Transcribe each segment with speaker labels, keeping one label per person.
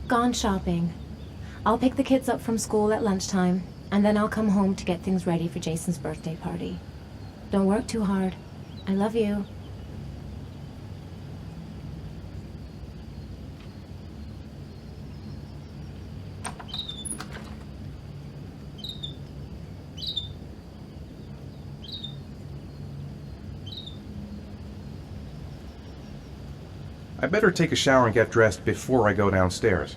Speaker 1: Gone shopping. I'll pick the kids up from school at lunchtime, and then I'll come home to get things ready for Jason's birthday party. Don't work too hard. I love you.
Speaker 2: I better take a shower and get dressed before I go downstairs.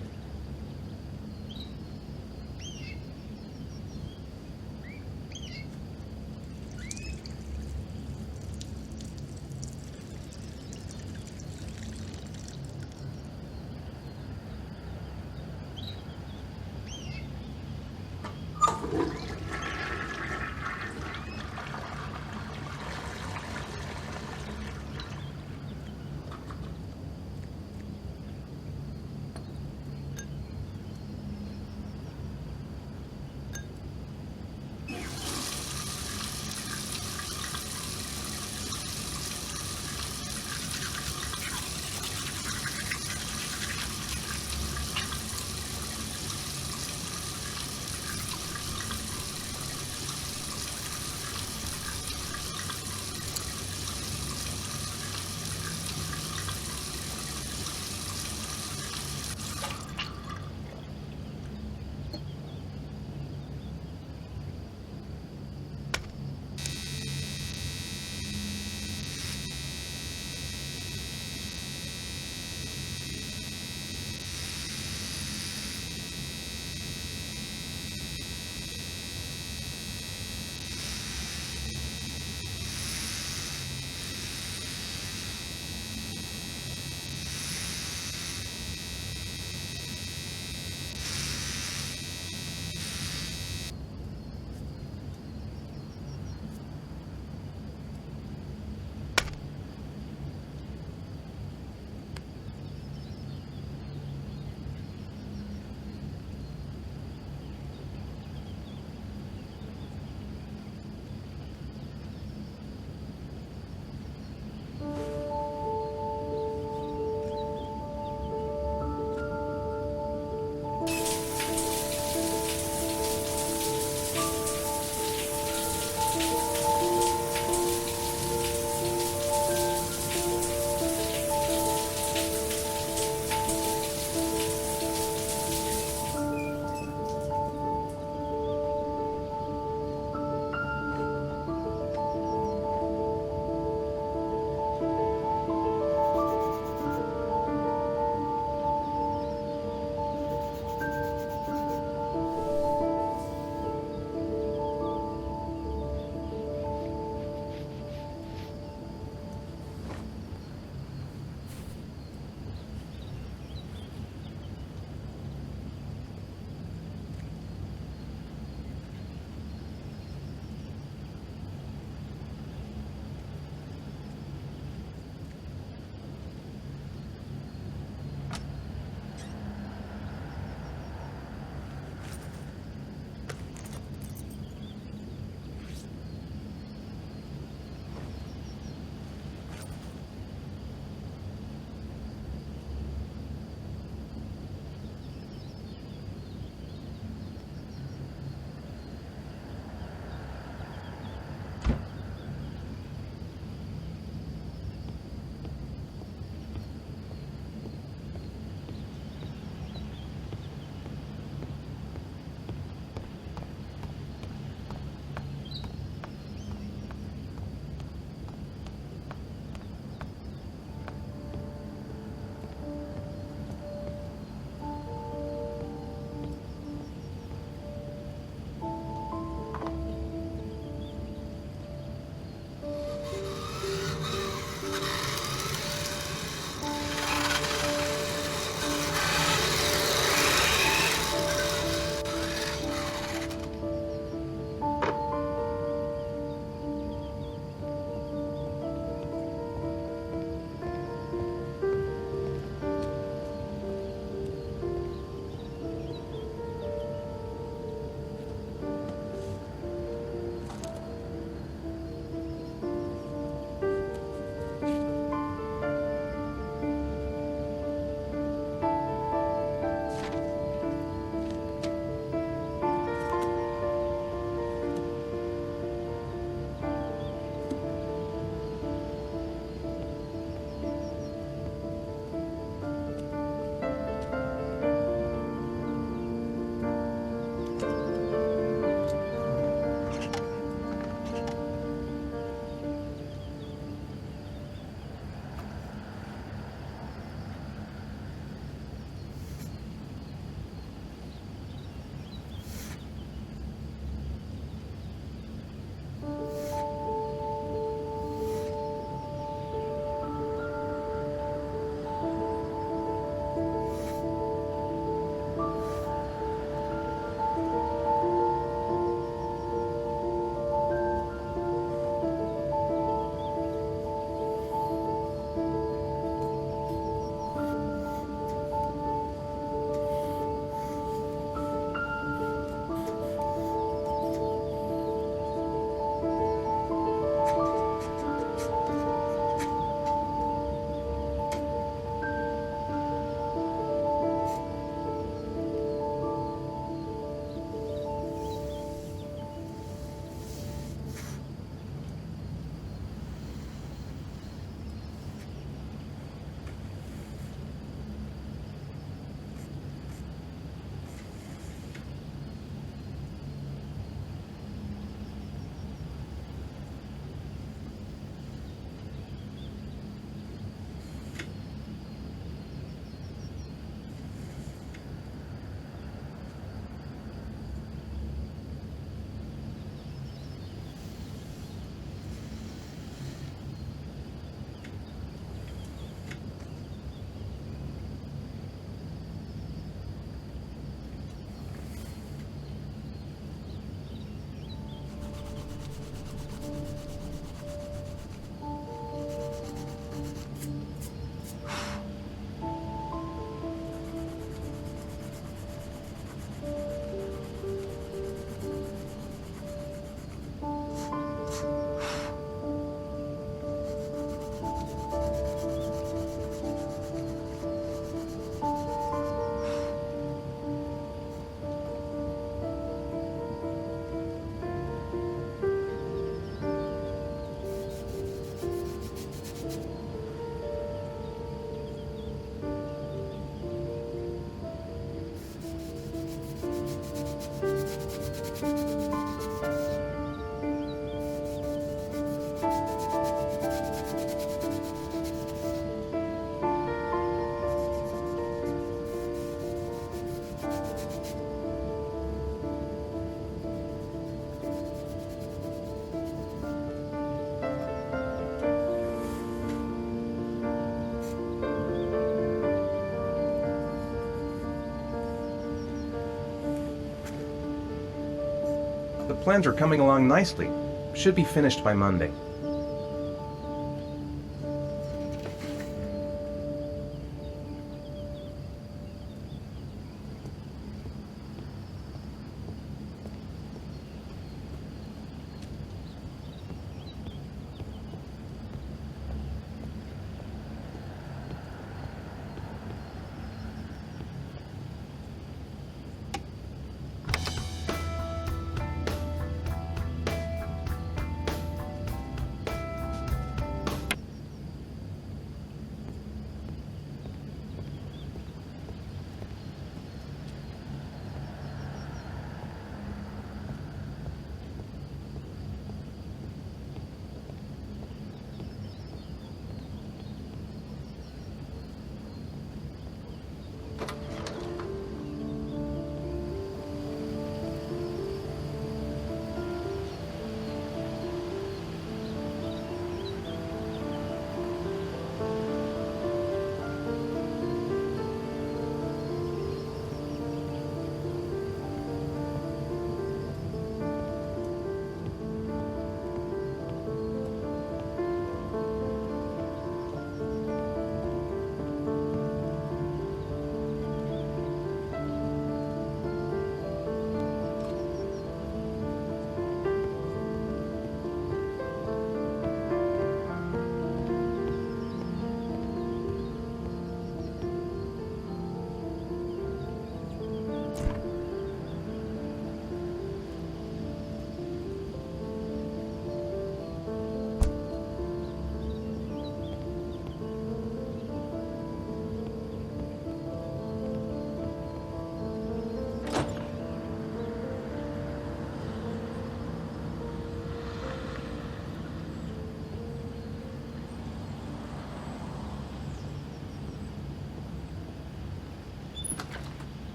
Speaker 2: Plans are coming along nicely. Should be finished by Monday.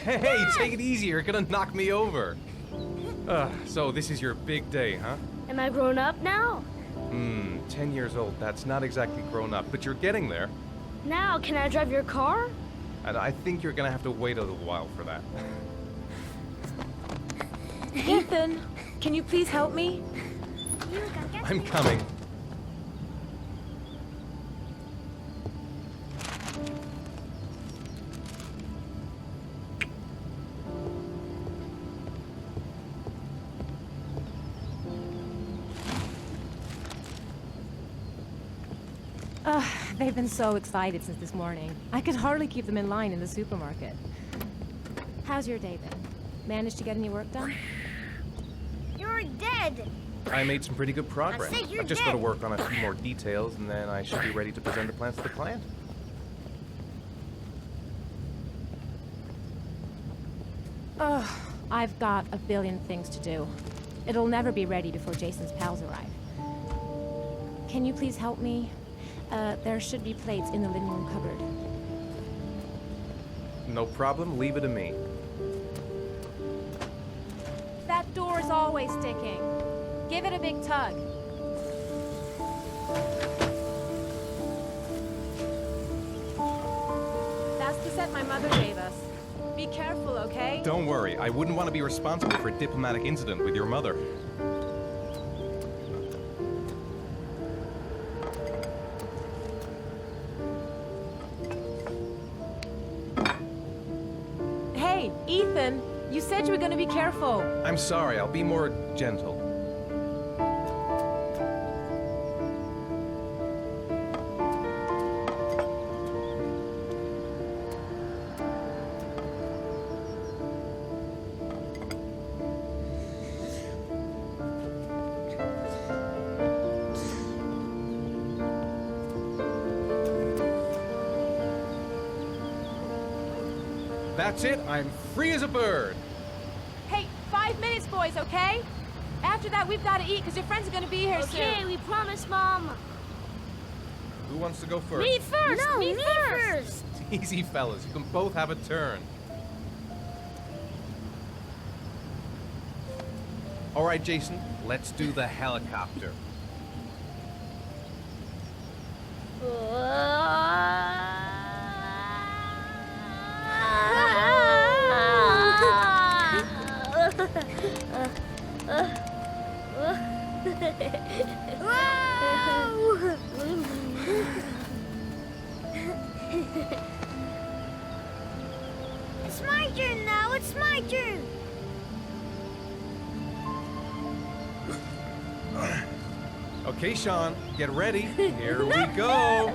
Speaker 3: Hey, take it easy. You're gonna knock me over. So this is your big day, huh?
Speaker 4: Am I grown up now?
Speaker 3: 10 years old. That's not exactly grown up, but you're getting there.
Speaker 4: Now, can I drive your car?
Speaker 3: And I think you're gonna have to wait a little while for that.
Speaker 1: Ethan, can you please help me?
Speaker 3: I'm coming.
Speaker 1: They've been so excited since this morning. I could hardly keep them in line in the supermarket. How's your day been? Managed to get any work done?
Speaker 4: You're dead!
Speaker 3: I made some pretty good progress.
Speaker 5: I say you're
Speaker 3: I've just
Speaker 5: dead.
Speaker 3: got to work on a few more details, and then I should be ready to present the plans to the client.
Speaker 1: Ugh, I've got a billion things to do. It'll never be ready before Jason's pals arrive. Can you please help me? There should be plates in the living room cupboard.
Speaker 3: No problem, leave it to me.
Speaker 1: That door is always sticking. Give it a big tug. That's the set my mother gave us. Be careful, okay?
Speaker 3: Don't worry, I wouldn't want to be responsible for a diplomatic incident with your mother.
Speaker 1: Hey, Ethan, you said you were going to be careful.
Speaker 3: I'm sorry, I'll be more gentle. That's it, I'm free as a bird.
Speaker 1: Hey, 5 minutes, boys, okay? After that, we've got to eat because your friends are going to be here
Speaker 4: Okay,
Speaker 1: soon.
Speaker 4: we promise, Mom.
Speaker 3: Who wants to go first?
Speaker 4: Me first.
Speaker 5: No,
Speaker 4: me
Speaker 5: me
Speaker 4: first.
Speaker 3: Easy, fellas, you can both have a turn. All right, Jason, let's do the helicopter.
Speaker 5: It's my turn now. It's my turn.
Speaker 3: Okay, Sean, get ready. Here we go.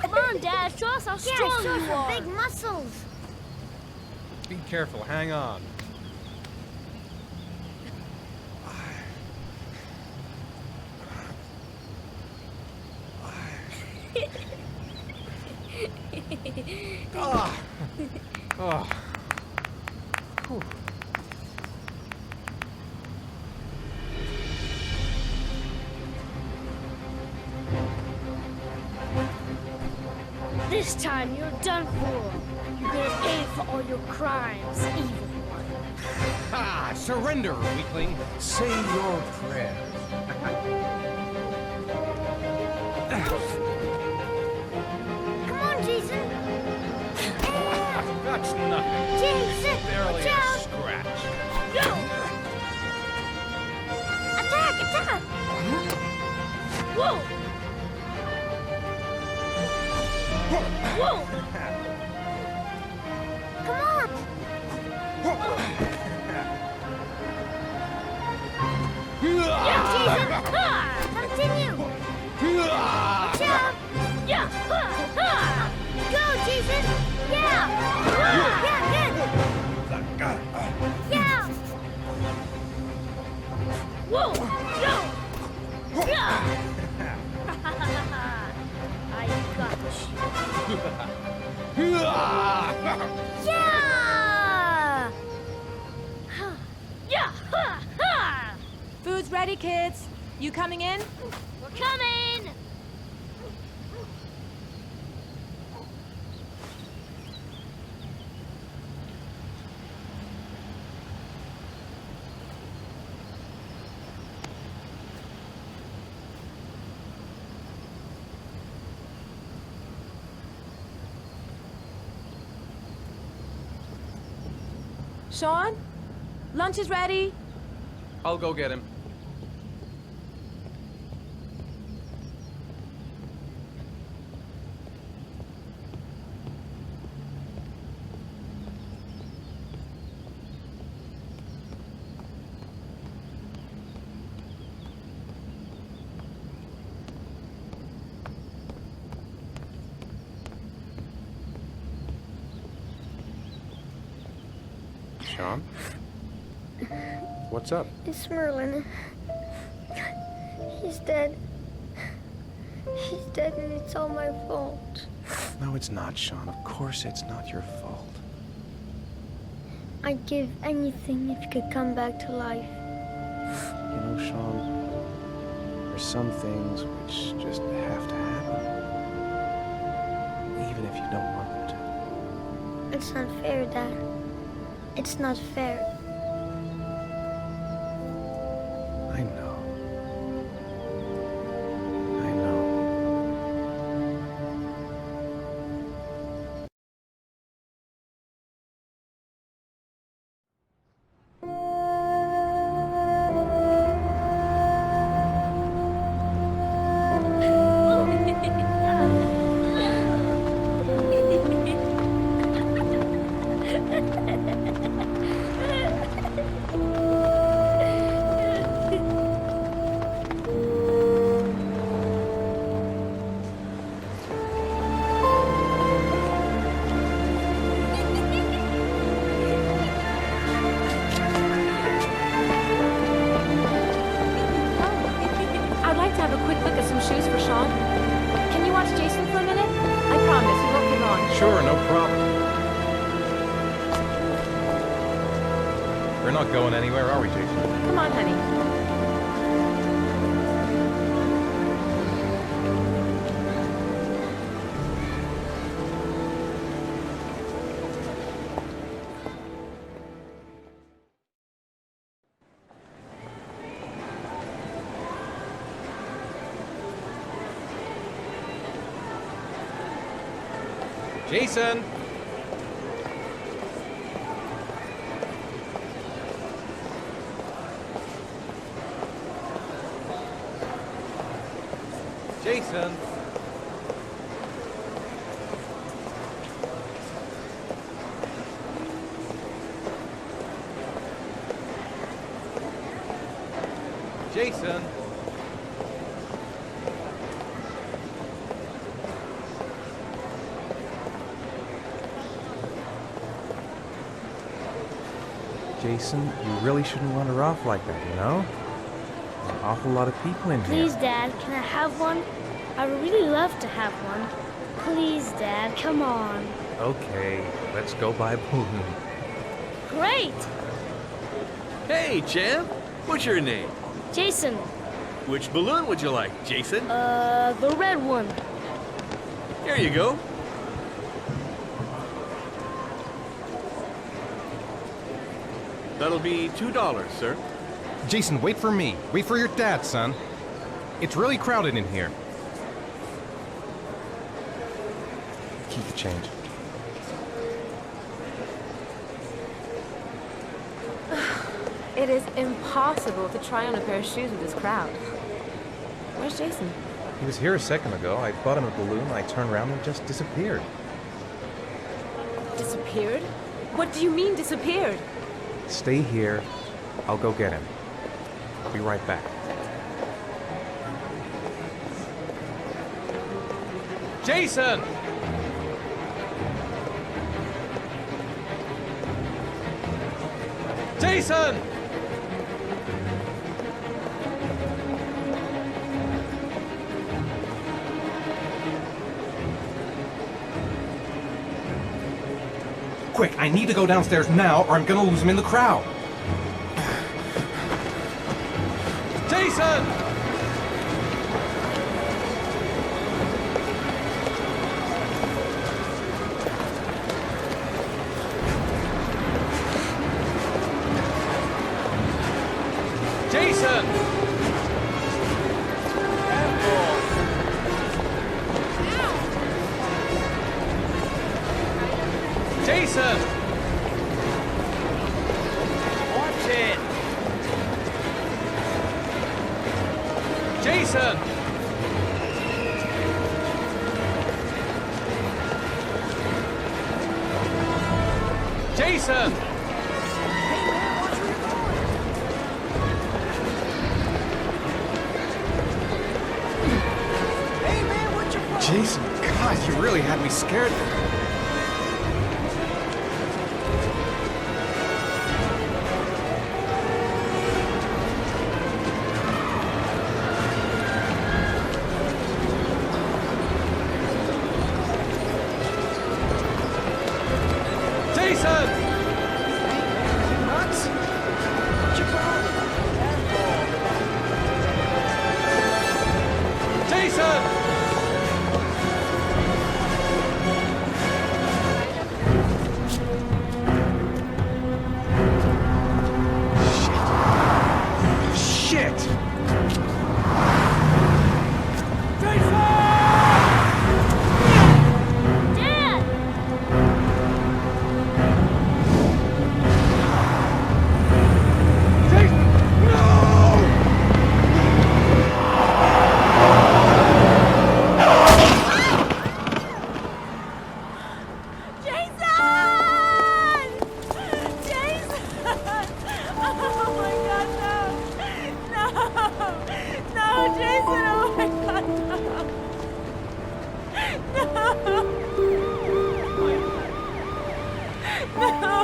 Speaker 4: Come on, Dad. Show us how
Speaker 5: Yeah,
Speaker 4: strong
Speaker 5: show
Speaker 4: you
Speaker 5: some
Speaker 4: are.
Speaker 5: big muscles.
Speaker 3: Be careful, hang on. Ah. Oh. Whew.
Speaker 4: This time you're done for. You're gonna pay for all your crimes, evil one.
Speaker 3: Ah, surrender, weakling. Say your prayers.
Speaker 5: Come on, Jason.
Speaker 3: That's nothing.
Speaker 5: Jason,
Speaker 3: Barely
Speaker 5: watch
Speaker 3: a
Speaker 5: out.
Speaker 3: scratch.
Speaker 4: Go!
Speaker 5: Attack, attack.
Speaker 4: Whoa! Whoa!
Speaker 5: Come on.
Speaker 4: Yeah, Jason! Ha!
Speaker 5: Continue. Watch out.
Speaker 4: Yeah! Ha! Ha!
Speaker 5: Go, Jason. Yeah. Yeah, good. Yeah.
Speaker 4: Whoa! Go! Yeah! I got you.
Speaker 5: Yeah.
Speaker 4: Yeah! Ha! Ha!
Speaker 1: Food's ready, kids. You coming in?
Speaker 4: We're coming!
Speaker 1: Sean? Lunch is ready.
Speaker 3: I'll go get him. Sean? What's up?
Speaker 4: It's Merlin. He's dead. He's dead and it's all my fault.
Speaker 2: No, it's not, Sean. Of course it's not your fault.
Speaker 4: I'd give anything if you could come back to life.
Speaker 2: You know, Sean, there's some things which just have to happen. Even if you don't want them to.
Speaker 4: It's not fair, Dad. It's not fair.
Speaker 2: I know. I know.
Speaker 1: I'd like to have a quick look at some shoes for Sean. Can you watch Jason for a minute? I promise, we won't be long.
Speaker 3: Sure, no problem. We're not going anywhere, are we, Jason?
Speaker 1: Come on, honey.
Speaker 3: Jason! Jason! Jason!
Speaker 2: Jason, you really shouldn't run her off like that, you know? There's an awful lot of people in here.
Speaker 4: Please, Dad, can I have one? I would really love to have one. Please, Dad, come on.
Speaker 2: Okay, let's go buy a balloon.
Speaker 4: Great!
Speaker 6: Hey, champ. What's your name?
Speaker 4: Jason,
Speaker 6: Which balloon would you like, Jason?
Speaker 4: the red one.
Speaker 6: Here you go. That'll be $2, sir.
Speaker 3: Jason, wait for me. Wait for your dad, son. It's really crowded in here.
Speaker 2: Keep the change.
Speaker 1: It is impossible to try on a pair of shoes with this crowd. Where's Jason?
Speaker 2: He was here a second ago. I bought him a balloon. I turned around and he just disappeared.
Speaker 1: Disappeared? What do you mean disappeared?
Speaker 2: Stay here. I'll go get him. I'll be right back.
Speaker 3: Jason! Jason!
Speaker 2: Quick, I need to go downstairs now or I'm gonna lose him in the crowd.
Speaker 3: Jason! Jason! Jason!
Speaker 6: Watch it.
Speaker 3: Jason! Jason!
Speaker 2: Jason, God, you really had me scared there.
Speaker 3: Jason!
Speaker 7: Nuts? What's your problem?
Speaker 3: Jason!
Speaker 7: Shit!
Speaker 4: Dad!
Speaker 1: Jason! Jason! Oh my god, no! No! No, Jason! Oh my god, no! No! No!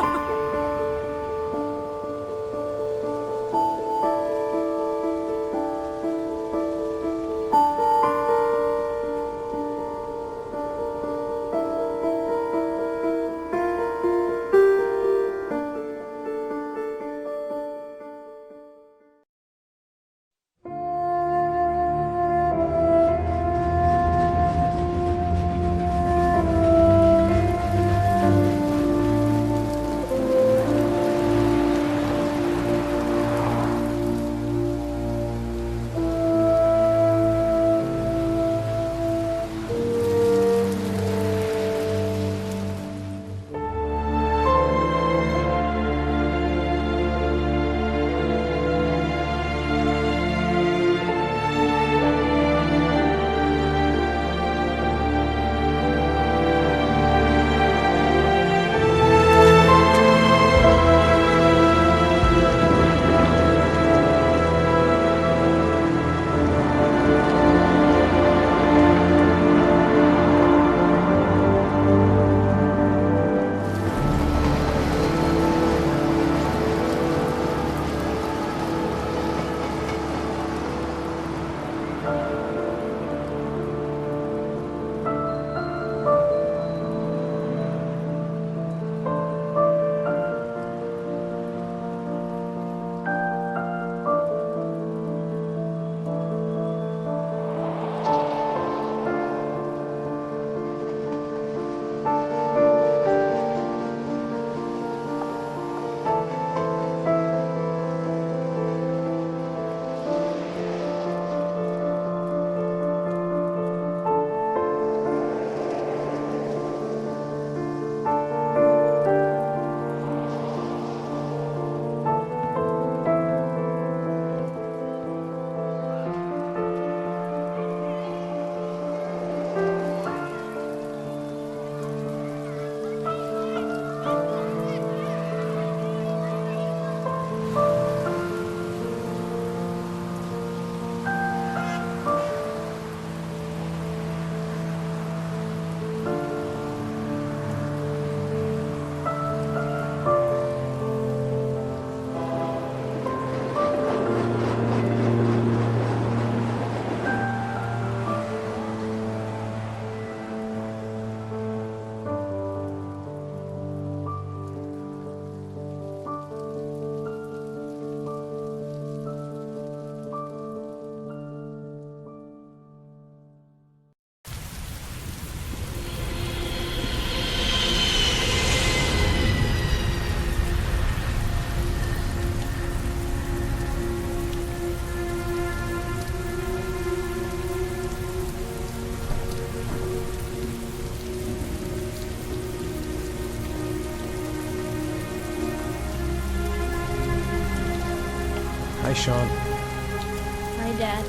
Speaker 2: Hi, Sean.
Speaker 4: Hi, Dad.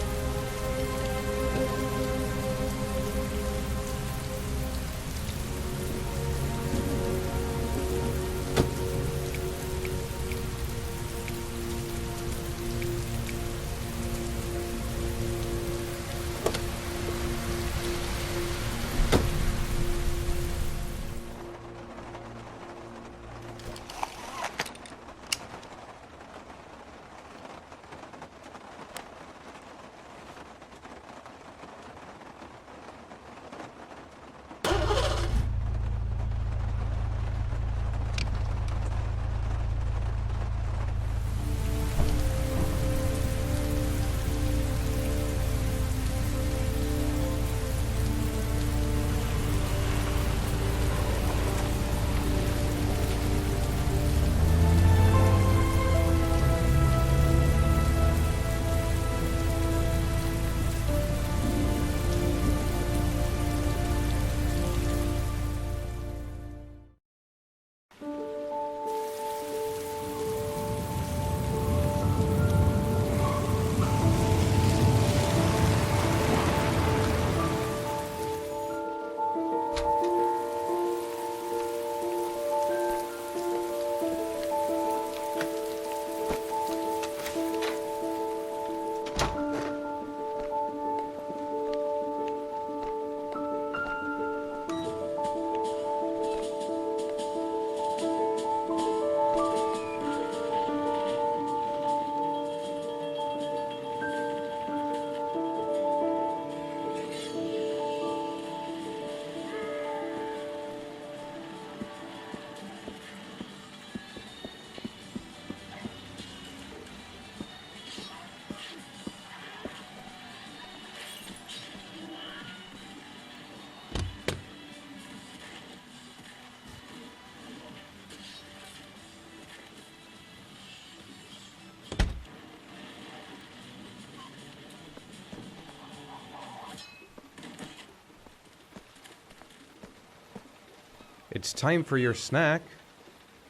Speaker 3: It's time for your snack.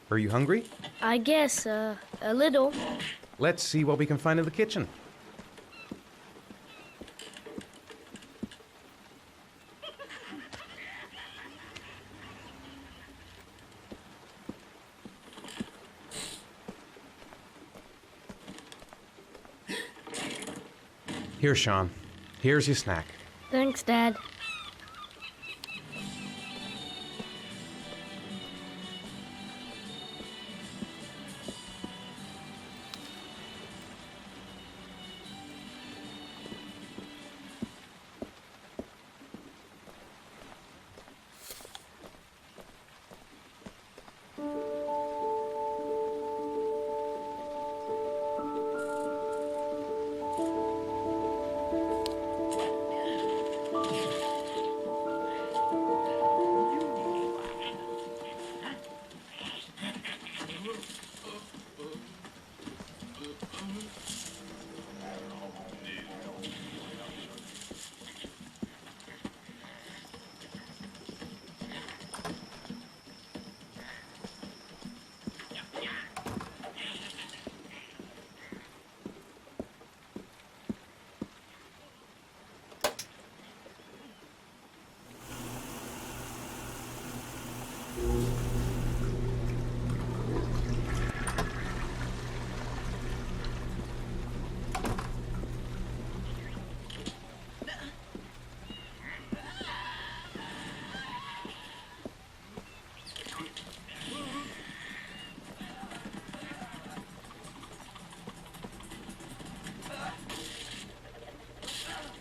Speaker 3: Are you hungry?
Speaker 4: I guess, a little.
Speaker 3: Let's see what we can find in the kitchen. Here, Sean. Here's your snack.
Speaker 4: Thanks, Dad.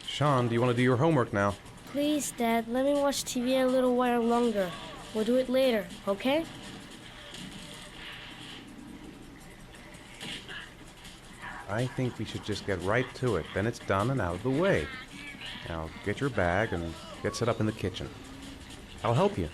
Speaker 3: Sean, do you want to do your homework now?
Speaker 4: Please, Dad, let me watch TV a little while longer. We'll do it later, okay?
Speaker 3: I think we should just get right to it. Then it's done and out of the way. Now, get your bag and get set up in the kitchen. I'll help you.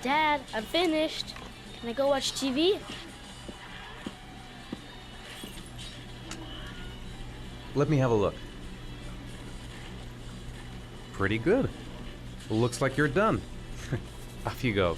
Speaker 4: Dad, I'm finished. Can I go watch TV?
Speaker 3: Let me have a look. Pretty good. Looks like you're done. Off you go.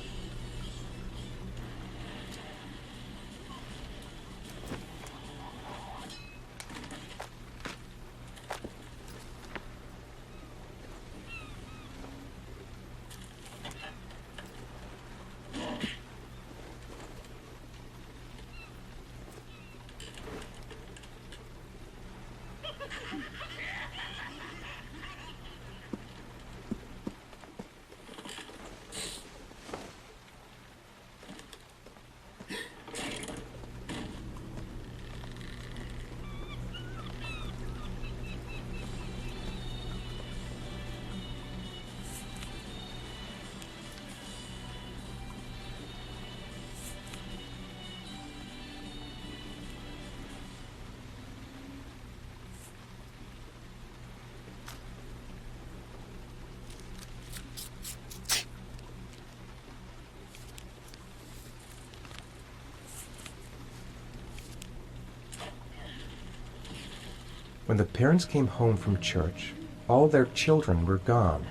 Speaker 2: When the parents came home from church, all their children were gone.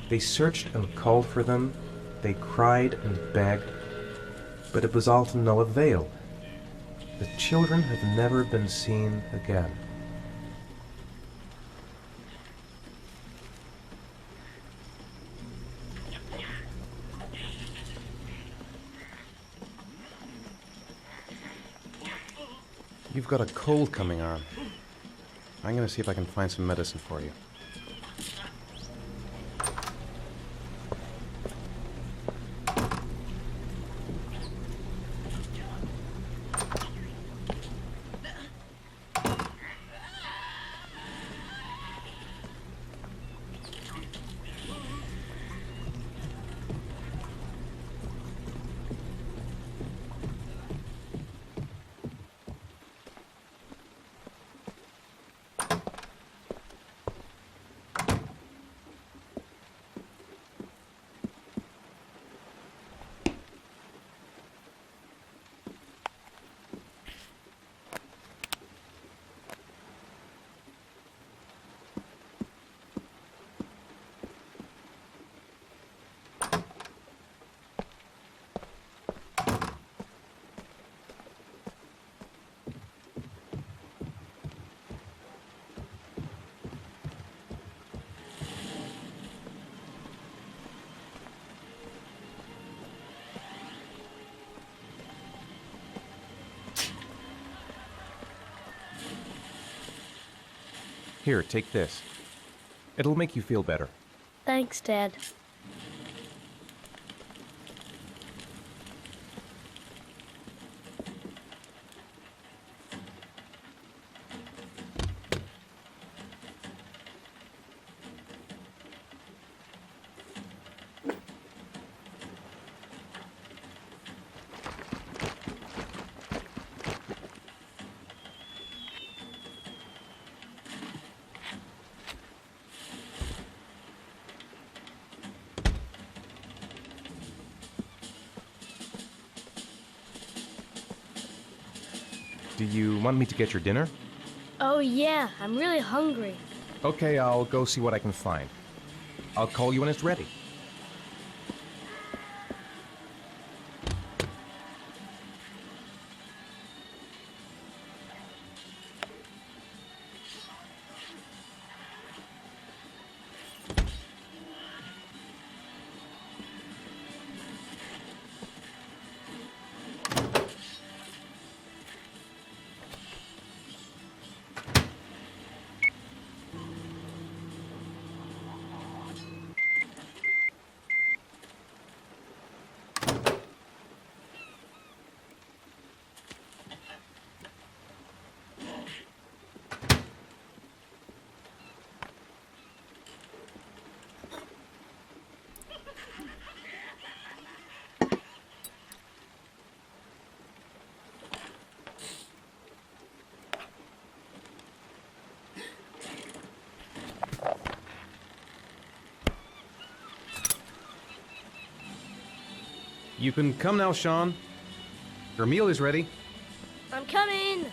Speaker 2: They searched and called for them. They cried and begged, but it was all to no avail. The children have never been seen again.
Speaker 3: You've got a cold coming on. I'm gonna see if I can find some medicine for you.
Speaker 2: Here, take this. It'll make you feel better.
Speaker 4: Thanks, Dad.
Speaker 2: Do you want me to get your dinner?
Speaker 4: Oh yeah, I'm really hungry.
Speaker 2: Okay, I'll go see what I can find. I'll call you when it's ready.
Speaker 3: You can come now, Sean. Your meal is ready.
Speaker 4: I'm coming!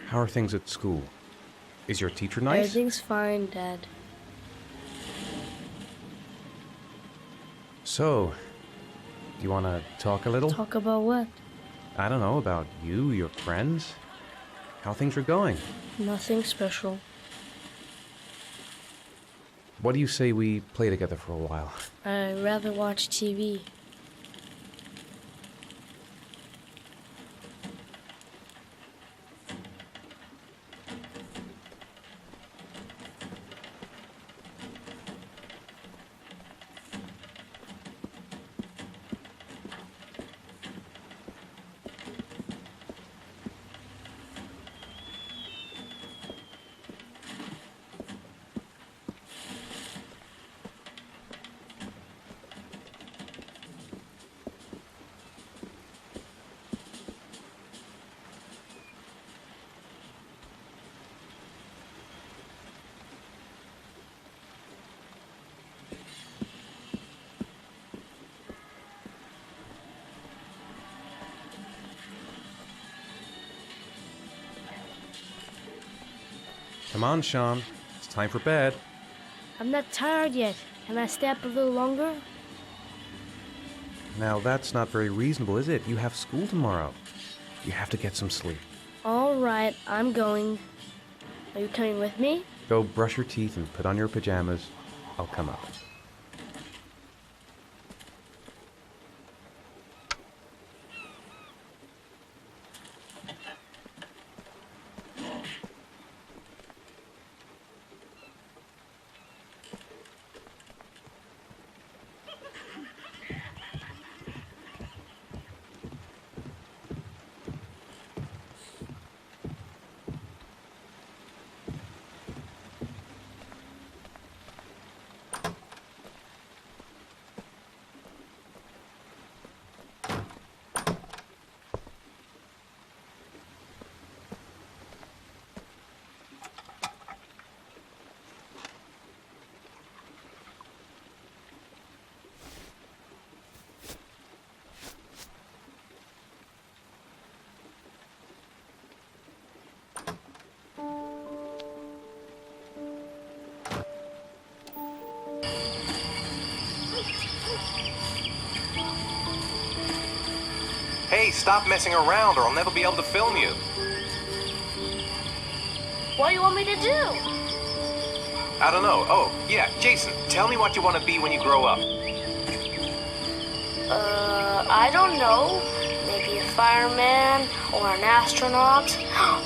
Speaker 3: How are things at school? Is your teacher nice?
Speaker 4: Everything's fine, Dad.
Speaker 3: So, do you want to talk a little?
Speaker 4: Talk about what?
Speaker 3: I don't know, about you, your friends, how things are going.
Speaker 4: Nothing special.
Speaker 3: What do you say we play together for a while?
Speaker 4: I'd rather watch TV.
Speaker 3: Come on, Sean. It's time for bed.
Speaker 4: I'm not tired yet. Can I stay up a little longer?
Speaker 3: Now, that's not very reasonable, is it? You have school tomorrow. You have to get some sleep.
Speaker 4: All right, I'm going. Are you coming with me?
Speaker 3: Go brush your teeth and put on your pajamas. I'll come up.
Speaker 2: Hey, stop messing around or I'll never be able to film you.
Speaker 4: What do you want me to do?
Speaker 2: I don't know. Oh, yeah, Jason, tell me what you want to be when you grow up.
Speaker 4: I don't know. Maybe a fireman or an astronaut.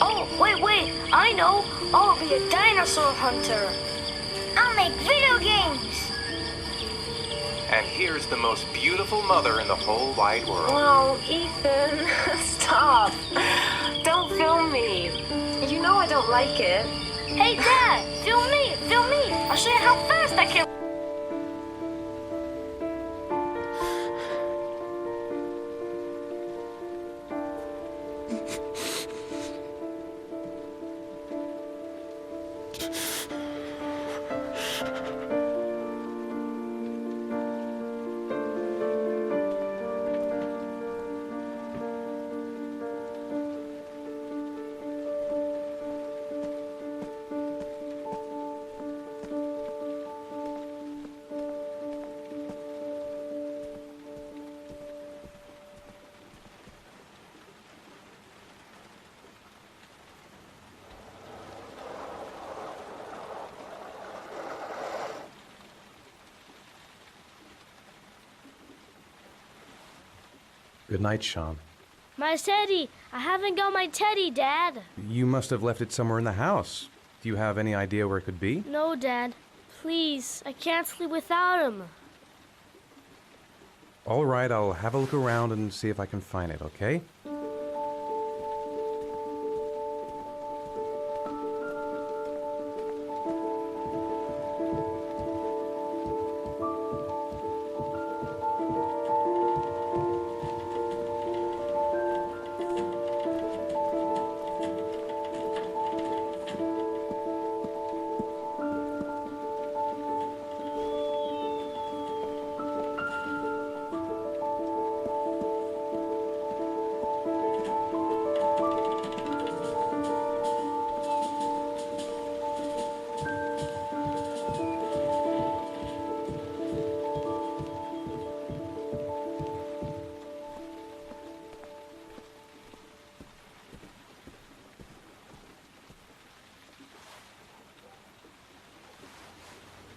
Speaker 4: Oh, wait, I know. I'll be a dinosaur hunter.
Speaker 5: I'll make video games.
Speaker 2: And here's the most beautiful mother in the whole wide world.
Speaker 1: Oh, Ethan, stop. Don't film me. You know I don't like it.
Speaker 4: Hey, Dad, film me. I'll show you how fast I can.
Speaker 3: Good night, Sean.
Speaker 4: My teddy. I haven't got my teddy, Dad.
Speaker 3: You must have left it somewhere in the house. Do you have any idea where it could be?
Speaker 4: No, Dad. Please, I can't sleep without him.
Speaker 3: All right, I'll have a look around and see if I can find it, okay?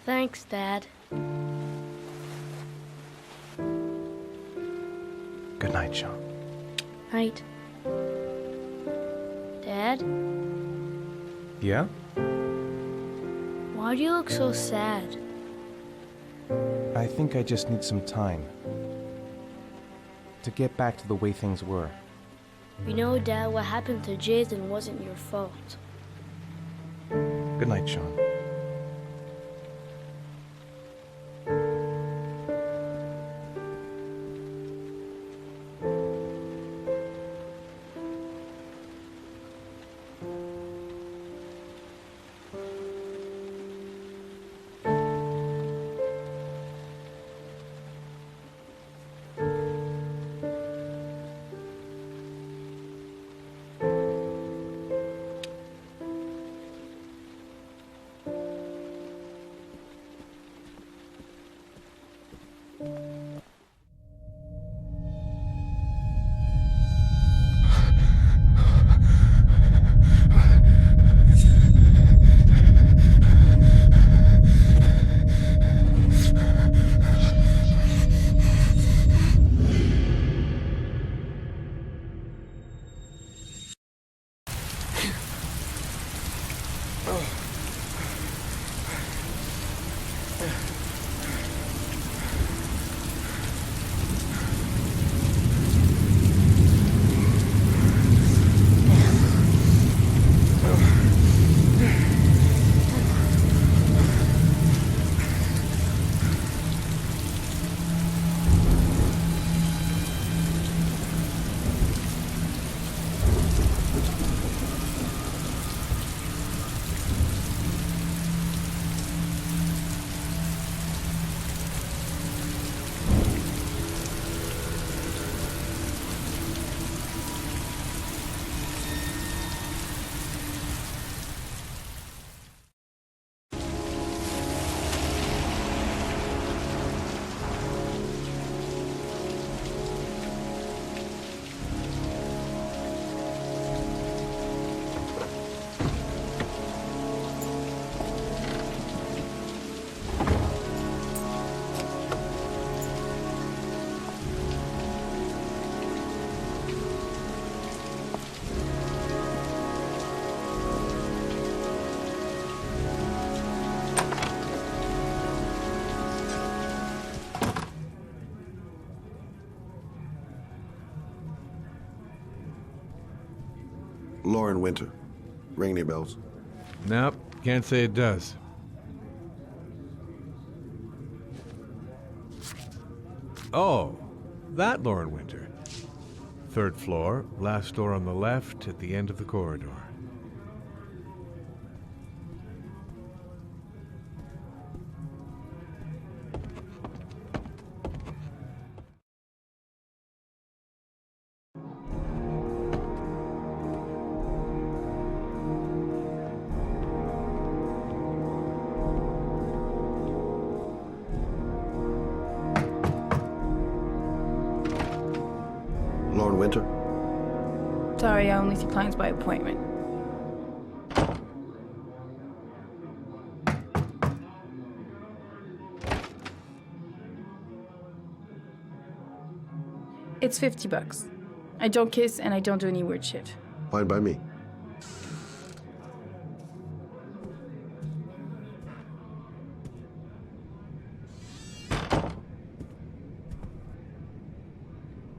Speaker 4: Thanks, Dad.
Speaker 2: Good night, Sean.
Speaker 4: Night. Dad,
Speaker 3: Yeah?
Speaker 4: why do you look so sad?
Speaker 2: I think I just need some time to get back to the way things were.
Speaker 4: You know, Dad, what happened to Jason wasn't your fault.
Speaker 2: Good night, Sean.
Speaker 8: Lauren Winter. Ring any bells?
Speaker 9: Nope, can't say it does. Oh, that Lauren Winter. 3rd floor, last door on the left at the end of the corridor.
Speaker 8: Lauren Winter?
Speaker 10: Sorry, I only see clients by appointment. It's $50. I don't kiss and I don't do any weird shit.
Speaker 8: Fine by me.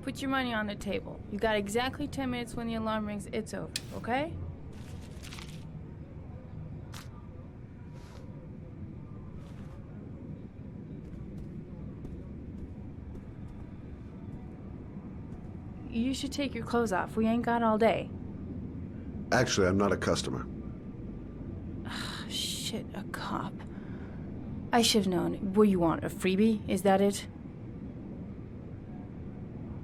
Speaker 10: Put your money on the table. You got exactly 10 minutes. When the alarm rings, it's over, okay? You should take your clothes off. We ain't got all day.
Speaker 8: Actually, I'm not a customer.
Speaker 10: Shit, a cop. I should've known. What you want, a freebie? Is that it?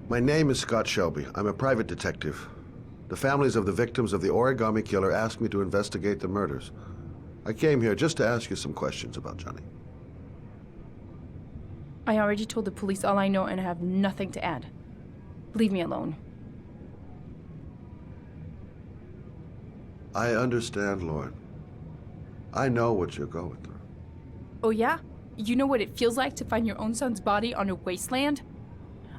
Speaker 8: My name is Scott Shelby. I'm a private detective. The families of the victims of the Origami Killer asked me to investigate the murders. I came here just to ask you some questions about Johnny.
Speaker 10: I already told the police all I know and I have nothing to add. Leave me alone.
Speaker 8: I understand, Lauren. I know what you're going through.
Speaker 10: Oh yeah? You know what it feels like to find your own son's body on a wasteland?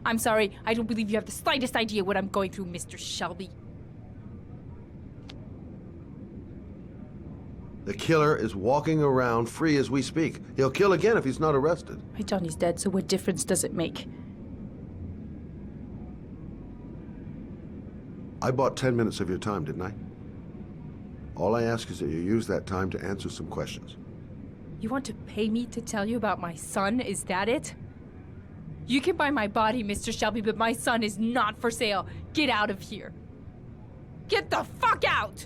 Speaker 10: I'm sorry, I don't believe you have the slightest idea what I'm going through, Mr. Shelby.
Speaker 8: The killer is walking around free as we speak. He'll kill again if he's not arrested.
Speaker 10: My Johnny's dead, so what difference does it make?
Speaker 8: I bought 10 minutes of your time, didn't I? All I ask is that you use that time to answer some questions.
Speaker 10: You want to pay me to tell you about my son? Is that it? You can buy my body, Mr. Shelby, but my son is not for sale. Get out of here. Get the fuck out!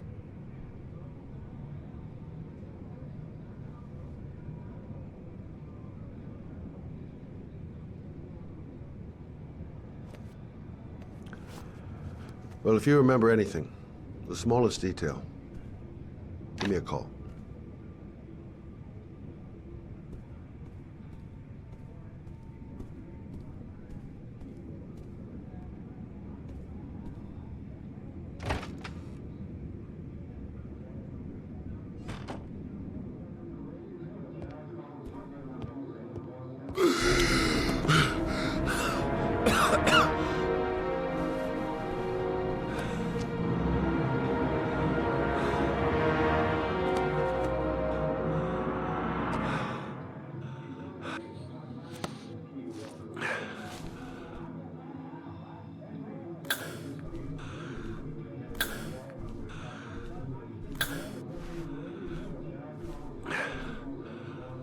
Speaker 8: Well, if you remember anything, the smallest detail, give me a call.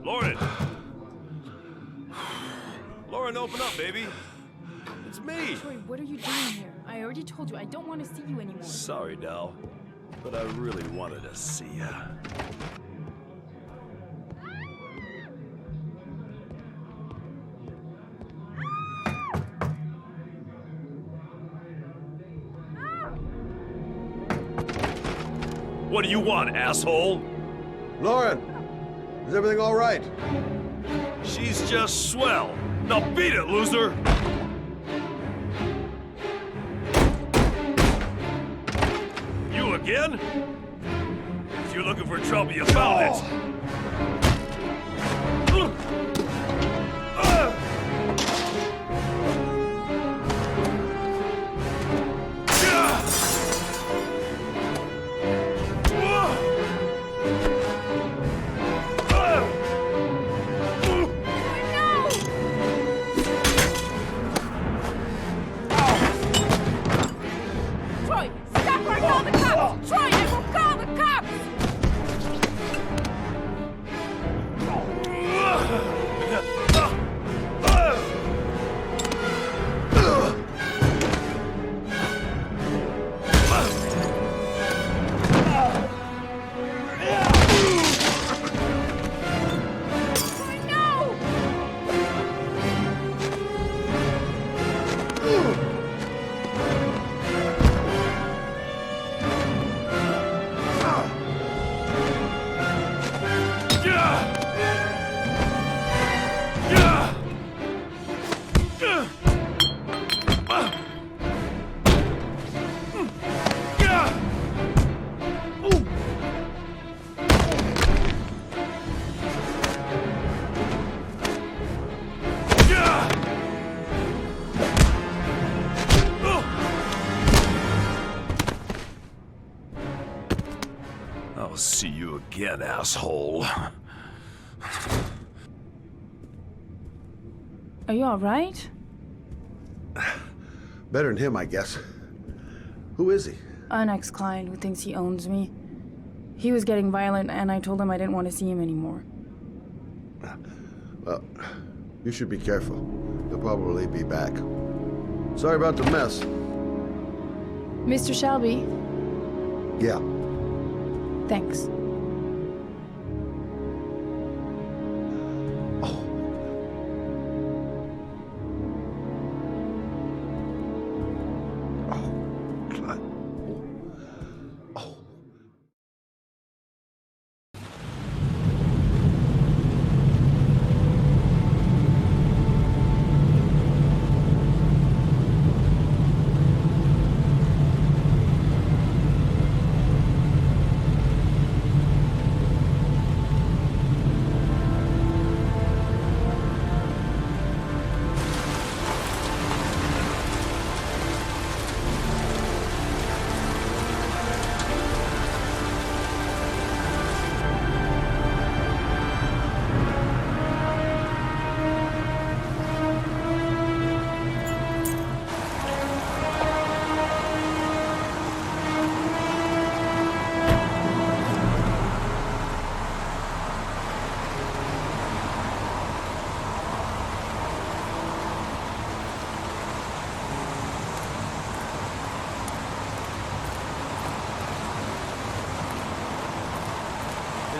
Speaker 6: Lauren! Lauren, open up, baby. It's me.
Speaker 10: Troy, what are you doing here? I already told you I don't want to see you anymore.
Speaker 6: Sorry, Dal, but I really wanted to see ya. What do you want, asshole?
Speaker 8: Lauren, is everything all right?
Speaker 6: She's just swell. Now beat it, loser! You again? If you're looking for trouble, you found it.
Speaker 10: Troy, stop or I'll call the cops! Troy, I will call the cops! I'll see you again, asshole. Are you alright?
Speaker 8: Better than him, I guess. Who is he?
Speaker 10: An ex-client who thinks he owns me. He was getting violent, and I told him I didn't want to see him anymore.
Speaker 8: Well, you should be careful. He'll probably be back. Sorry about the mess.
Speaker 10: Mr. Shelby,
Speaker 8: Yeah.
Speaker 10: thanks.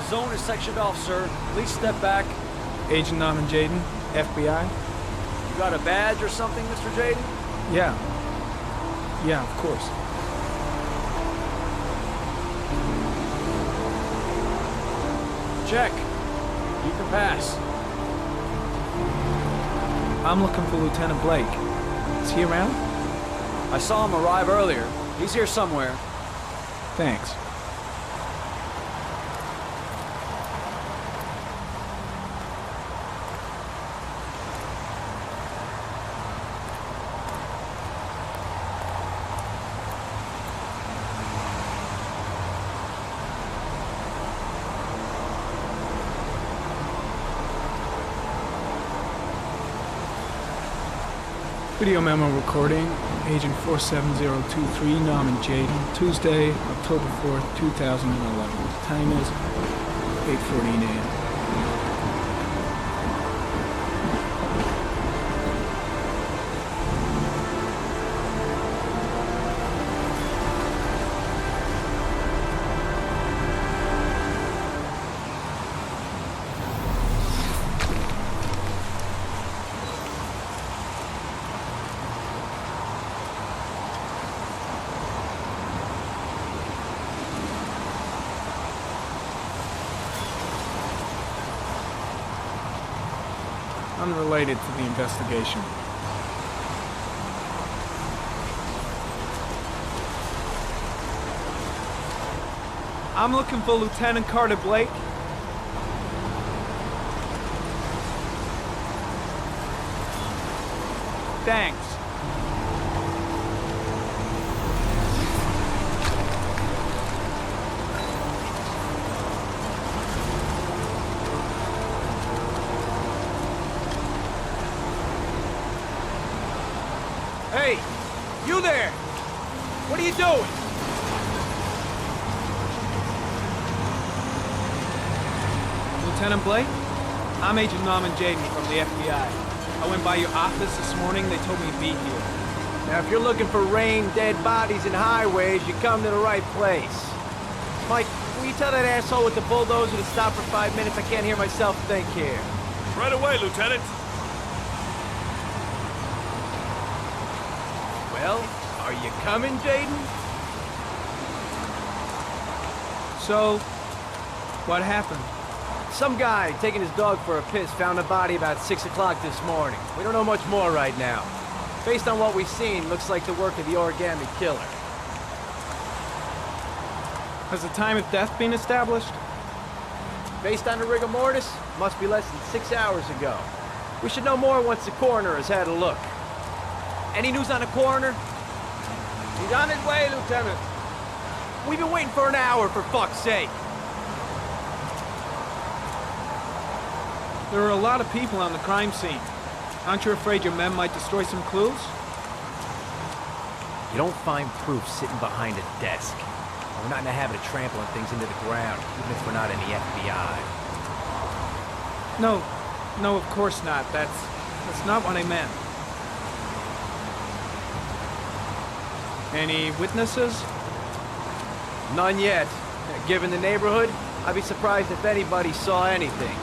Speaker 7: The zone is sectioned off, sir. Please step back.
Speaker 11: Agent Norman Jaden, FBI?
Speaker 7: You got a badge or something, Mr. Jaden?
Speaker 11: Yeah. Yeah, of course.
Speaker 7: Check. You can pass.
Speaker 11: I'm looking for Lieutenant Blake. Is he around?
Speaker 7: I saw him arrive earlier. He's here somewhere.
Speaker 11: Thanks. Video memo recording, Agent 47023, Norman Jaden, Tuesday, October 4th, 2011. Time is 8:14 a.m. Unrelated to the investigation. I'm looking for Lieutenant Carter Blake. Thanks. Hey, you there! What are you doing? Lieutenant Blake? I'm Agent Norman Jaden from the FBI. I went by your office this morning, they told me to be here.
Speaker 7: Now, if you're looking for rain, dead bodies, and highways, you come to the right place. Mike, will you tell that asshole with the bulldozer to stop for 5 minutes? I can't hear myself think here.
Speaker 6: Right away, Lieutenant.
Speaker 7: Well, are you coming, Jaden?
Speaker 11: So, what happened?
Speaker 7: Some guy taking his dog for a piss found a body about 6 o'clock this morning. We don't know much more right now. Based on what we've seen, looks like the work of the origami killer.
Speaker 11: Has the time of death been established?
Speaker 7: Based on the rigor mortis, must be less than 6 hours ago. We should know more once the coroner has had a look. Any news on the coroner? He's on his way, Lieutenant. We've been waiting for an hour, for fuck's sake.
Speaker 11: There are a lot of people on the crime scene. Aren't you afraid your men might destroy some clues?
Speaker 7: You don't find proof sitting behind a desk. We're not in the habit of trampling things into the ground, even if we're not in the FBI.
Speaker 11: No, of course not. That's not what I meant. Any witnesses?
Speaker 7: None yet. Given the neighborhood, I'd be surprised if anybody saw anything.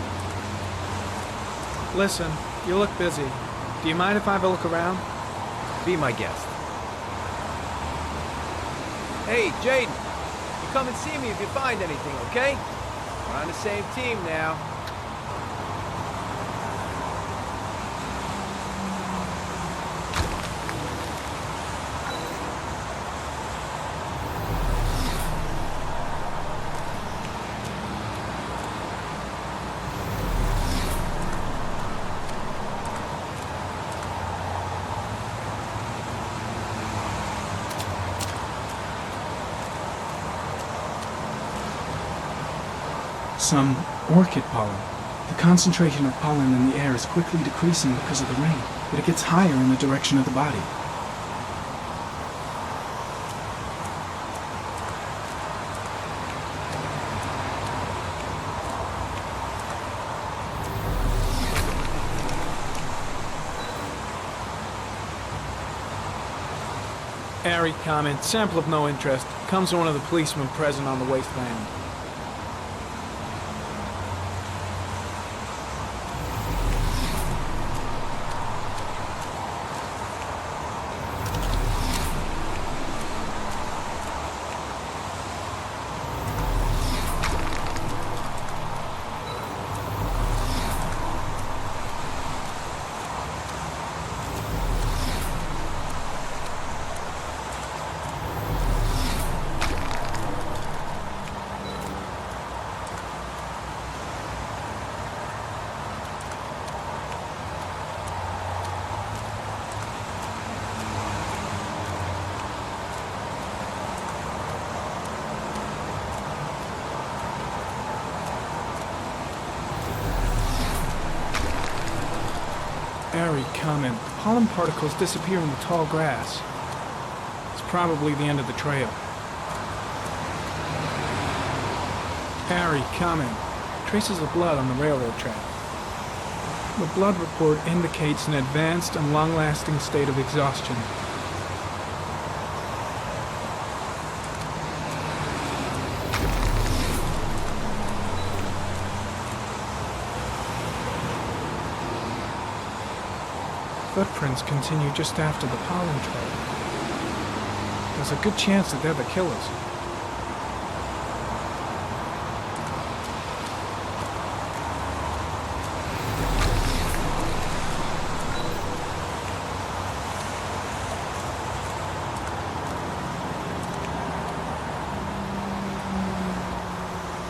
Speaker 11: Listen, you look busy. Do you mind if I have a look around?
Speaker 7: Be my guest. Hey, Jaden, you come and see me if you find anything, okay? We're on the same team now.
Speaker 12: Some orchid pollen. The concentration of pollen in the air is quickly decreasing because of the rain, but it gets higher in the direction of the body.
Speaker 11: Airy comment. Sample of no interest. Comes from one of the policemen present on the wasteland. Ari, comment. The pollen particles disappear in the tall grass. It's probably the end of the trail. Ari, comment. Traces of blood on the railroad track. The blood report indicates an advanced and long-lasting state of exhaustion. Footprints continue just after the pollen trail. There's a good chance that they're the killers.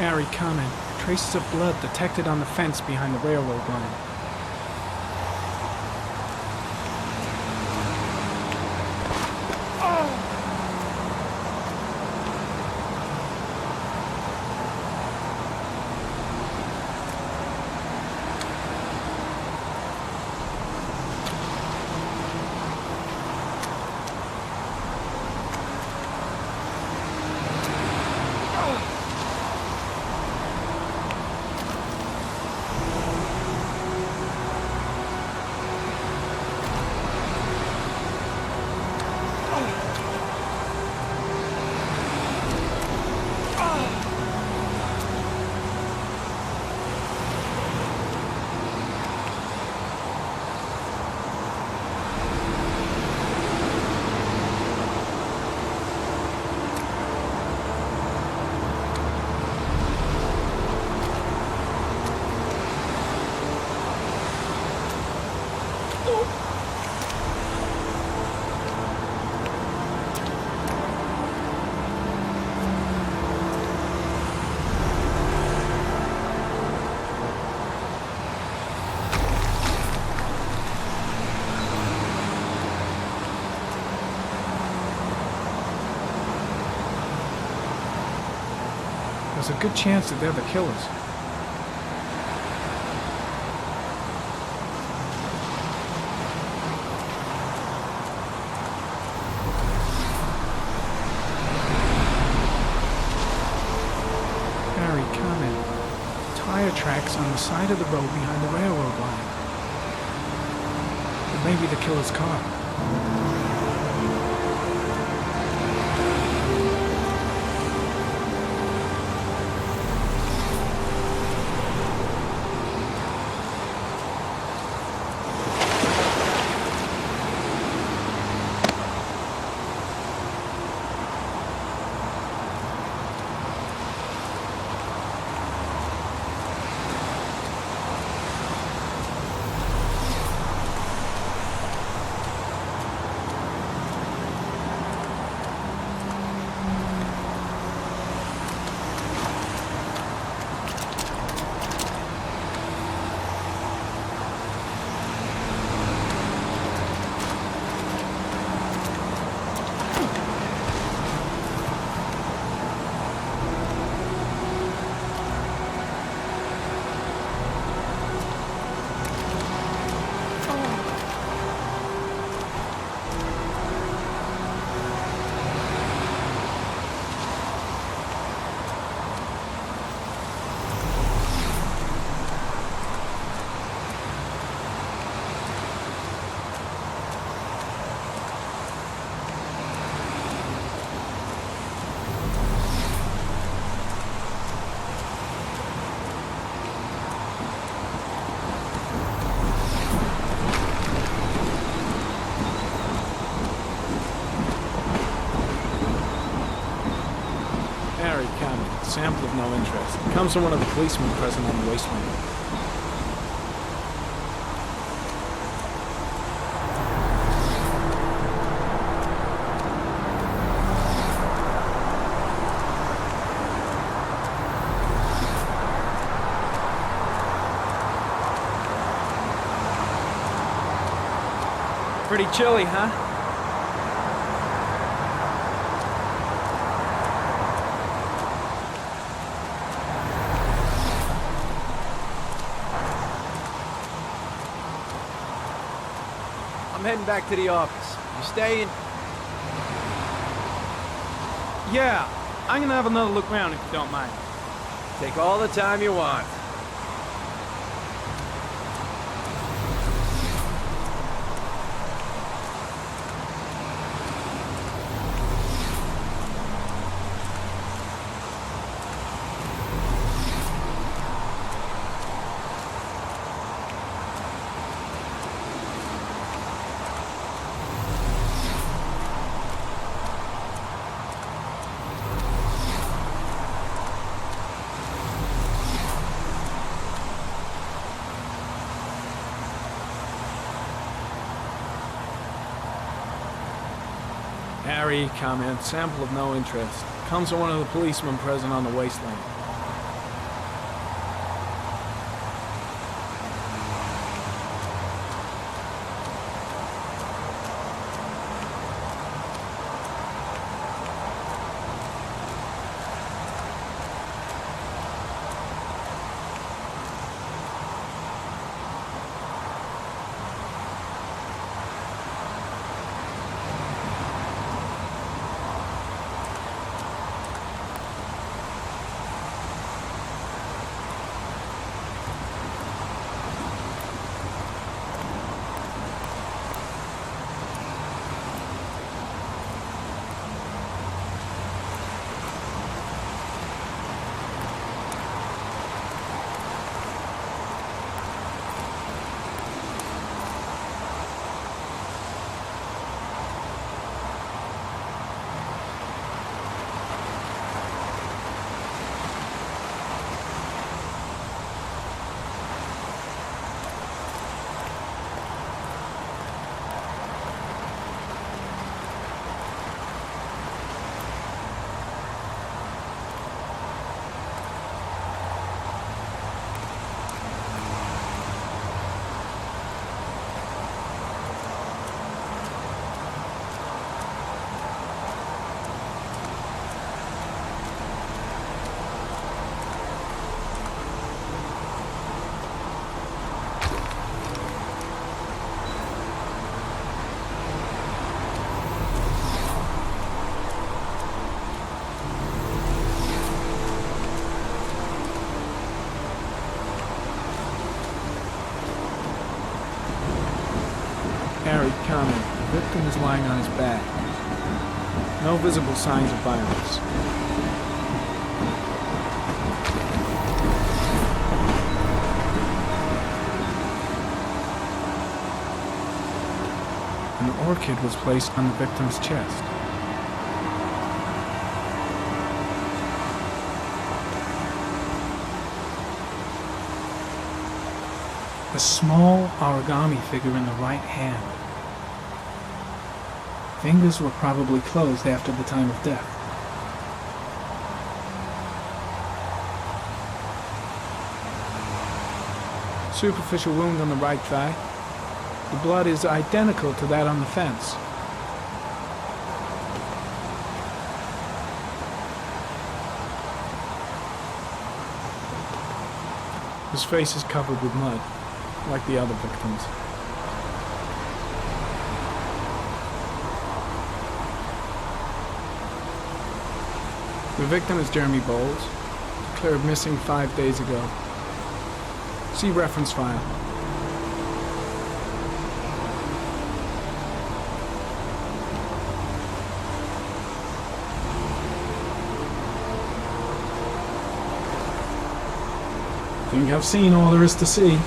Speaker 11: Ari, comment. Traces of blood detected on the fence behind the railroad line. There's a good chance that they're the killers. Harry, comment. Tire tracks on the side of the road behind the railroad line. It may be the killer's car. Sample of no interest. It comes from one of the policemen present on the waste window. Pretty chilly, huh?
Speaker 7: I'm heading back to the office. You staying?
Speaker 11: Yeah, I'm gonna have another look around if you don't mind.
Speaker 7: Take all the time you want.
Speaker 11: Harry, comment, sample of no interest. Comes from one of the policemen present on the wasteland. Harry, comment. The victim is lying on his back. No visible signs of violence. An orchid was placed on the victim's chest. A small origami figure in the right hand. Fingers were probably closed after the time of death. Superficial wound on the right thigh. The blood is identical to that on the fence. His face is covered with mud, like the other victims. The victim is Jeremy Bowles, declared missing 5 days ago. See reference file. Think I've seen all there is to see.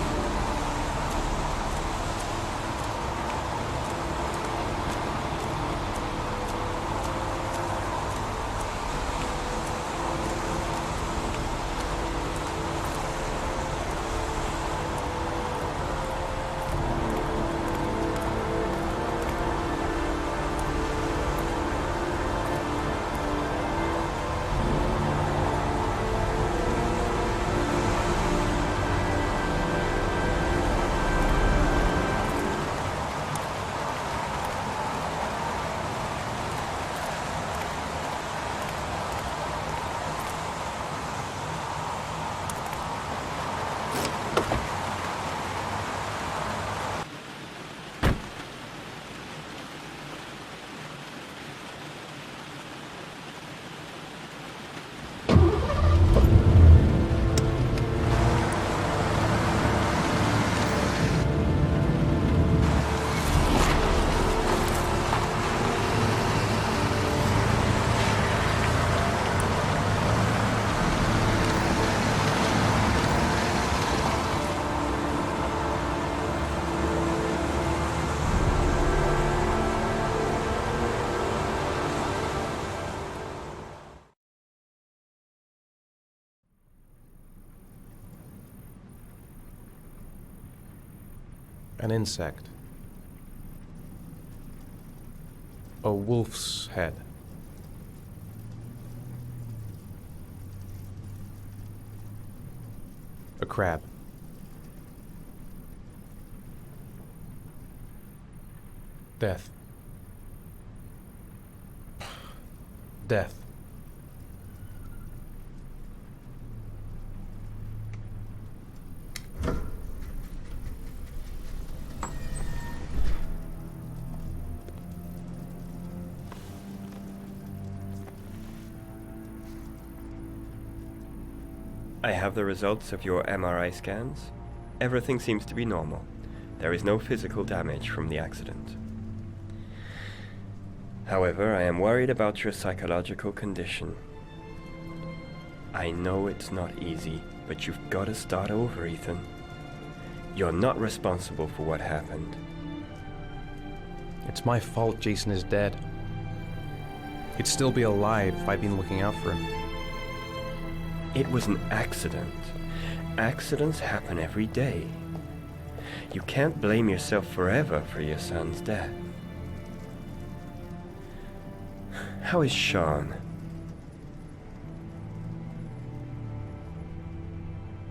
Speaker 2: An insect. A wolf's head. A crab. Death. Death.
Speaker 13: I have the results of your MRI scans. Everything seems to be normal. There is no physical damage from the accident. However, I am worried about your psychological condition. I know it's not easy, but you've got to start over, Ethan. You're not responsible for what happened.
Speaker 2: It's my fault Jason is dead. He'd still be alive if I'd been looking out for him.
Speaker 13: It was an accident. Accidents happen every day. You can't blame yourself forever for your son's death. How is Sean?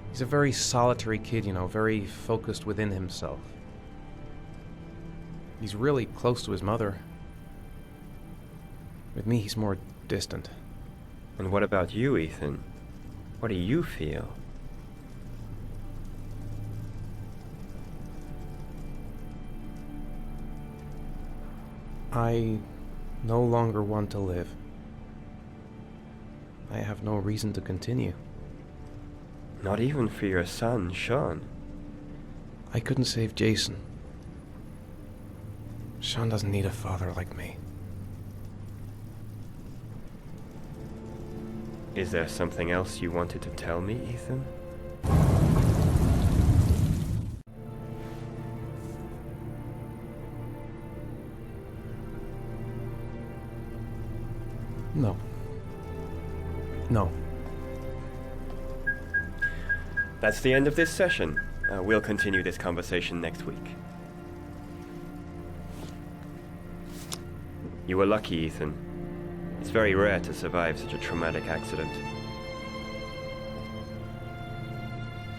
Speaker 2: He's a very solitary kid, you know, very focused within himself. He's really close to his mother. With me, he's more distant.
Speaker 13: And what about you, Ethan? What do you feel?
Speaker 2: I no longer want to live. I have no reason to continue.
Speaker 13: Not even for your son, Sean.
Speaker 2: I couldn't save Jason. Sean doesn't need a father like me.
Speaker 13: Is there something else you wanted to tell me, Ethan?
Speaker 2: No. No.
Speaker 13: That's the end of this session. We'll continue this conversation next week. You were lucky, Ethan. It's very rare to survive such a traumatic accident.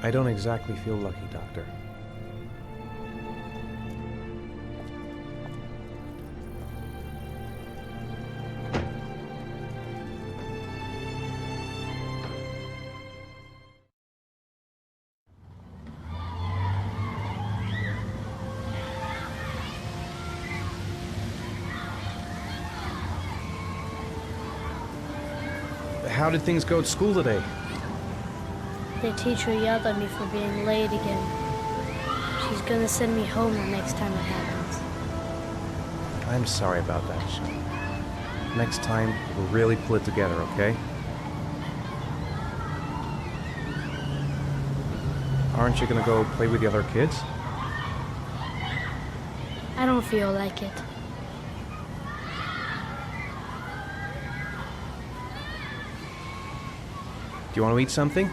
Speaker 2: I don't exactly feel lucky, Doctor. How did things go at school today?
Speaker 4: The teacher yelled at me for being late again. She's gonna send me home the next time it happens.
Speaker 2: I'm sorry about that, Sean. Next time, we'll really pull it together, okay? Aren't you gonna go play with the other kids?
Speaker 4: I don't feel like it.
Speaker 2: Do you want to eat something?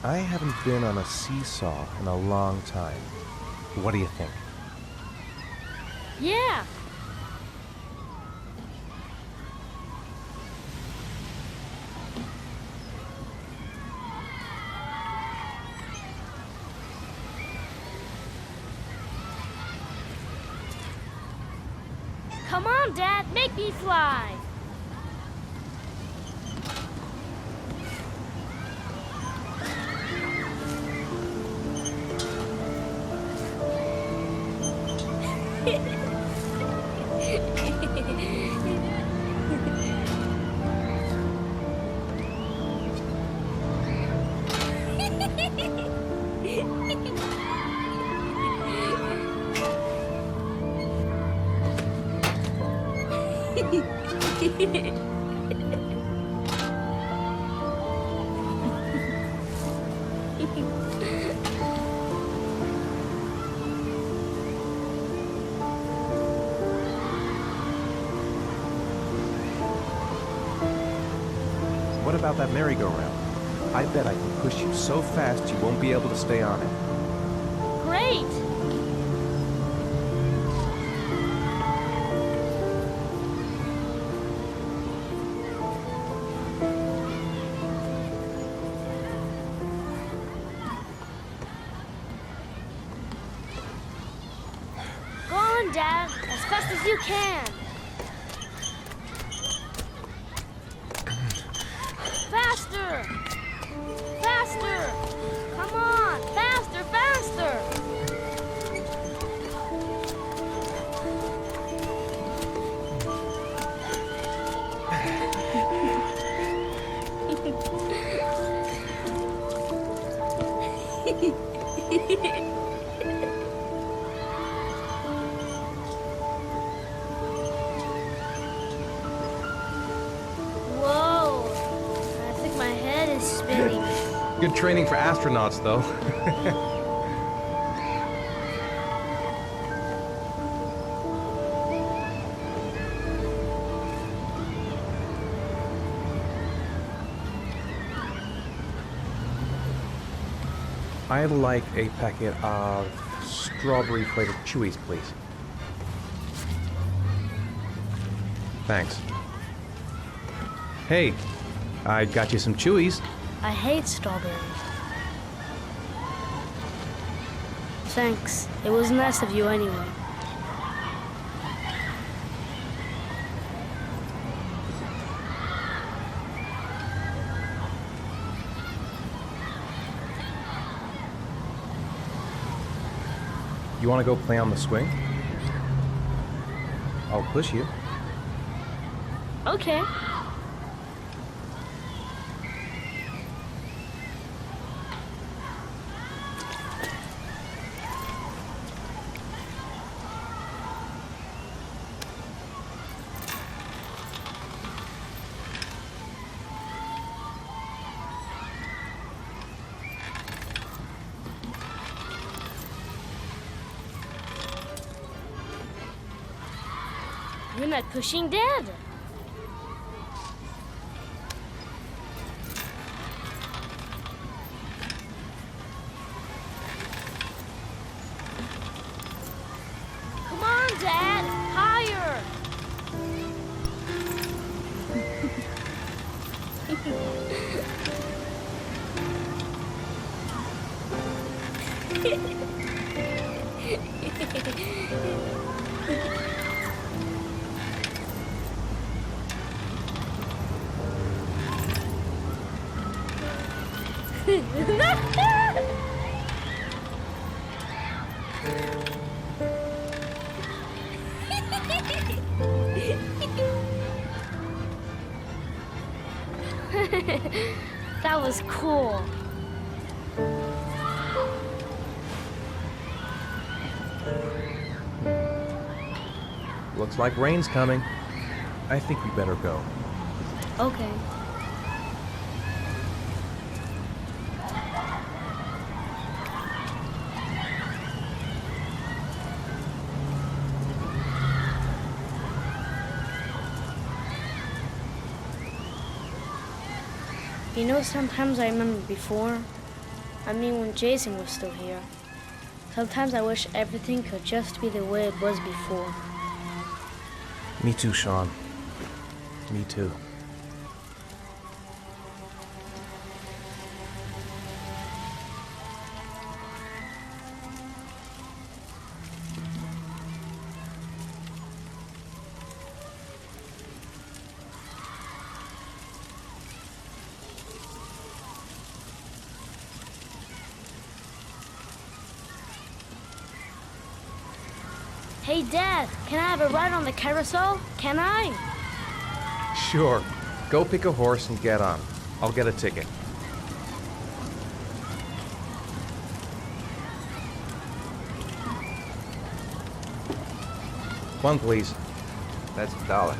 Speaker 2: I haven't been on a seesaw in a long time. What do you think?
Speaker 4: Yeah! Come on, Dad, make me fly!
Speaker 2: What about that merry-go-round? I bet I can push you so fast you won't be able to stay on it.
Speaker 4: Great! Go on, Dad, as fast as you can. Faster! Faster! Come on! Faster, faster! Whoa! I think my head is spinning.
Speaker 2: Good training for astronauts, though. I'd like a packet of strawberry-flavored Chewies, please. Thanks. Hey, I got you some Chewies.
Speaker 4: I hate strawberries. Thanks. It was nice of you anyway.
Speaker 2: You want to go play on the swing? I'll push you.
Speaker 4: Okay. You're not pushing, Dad. Come on, Dad. Higher. That was cool.
Speaker 2: Looks like rain's coming. I think we better go.
Speaker 4: Okay. You know, sometimes I remember before. I mean, when Jason was still here. Sometimes I wish everything could just be the way it was before.
Speaker 2: Me too, Sean. Me too.
Speaker 4: Hey, Dad, can I have a ride on the carousel? Can I?
Speaker 2: Sure. Go pick a horse and get on. I'll get a ticket. One, please.
Speaker 3: That's $1.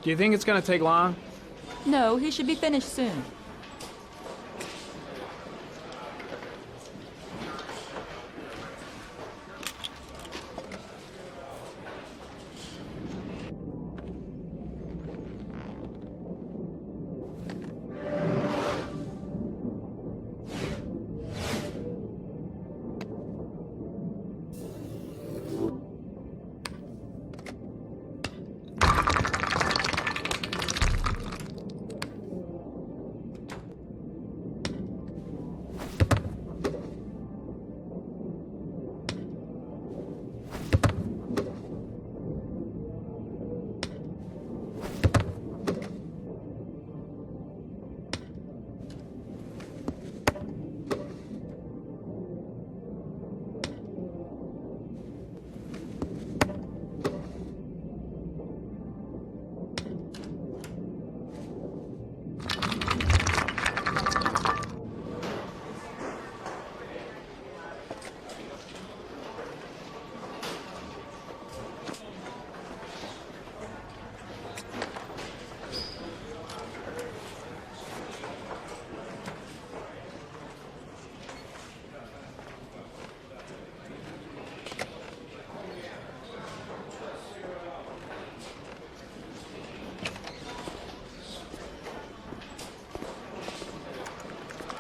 Speaker 11: Do you think it's gonna take long?
Speaker 14: No, he should be finished soon.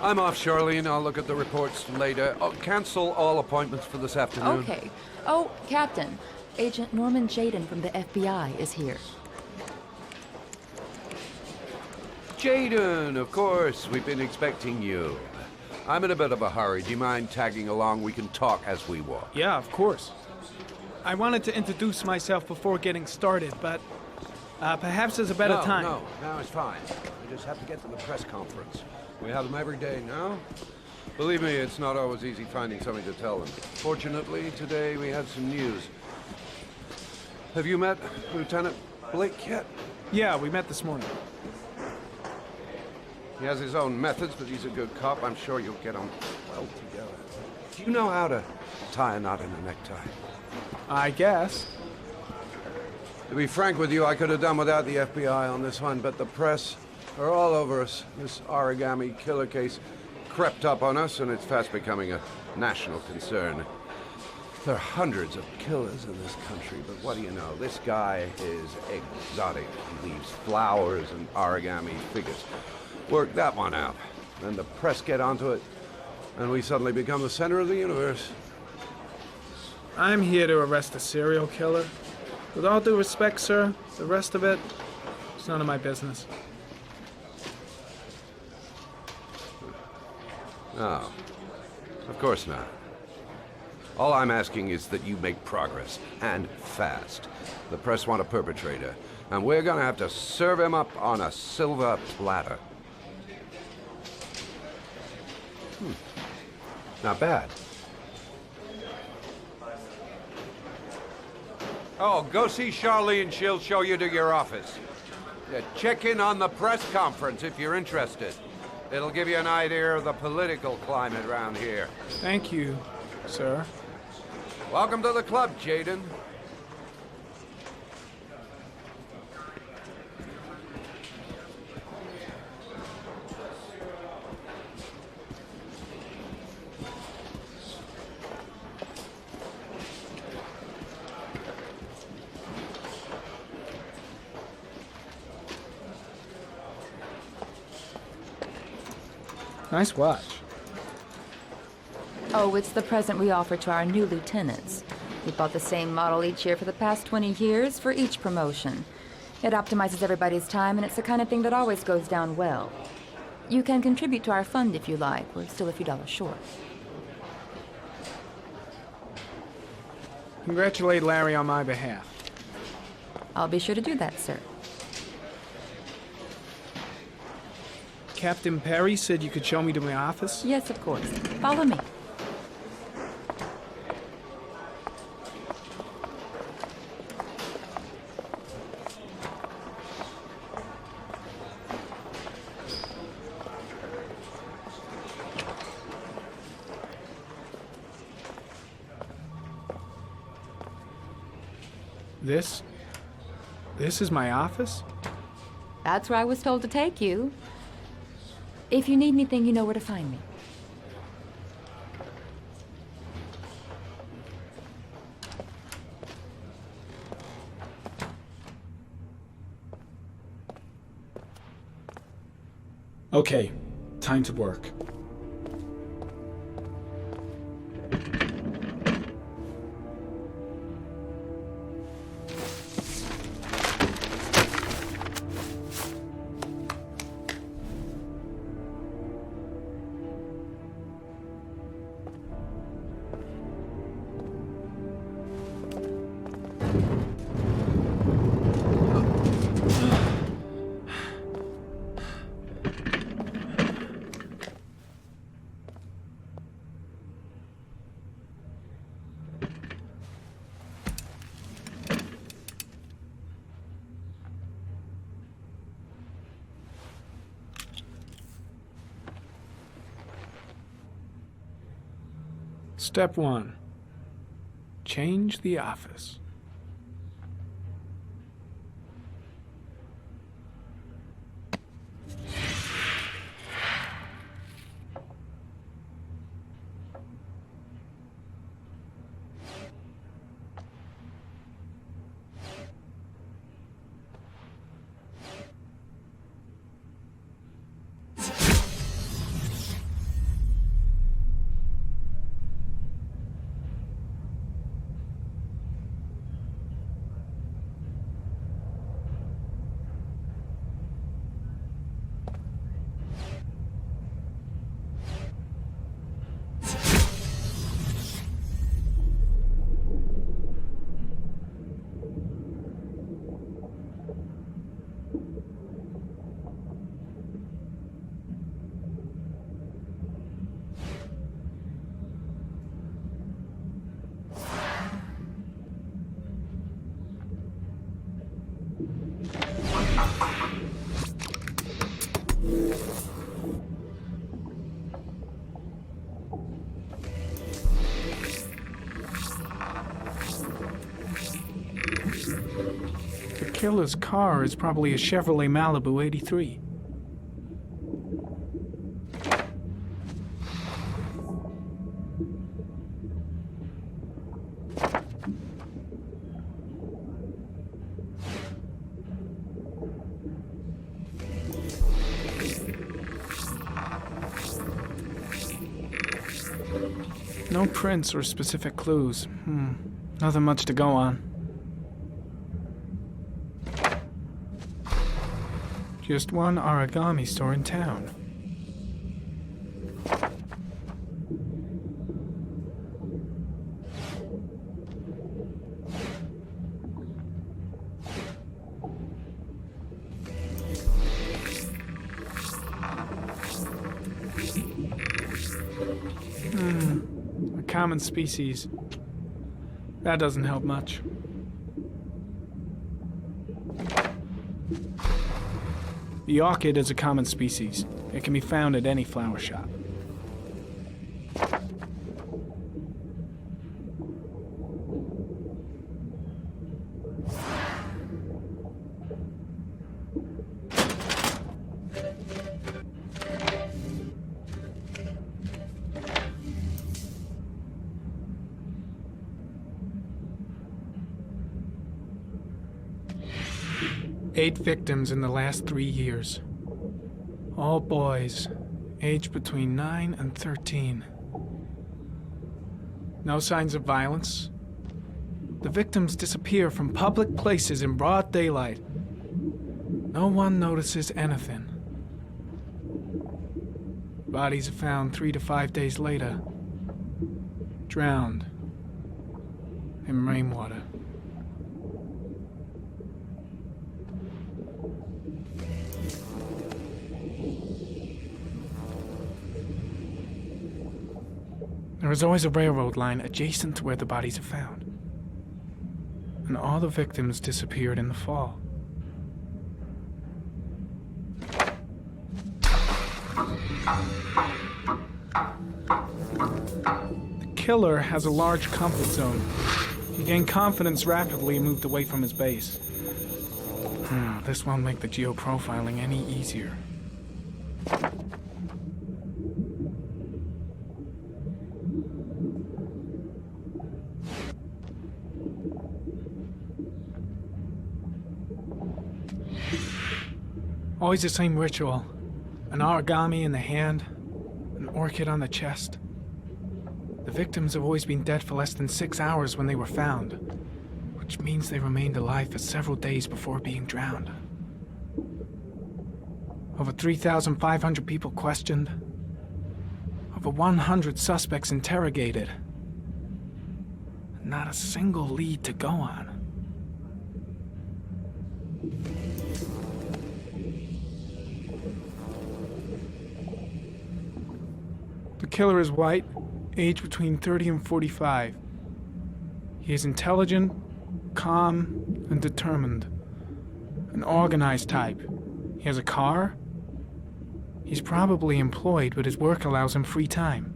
Speaker 15: I'm off, Charlene. I'll look at the reports later. Oh, cancel all appointments for this afternoon.
Speaker 14: Okay. Oh, Captain. Agent Norman Jaden from the FBI is here.
Speaker 15: Jaden, of course. We've been expecting you. I'm in a bit of a hurry. Do you mind tagging along? We can talk as we walk.
Speaker 11: Yeah, of course. I wanted to introduce myself before getting started, but perhaps there's a better time.
Speaker 15: No, it's fine. We just have to get to the press conference. We have them every day now. Believe me, it's not always easy finding something to tell them. Fortunately, today we had some news. Have you met Lieutenant Blake yet?
Speaker 11: Yeah, we met this morning.
Speaker 15: He has his own methods, but he's a good cop. I'm sure you'll get on well together. Do you know how to tie a knot in a necktie?
Speaker 11: I guess.
Speaker 15: To be frank with you, I could have done without the FBI on this one, but the press are all over us. This origami killer case crept up on us, and it's fast becoming a national concern. There are hundreds of killers in this country, but what do you know? This guy is exotic. He leaves flowers and origami figures. Work that one out. Then the press get onto it, and we suddenly become the center of the universe.
Speaker 11: I'm here to arrest a serial killer. With all due respect, sir, the rest of it, it's none of my business.
Speaker 15: No, of course not. All I'm asking is that you make progress, and fast. The press want a perpetrator, and we're gonna have to serve him up on a silver platter. Not bad. Oh, go see Charlene. She'll show you to your office. Yeah, check in on the press conference if you're interested. It'll give you an idea of the political climate around here.
Speaker 11: Thank you, sir.
Speaker 15: Welcome to the club, Jaden.
Speaker 11: Nice watch.
Speaker 14: Oh, it's the present we offer to our new lieutenants. We bought the same model each year for the past 20 years for each promotion. It optimizes everybody's time, and it's the kind of thing that always goes down well. You can contribute to our fund if you like. We're still a few dollars short.
Speaker 11: Congratulate Larry on my behalf.
Speaker 14: I'll be sure to do that, sir.
Speaker 11: Captain Perry said you could show me to my office?
Speaker 14: Yes, of course. Follow me.
Speaker 11: This is my office?
Speaker 14: That's where I was told to take you. If you need anything, you know where to find me.
Speaker 12: Okay, time to work. Step 1. Change the office. The killer's car is probably a Chevrolet Malibu 83. No prints or specific clues. Nothing much to go on. Just one origami store in town. A common species. That doesn't help much. The orchid is a common species. It can be found at any flower shop. Eight victims in the last 3 years. All boys, aged between 9 and 13. No signs of violence. The victims disappear from public places in broad daylight. No one notices anything. Bodies are found 3 to 5 days later, drowned in rainwater. There is always a railroad line adjacent to where the bodies are found. And all the victims disappeared in the fall. The killer has a large comfort zone. He gained confidence rapidly and moved away from his base. This won't make the geoprofiling any easier. Always the same ritual. An origami in the hand, an orchid on the chest. The victims have always been dead for less than 6 hours when they were found, which means they remained alive for several days before being drowned. Over 3,500 people questioned. Over 100 suspects interrogated. Not a single lead to go on. The killer is white, aged between 30 and 45. He is intelligent, calm, and determined. An organized type. He has a car. He's probably employed, but his work allows him free time.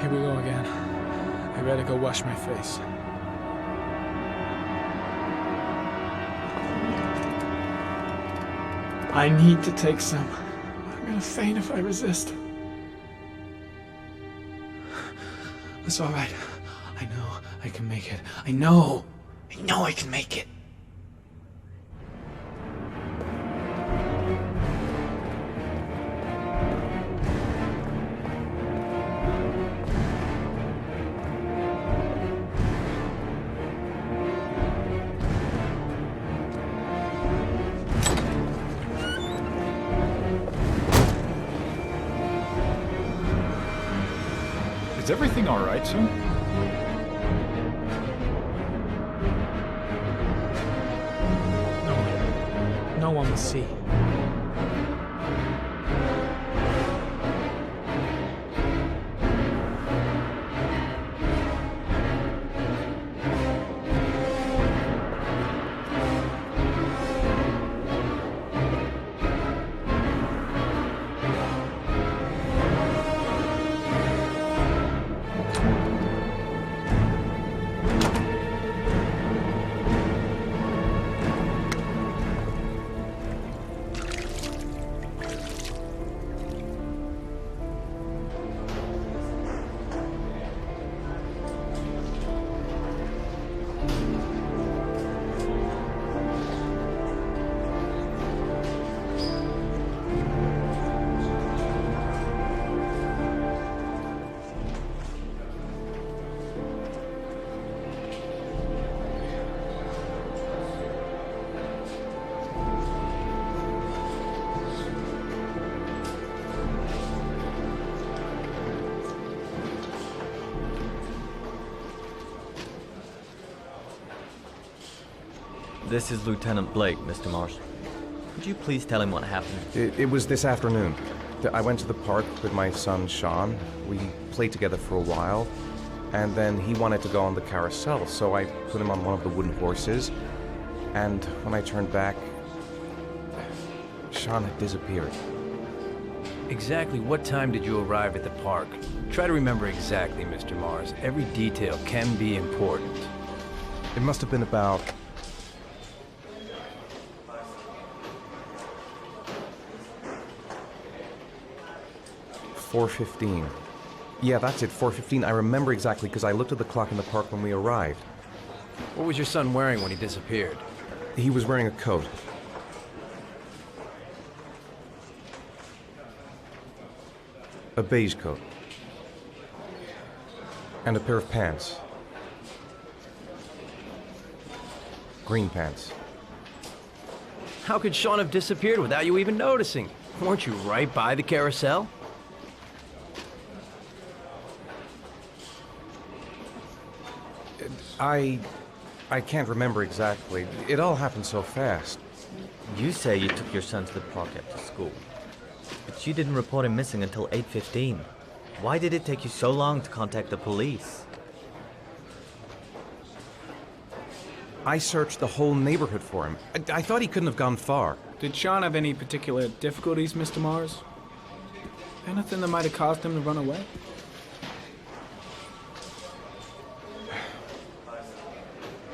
Speaker 12: Here we go again. I better go wash my face. I need to take some. I'm gonna faint if I resist. It's all right. I know I can make it. I know I can make it.
Speaker 16: Is everything all right, sir?
Speaker 12: No one will see.
Speaker 17: This is Lieutenant Blake, Mr. Marsh. Could you please tell him what happened?
Speaker 3: It was this afternoon. I went to the park with my son, Sean. We played together for a while, and then he wanted to go on the carousel, so I put him on one of the wooden horses, and when I turned back, Sean had disappeared.
Speaker 7: Exactly what time did you arrive at the park? Try to remember exactly, Mr. Mars. Every detail can be important.
Speaker 3: It must have been about 4:15. Yeah, that's it, 4:15. I remember exactly because I looked at the clock in the park when we arrived.
Speaker 7: What was your son wearing when he disappeared?
Speaker 3: He was wearing a coat. A beige coat. And a pair of pants. Green pants.
Speaker 7: How could Sean have disappeared without you even noticing? Weren't you right by the carousel?
Speaker 3: I can't remember exactly. It all happened so fast.
Speaker 17: You say you took your son to the park after school, but you didn't report him missing until 8:15. Why did it take you so long to contact the police?
Speaker 3: I searched the whole neighborhood for him. I thought he couldn't have gone far.
Speaker 12: Did Sean have any particular difficulties, Mr. Mars? Anything that might have caused him to run away?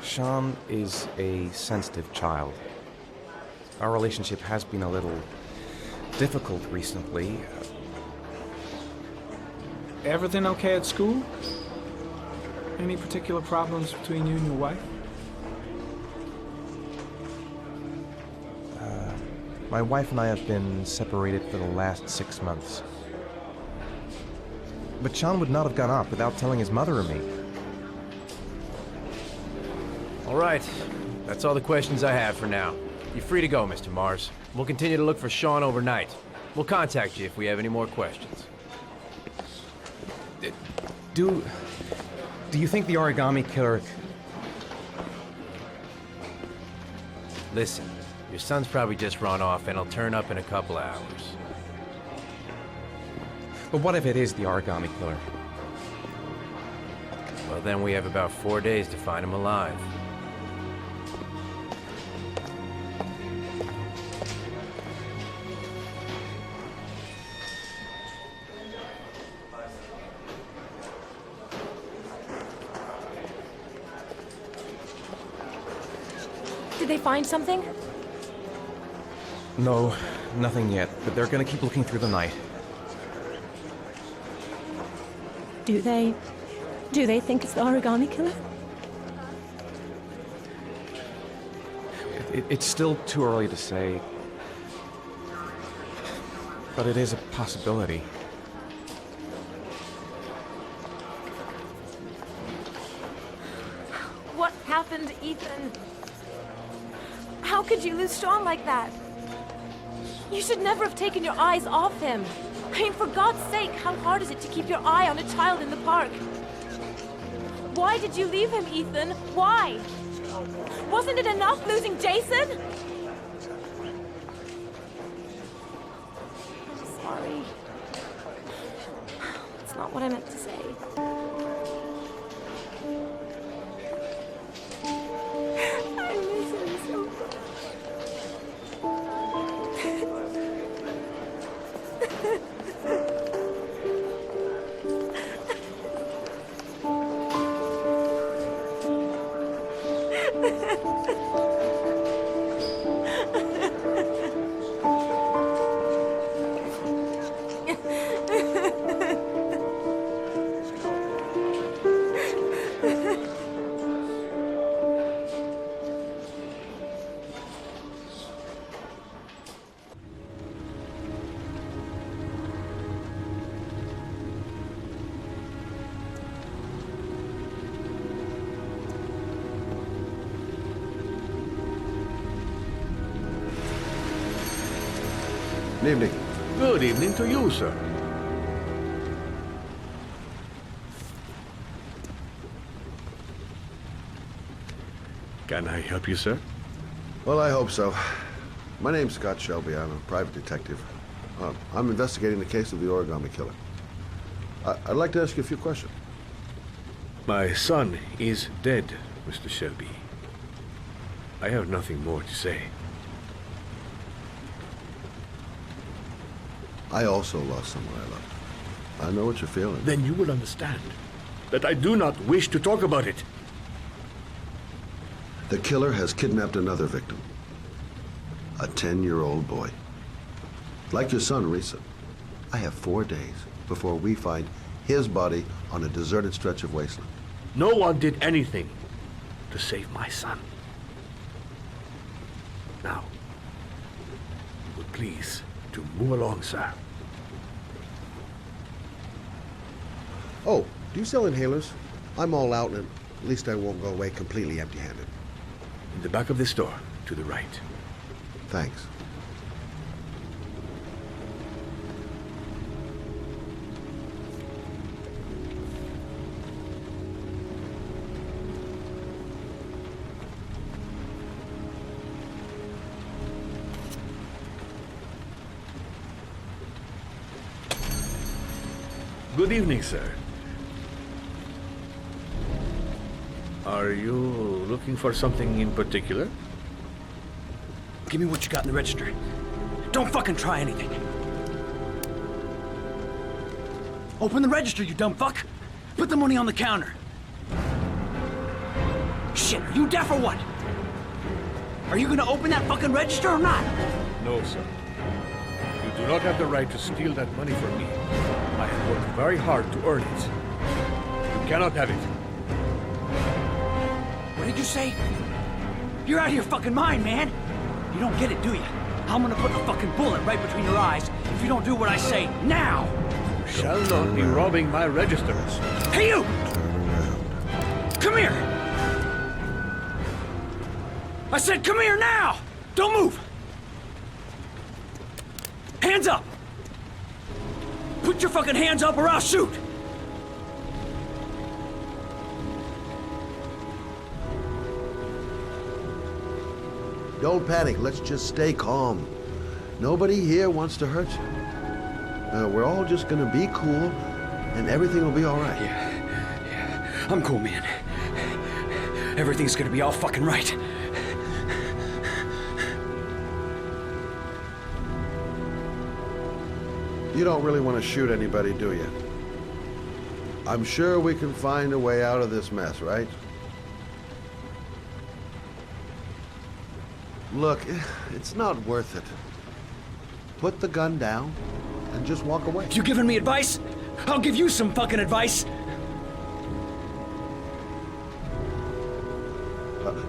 Speaker 3: Sean is a sensitive child. Our relationship has been a little difficult recently.
Speaker 12: Everything okay at school? Any particular problems between you and your wife?
Speaker 3: My wife and I have been separated for the last 6 months. But Sean would not have gone off without telling his mother or me.
Speaker 7: All right. That's all the questions I have for now. You're free to go, Mr. Mars. We'll continue to look for Sean overnight. We'll contact you if we have any more questions.
Speaker 3: Do you think the origami killer...
Speaker 7: Listen, your son's probably just run off and he'll turn up in a couple of hours.
Speaker 3: But what if it is the origami killer?
Speaker 7: Well, then we have about 4 days to find him alive.
Speaker 1: Did they find something?
Speaker 3: No, nothing yet, but they're gonna keep looking through the night.
Speaker 1: Do they think it's the origami killer?
Speaker 3: It's still too early to say, but it is a possibility.
Speaker 1: What happened, Ethan? How could you lose Sean like that? You should never have taken your eyes off him. I mean, for God's sake, how hard is it to keep your eye on a child in the park? Why did you leave him, Ethan? Why? Wasn't it enough losing Jason? I'm sorry. It's not what I meant to say. I miss him so much.
Speaker 8: Good evening.
Speaker 6: Good evening to you, sir. Can I help you, sir?
Speaker 8: Well, I hope so. My name's Scott Shelby. I'm a private detective. I'm investigating the case of the origami killer. I'd like to ask you a few questions.
Speaker 6: My son is dead, Mr. Shelby. I have nothing more to say.
Speaker 8: I also lost someone I loved. I know what you're feeling.
Speaker 6: Then you will understand that I do not wish to talk about it.
Speaker 8: The killer has kidnapped another victim. A 10-year-old boy. Like your son, Risa. I have 4 days before we find his body on a deserted stretch of wasteland.
Speaker 6: No one did anything to save my son. Now, would please to move along, sir.
Speaker 8: Oh, do you sell inhalers? I'm all out, and at least I won't go away completely empty-handed.
Speaker 6: In the back of the store, to the right.
Speaker 8: Thanks.
Speaker 6: Good evening, sir. Are you looking for something in particular?
Speaker 7: Give me what you got in the register. Don't fucking try anything. Open the register, you dumb fuck. Put the money on the counter. Shit, are you deaf or what? Are you gonna open that fucking register or not?
Speaker 6: No, sir. You do not have the right to steal that money from me. I have worked very hard to earn it. You cannot have it.
Speaker 7: What did you say? You're out of your fucking mind, man. You don't get it, do you? I'm gonna put a fucking bullet right between your eyes if you don't do what I say now.
Speaker 6: You shall not be robbing my registers.
Speaker 7: Hey, you! Come here! I said come here now! Don't move! Hands up! Put your fucking hands up or I'll shoot!
Speaker 8: Don't panic. Let's just stay calm. Nobody here wants to hurt you. We're all just gonna be cool, and everything will be all right.
Speaker 7: Yeah. I'm cool, man. Everything's gonna be all fucking right.
Speaker 8: You don't really want to shoot anybody, do you? I'm sure we can find a way out of this mess, right? Look, it's not worth it. Put the gun down and just walk away.
Speaker 7: You giving me advice? I'll give you some fucking advice.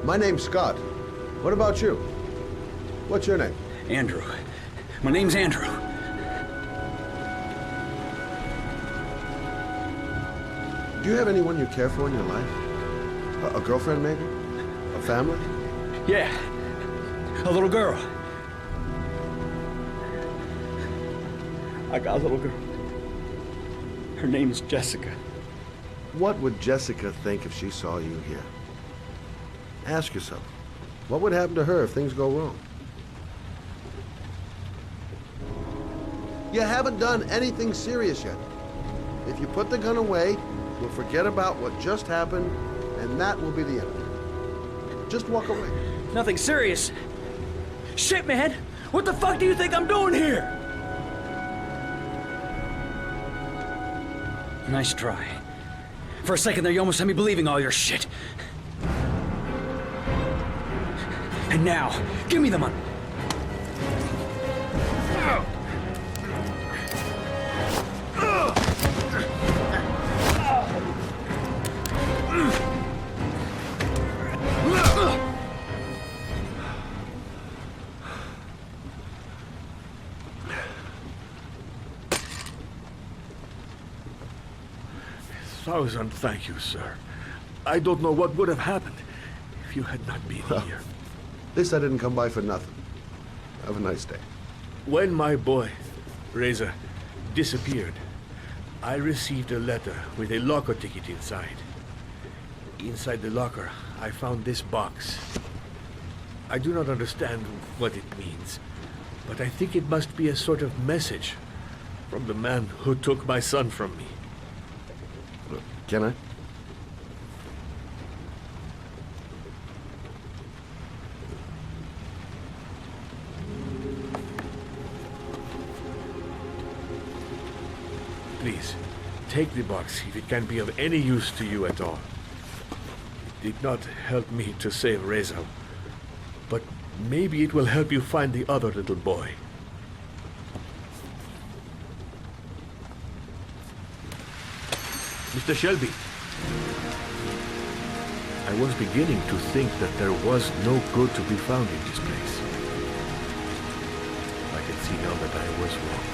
Speaker 8: My name's Scott. What about you? What's your name?
Speaker 7: Andrew. My name's Andrew.
Speaker 8: Do you have anyone you care for in your life? A girlfriend, maybe? A family?
Speaker 7: Yeah. A little girl. I got a little girl. Her name's Jessica.
Speaker 8: What would Jessica think if she saw you here? Ask yourself, what would happen to her if things go wrong? You haven't done anything serious yet. If you put the gun away, we'll forget about what just happened, and that will be the end. Just walk away.
Speaker 7: Nothing serious. Shit, man! What the fuck do you think I'm doing here? Nice try. For a second there, you almost had me believing all your shit. And now, give me the money.
Speaker 6: Thousand thank you, sir. I don't know what would have happened if you had not been here.
Speaker 8: At least I didn't come by for nothing. Have a nice day.
Speaker 6: When my boy, Reza, disappeared, I received a letter with a locker ticket inside. Inside the locker, I found this box. I do not understand what it means, but I think it must be a sort of message from the man who took my son from me.
Speaker 8: Can I?
Speaker 6: Please, take the box if it can be of any use to you at all. It did not help me to save Reza, but maybe it will help you find the other little boy. Mr. Shelby, I was beginning to think that there was no good to be found in this place. I can see now that I was wrong.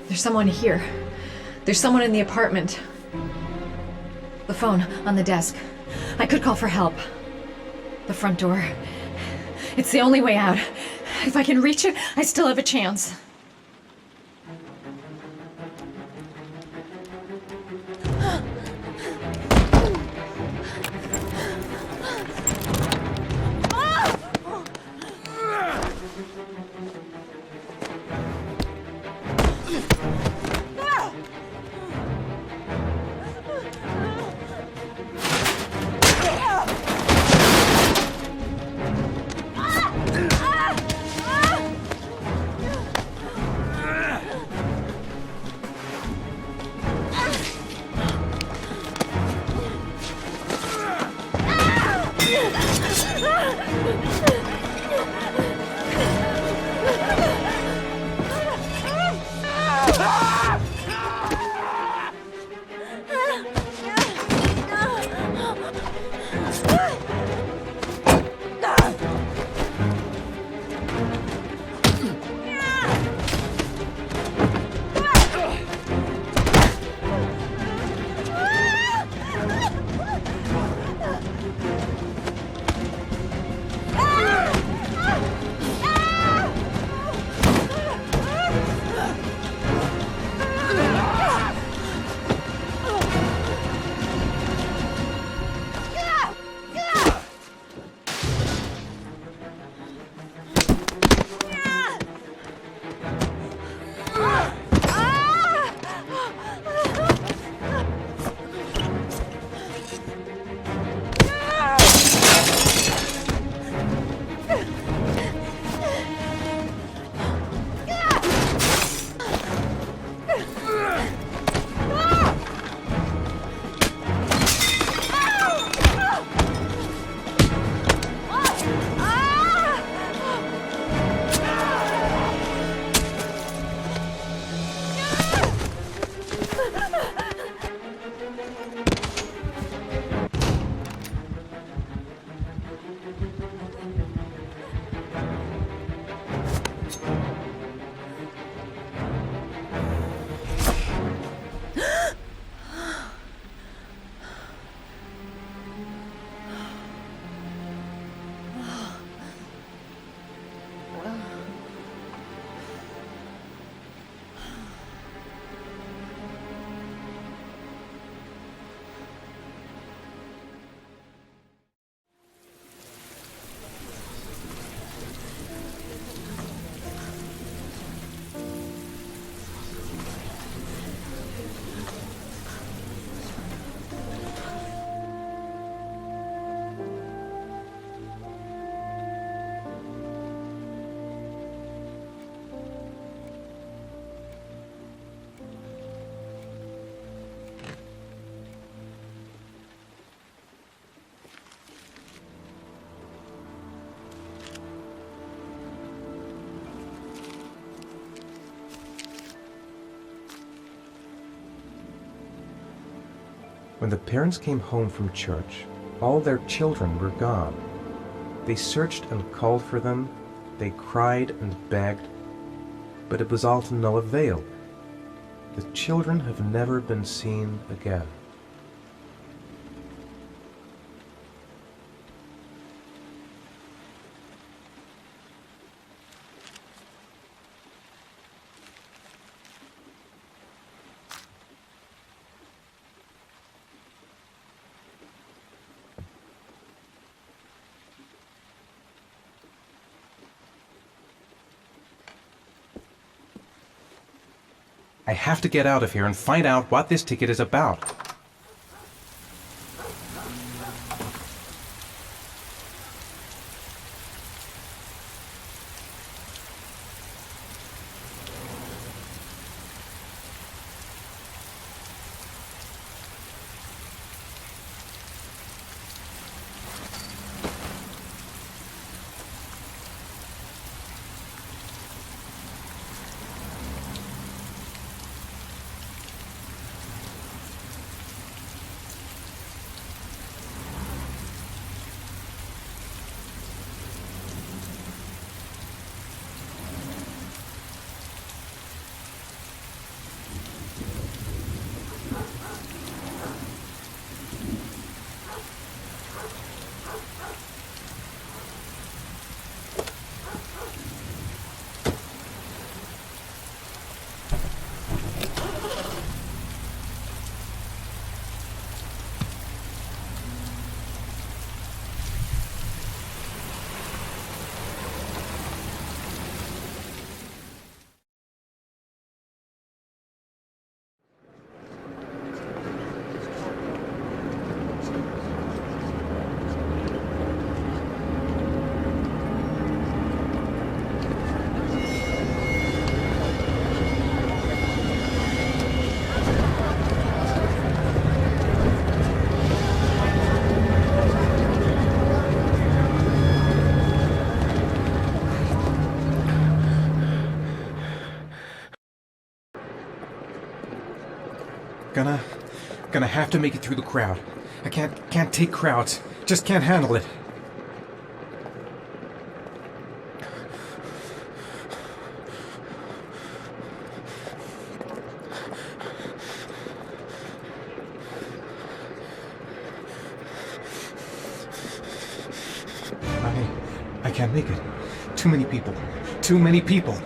Speaker 18: There's someone here. There's someone in the apartment. The phone on the desk. I could call for help. The front door. It's the only way out. If I can reach it, I still have a chance.
Speaker 2: When the parents came home from church, all their children were gone. They searched and called for them, they cried and begged, but it was all to no avail. The children have never been seen again. I have to get out of here and find out what this ticket is about. gonna have to make it through the crowd. I can't take crowds. Just can't handle it. I can't make it. Too many people. Too many people.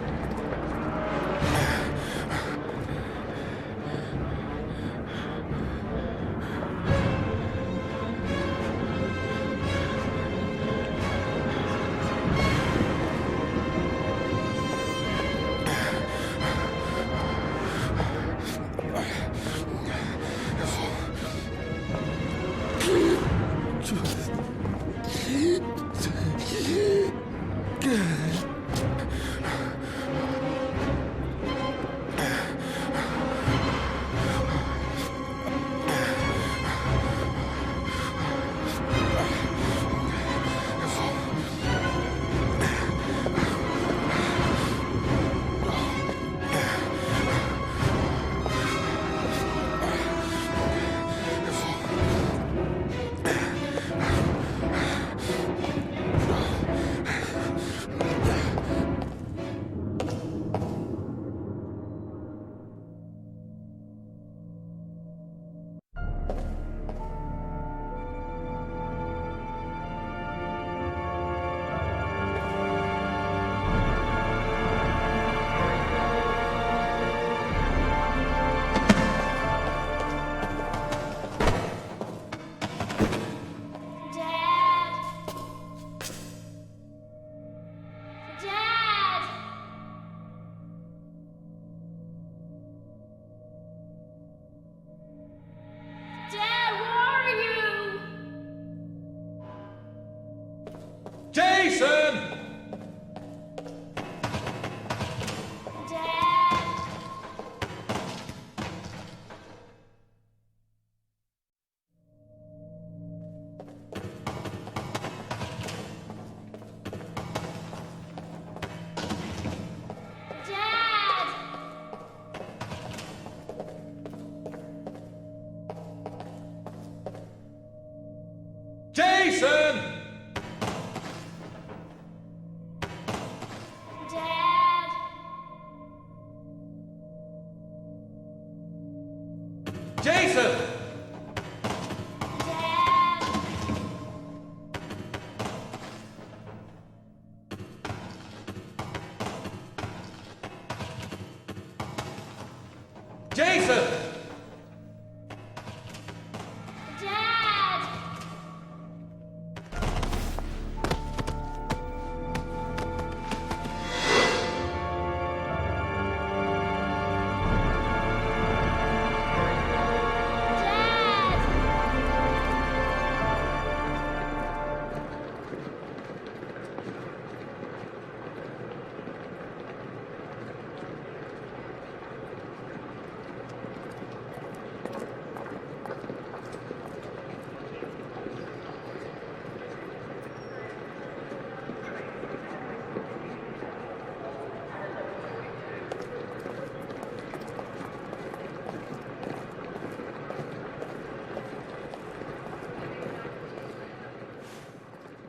Speaker 5: Jason!
Speaker 9: Jason! Jason! Jason!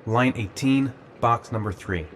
Speaker 2: Line 18, box number 3.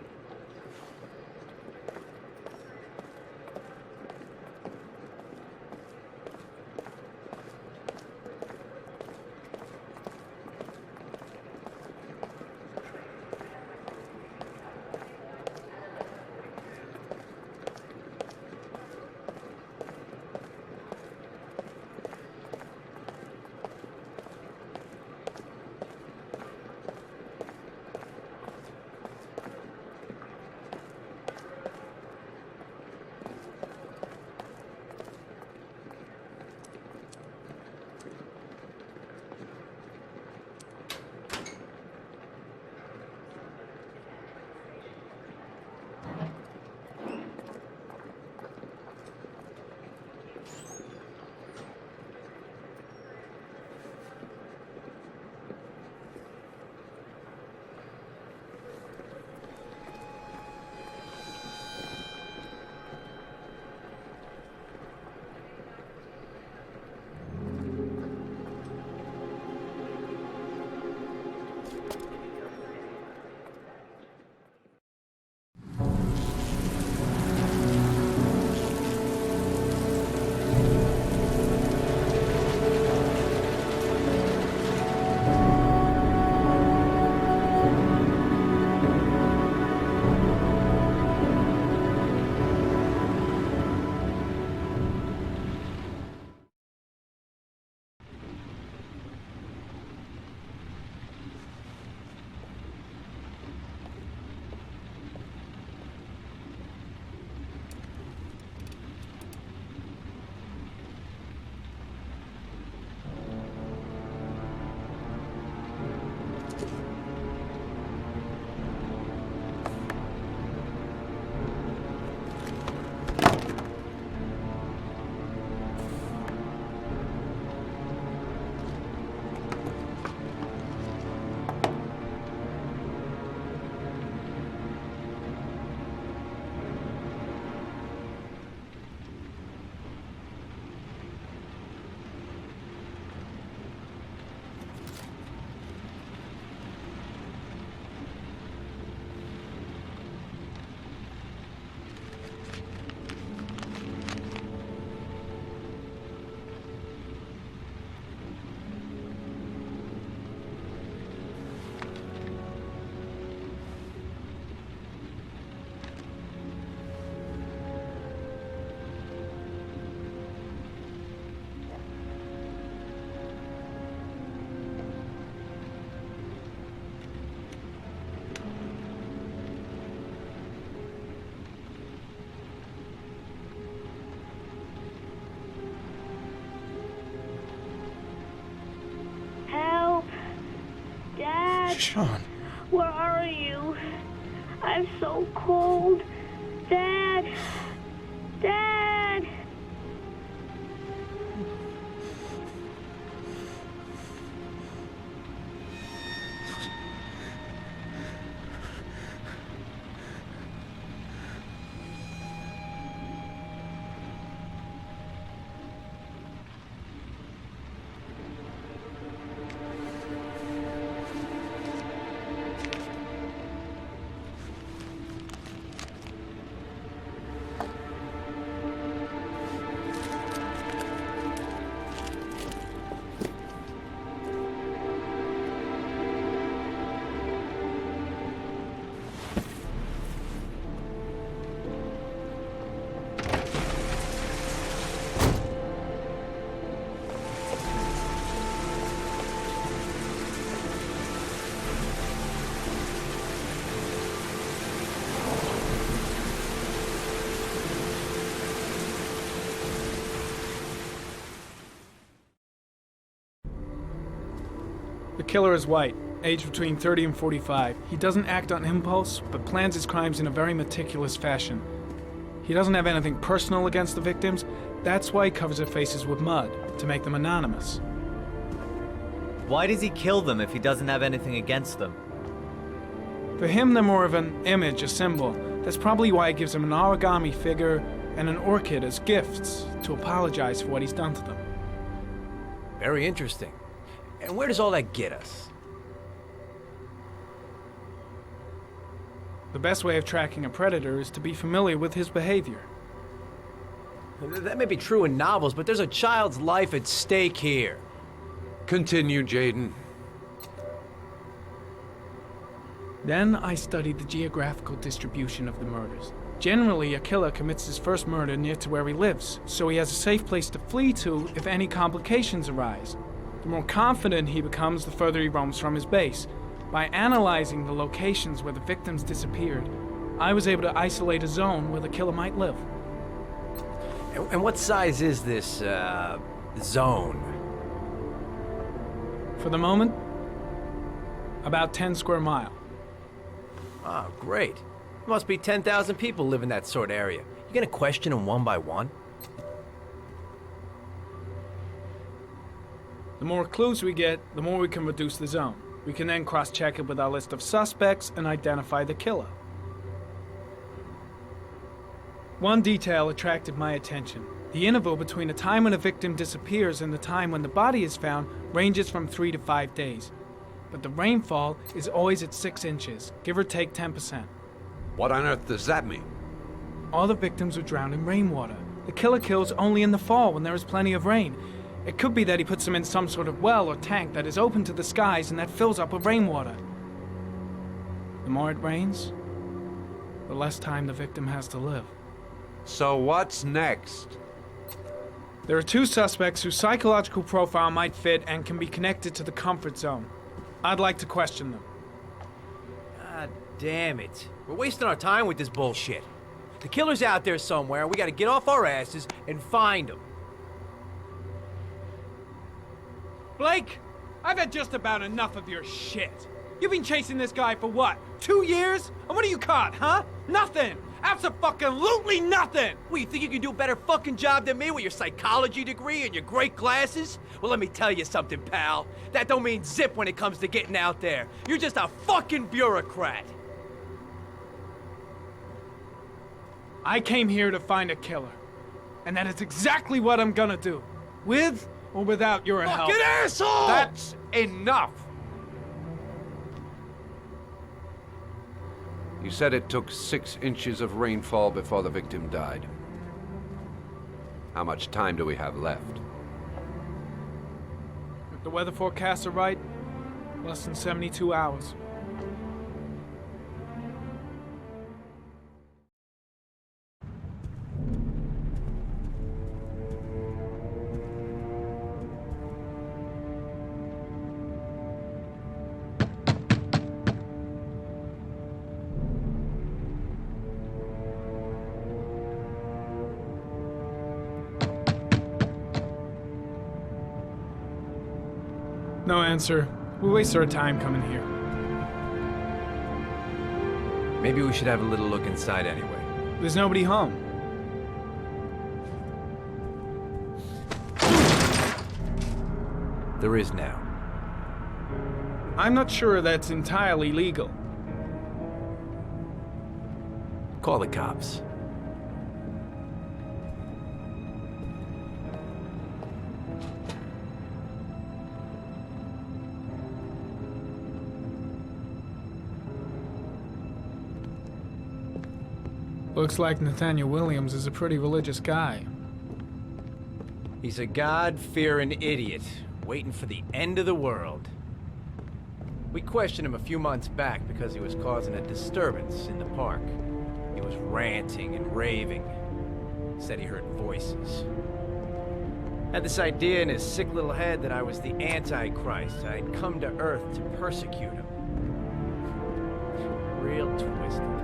Speaker 2: Sean.
Speaker 4: Where are you? I'm so cold. Dad! Dad!
Speaker 12: The killer is white, aged between 30 and 45. He doesn't act on impulse, but plans his crimes in a very meticulous fashion. He doesn't have anything personal against the victims. That's why he covers their faces with mud, to make them anonymous.
Speaker 17: Why does he kill them if he doesn't have anything against them?
Speaker 12: For him, they're more of an image, a symbol. That's probably why he gives them an origami figure and an orchid as gifts to apologize for what he's done to them.
Speaker 7: Very interesting. And where does all that get us?
Speaker 12: The best way of tracking a predator is to be familiar with his behavior.
Speaker 7: That may be true in novels, but there's a child's life at stake here.
Speaker 15: Continue, Jayden.
Speaker 12: Then I studied the geographical distribution of the murders. Generally, a killer commits his first murder near to where he lives, so he has a safe place to flee to if any complications arise. The more confident he becomes, the further he roams from his base. By analyzing the locations where the victims disappeared, I was able to isolate a zone where the killer might live.
Speaker 7: And what size is this, zone?
Speaker 12: For the moment, about 10 square miles.
Speaker 7: Oh, great. Must be 10,000 people live in that sort of area. You gonna question them one by one?
Speaker 12: The more clues we get, the more we can reduce the zone. We can then cross-check it with our list of suspects and identify the killer. One detail attracted my attention. The interval between the time when a victim disappears and the time when the body is found ranges from 3 to 5 days. But the rainfall is always at 6 inches, give or take 10%.
Speaker 15: What on earth does that mean?
Speaker 12: All the victims were drowned in rainwater. The killer kills only in the fall when there is plenty of rain. It could be that he puts them in some sort of well or tank that is open to the skies and that fills up with rainwater. The more it rains, the less time the victim has to live.
Speaker 15: So what's next?
Speaker 12: There are 2 suspects whose psychological profile might fit and can be connected to the comfort zone. I'd like to question them.
Speaker 7: God damn it. We're wasting our time with this bullshit. The killer's out there somewhere, and we gotta get off our asses and find him.
Speaker 12: Blake, I've had just about enough of your shit. You've been chasing this guy for what, 2 years? And what do you caught, huh? Nothing! Abso-fucking-lutely nothing!
Speaker 7: Well, you think you can do a better fucking job than me with your psychology degree and your great glasses? Well, let me tell you something, pal. That don't mean zip when it comes to getting out there. You're just a fucking bureaucrat.
Speaker 12: I came here to find a killer. And that is exactly what I'm gonna do. With or without your help.
Speaker 15: Fucking asshole! That's enough! You said it took 6 inches of rainfall before the victim died. How much time do we have left?
Speaker 12: If the weather forecasts are right, less than 72 hours. No answer. We wasted our time coming here.
Speaker 7: Maybe we should have a little look inside anyway.
Speaker 12: There's nobody home.
Speaker 7: There is now.
Speaker 12: I'm not sure that's entirely legal.
Speaker 7: Call the cops.
Speaker 12: Looks like Nathaniel Williams is a pretty religious guy.
Speaker 7: He's a God-fearing idiot, waiting for the end of the world. We questioned him a few months back because he was causing a disturbance in the park. He was ranting and raving. Said he heard voices. Had this idea in his sick little head that I was the Antichrist. I'd come to Earth to persecute him. Real twisted.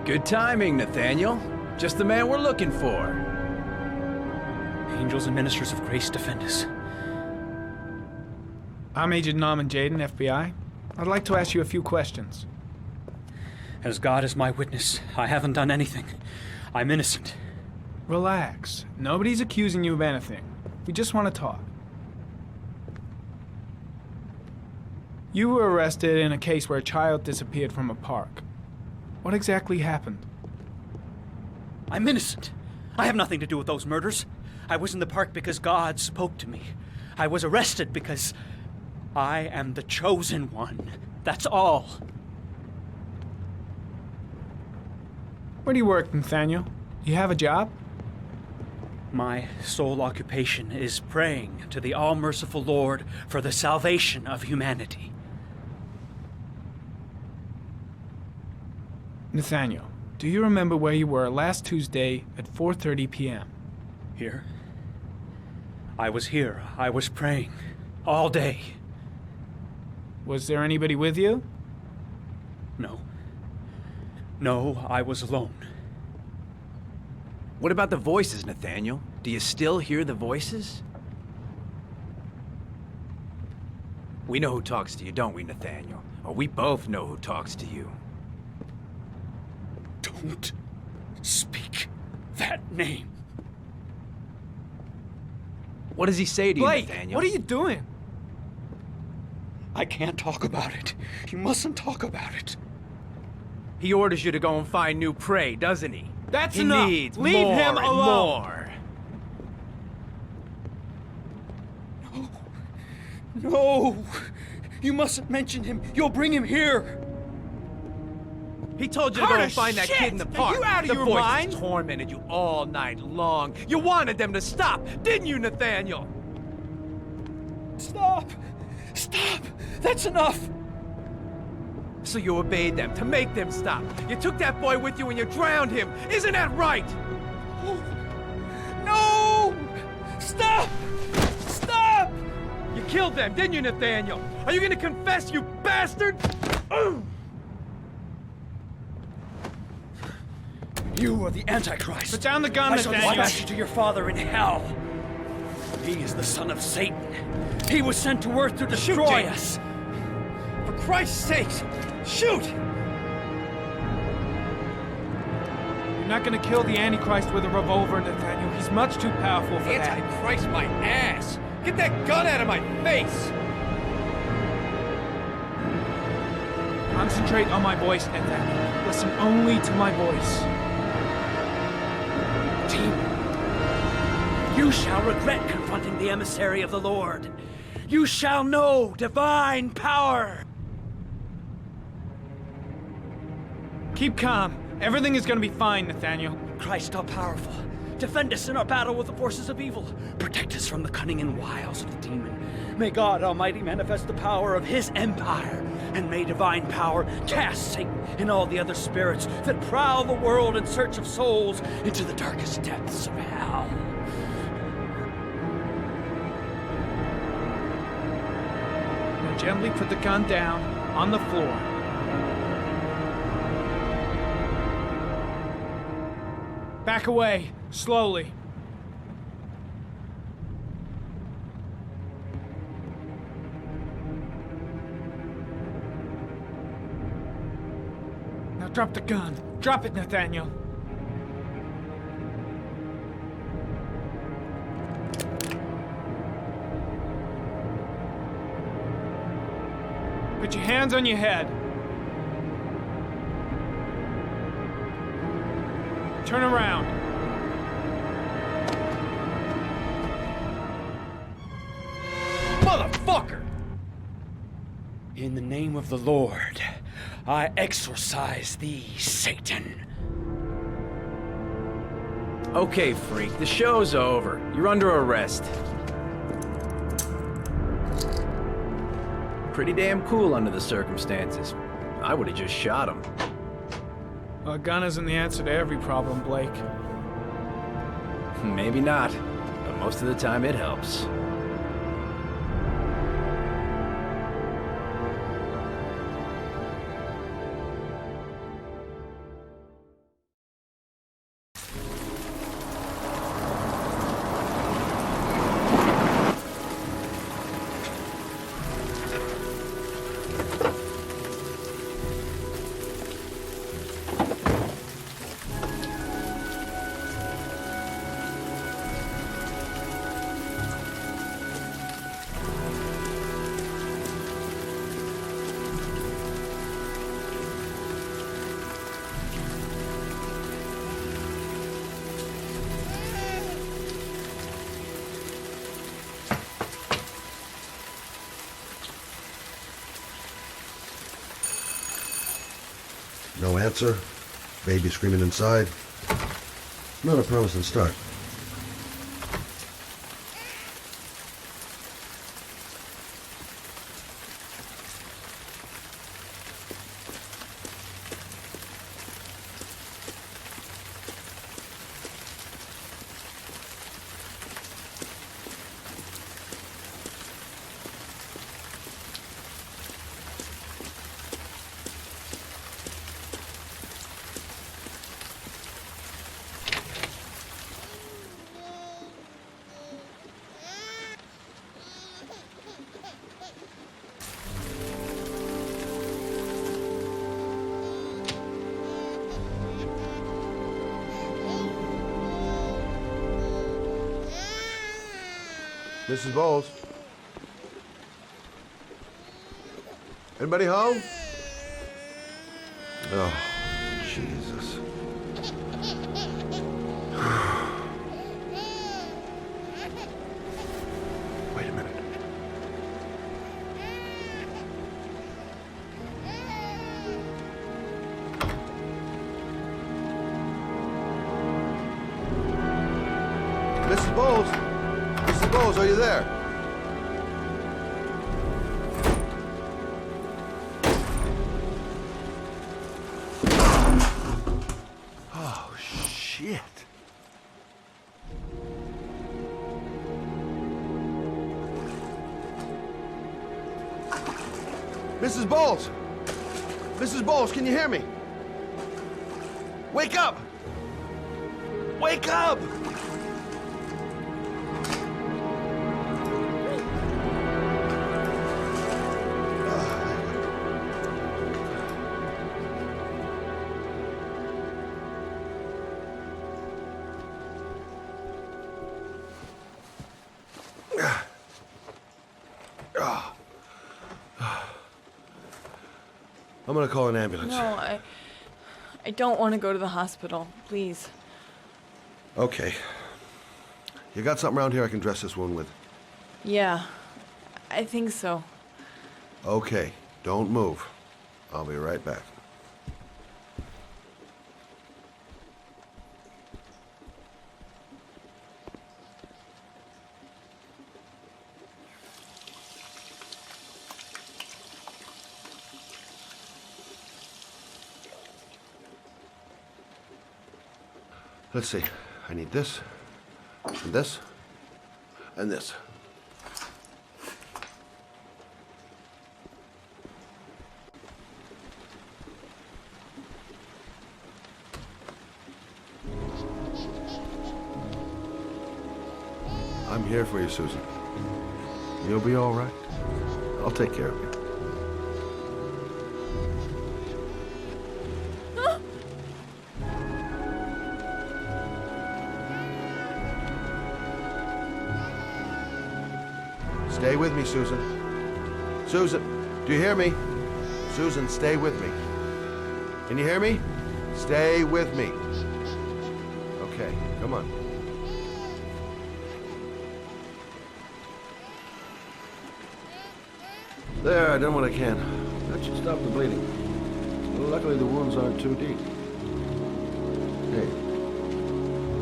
Speaker 7: Good timing, Nathaniel. Just the man we're looking for.
Speaker 11: Angels and ministers of grace defend us. I'm Agent Norman Jayden, FBI. I'd like to ask you a few questions.
Speaker 19: As God is my witness, I haven't done anything. I'm innocent.
Speaker 12: Relax. Nobody's accusing you of anything. We just want to talk. You were arrested in a case where a child disappeared from a park. What exactly happened?
Speaker 19: I'm innocent. I have nothing to do with those murders. I was in the park because God spoke to me. I was arrested because I am the chosen one. That's all.
Speaker 12: Where do you work, Nathaniel? Do you have a job?
Speaker 19: My sole occupation is praying to the all-merciful Lord for the salvation of humanity.
Speaker 12: Nathaniel, do you remember where you were last Tuesday at 4:30 p.m.?
Speaker 19: Here? I was here. I was praying. All day.
Speaker 12: Was there anybody with you?
Speaker 19: No. No, I was alone.
Speaker 7: What about the voices, Nathaniel? Do you still hear the voices? We know who talks to you, don't we, Nathaniel? Or we both know who talks to you.
Speaker 19: Don't speak that name.
Speaker 7: What does he say to you,
Speaker 12: Blake,
Speaker 7: Nathaniel?
Speaker 12: what are you doing?
Speaker 19: I can't talk about it. You mustn't talk about it.
Speaker 7: He orders you to go and find new prey, doesn't he?
Speaker 12: That's
Speaker 7: he
Speaker 12: enough.
Speaker 7: Needs
Speaker 12: Leave
Speaker 7: more
Speaker 12: him
Speaker 7: and
Speaker 12: alone.
Speaker 7: More.
Speaker 19: No! You mustn't mention him. You'll bring him here.
Speaker 7: He told you to go and find that kid in the park.
Speaker 12: Are you out of
Speaker 7: the
Speaker 12: your
Speaker 7: voices
Speaker 12: mind?
Speaker 7: tormented you all night long. You wanted them to stop, didn't you, Nathaniel?
Speaker 19: Stop! Stop! That's enough!
Speaker 7: So you obeyed them to make them stop. You took that boy with you and you drowned him. Isn't that right?
Speaker 19: No! Stop! Stop!
Speaker 7: You killed them, didn't you, Nathaniel? Are you gonna confess, you bastard?
Speaker 19: You are the Antichrist.
Speaker 12: Put down the gun,
Speaker 19: I shall
Speaker 12: Nathaniel.
Speaker 19: dispatch you to your father in hell. He is the son of Satan. He was sent to earth to destroy us. For Christ's sake, shoot!
Speaker 12: You're not gonna kill the Antichrist with a revolver, Nathaniel. He's much too powerful for that.
Speaker 7: Antichrist, my ass! Get that gun out of my face!
Speaker 12: Concentrate on my voice, Nathaniel. Listen only to my voice.
Speaker 19: You shall regret confronting the emissary of the Lord. You shall know divine power.
Speaker 12: Keep calm. Everything is gonna be fine, Nathaniel.
Speaker 19: Christ all-powerful, defend us in our battle with the forces of evil. Protect us from the cunning and wiles of the demon. May God Almighty manifest the power of His empire, and may divine power cast Satan and all the other spirits that prowl the world in search of souls into the darkest depths of hell.
Speaker 12: Now gently put the gun down on the floor. Back away, slowly. Now drop the gun. Drop it, Nathaniel. Put your hands on your head. Turn around.
Speaker 19: Motherfucker! In the name of the Lord, I exorcise thee, Satan.
Speaker 7: Okay, freak, the show's over. You're under arrest. Pretty damn cool under the circumstances. I would have just shot him.
Speaker 12: Well, a gun isn't the answer to every problem, Blake.
Speaker 7: Maybe not, but most of the time it helps.
Speaker 8: No answer. Baby screaming inside. Not a promising start. Mrs. Bowles? Anybody home? Oh, Jesus. Wait a minute. Mrs. Bowles? Mrs. Bowles, are you there? Oh, shit. Mrs. Bowles! Mrs. Bowles, can you hear me? Wake up! Wake up! I'm gonna call an ambulance.
Speaker 20: No, I don't want to go to the hospital. Please.
Speaker 8: Okay. You got something around here I can dress this wound with?
Speaker 20: Yeah, I think so.
Speaker 8: Okay, don't move. I'll be right back. Let's see. I need this, and this, and this. I'm here for you, Susan. You'll be all right. I'll take care of you. Stay with me, Susan. Susan, do you hear me? Susan, stay with me. Can you hear me? Stay with me. Okay, come on. There, I done what I can. That should stop the bleeding. Luckily, the wounds aren't too deep. Hey,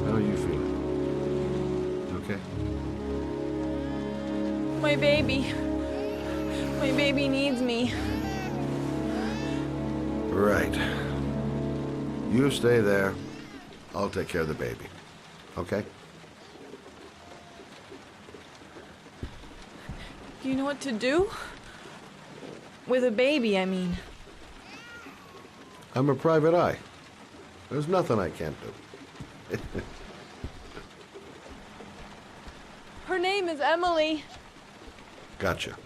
Speaker 8: how are you feeling? Okay?
Speaker 20: My baby. My baby needs me.
Speaker 8: Right. You stay there. I'll take care of the baby. Okay?
Speaker 20: Do you know what to do? With a baby, I mean.
Speaker 8: I'm a private eye. There's nothing I can't do.
Speaker 20: Her name is Emily.
Speaker 8: Gotcha.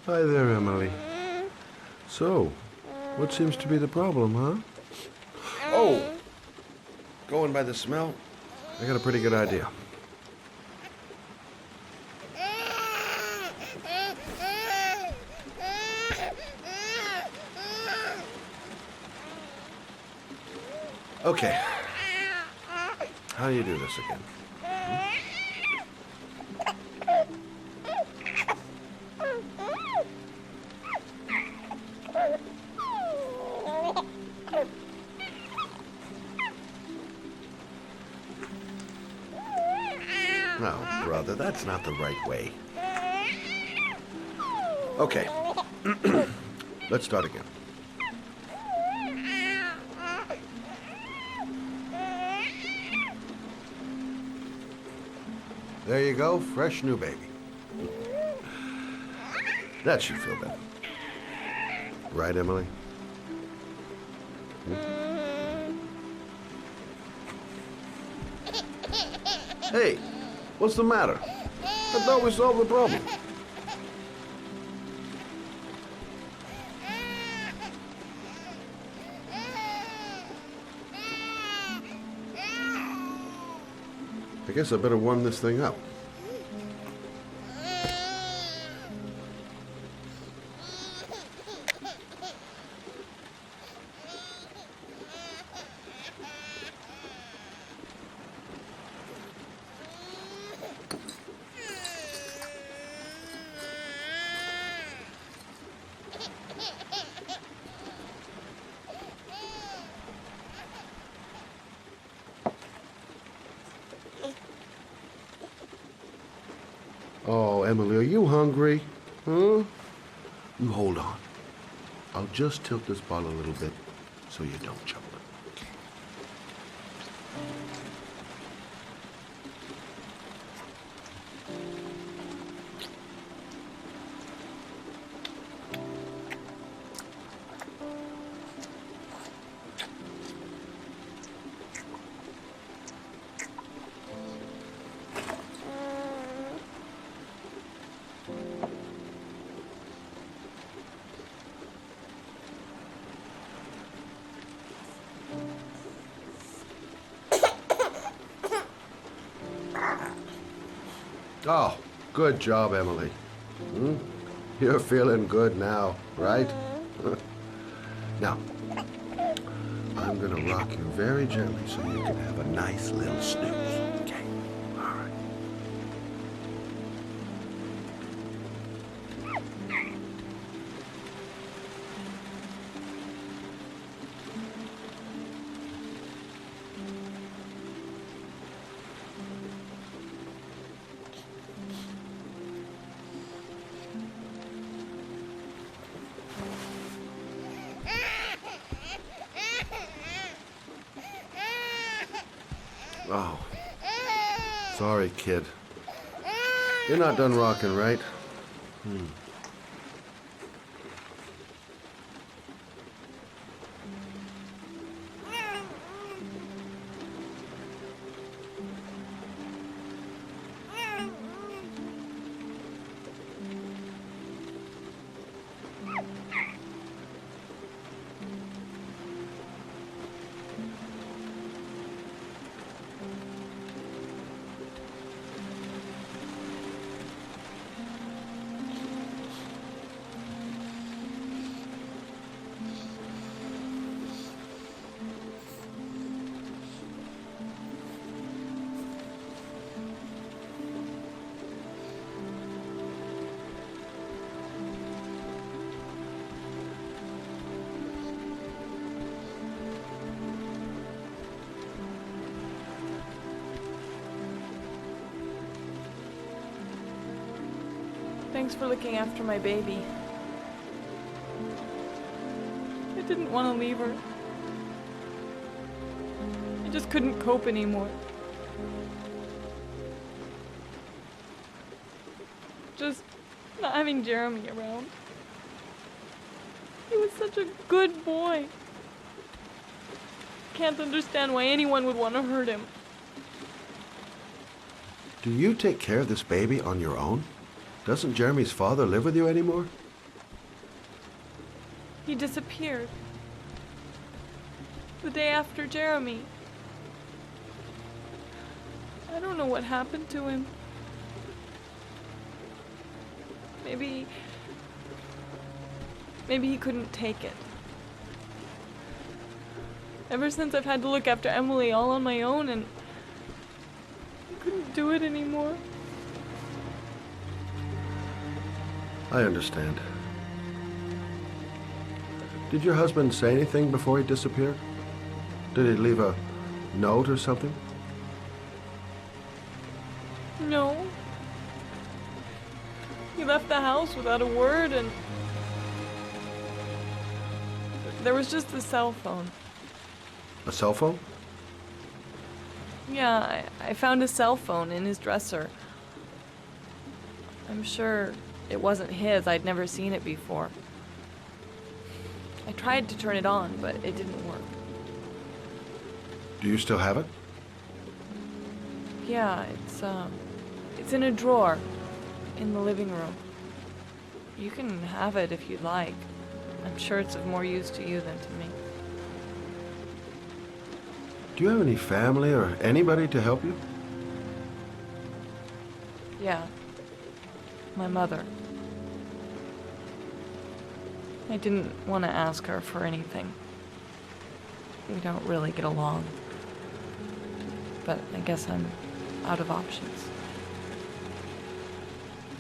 Speaker 8: Hi there, Emily. So, what seems to be the problem, huh? Oh! Going by the smell, I got a pretty good idea. Okay. How do you do this again? No, brother, that's not the right way. Okay. Let's start again. There you go, fresh new baby. That should feel better. Right, Emily? Hey, what's the matter? I thought we solved the problem. I guess I better warm this thing up. Emily, are you hungry? Huh? You hold on. I'll just tilt this bottle a little bit so you don't choke. Oh, good job, Emily. Hmm? You're feeling good now, right? Now, I'm gonna rock you very gently so you can have a nice little snooze. Okay? All right. Oh, sorry, kid. You're not done rocking, right?
Speaker 20: Thanks for looking after my baby. I didn't want to leave her. I just couldn't cope anymore. Just not having Jeremy around. He was such a good boy. Can't understand why anyone would want to hurt him.
Speaker 8: Do you take care of this baby on your own? Doesn't Jeremy's father live with you anymore?
Speaker 20: He disappeared. The day after Jeremy. I don't know what happened to him. Maybe he couldn't take it. Ever since I've had to look after Emily all on my own, and I couldn't do it anymore.
Speaker 8: I understand. Did your husband say anything before he disappeared? Did he leave a note or something?
Speaker 20: No. He left the house without a word, and there was just the cell phone.
Speaker 8: A cell phone?
Speaker 20: Yeah, I found a cell phone in his dresser. I'm sure it wasn't his. I'd never seen it before. I tried to turn it on, but it didn't work.
Speaker 8: Do you still have it?
Speaker 20: Yeah, it's in a drawer in the living room. You can have it if you'd like. I'm sure it's of more use to you than to me.
Speaker 8: Do you have any family or anybody to help you?
Speaker 20: Yeah. My mother. I didn't want to ask her for anything. We don't really get along. But I guess I'm out of options.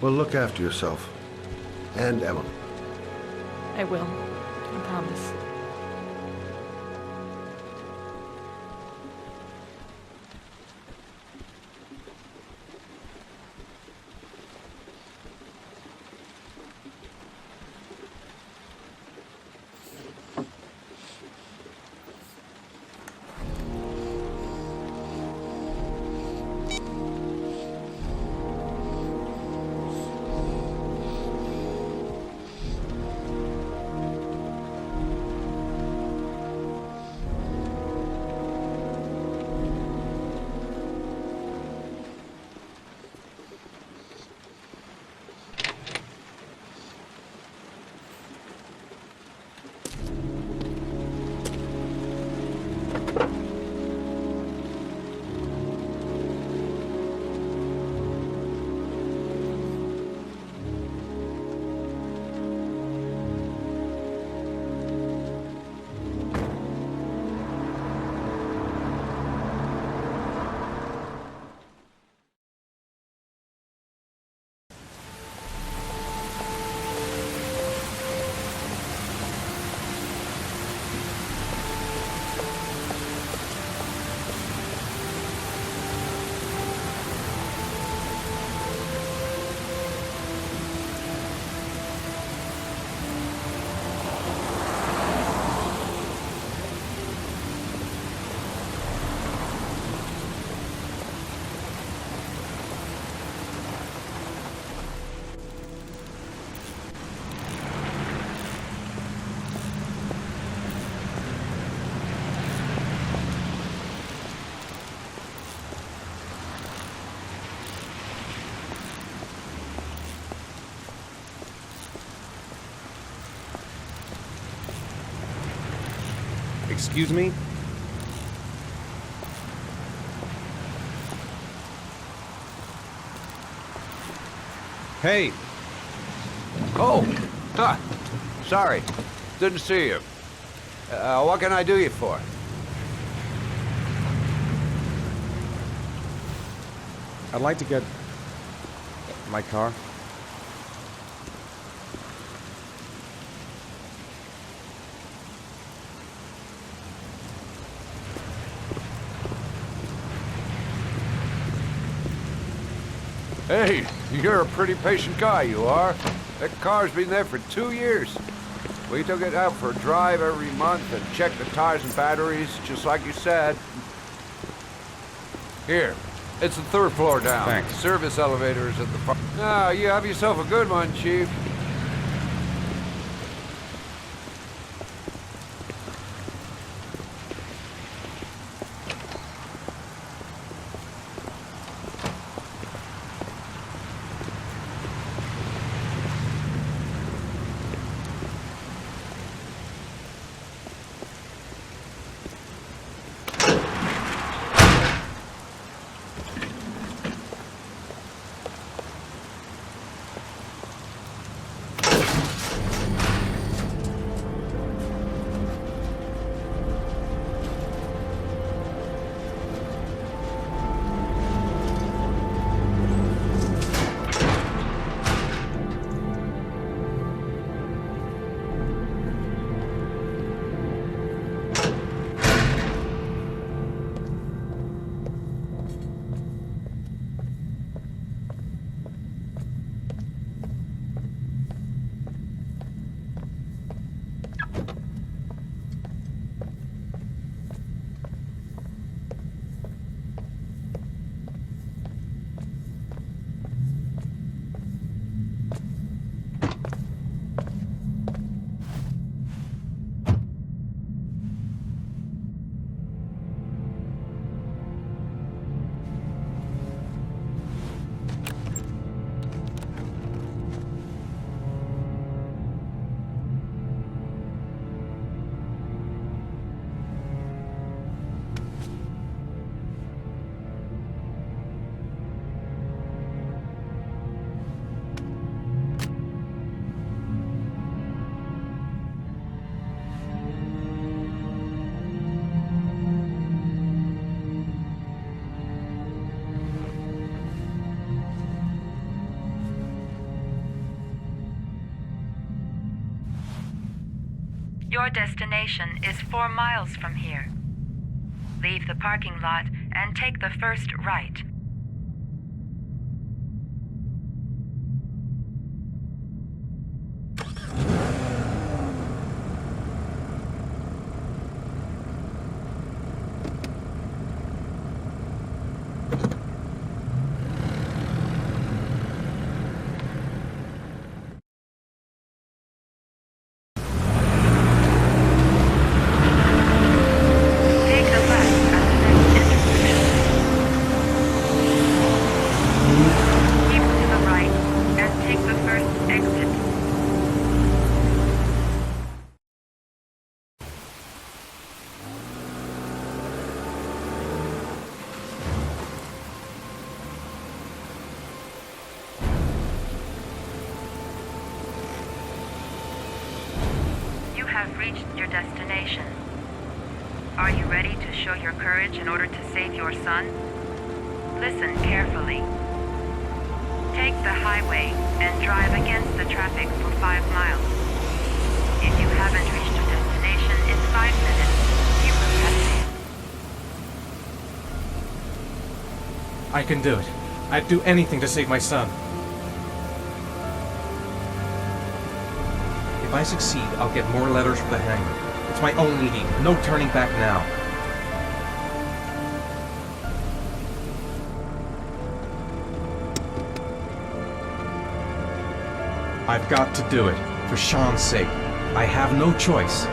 Speaker 8: Well, look after yourself. And Emily.
Speaker 20: I will. I promise.
Speaker 3: Excuse me? Hey!
Speaker 15: Oh! Huh. Sorry. Didn't see you. What can I do you for?
Speaker 3: I'd like to get my car.
Speaker 15: Hey, you're a pretty patient guy, you are. That car's been there for 2 years. We took it out for a drive every month and checked the tires and batteries, just like you said. Here, it's the 3rd floor down.
Speaker 3: Thanks.
Speaker 15: Service elevator is at the front. Ah, you have yourself a good one, Chief.
Speaker 14: Your destination is 4 miles from here. Leave the parking lot and take the first right. Have reached your destination. Are you ready to show your courage in order to save your son? Listen carefully. Take the highway and drive against the traffic for 5 miles. If you haven't reached your destination in 5 minutes, you will have failed.
Speaker 2: I can do it. I'd do anything to save my son. If I succeed, I'll get more letters from the hangar. It's my only lead. No turning back now. I've got to do it. For Sean's sake. I have no choice.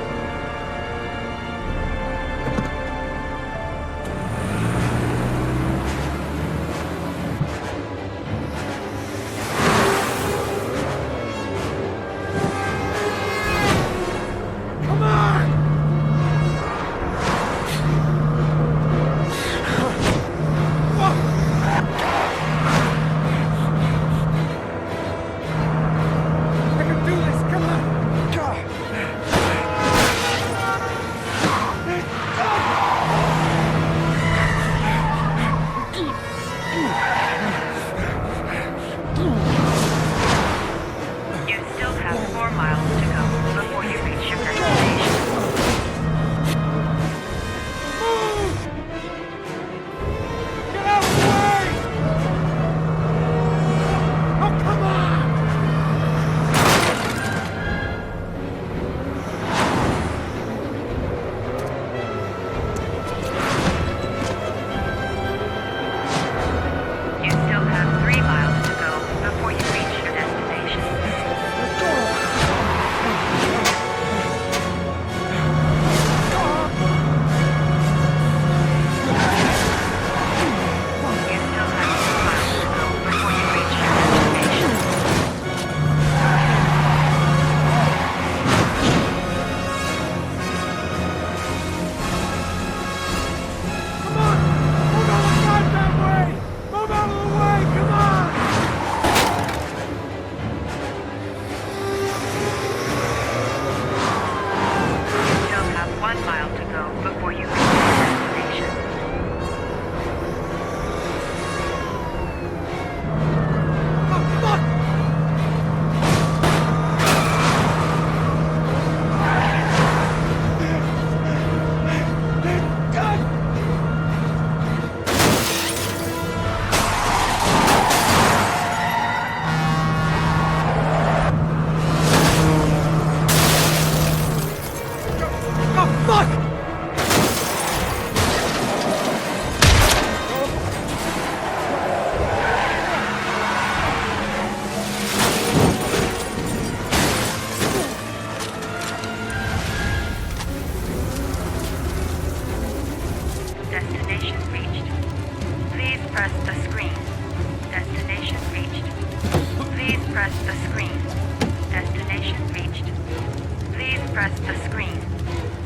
Speaker 14: press the screen.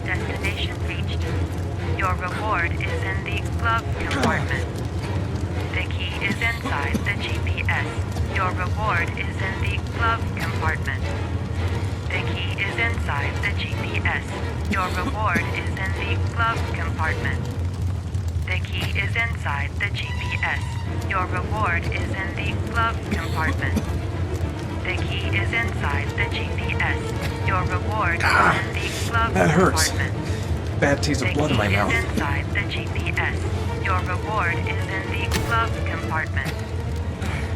Speaker 14: Destination reached. Your reward is in the glove compartment. The key is inside the GPS. Your reward is in the glove compartment. The key is inside the GPS. Your reward is in the glove compartment. The key is inside the GPS. Your reward is in the glove compartment. The key is inside the GPS. Your reward is in the glove
Speaker 2: That hurts.
Speaker 14: compartment.
Speaker 2: Bad taste of blood in my mouth.
Speaker 14: The key is inside the GPS. Your reward is in the glove compartment.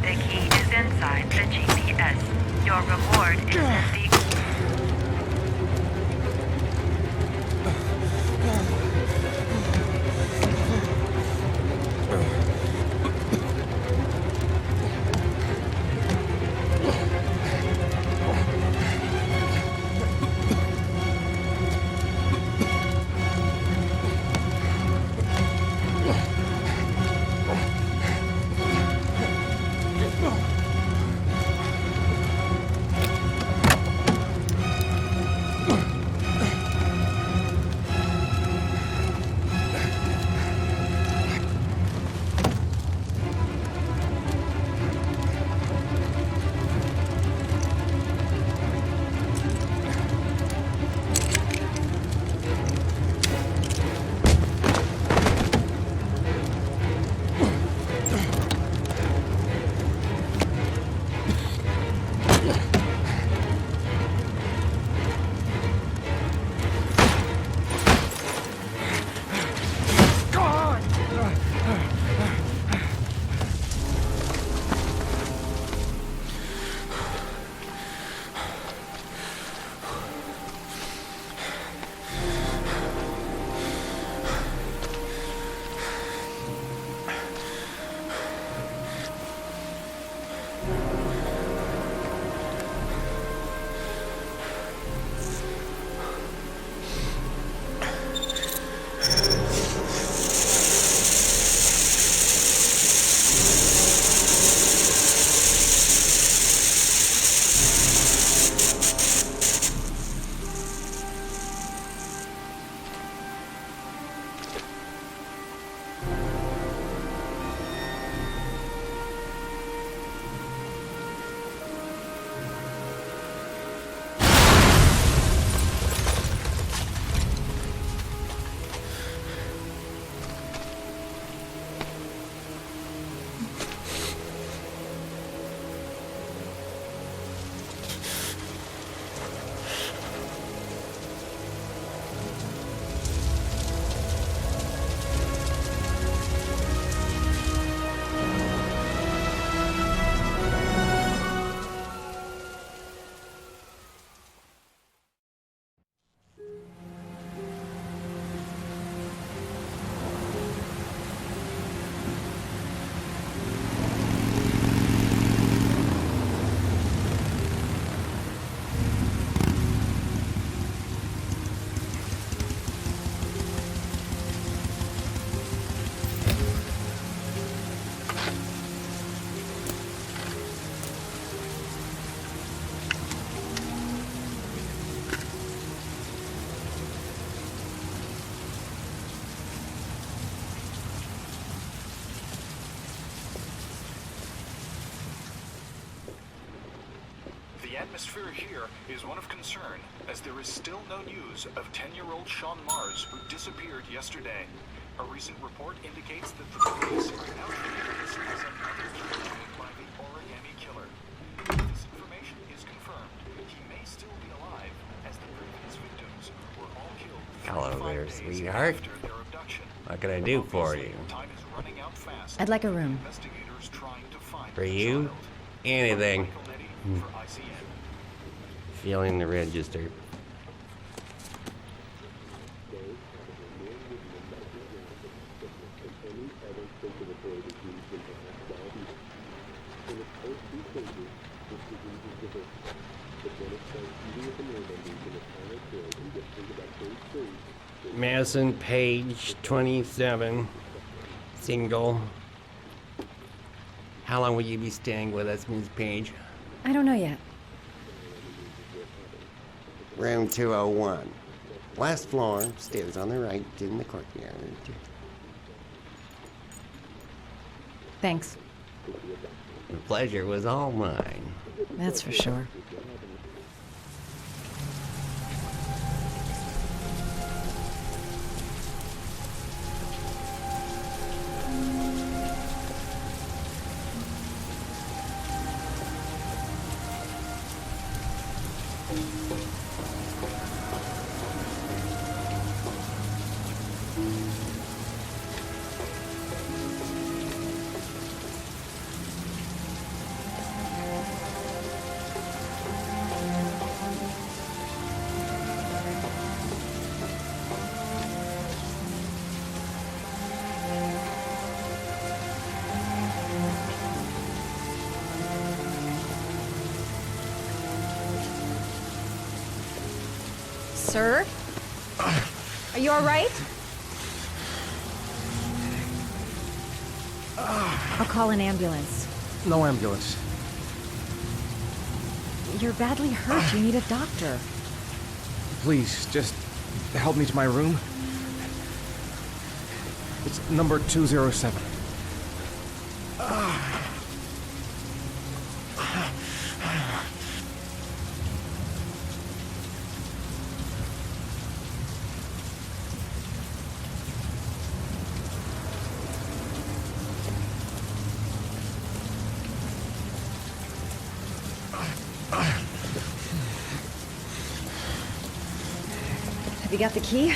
Speaker 14: The key is inside the GPS. Your reward is in the...
Speaker 16: The atmosphere here is one of concern, as there is still no news of 10-year-old Sean Mars, who disappeared yesterday. A recent report indicates that the police are now treating this as another killing by the Origami Killer. If this information is confirmed, he may still be alive, as the previous victims were all killed
Speaker 21: Hello
Speaker 16: 45
Speaker 21: there,
Speaker 16: days
Speaker 21: sweetheart.
Speaker 16: after their abduction.
Speaker 21: What can I do for you?
Speaker 16: Time is running out fast.
Speaker 18: I'd like a room.
Speaker 16: Investigators trying to find
Speaker 21: For you? Anything.
Speaker 16: for ICN.
Speaker 21: Feeling the register. Madison Page, 27, single. How long will you be staying with us, Ms. Page?
Speaker 18: I don't know yet.
Speaker 21: Room 201. Last floor, stairs on the right in the courtyard.
Speaker 18: Thanks.
Speaker 21: The pleasure was all mine.
Speaker 18: That's for sure. Sir? Are you all right? I'll call an ambulance.
Speaker 3: No ambulance.
Speaker 18: You're badly hurt. You need a doctor.
Speaker 3: Please, just help me to my room. It's number 207.
Speaker 18: Have you got the key?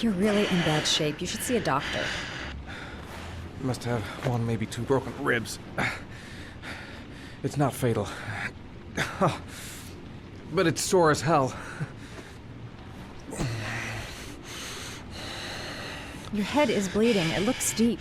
Speaker 18: You're really in bad shape. You should see a doctor.
Speaker 3: Must have one, maybe two broken ribs. It's not fatal. But it's sore as hell.
Speaker 18: Your head is bleeding. It looks deep.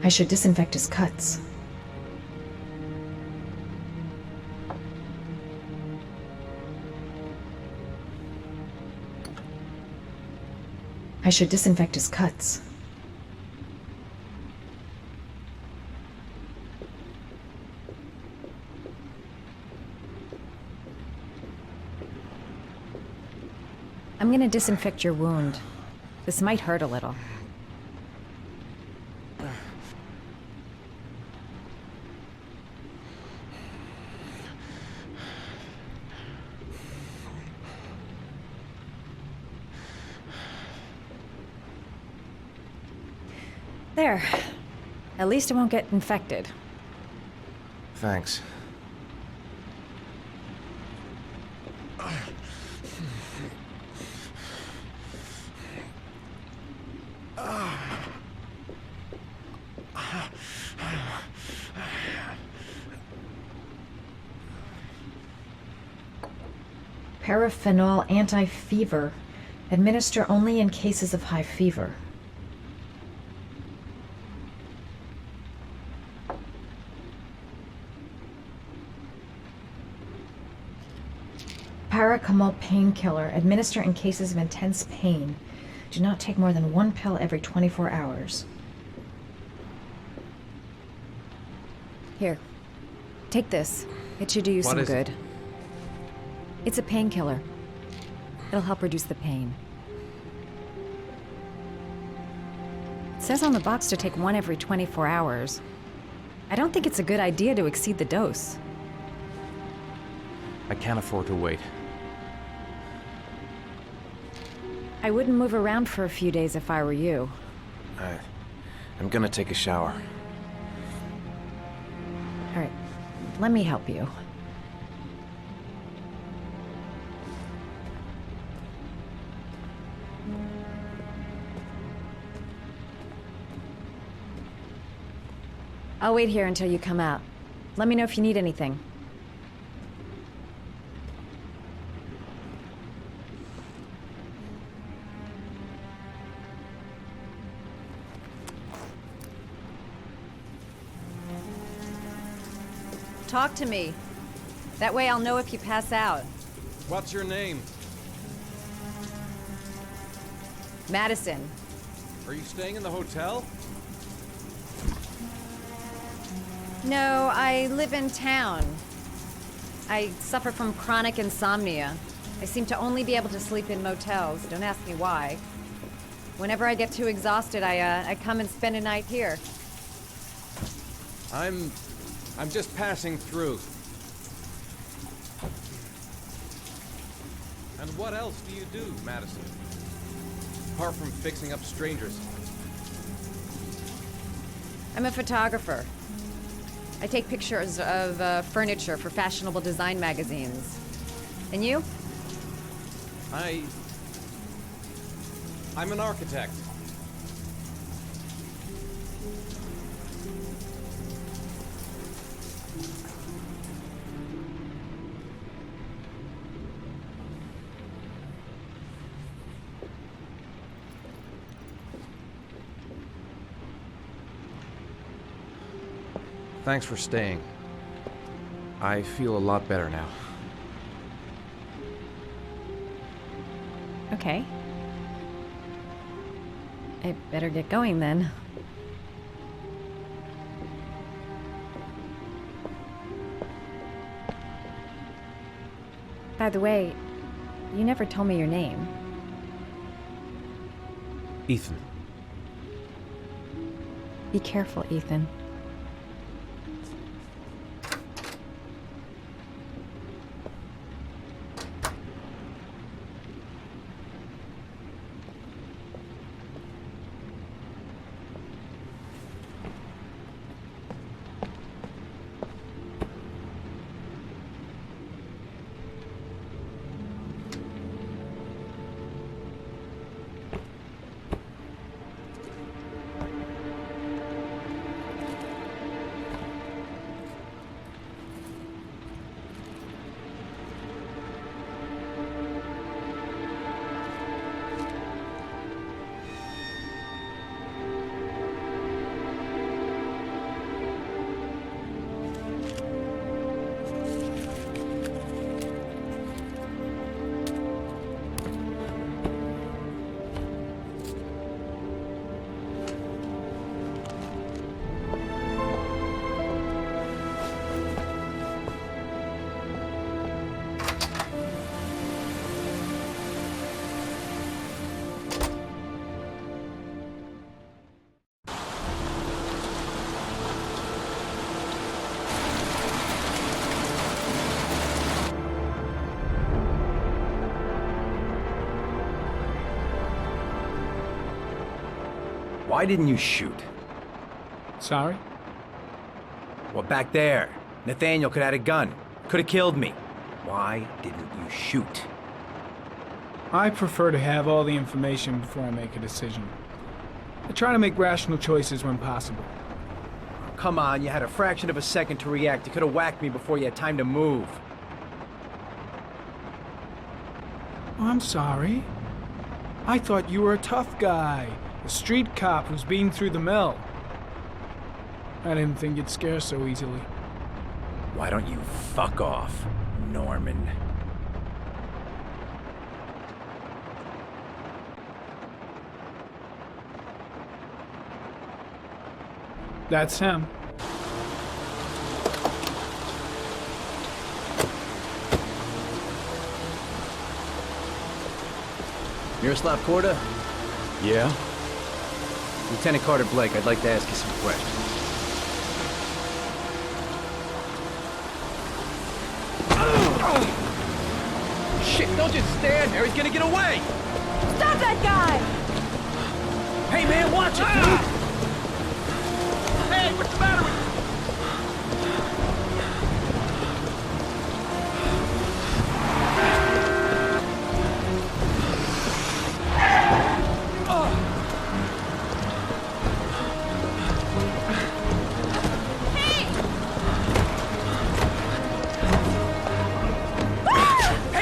Speaker 18: I should disinfect his cuts. I should disinfect his cuts. I'm gonna disinfect your wound. This might hurt a little. There. At least it won't get infected.
Speaker 3: Thanks.
Speaker 18: Paraphenol anti-fever. Administer only in cases of high fever. Paracetamol painkiller. Administer in cases of intense pain. Do not take more than 1 pill every 24 hours. Here. Take this. It should do you some good. It's a painkiller. It'll help reduce the pain. It says on the box to take 1 every 24 hours. I don't think it's a good idea to exceed the dose.
Speaker 3: I can't afford to wait.
Speaker 18: I wouldn't move around for a few days if I were you.
Speaker 3: I'm gonna take a shower.
Speaker 18: All right, let me help you. I'll wait here until you come out. Let me know if you need anything. Talk to me. That way I'll know if you pass out.
Speaker 3: What's your name?
Speaker 18: Madison.
Speaker 3: Are you staying in the hotel?
Speaker 18: No, I live in town. I suffer from chronic insomnia. I seem to only be able to sleep in motels. Don't ask me why. Whenever I get too exhausted, I come and spend a night here.
Speaker 3: I'm just passing through. And what else do you do, Madison? Apart from fixing up strangers.
Speaker 18: I'm a photographer. I take pictures of furniture for fashionable design magazines. And you?
Speaker 3: I'm an architect. Thanks for staying. I feel a lot better now.
Speaker 18: Okay. I better get going then. By the way, you never told me your name.
Speaker 3: Ethan.
Speaker 18: Be careful, Ethan.
Speaker 7: Why didn't you shoot?
Speaker 12: Sorry?
Speaker 7: Well, back there. Nathaniel could have had a gun. Could have killed me. Why didn't you shoot?
Speaker 12: I prefer to have all the information before I make a decision. I try to make rational choices when possible.
Speaker 7: Come on, you had a fraction of a second to react. You could have whacked me before you had time to move.
Speaker 12: Oh, I'm sorry. I thought you were a tough guy. A street cop who's been through the mill. I didn't think you'd scare so easily.
Speaker 7: Why don't you fuck off, Norman?
Speaker 12: That's him.
Speaker 7: Miroslav Korda?
Speaker 10: Yeah?
Speaker 7: Lieutenant Carter Blake, I'd like to ask you some questions. Shit, don't just stand there, he's gonna get away!
Speaker 5: Stop that guy!
Speaker 7: Hey man, watch it, dude! Hey, what's the matter with you?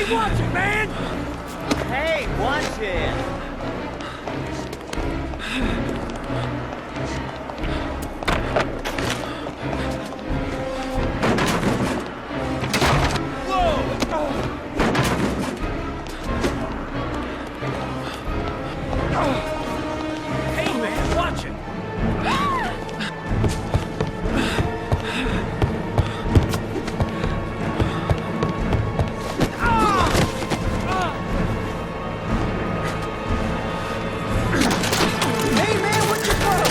Speaker 7: Hey, watch it, man!
Speaker 17: Hey, watch it!
Speaker 7: Hey, man, watch it! Hey, man, what you got?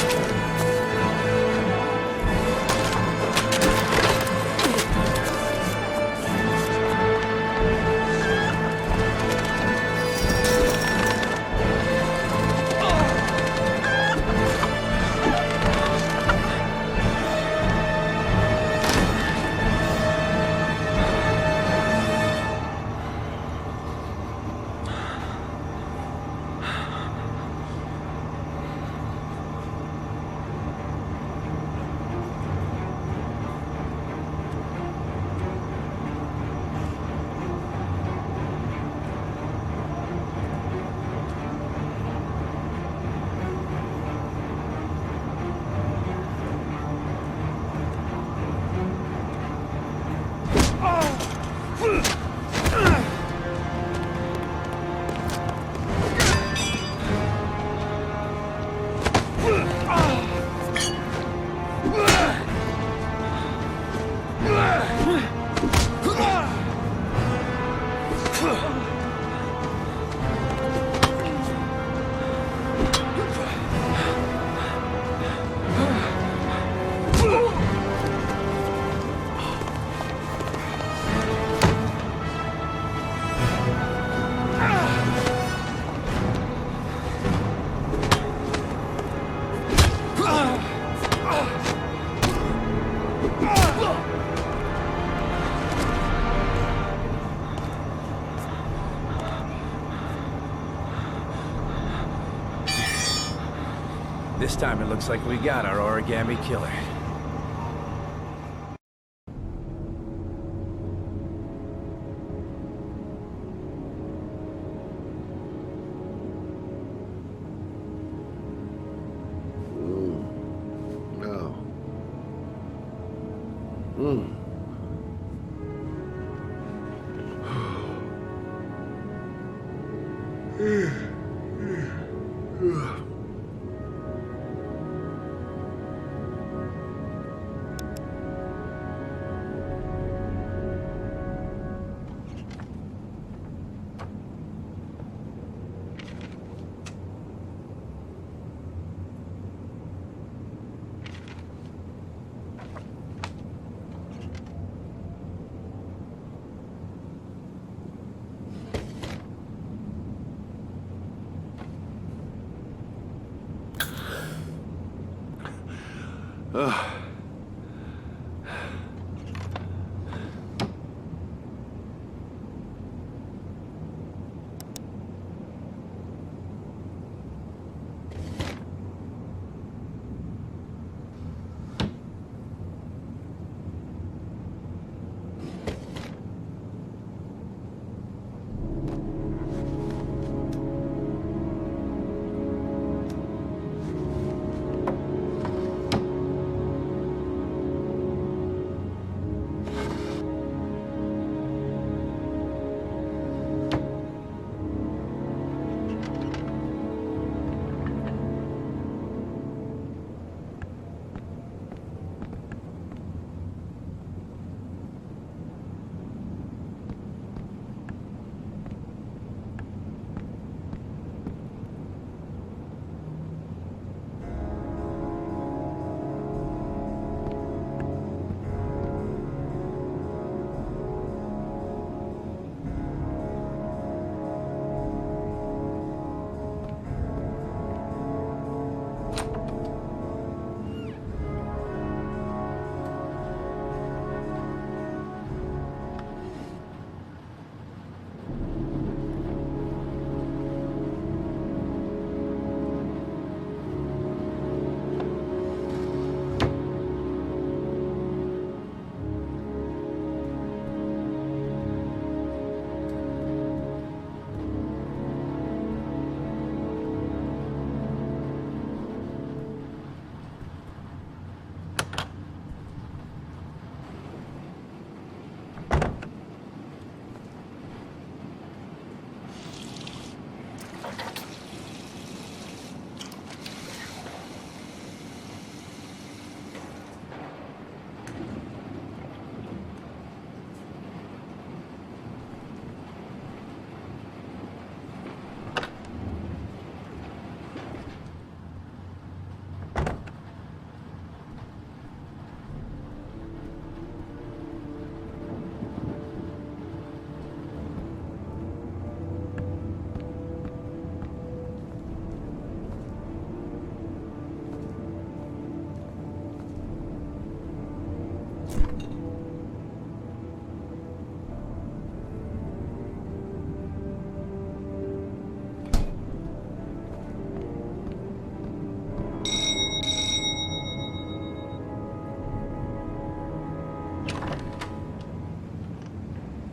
Speaker 7: This time it looks like we got our origami killer.
Speaker 8: No. Mm.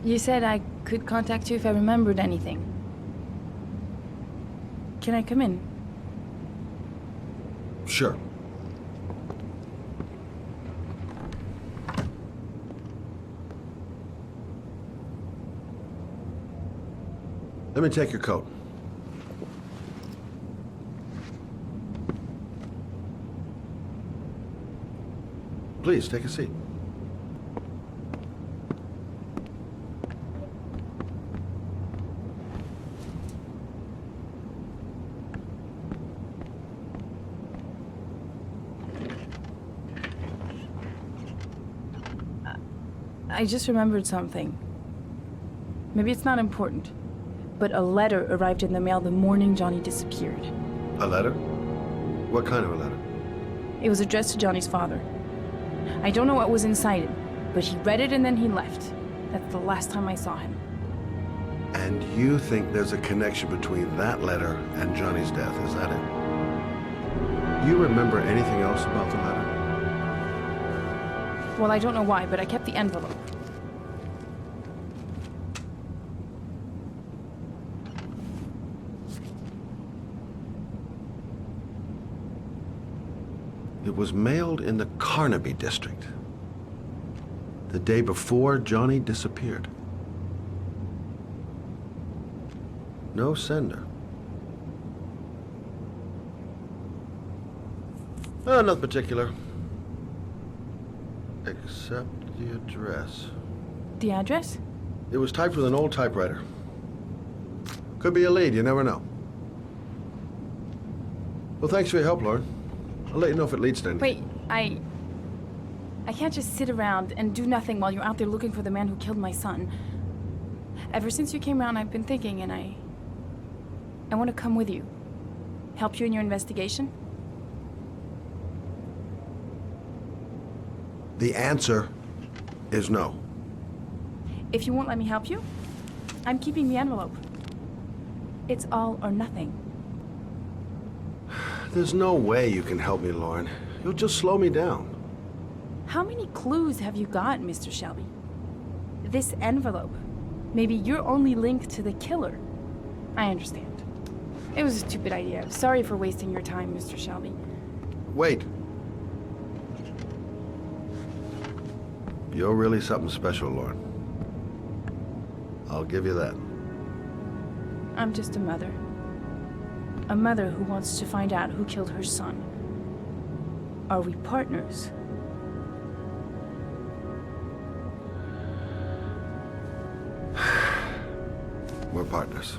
Speaker 20: You said I could contact you if I remembered anything. Can I come in?
Speaker 8: Sure. Let me take your coat. Please, take a seat.
Speaker 20: I just remembered something. Maybe it's not important, but a letter arrived in the mail the morning Johnny disappeared.
Speaker 8: A letter? What kind of a letter?
Speaker 20: It was addressed to Johnny's father. I don't know what was inside it, but he read it and then he left. That's the last time I saw him.
Speaker 8: And you think there's a connection between that letter and Johnny's death, is that it? You remember anything else about the letter?
Speaker 20: Well, I don't know why, but I kept the envelope.
Speaker 8: It was mailed in the Carnaby district, the day before Johnny disappeared. No sender. Nothing particular. Except the address.
Speaker 20: The address?
Speaker 8: It was typed with an old typewriter. Could be a lead, you never know. Well, thanks for your help, Lauren. I'll let you know if it leads to anything.
Speaker 20: Wait, I can't just sit around and do nothing while you're out there looking for the man who killed my son. Ever since you came around, I've been thinking, and I want to come with you. Help you in your investigation?
Speaker 8: The answer is no.
Speaker 20: If you won't let me help you, I'm keeping the envelope. It's all or nothing.
Speaker 8: There's no way you can help me, Lauren. You'll just slow me down.
Speaker 20: How many clues have you got, Mr. Shelby? This envelope. Maybe your only link to the killer. I understand. It was a stupid idea. Sorry for wasting your time, Mr. Shelby.
Speaker 8: Wait. You're really something special, Lauren. I'll give you that.
Speaker 20: I'm just a mother. A mother who wants to find out who killed her son. Are we partners?
Speaker 8: We're partners.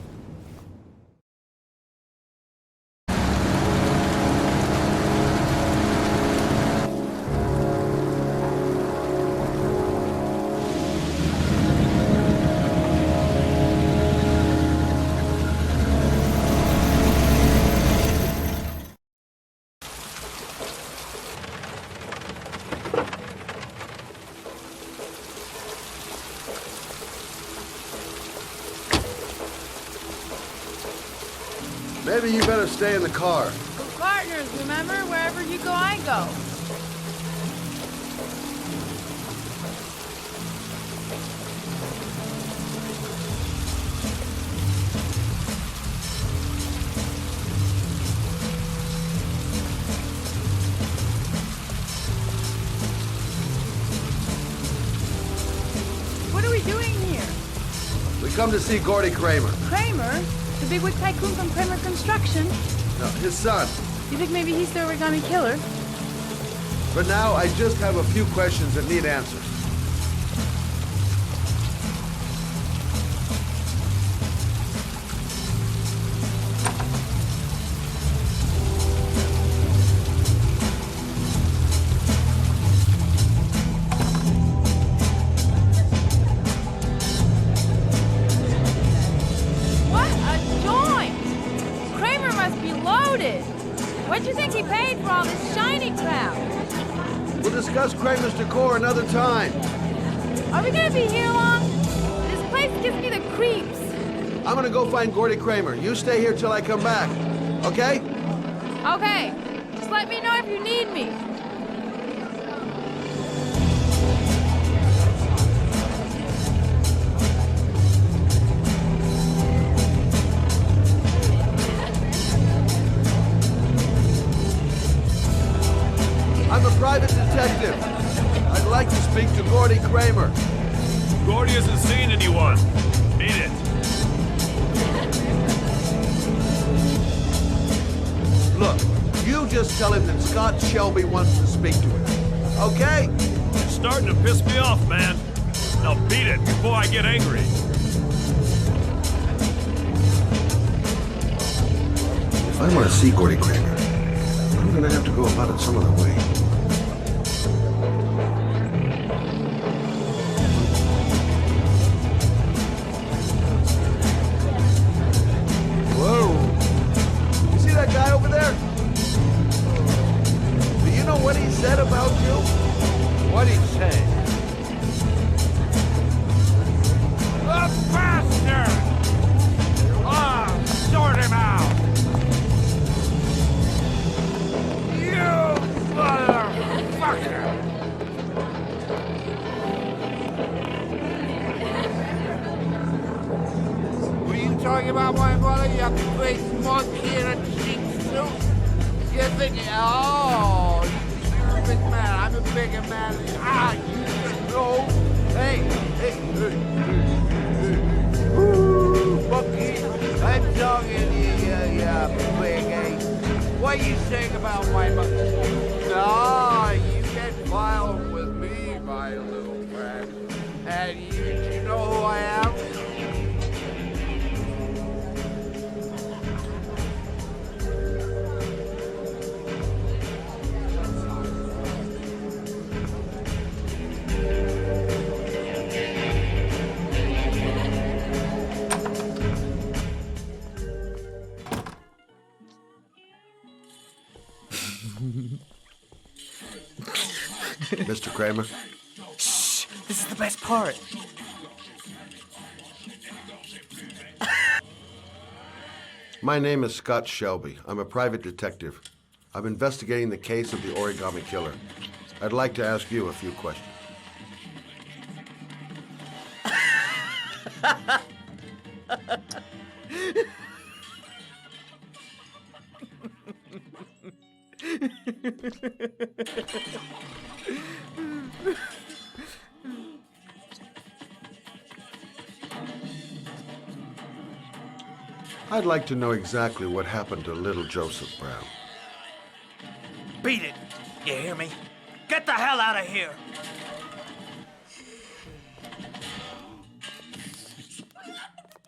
Speaker 8: Maybe you better stay in the car.
Speaker 5: We're partners, remember? Wherever you go, I go. What are we doing here?
Speaker 8: We come to see Gordy Kramer.
Speaker 5: Kramer? The bigwig tycoon from Kramer Construction?
Speaker 8: No, his son.
Speaker 5: You think maybe he's the origami killer?
Speaker 8: For now, I just have a few questions that need answers.
Speaker 5: What a joint! Kramer must be loaded. What do you think he paid for all this shiny crap?
Speaker 8: We'll discuss Kramer's decor another time.
Speaker 5: Are we gonna be here long? This place gives me the creeps.
Speaker 8: I'm gonna go find Gordy Kramer. You stay here till I come back. Okay?
Speaker 5: Okay, just let me know if you need me.
Speaker 15: Kramer.
Speaker 10: Gordy hasn't seen anyone. Beat it.
Speaker 15: Look, you just tell him that Scott Shelby wants to speak to him. Okay?
Speaker 10: You're starting to piss me off, man. Now beat it before I get angry.
Speaker 8: If I want to see Gordy Kramer, I'm going to have to go about it some other way.
Speaker 15: Whoa. You see that guy over there? Do you know what he said about you? What'd he say?
Speaker 10: The bastard! Ah, sort him out! You motherfucker!
Speaker 22: What are you talking about, my brother? You big monkey in a cheap suit? You're thinking, oh, you're a big man. I'm a bigger man. Ah, you should know. Hey, Ooh, monkey, I'm talking to you, big ape. What are you saying about my monkey? No, you get wild with me, my little friend. And you know who I am?
Speaker 8: Mr. Kramer?
Speaker 19: Shh! This is the best part.
Speaker 8: My name is Scott Shelby. I'm a private detective. I'm investigating the case of the Origami Killer. I'd like to ask you a few questions. I'd like to know exactly what happened to little Joseph Brown.
Speaker 19: Beat it! You hear me? Get the hell out of here!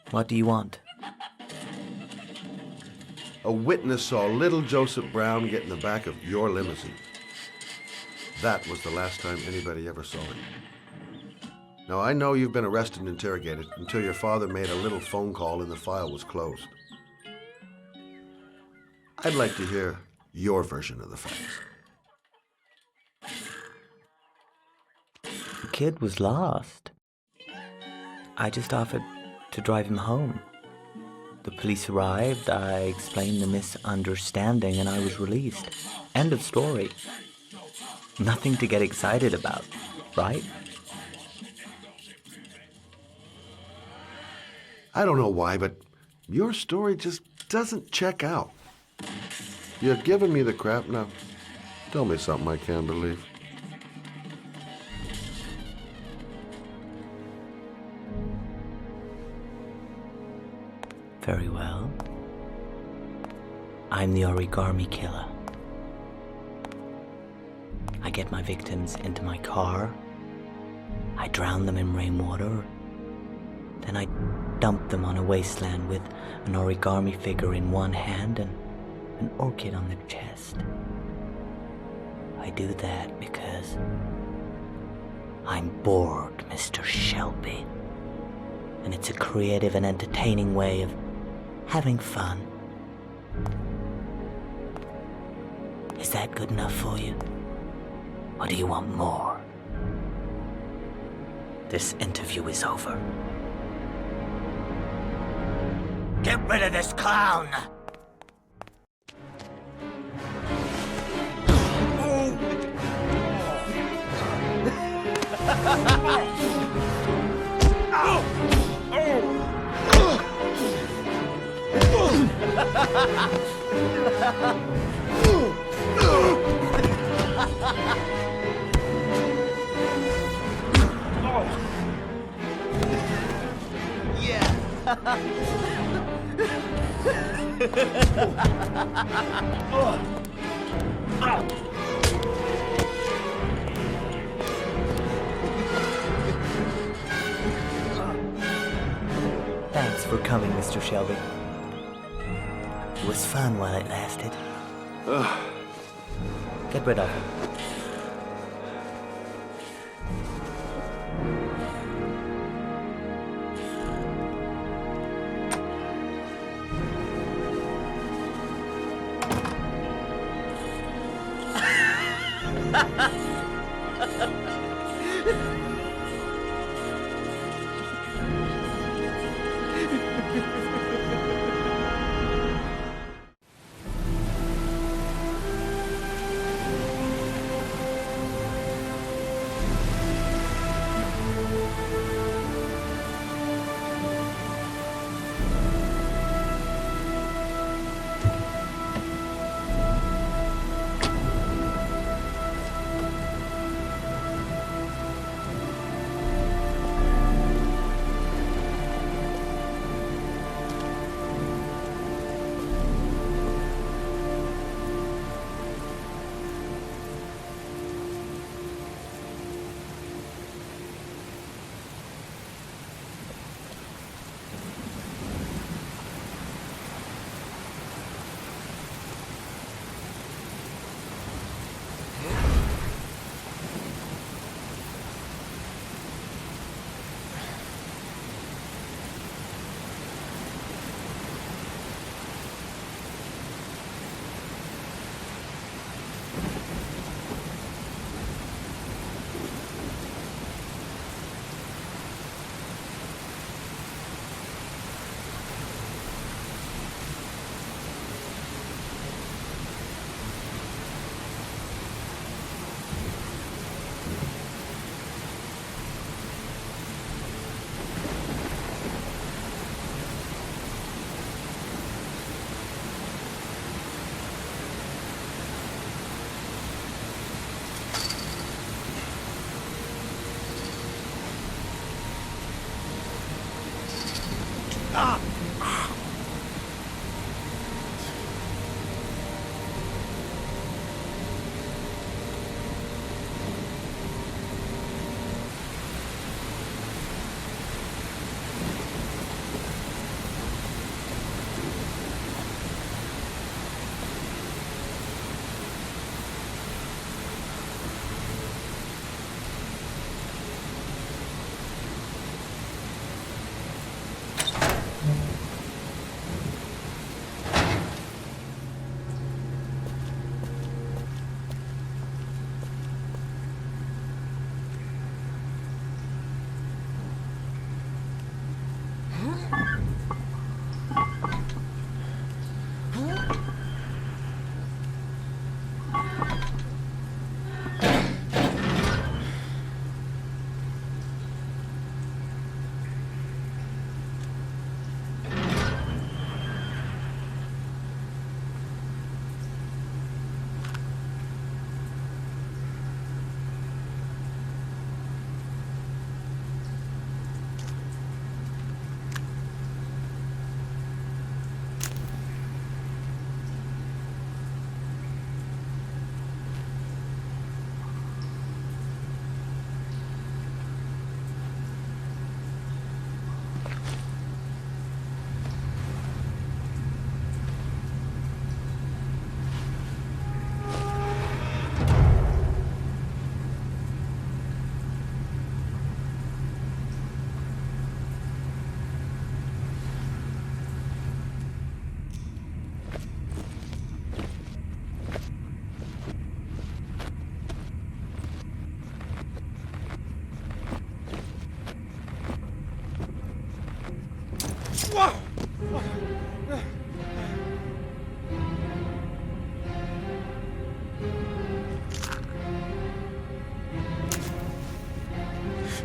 Speaker 17: What do you want?
Speaker 8: A witness saw little Joseph Brown get in the back of your limousine. That was the last time anybody ever saw it. Now, I know you've been arrested and interrogated until your father made a little phone call and the file was closed. I'd like to hear your version of the facts.
Speaker 17: The kid was lost. I just offered to drive him home. The police arrived, I explained the misunderstanding, and I was released. End of story. Nothing to get excited about, right?
Speaker 8: I don't know why, but your story just doesn't check out. You're giving me the crap now. Tell me something I can't believe.
Speaker 17: Very well. I'm the Origami Killer. I get my victims into my car. I drown them in rainwater. Then I dump them on a wasteland with an origami figure in one hand and an orchid on their chest. I do that because I'm bored, Mr. Shelby. And it's a creative and entertaining way of having fun. Is that good enough for you? Or do you want more? This interview is over. Get rid of this clown! Thanks for coming, Mr. Shelby. It was fun while it lasted. Get rid of him.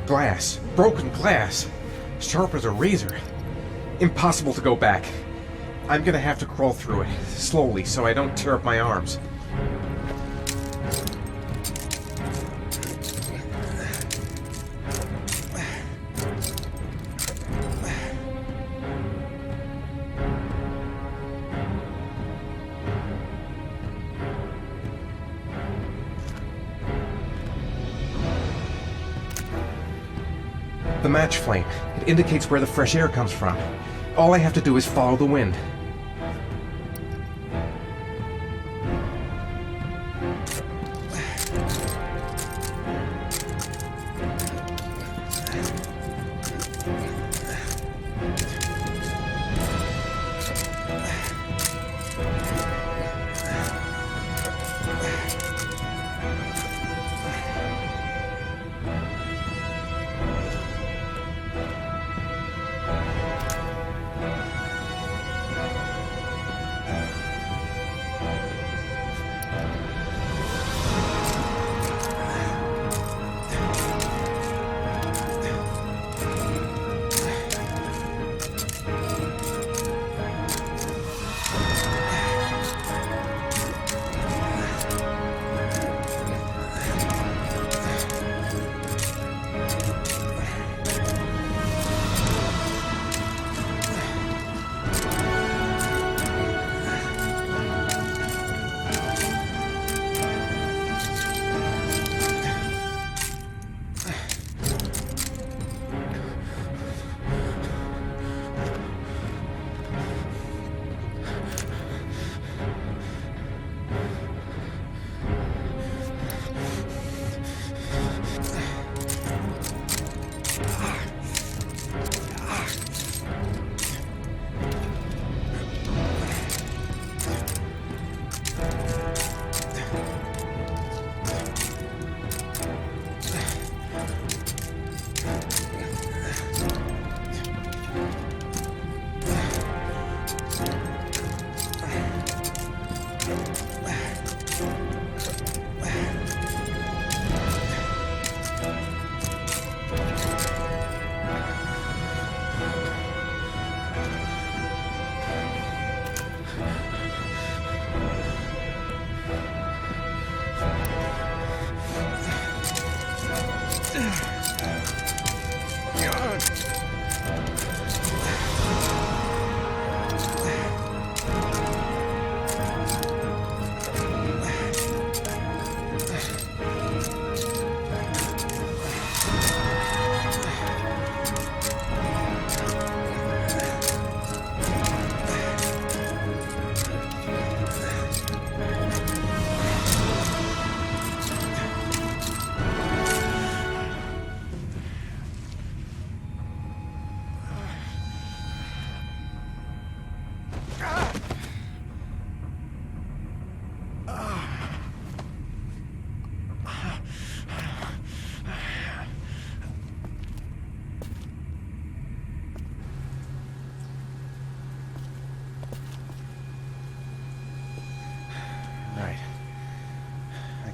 Speaker 2: Glass. Broken glass. Sharp as a razor. Impossible to go back. I'm gonna have to crawl through it, slowly, so I don't tear up my arms. match flame. It indicates where the fresh air comes from. All I have to do is follow the wind.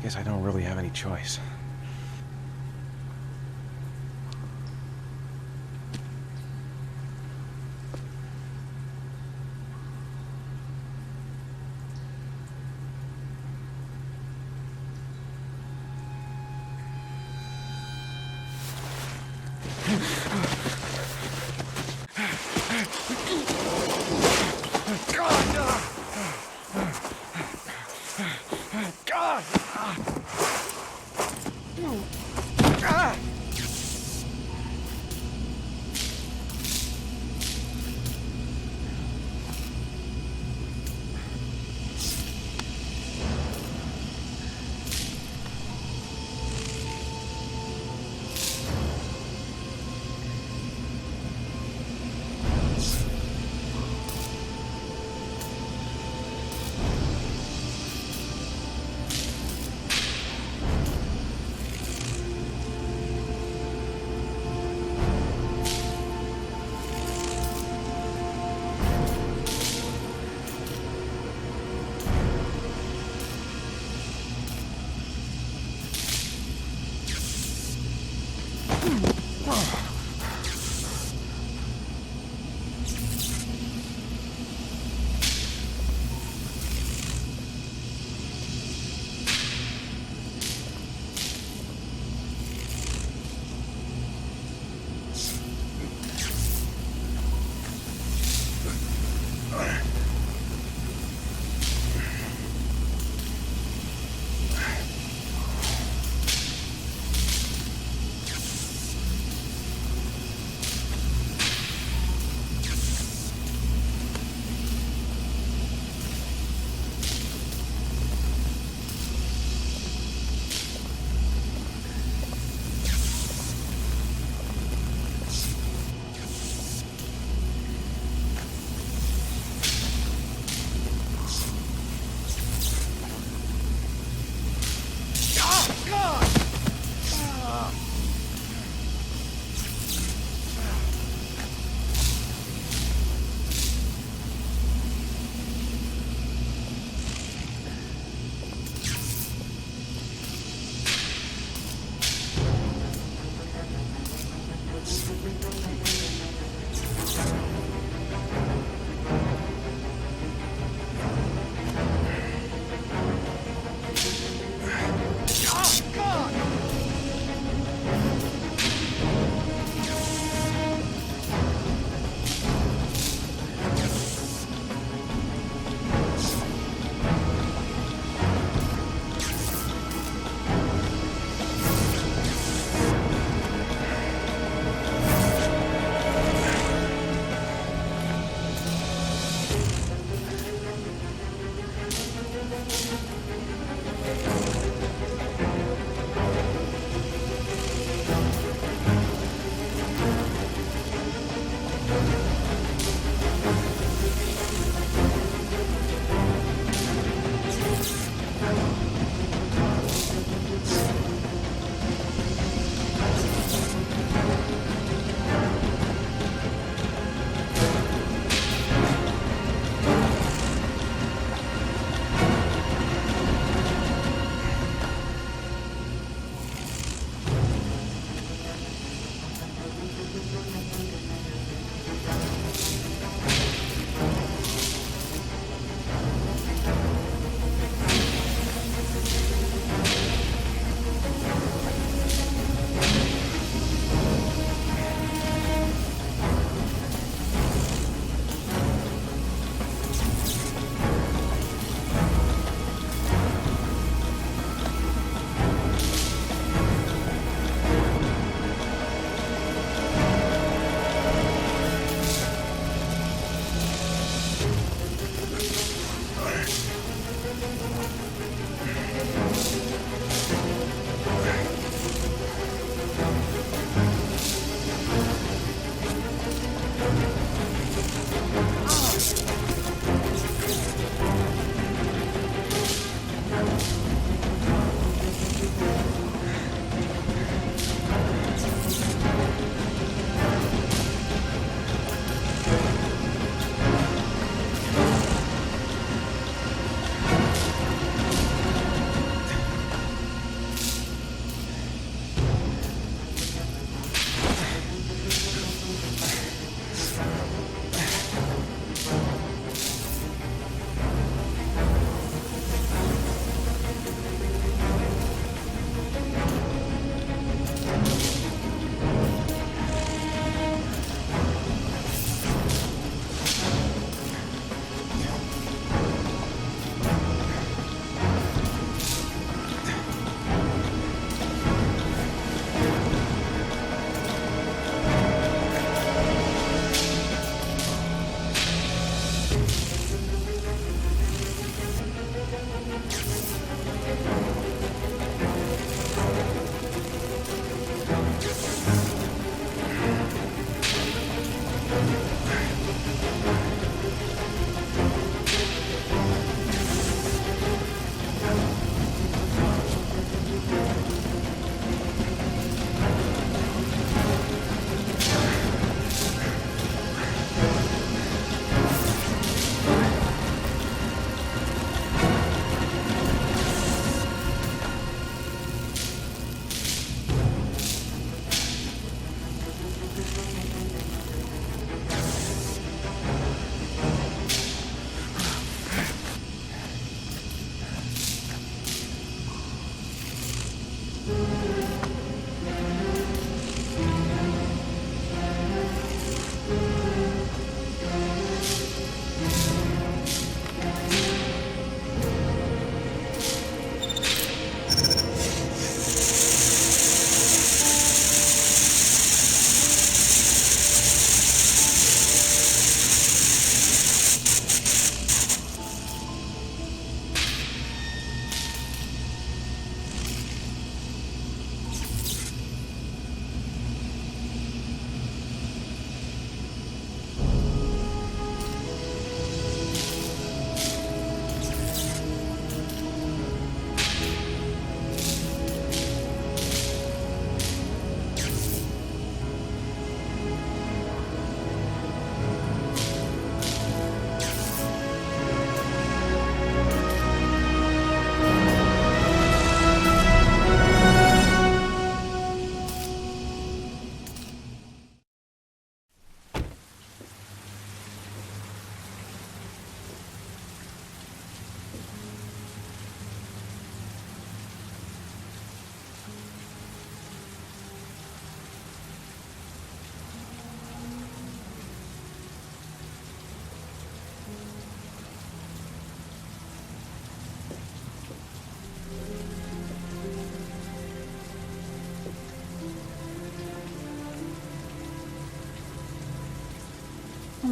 Speaker 2: I guess I don't really have any choice.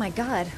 Speaker 18: my God.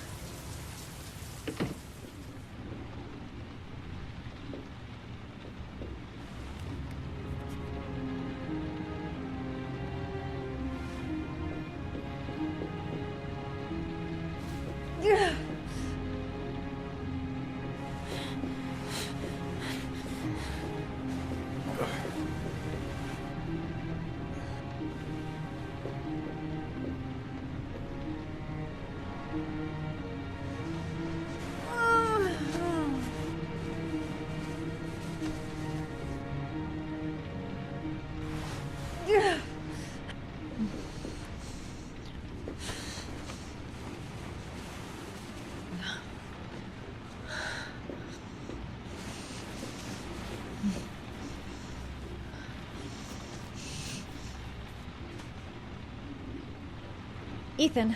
Speaker 18: Ethan.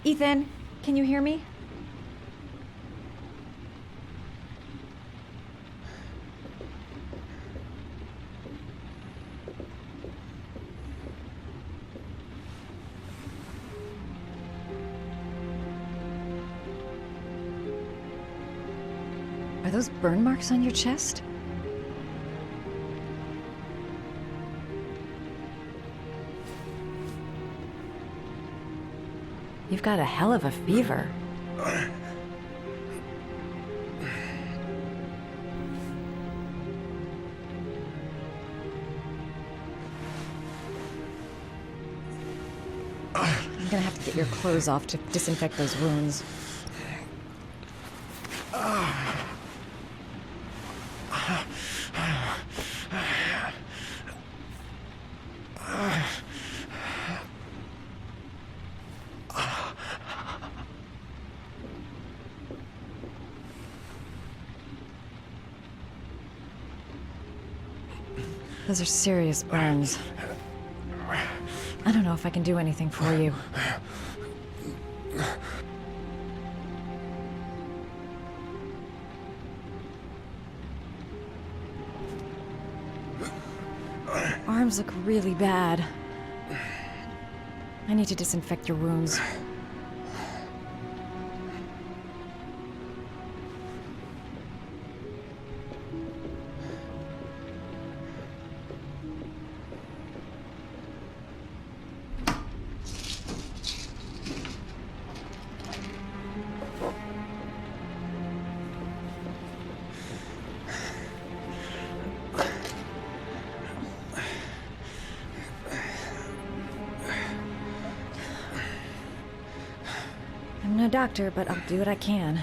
Speaker 18: Ethan, can you hear me? Are those burn marks on your chest? You've got a hell of a fever. I'm gonna have to get your clothes off to disinfect those wounds. Those are serious burns. I don't know if I can do anything for you. Arms look really bad. I need to disinfect your wounds. I'm no doctor, but I'll do what I can.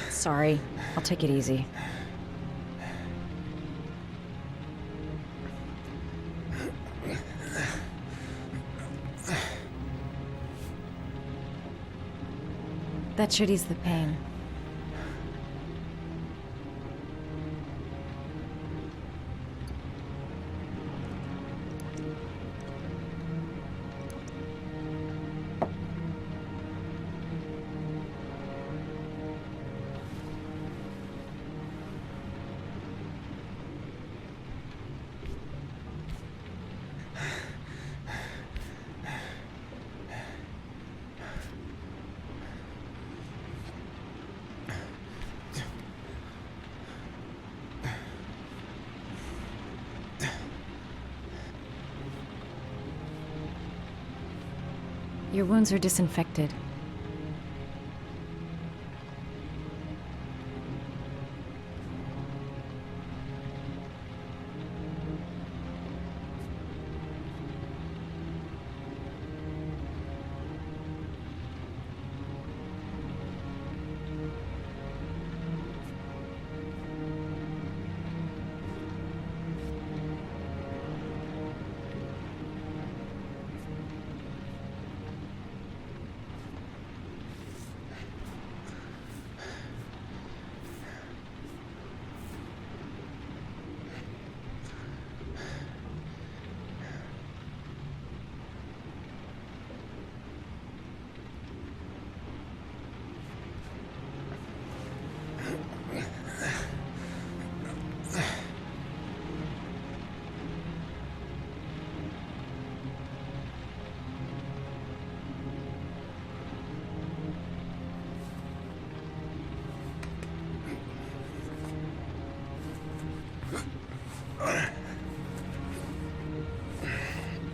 Speaker 18: Sorry. I'll take it easy. That should ease the pain. Your wounds are disinfected.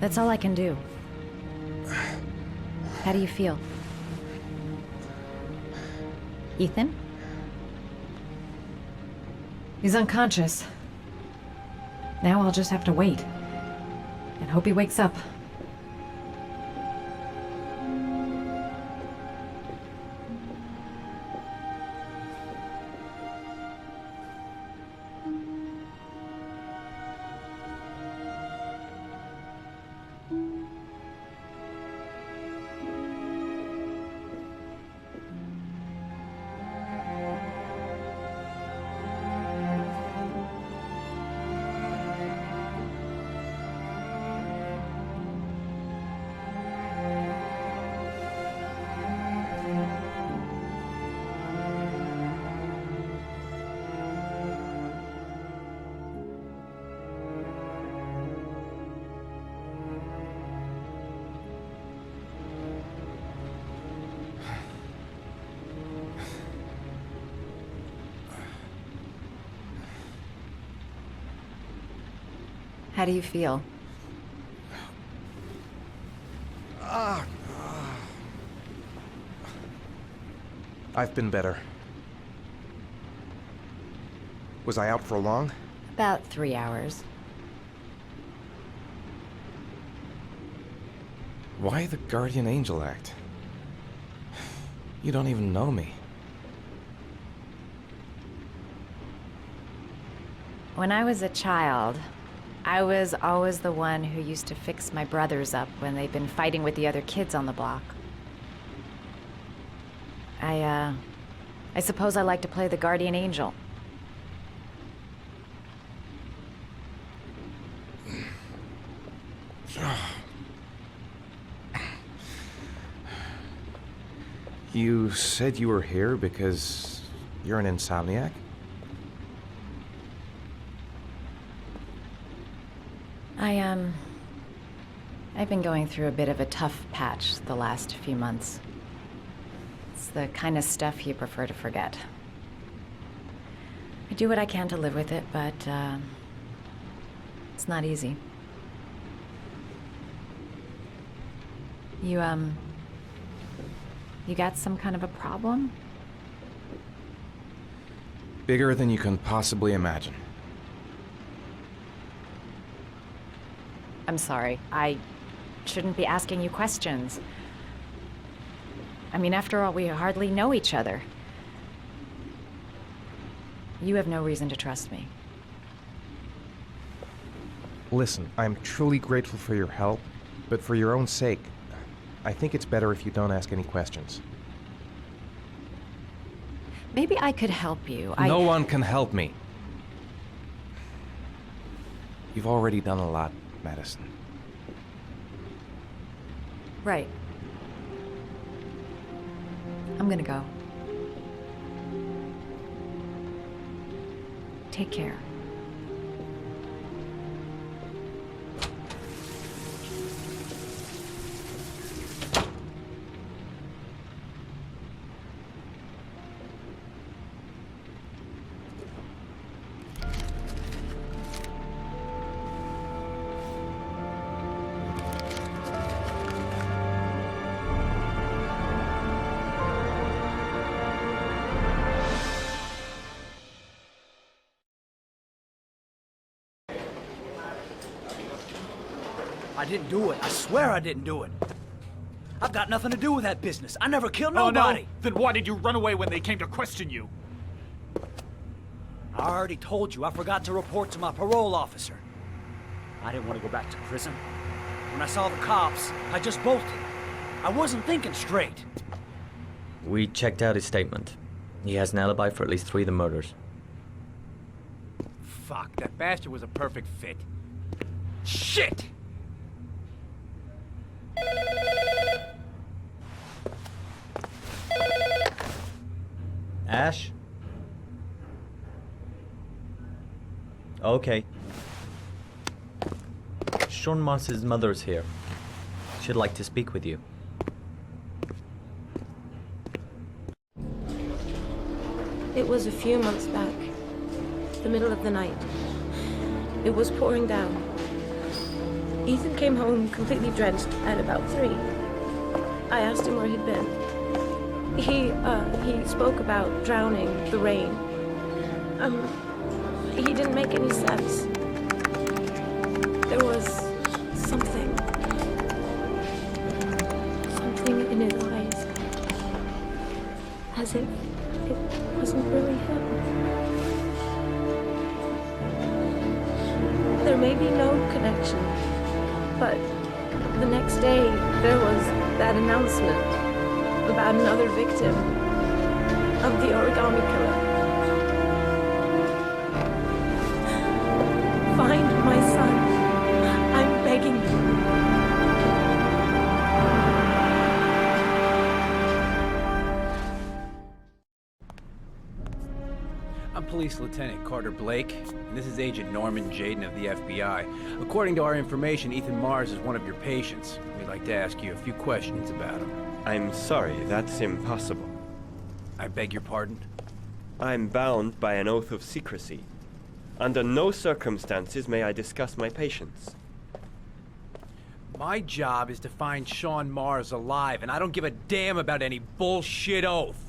Speaker 18: That's all I can do. How do you feel? Ethan? He's unconscious. Now I'll just have to wait. And hope he wakes up. How do you feel?
Speaker 3: I've been better. Was I out for long?
Speaker 18: About 3 hours.
Speaker 3: Why the Guardian Angel act? You don't even know me.
Speaker 18: When I was a child, I was always the one who used to fix my brothers up when they'd been fighting with the other kids on the block. I suppose I like to play the Guardian Angel.
Speaker 3: You said you were here because you're an insomniac?
Speaker 18: I've been going through a bit of a tough patch the last few months. It's the kind of stuff you prefer to forget. I do what I can to live with it, but, it's not easy. You got some kind of a problem?
Speaker 3: Bigger than you can possibly imagine.
Speaker 18: I'm sorry. I shouldn't be asking you questions. I mean, after all, we hardly know each other. You have no reason to trust me.
Speaker 3: Listen, I'm truly grateful for your help, but for your own sake, I think it's better if you don't ask any questions.
Speaker 18: Maybe I could help you.
Speaker 3: No one can help me. You've already done a lot, Madison.
Speaker 18: Right. I'm gonna go. Take care.
Speaker 19: I didn't do it. I swear I didn't do it. I've got nothing to do with that business. I never killed nobody.
Speaker 10: Oh, no? Then why did you run away when they came to question you?
Speaker 19: I already told you I forgot to report to my parole officer. I didn't want to go back to prison. When I saw the cops, I just bolted. I wasn't thinking straight.
Speaker 1: We checked out his statement. He has an alibi for at least 3 of the murders.
Speaker 19: Fuck, that bastard was a perfect fit. Shit!
Speaker 1: Ash? Okay. Sean Mars's mother's here. She'd like to speak with you.
Speaker 13: It was a few months back. The middle of the night. It was pouring down. Ethan came home completely drenched at about 3. I asked him where he'd been. He spoke about drowning, the rain. He didn't make any sense. There was something in his eyes. As if it wasn't really him. There may be no connection, but the next day there was that announcement about another victim of the origami killer. Find my son. I'm begging you.
Speaker 7: I'm Police Lieutenant Carter Blake, and this is Agent Norman Jayden of the FBI. According to our information, Ethan Mars is one of your patients. We'd like to ask you a few questions about him.
Speaker 6: I'm sorry, that's impossible.
Speaker 7: I beg your pardon?
Speaker 6: I'm bound by an oath of secrecy. Under no circumstances may I discuss my patients.
Speaker 7: My job is to find Sean Mars alive, and I don't give a damn about any bullshit oath.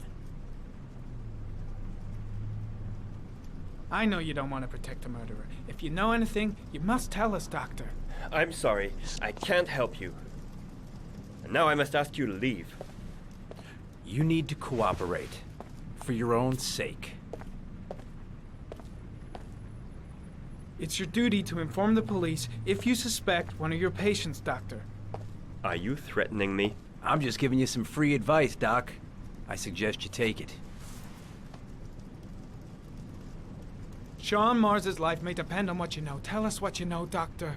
Speaker 12: I know you don't want to protect the murderer. If you know anything, you must tell us, Doctor.
Speaker 6: I'm sorry, I can't help you. And now I must ask you to leave.
Speaker 7: You need to cooperate. For your own sake.
Speaker 12: It's your duty to inform the police if you suspect one of your patients, Doctor.
Speaker 6: Are you threatening me?
Speaker 7: I'm just giving you some free advice, Doc. I suggest you take it.
Speaker 12: Sean Mars's life may depend on what you know. Tell us what you know, Doctor.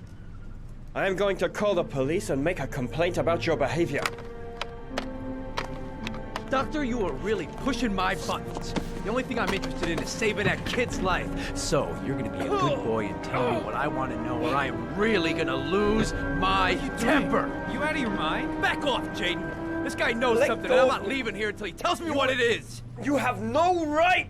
Speaker 6: I am going to call the police and make a complaint about your behavior.
Speaker 7: Doctor, you are really pushing my buttons. The only thing I'm interested in is saving that kid's life. So, you're gonna be a good boy and tell me what I want to know, or I am really gonna lose my temper.
Speaker 12: You out of your mind?
Speaker 7: Back off, Jayden. This guy knows something, and I'm not leaving here until he tells me what it is.
Speaker 6: You have no right!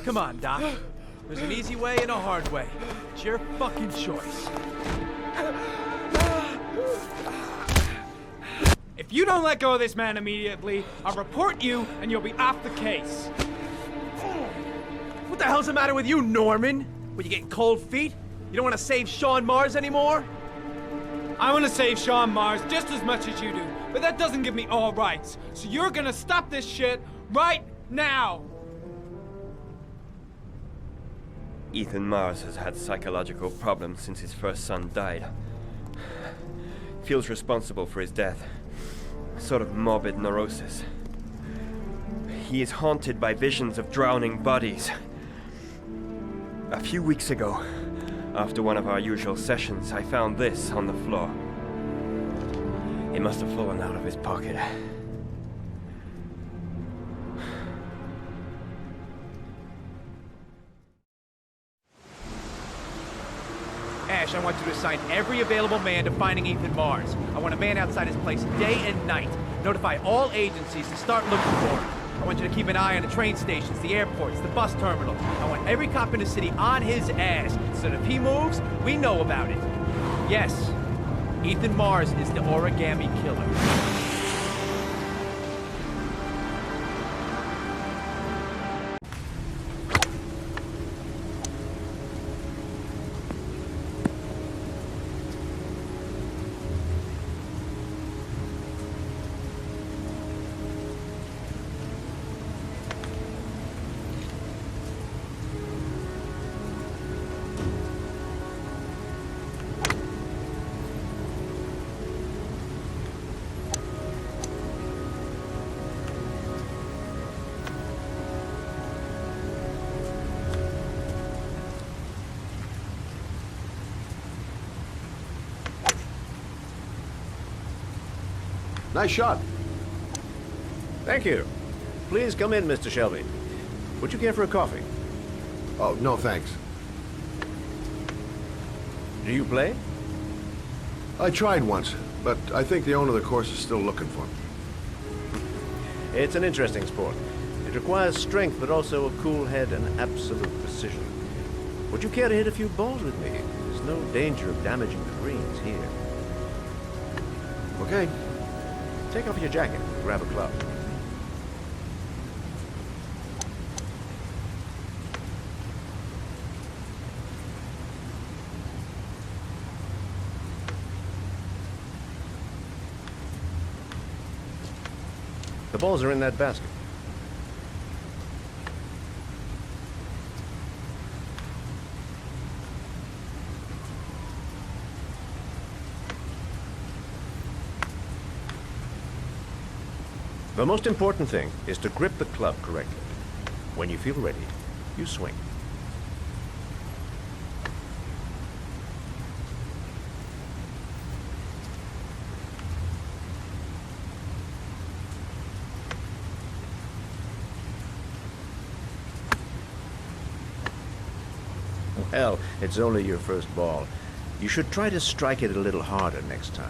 Speaker 7: Come on, Doc. There's an easy way and a hard way. It's your fucking choice.
Speaker 12: If you don't let go of this man immediately, I'll report you and you'll be off the case.
Speaker 7: What the hell's the matter with you, Norman? What, you getting cold feet? You don't want to save Sean Mars anymore?
Speaker 12: I want to save Sean Mars just as much as you do, but that doesn't give me all rights. So you're gonna stop this shit right now!
Speaker 6: Ethan Mars has had psychological problems since his first son died. Feels responsible for his death. A sort of morbid neurosis. He is haunted by visions of drowning bodies. A few weeks ago, after one of our usual sessions, I found this on the floor. It must have fallen out of his pocket.
Speaker 7: Ash, I want you to assign every available man to finding Ethan Mars. I want a man outside his place day and night. Notify all agencies to start looking for him. I want you to keep an eye on the train stations, the airports, the bus terminal. I want every cop in the city on his ass, so that if he moves, we know about it. Yes, Ethan Mars is the origami killer.
Speaker 8: Nice shot.
Speaker 9: Thank you. Please come in, Mr. Shelby. Would you care for a coffee?
Speaker 8: Oh, no thanks.
Speaker 7: Do you play?
Speaker 8: I tried once, but I think the owner of the course is still looking for me.
Speaker 7: It's an interesting sport. It requires strength, but also a cool head and absolute precision. Would you care to hit a few balls with me? There's no danger of damaging the greens here.
Speaker 8: Okay.
Speaker 7: Take off your jacket. Grab a club. The balls are in that basket. The most important thing is to grip the club correctly. When you feel ready, you swing. Well, it's only your first ball. You should try to strike it a little harder next time.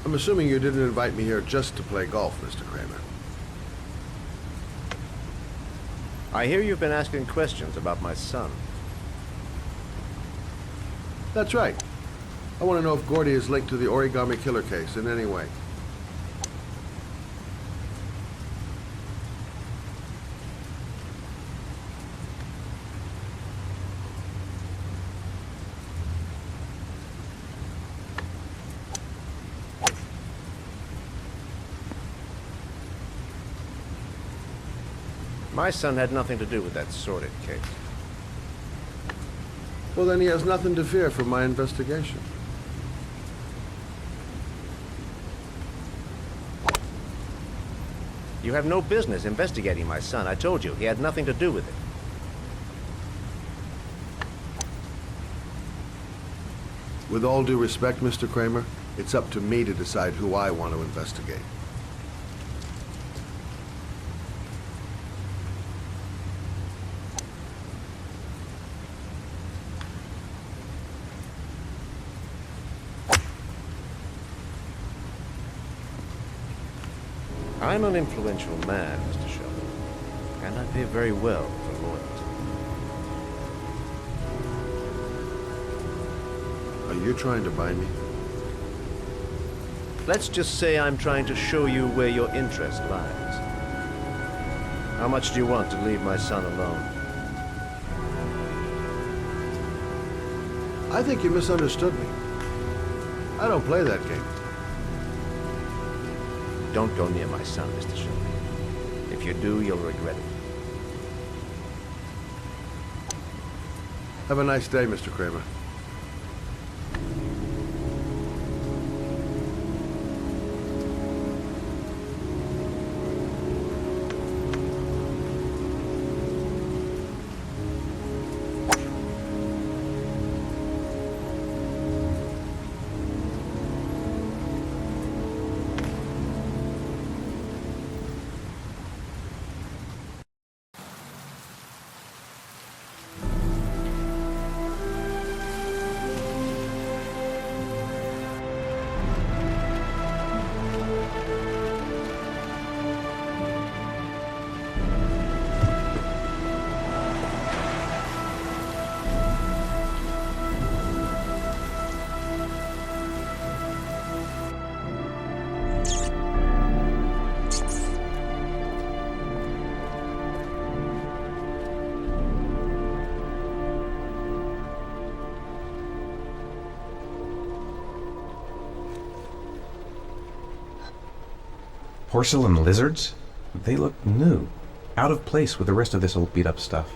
Speaker 8: I'm assuming you didn't invite me here just to play golf, Mr. Kramer.
Speaker 7: I hear you've been asking questions about my son.
Speaker 8: That's right. I want to know if Gordy is linked to the Origami Killer case in any way.
Speaker 7: My son had nothing to do with that sordid case.
Speaker 8: Well, then he has nothing to fear from my investigation.
Speaker 7: You have no business investigating my son. I told you, he had nothing to do with it.
Speaker 8: With all due respect, Mr. Kramer, it's up to me to decide who I want to investigate.
Speaker 7: I'm an influential man, Mr. Sheldon, and I pay very well for loyalty.
Speaker 8: Are you trying to buy me?
Speaker 7: Let's just say I'm trying to show you where your interest lies. How much do you want to leave my son alone?
Speaker 8: I think you misunderstood me. I don't play that game.
Speaker 7: Don't go near my son, Mr. Sheldon. If you do, you'll regret it.
Speaker 8: Have a nice day, Mr. Kramer.
Speaker 2: Porcelain lizards? They look new, out of place with the rest of this old beat-up stuff.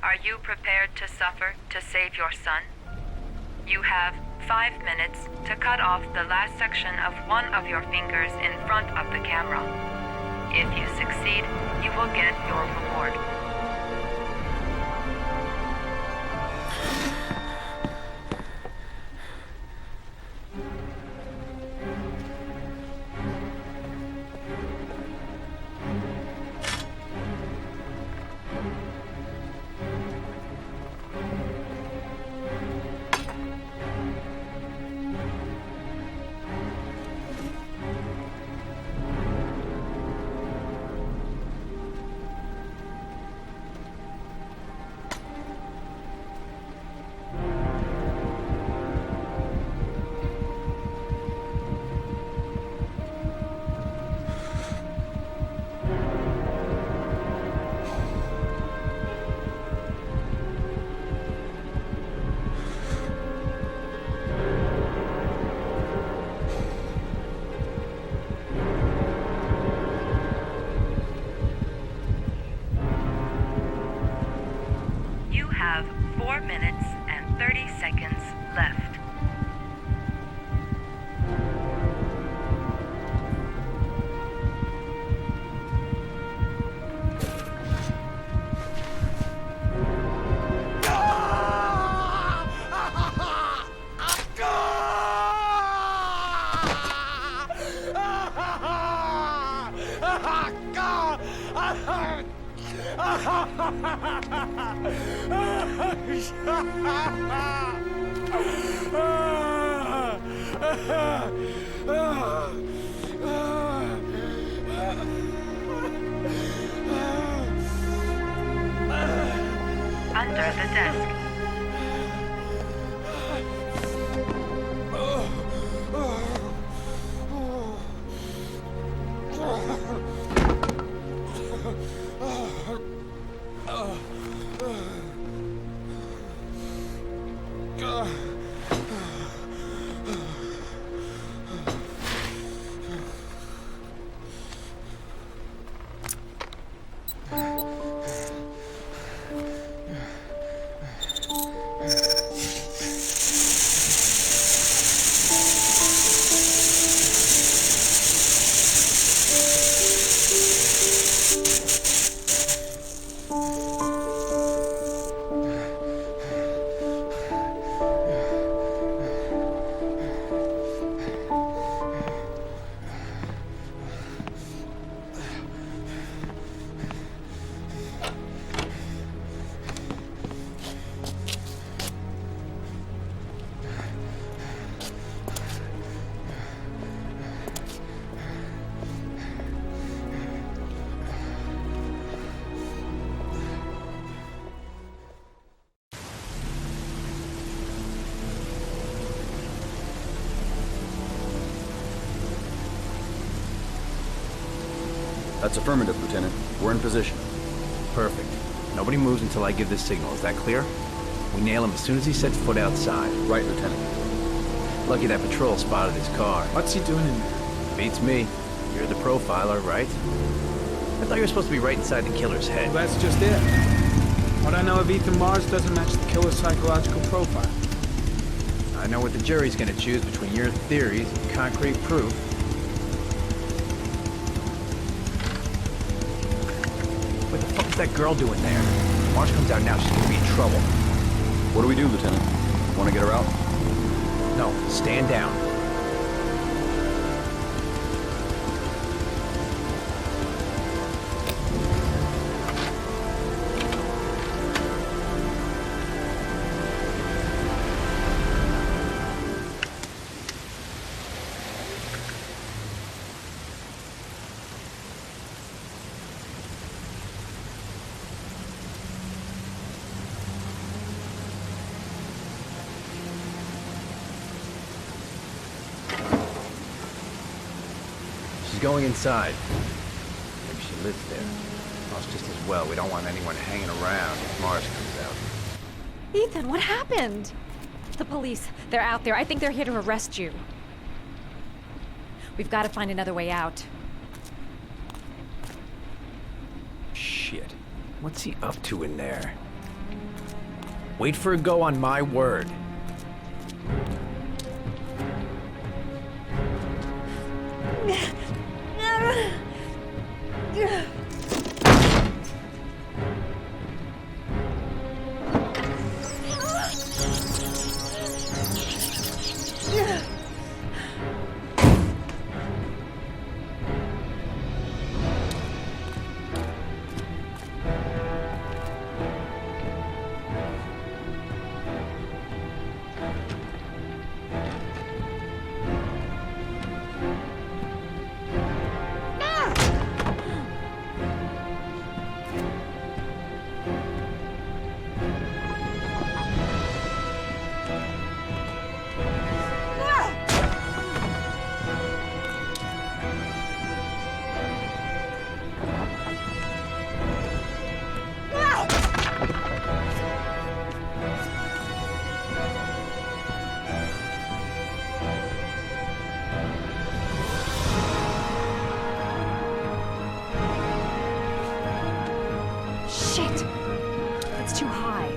Speaker 14: Are you prepared to suffer to save your son? You have 5 minutes to cut off the last section of one of your fingers in front of the camera. If you succeed, you will get your reward. You have 4 minutes and 30 seconds left. Under the desk.
Speaker 4: That's affirmative, Lieutenant. We're in position.
Speaker 7: Perfect. Nobody moves until I give this signal. Is that clear? We nail him as soon as he sets foot outside.
Speaker 4: Right, Lieutenant.
Speaker 7: Lucky that patrol spotted his car.
Speaker 12: What's he doing in there?
Speaker 7: Beats me. You're the profiler, right? I thought you were supposed to be right inside the killer's head.
Speaker 12: Well, that's just it. What I know of Ethan Mars doesn't match the killer's psychological profile.
Speaker 7: I know what the jury's gonna choose between your theories and concrete proof. What the fuck is that girl doing there? If Mars comes out now, she's gonna be in trouble.
Speaker 4: What do we do, Lieutenant? Want to get her out?
Speaker 7: No, stand down. She's going inside. Maybe she lives there. Well, it's just as well. We don't want anyone hanging around if Mars comes out.
Speaker 18: Ethan, what happened? The police. They're out there. I think they're here to arrest you. We've got to find another way out.
Speaker 7: Shit. What's he up to in there? Wait for a go on my word.
Speaker 18: Shit! It's too high.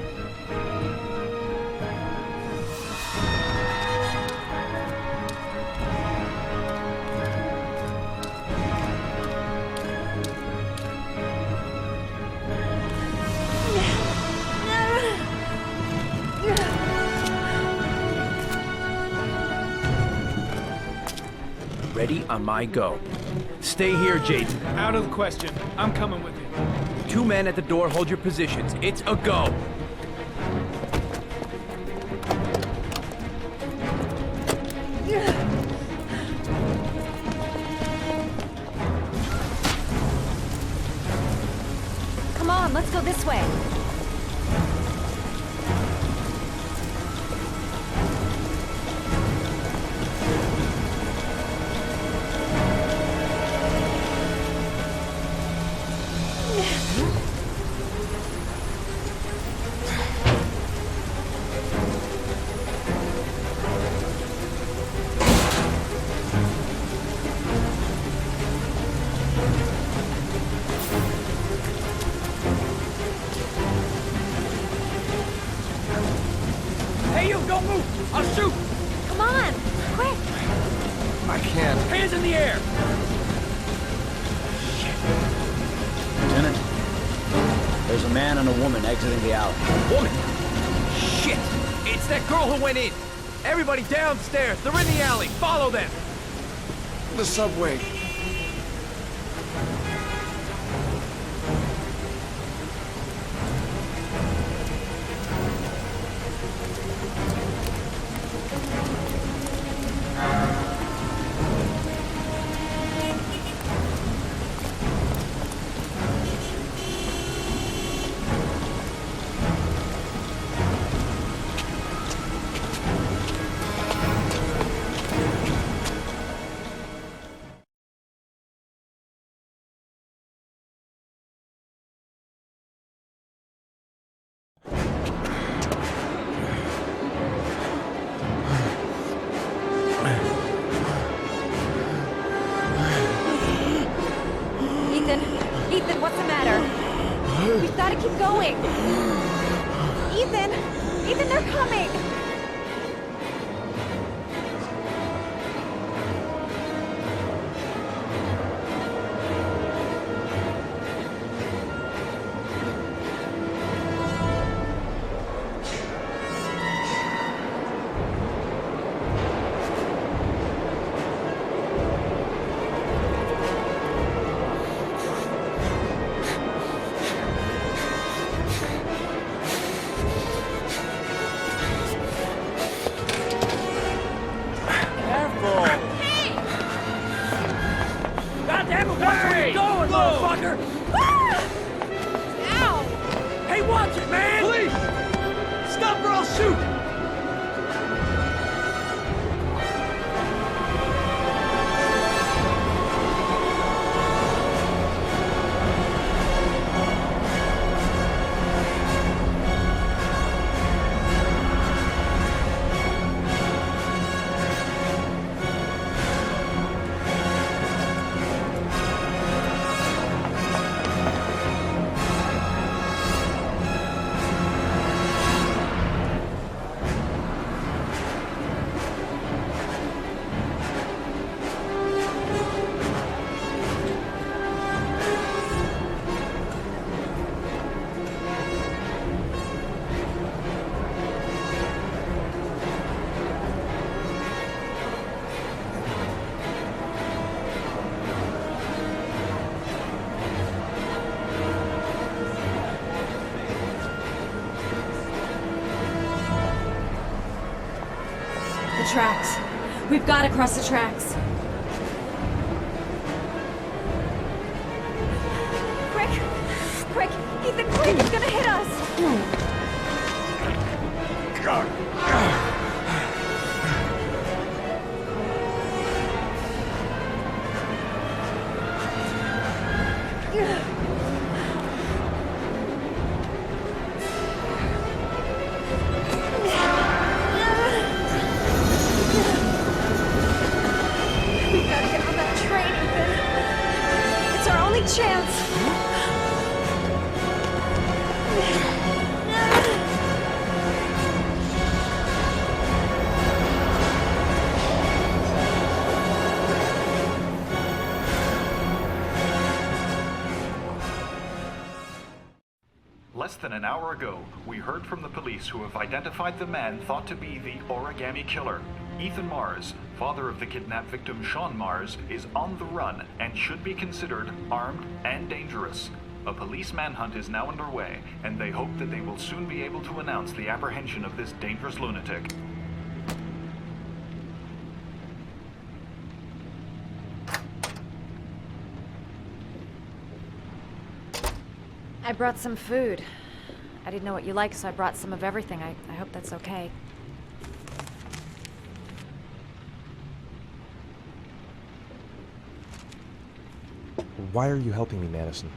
Speaker 7: Ready on my go. Stay here, Jaden.
Speaker 12: Out of the question. I'm coming with you.
Speaker 7: 2 men at the door, hold your positions. It's a go.
Speaker 18: Come on, let's go this way.
Speaker 7: Hey, you, don't move! I'll shoot!
Speaker 18: Come on, quick!
Speaker 3: I can't.
Speaker 7: Hands in the air!
Speaker 4: Lieutenant, there's a man and a woman exiting the alley.
Speaker 7: Woman! Shit! It's that girl who went in! Everybody downstairs! They're in the alley! Follow them!
Speaker 3: The subway.
Speaker 18: Ethan, what's the matter? We've got to keep going. Ethan, they're coming. tracks. We've got to cross the tracks. Quick! Ethan, quick! It's gonna hit us! We've got to get on that train, Ethan. It's our only chance.
Speaker 16: Less than an hour ago, we heard from the police who have identified the man thought to be the Origami Killer. Ethan Mars, father of the kidnapped victim Sean Mars, is on the run and should be considered armed and dangerous. A police manhunt is now underway, and they hope that they will soon be able to announce the apprehension of this dangerous lunatic.
Speaker 18: I brought some food. I didn't know what you like, so I brought some of everything. I hope that's okay.
Speaker 2: Why are you helping me, Madison?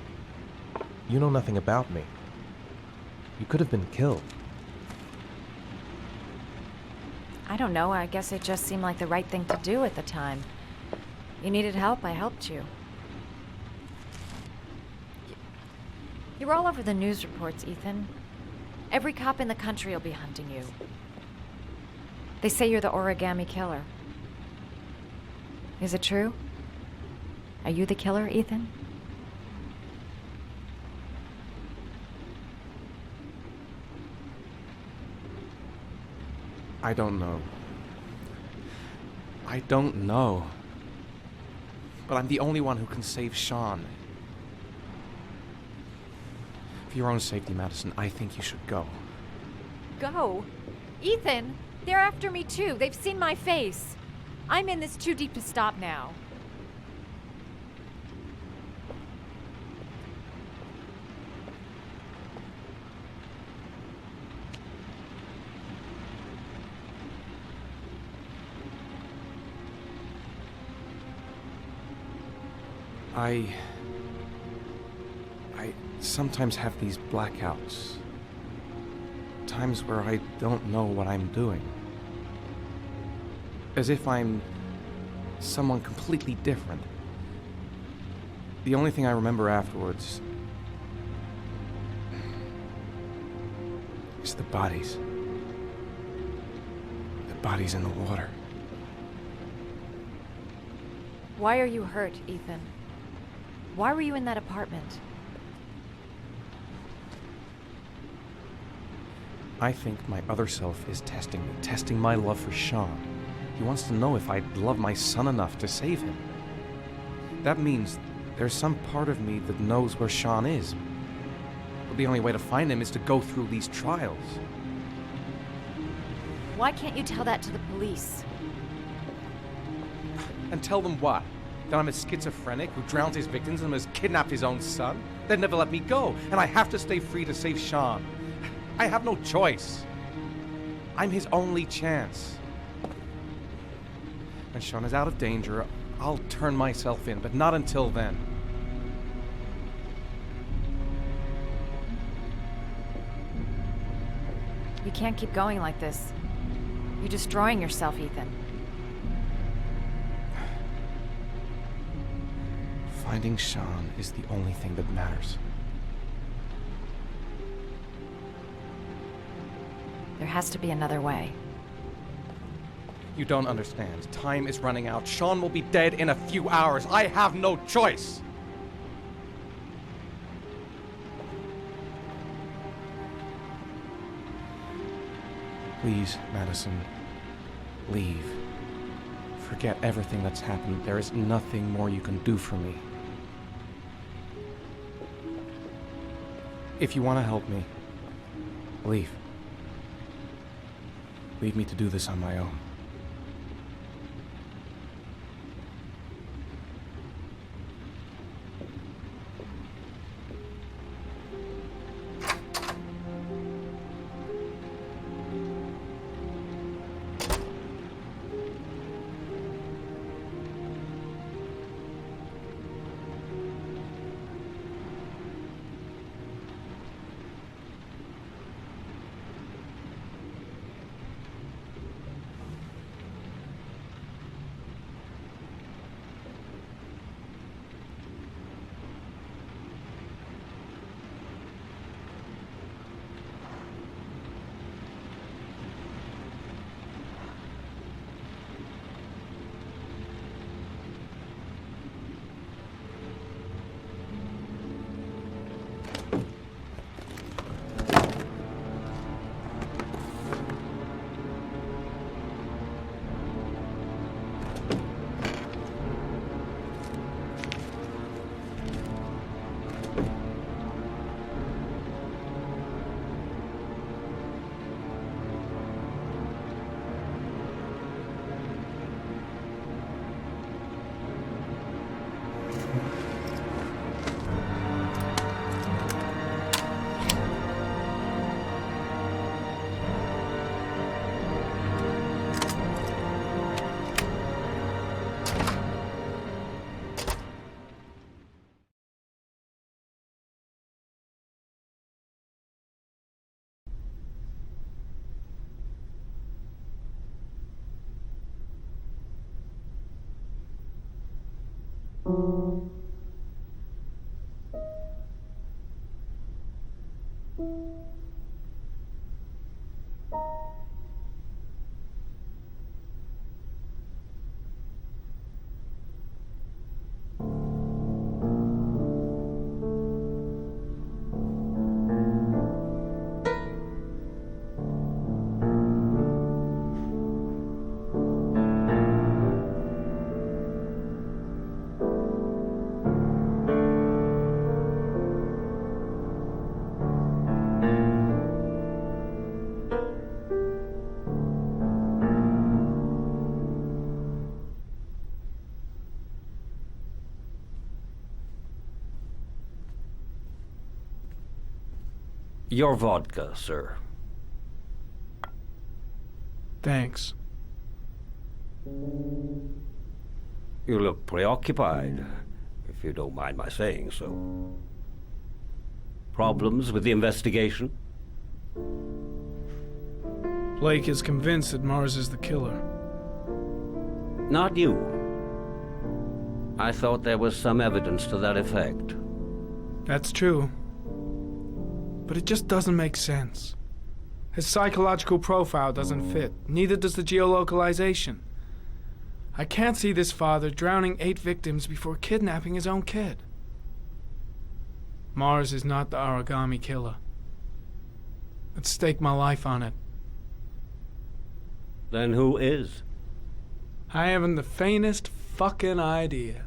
Speaker 2: You know nothing about me. You could have been killed.
Speaker 18: I don't know. I guess it just seemed like the right thing to do at the time. You needed help, I helped you. You're all over the news reports, Ethan. Every cop in the country will be hunting you. They say you're the Origami Killer. Is it true? Are you the killer, Ethan?
Speaker 3: I don't know. I don't know. But I'm the only one who can save Sean. For your own safety, Madison, I think you should go.
Speaker 18: Go? Ethan, they're after me too. They've seen my face. I'm in this too deep to stop now.
Speaker 3: I sometimes have these blackouts. Times where I don't know what I'm doing. As if I'm someone completely different. The only thing I remember afterwards is the bodies. The bodies in the water.
Speaker 18: Why are you hurt, Ethan? Why were you in that apartment?
Speaker 3: I think my other self is testing me, testing my love for Sean. He wants to know if I'd love my son enough to save him. That means there's some part of me that knows where Sean is. But the only way to find him is to go through these trials.
Speaker 18: Why can't you tell that to the police?
Speaker 3: And tell them what? That I'm a schizophrenic who drowns his victims and has kidnapped his own son? They'd never let me go, and I have to stay free to save Sean. I have no choice. I'm his only chance. When Sean is out of danger, I'll turn myself in, but not until then.
Speaker 18: You can't keep going like this. You're destroying yourself, Ethan.
Speaker 3: Finding Sean is the only thing that matters.
Speaker 18: There has to be another way.
Speaker 3: You don't understand. Time is running out. Sean will be dead in a few hours. I have no choice. Please, Madison, leave. Forget everything that's happened. There is nothing more you can do for me. If you want to help me, leave. Leave me to do this on my own.
Speaker 9: Your vodka, sir.
Speaker 12: Thanks.
Speaker 9: You look preoccupied, if you don't mind my saying so. Problems with the investigation?
Speaker 12: Blake is convinced that Mars is the killer.
Speaker 9: Not you. I thought there was some evidence to that effect.
Speaker 12: That's true. But it just doesn't make sense. His psychological profile doesn't fit. Neither does the geolocalization. I can't see this father drowning 8 victims before kidnapping his own kid. Mars is not the Aragami killer. I'd stake my life on it.
Speaker 9: Then who is?
Speaker 12: I haven't the faintest fucking idea.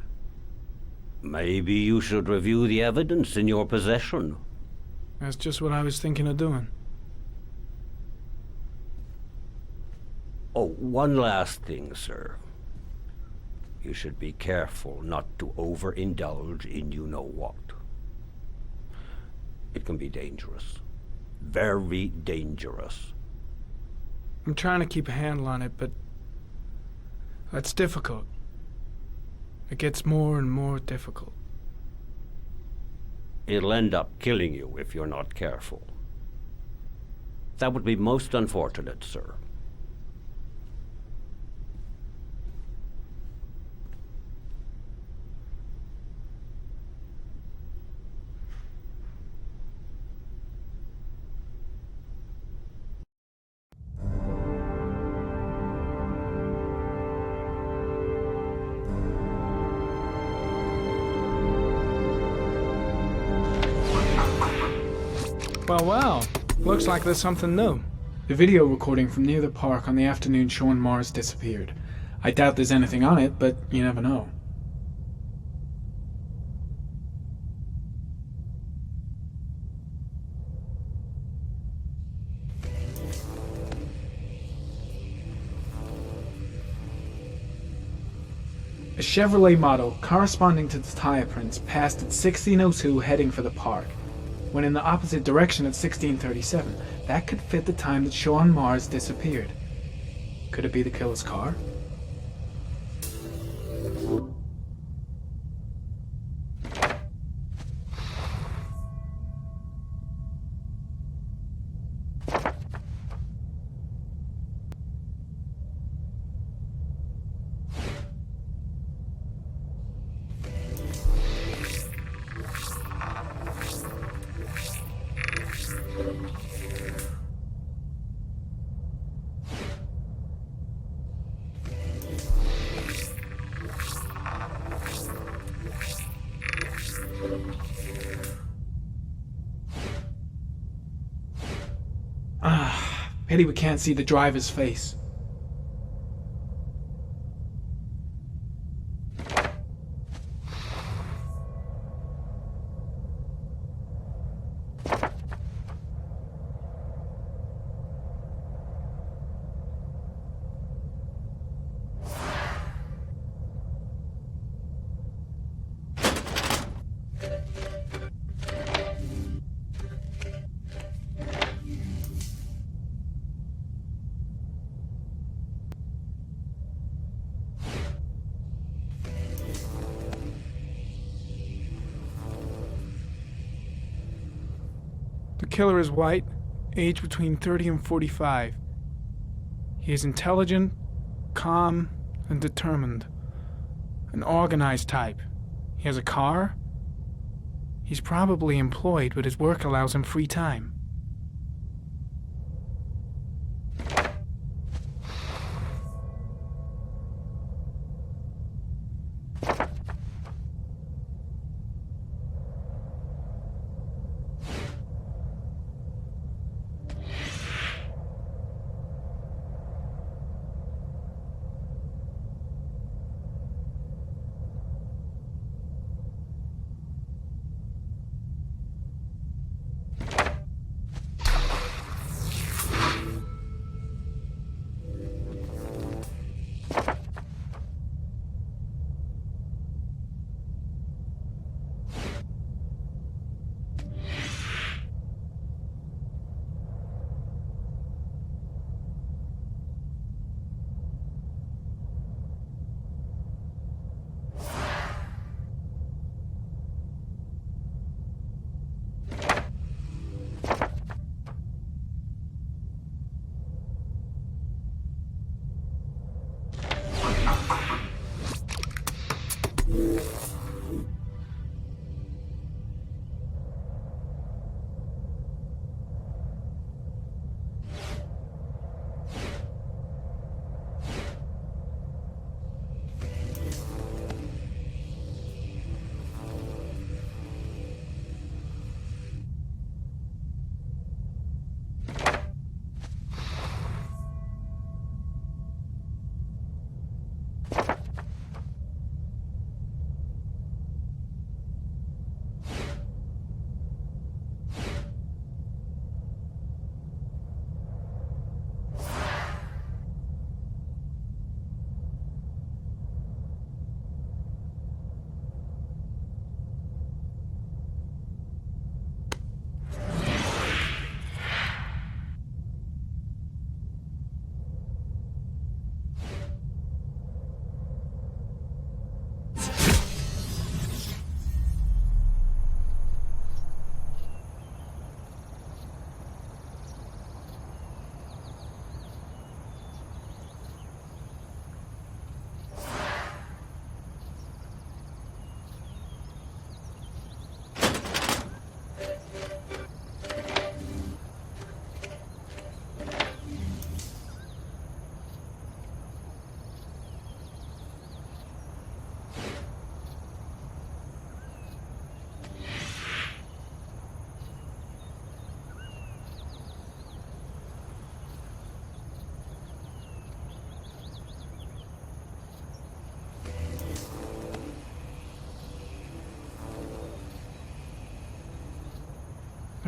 Speaker 9: Maybe you should review the evidence in your possession.
Speaker 12: That's just what I was thinking of doing.
Speaker 9: Oh, one last thing, sir. You should be careful not to overindulge in you-know-what. It can be dangerous. Very dangerous.
Speaker 12: I'm trying to keep a handle on it, but that's difficult. It gets more and more difficult.
Speaker 9: It'll end up killing you if you're not careful. That would be most unfortunate, sir.
Speaker 12: Well, looks like there's something new. The video recording from near the park on the afternoon Sean Mars disappeared. I doubt there's anything on it, but you never know. A Chevrolet model corresponding to the tire prints passed at 1602 heading for the park. When in the opposite direction at 1637. That could fit the time that Sean Mars disappeared. Could it be the killer's car? Pity we can't see the driver's face. The killer is white, aged between 30 and 45. He is intelligent, calm, and determined. An organized type. He has a car? He's probably employed, but his work allows him free time.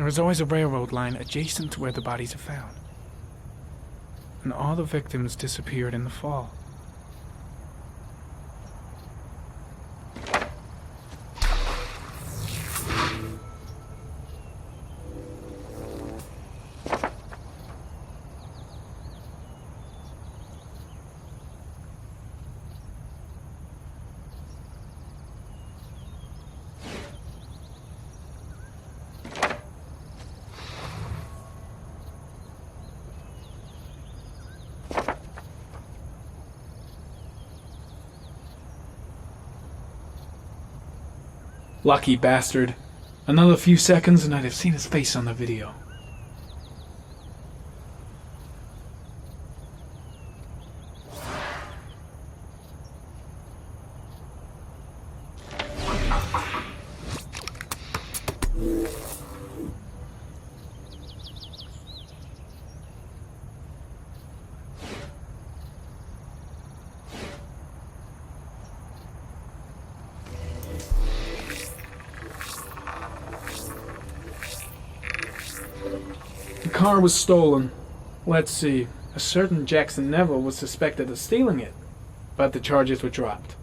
Speaker 12: There is always a railroad line adjacent to where the bodies are found. And all the victims disappeared in the fall. Lucky bastard. Another few seconds and I'd have seen his face on the video. The car was stolen. Let's see. A certain Jackson Neville was suspected of stealing it, but the charges were dropped.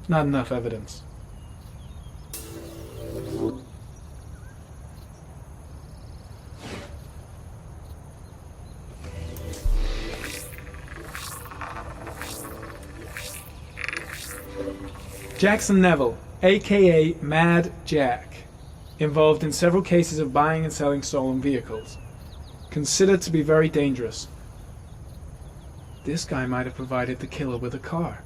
Speaker 12: Not enough evidence. Jackson Neville, aka Mad Jack, involved in several cases of buying and selling stolen vehicles. Considered to be very dangerous. This guy might have provided the killer with a car.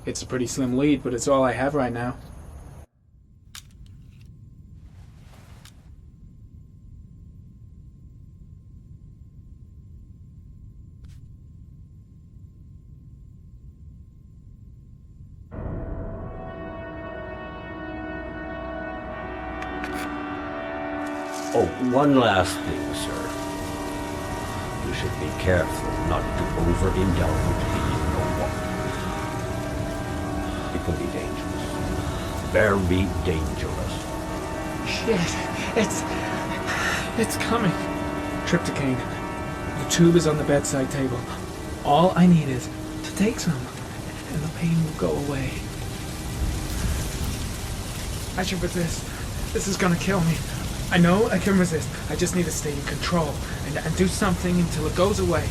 Speaker 12: It's a pretty slim lead, but it's all I have right now.
Speaker 9: Oh, one last thing, sir. You should be careful not to overindulge in your walk. It can be dangerous. Very dangerous.
Speaker 12: Shit, it's coming. Trypticane. The tube is on the bedside table. All I need is to take some, and the pain will go away. I should resist. This is gonna kill me. I know I can resist. I just need to stay in control and do something until it goes away.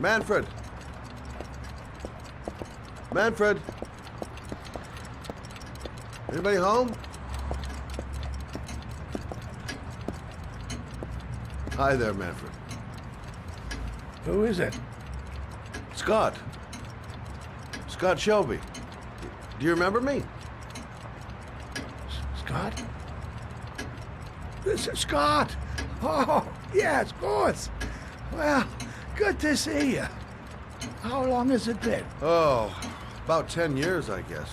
Speaker 8: Manfred! Manfred! Anybody home? Hi there, Manfred.
Speaker 22: Who is it?
Speaker 8: Scott. Scott Shelby. Do you remember me?
Speaker 22: Scott? This is Scott! Oh, yes, of course. Well, good to see you. How long has it been?
Speaker 8: Oh, about 10 years, I guess.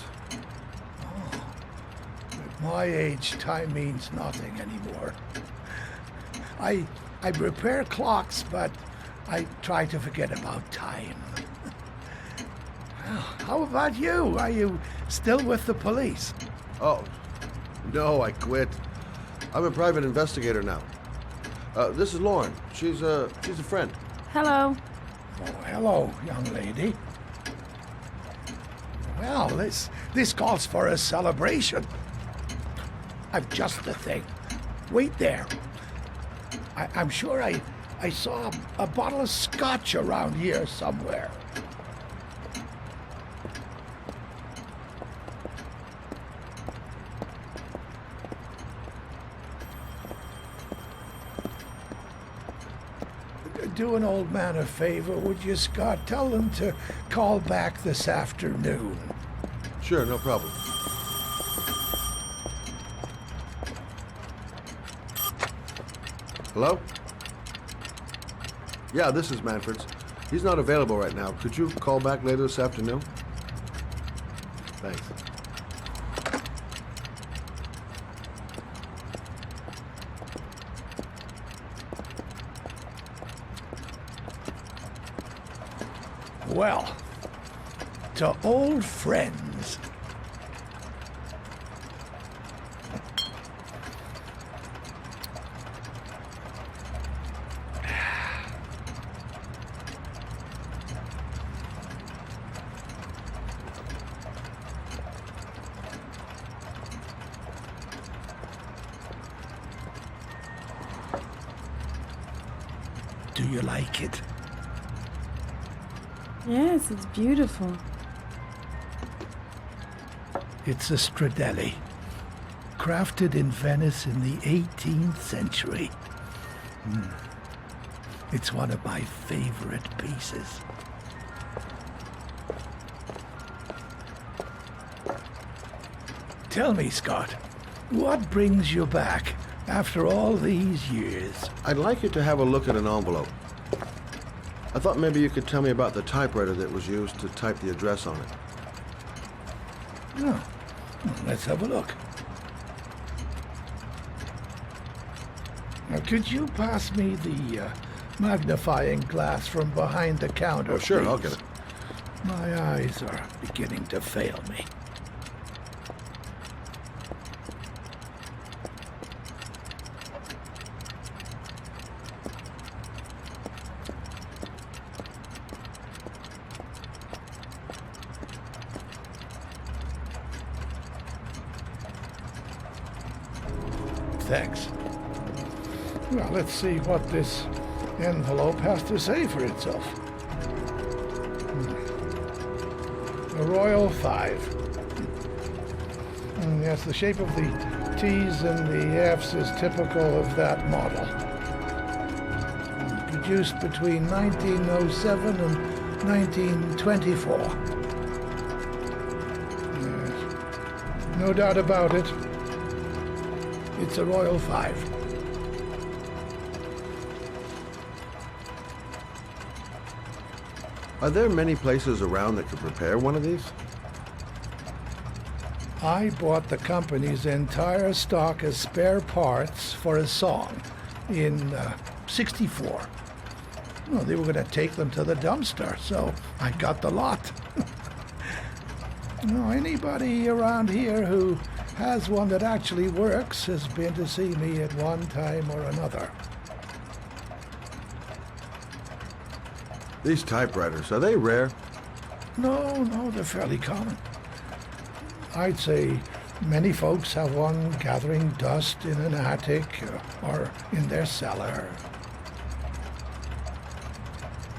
Speaker 22: At my age, time means nothing anymore. I repair clocks, but I try to forget about time. Well, how about you? Are you still with the police?
Speaker 8: Oh, no, I quit. I'm a private investigator now. This is Lauren. She's a friend.
Speaker 20: Hello.
Speaker 22: Oh, hello, young lady. Well, this calls for a celebration. I've just the thing. Wait there. I'm sure I saw a bottle of scotch around here somewhere. Do an old man a favor, would you, Scott? Tell them to call back this afternoon.
Speaker 8: Sure, no problem. Hello? Yeah, this is Manfred's. He's not available right now. Could you call back later this afternoon? Thanks.
Speaker 22: Well, to old friends. Do you like it?
Speaker 20: Yes, it's beautiful.
Speaker 22: It's a Stradelli, crafted in Venice in the 18th century.
Speaker 11: It's one of my favorite pieces. Tell me, Scott, what brings you back after all these years?
Speaker 8: I'd like you to have a look at an envelope. I thought maybe you could tell me about the typewriter that was used to type the address on it.
Speaker 11: Oh, let's have a look. Now, could you pass me the magnifying glass from behind the counter,
Speaker 8: Oh, sure,
Speaker 11: please?
Speaker 8: I'll get it.
Speaker 11: My eyes are beginning to fail me. Thanks. Well, let's see what this envelope has to say for itself. A Royal 5. Yes, the shape of the T's and the F's is typical of that model. Produced between 1907 and 1924. Yes. No doubt about it. It's a Royal 5.
Speaker 8: Are there many places around that could repair one of these?
Speaker 11: I bought the company's entire stock of spare parts for a song in '64. Well, they were going to take them to the dumpster, so I got the lot. Anybody around here who has one that actually works has been to see me at one time or another.
Speaker 8: These typewriters, are they rare?
Speaker 11: No, they're fairly common. I'd say many folks have one gathering dust in an attic or in their cellar.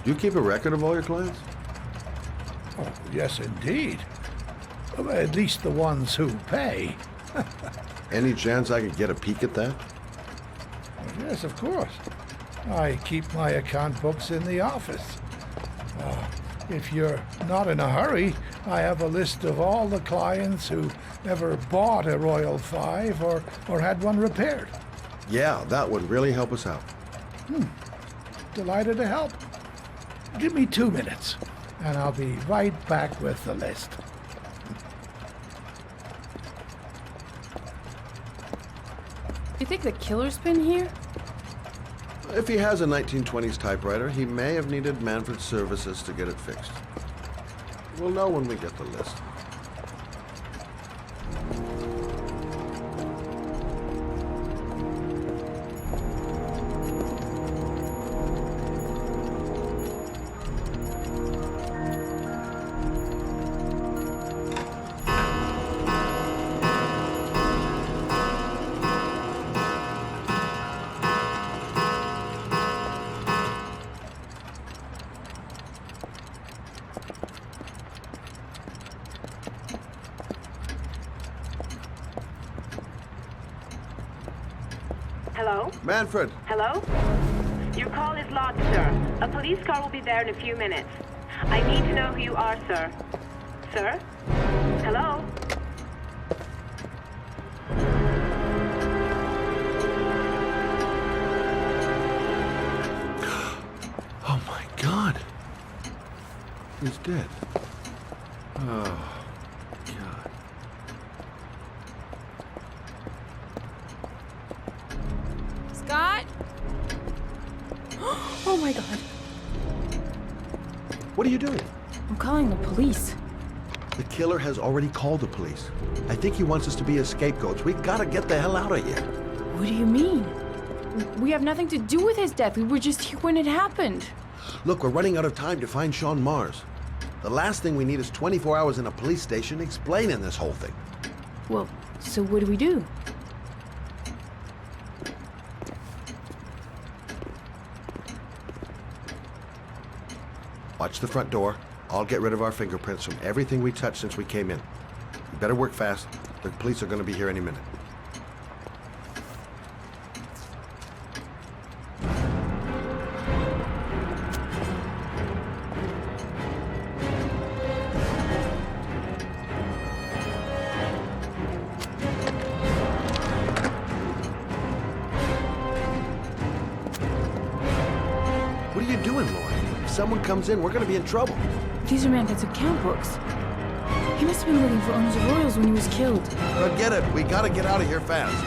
Speaker 8: Do you keep a record of all your clients?
Speaker 11: Oh, yes, indeed. At least the ones who pay.
Speaker 8: Any chance I could get a peek at that?
Speaker 11: Yes, of course. I keep my account books in the office. If you're not in a hurry, I have a list of all the clients who ever bought a Royal 5 or had one repaired.
Speaker 8: Yeah, that would really help us out.
Speaker 11: Delighted to help. Give me 2 minutes, and I'll be right back with the list.
Speaker 20: You think the killer's been here?
Speaker 8: If he has a 1920s typewriter, he may have needed Manfred's services to get it fixed. We'll know when we get the list.
Speaker 21: Hello?
Speaker 8: Manfred!
Speaker 21: Hello? Your call is lodged, sir. A police car will be there in a few minutes. I need to know who you are, sir. Sir? Hello?
Speaker 8: Oh my God! He's dead. Oh, God.
Speaker 20: Scott? Oh my God.
Speaker 8: What are you doing?
Speaker 20: I'm calling the police.
Speaker 8: The killer has already called the police. I think he wants us to be his scapegoats. We gotta get the hell out of here.
Speaker 20: What do you mean? We have nothing to do with his death. We were just here when it happened.
Speaker 8: Look, we're running out of time to find Sean Mars. The last thing we need is 24 hours in a police station explaining this whole thing.
Speaker 20: Well, so what do we do?
Speaker 8: Watch the front door. I'll get rid of our fingerprints from everything we touched since we came in. You better work fast. The police are going to be here any minute. someone comes in, we're gonna be in trouble.
Speaker 20: These are Manfred's account books. He must have been looking for owners of Royals when he was killed.
Speaker 8: Forget it. We gotta get out of here fast.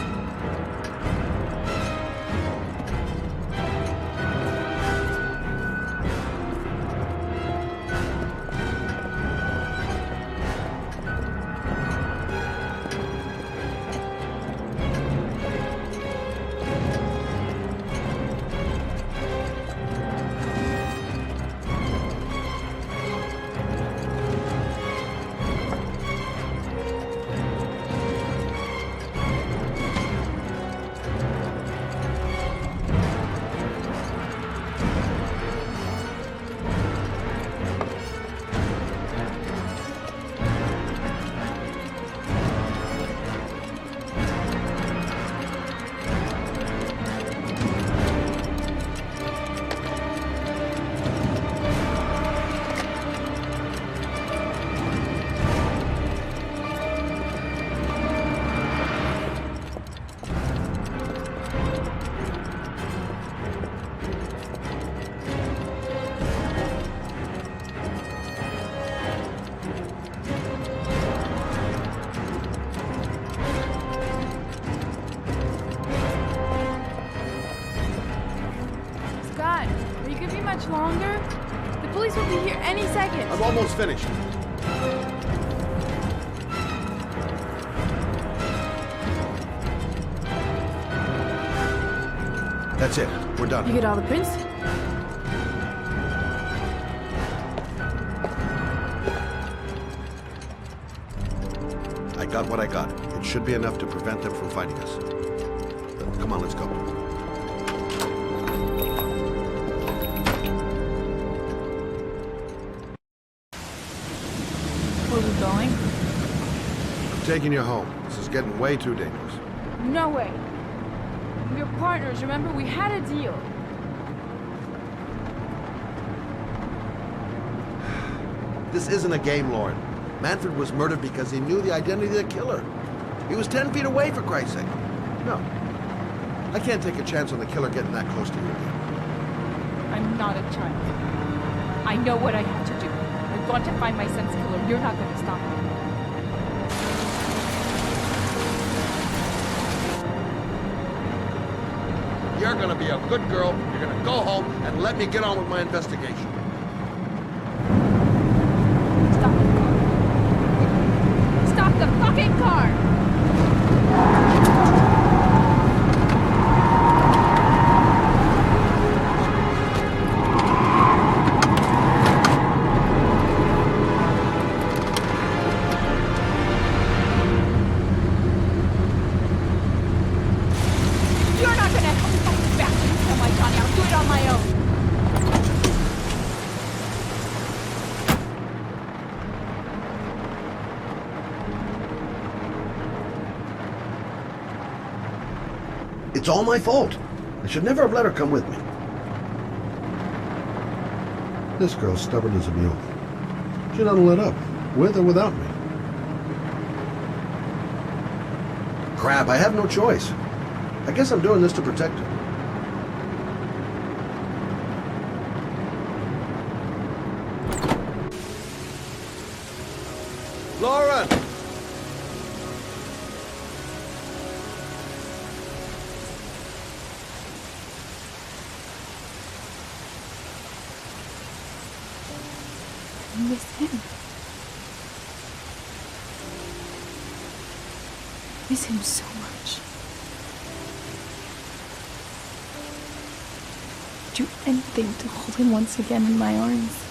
Speaker 20: much longer? The police will be here any second.
Speaker 8: I'm almost finished. That's it. We're done.
Speaker 20: You get all the prints?
Speaker 8: I got what I got. It should be enough to prevent them from fighting us. Come on, let's go.
Speaker 20: Where are we going?
Speaker 8: I'm taking you home. This is getting way too dangerous.
Speaker 20: No way. We're partners, remember? We had a deal.
Speaker 8: This isn't a game, Lauren. Manfred was murdered because he knew the identity of the killer. He was 10 feet away, for Christ's sake. No. I can't take a chance on the killer getting that close to you again.
Speaker 20: I'm not a child. I know what I have to do. I've got to find my son's killer. You're not going to stop me.
Speaker 8: You're gonna be a good girl. You're gonna go home and let me get on with my investigation.
Speaker 20: Stop the fucking car! You're not gonna help me fight this bastard and kill my Johnny. I'll do it on my own.
Speaker 8: It's all my fault. I should never have let her come with me. This girl's stubborn as a mule. She doesn't let up, with or without me. Crap, I have no choice. I guess I'm doing this to protect her. Lauren!
Speaker 20: I miss him. I miss him so much. Do anything to hold him once again in my arms.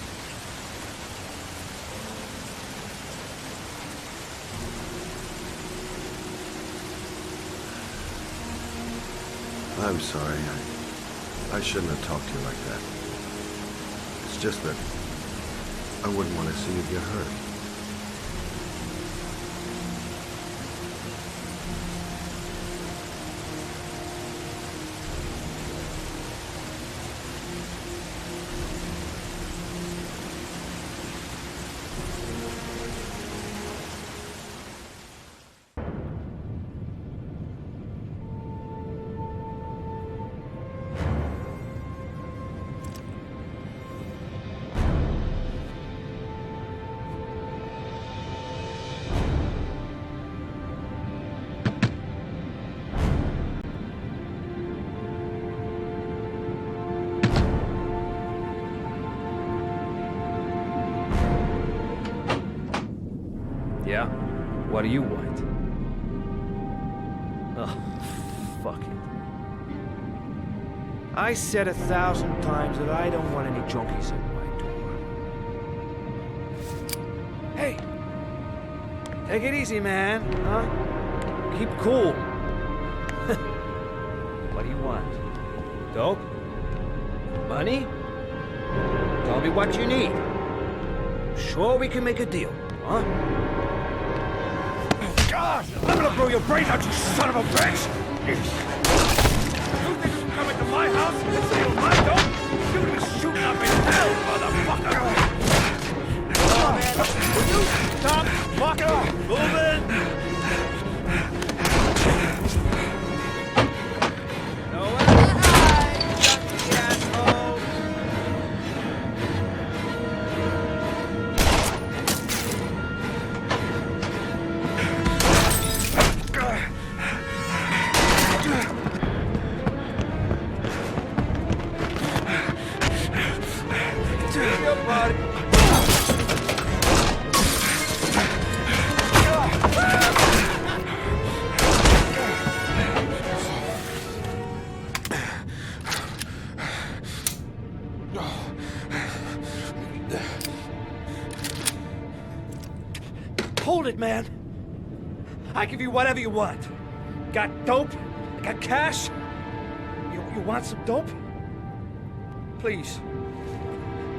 Speaker 8: I'm sorry. I shouldn't have talked to you like that. It's just that I wouldn't want to see you get hurt.
Speaker 5: Yeah? What do you want? Oh, fuck it.
Speaker 7: I said 1,000 times that I don't want any junkies at my door. Hey! Take it easy, man, huh? Keep cool. What do you want? Dope? Money? Tell me what you need. Sure we can make a deal, huh? God! I'm gonna blow your brains out, you son of a bitch! You think you can come into my house and steal my dope? You're gonna be shooting up in hell, motherfucker! Oh, man, will you stop fucking moving? Hold it, man. I give you whatever you want. Got dope? Got cash? You want some dope? Please.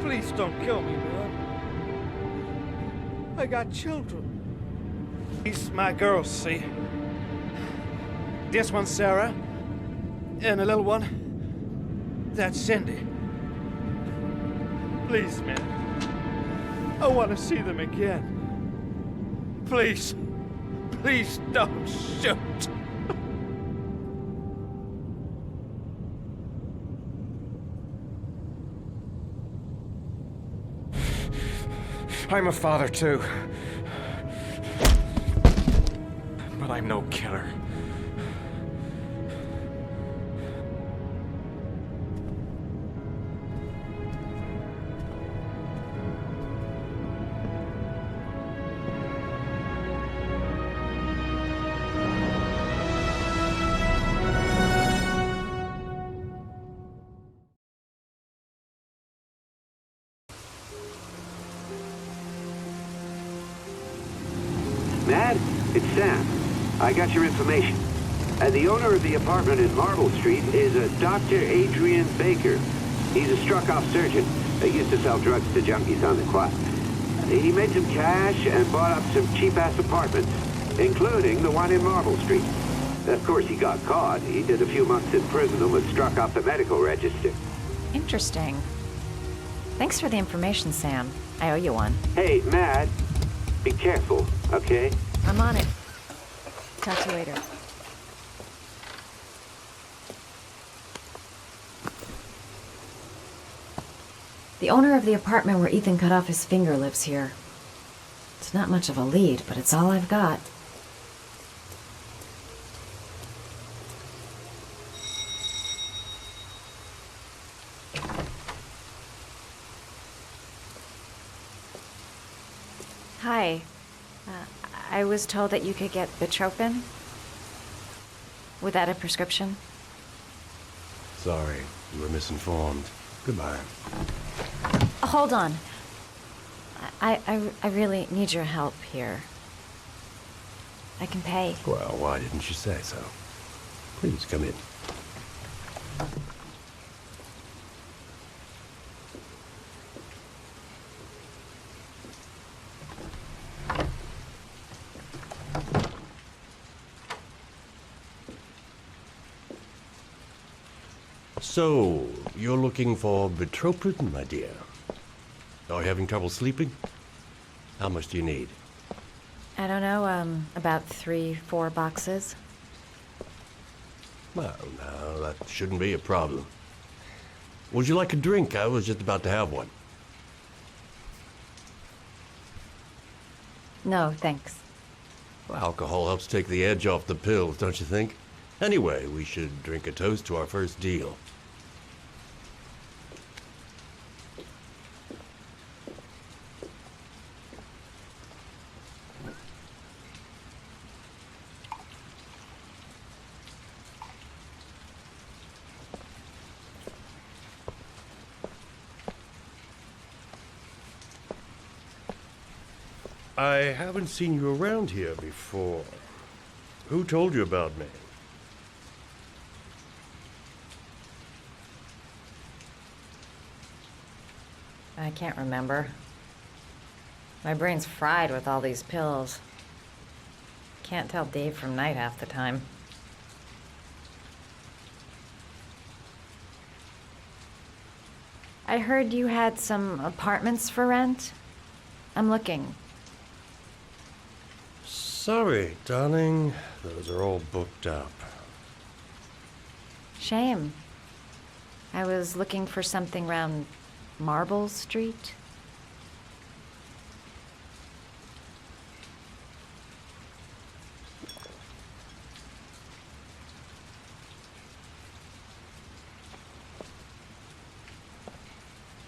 Speaker 7: Please don't kill me, man. I got children. These my girls, see? This one's Sarah. And the little one, that's Cindy. Please, man. I want to see them again. Please. Please don't shoot.
Speaker 3: I'm a father too. But I'm no killer.
Speaker 15: Matt, it's Sam. I got your information. The owner of the apartment in Marble Street is a Dr. Adrian Baker. He's a struck-off surgeon. He used to sell drugs to junkies on the quad. He made some cash and bought up some cheap-ass apartments, including the one in Marble Street. Of course, he got caught. He did a few months in prison and was struck off the medical register.
Speaker 18: Interesting. Thanks for the information, Sam. I owe you one.
Speaker 15: Hey, Matt, be careful, okay?
Speaker 18: I'm on it. Talk to you later. The owner of the apartment where Ethan cut off his finger lives here. It's not much of a lead, but it's all I've got. Hi. I was told that you could get Bitropin. Without a prescription.
Speaker 23: Sorry, you were misinformed. Goodbye.
Speaker 18: Hold on. I really need your help here. I can pay.
Speaker 23: Well, why didn't you say so? Please come in. So, you're looking for Bitropin, my dear? Are you having trouble sleeping? How much do you need?
Speaker 18: I don't know, about 3-4 boxes.
Speaker 23: Well, no, that shouldn't be a problem. Would you like a drink? I was just about to have one.
Speaker 18: No, thanks.
Speaker 23: Well, alcohol helps take the edge off the pills, don't you think? Anyway, we should drink a toast to our first deal. I haven't seen you around here before. Who told you about me?
Speaker 18: I can't remember. My brain's fried with all these pills. Can't tell day from night half the time. I heard you had some apartments for rent. I'm looking.
Speaker 23: Sorry, darling. Those are all booked up.
Speaker 18: Shame. I was looking for something around Marble Street.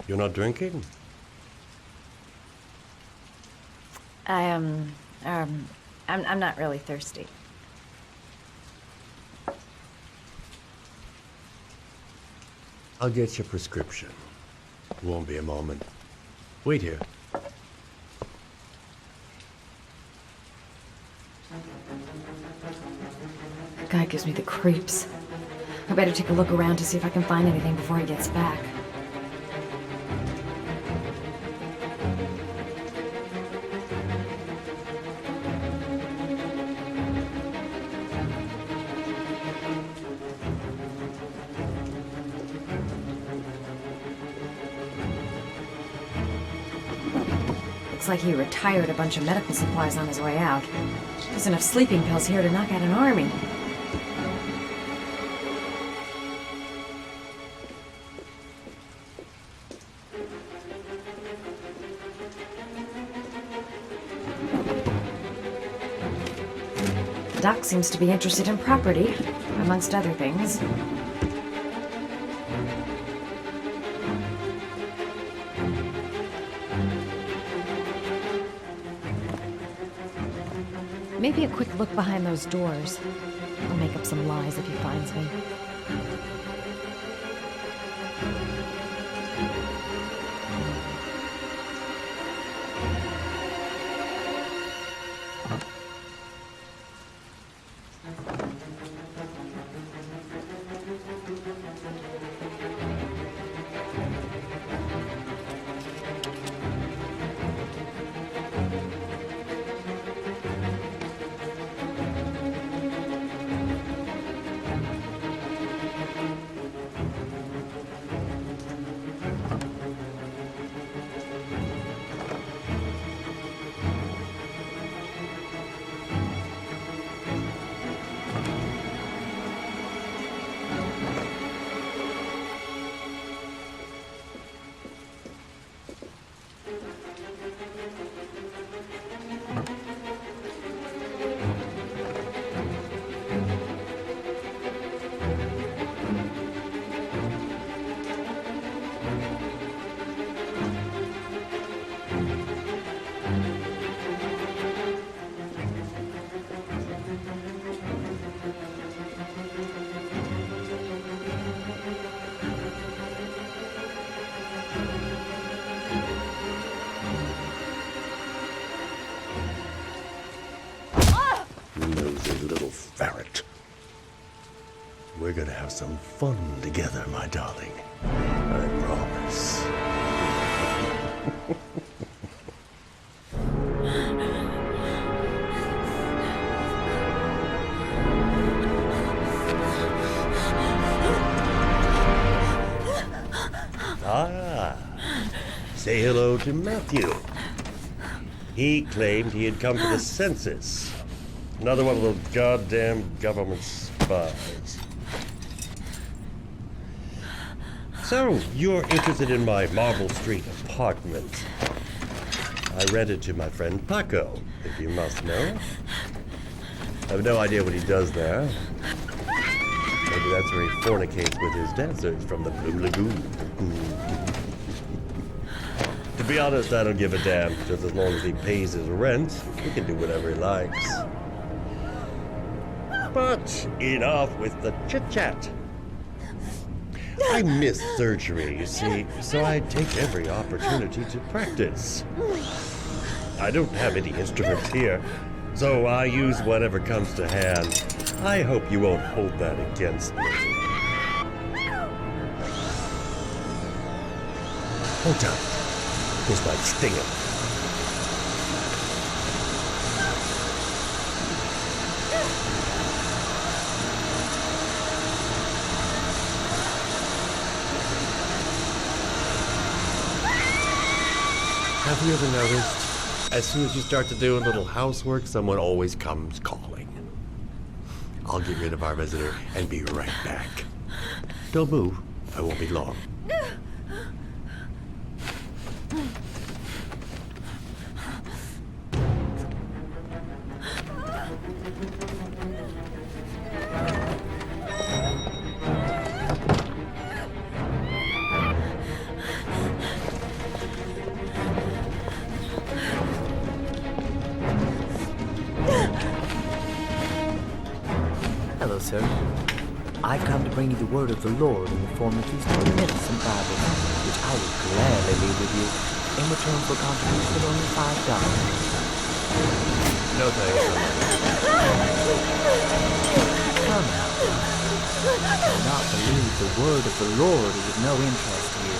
Speaker 23: You're not drinking?
Speaker 18: I'm not really thirsty.
Speaker 23: I'll get your prescription. Won't be a moment. Wait here.
Speaker 18: Guy gives me the creeps. I better take a look around to see if I can find anything before he gets back. Looks like he retired a bunch of medical supplies on his way out. There's enough sleeping pills here to knock out an army. Doc seems to be interested in property, amongst other things. Maybe a quick look behind those doors. I'll make up some lies if he finds me.
Speaker 23: Little ferret. We're gonna have some fun together, my darling. I promise. Say hello to Matthew. He claimed he had come for the census. Another one of those goddamn government spies. So, you're interested in my Marble Street apartment. I rent it to my friend Paco, if you must know. I have no idea what he does there. Maybe that's where he fornicates with his dancers from the Blue Lagoon. To be honest, I don't give a damn. Just as long as he pays his rent, he can do whatever he likes. But enough with the chit-chat. I miss surgery, you see, so I take every opportunity to practice. I don't have any instruments here, so I use whatever comes to hand. I hope you won't hold that against me. Hold on. This might sting him. Have you ever noticed, as soon as you start to do a little housework, someone always comes calling? I'll get rid of our visitor and be right back. Don't move. I won't be long.
Speaker 10: Hello, sir. I've come to bring you the word of the Lord in the form of these magnificent Bibles, which I will gladly leave with you in return for a contribution of only $5.
Speaker 23: No thanks.
Speaker 10: Come now. Do not believe the word of the Lord is of no interest to you.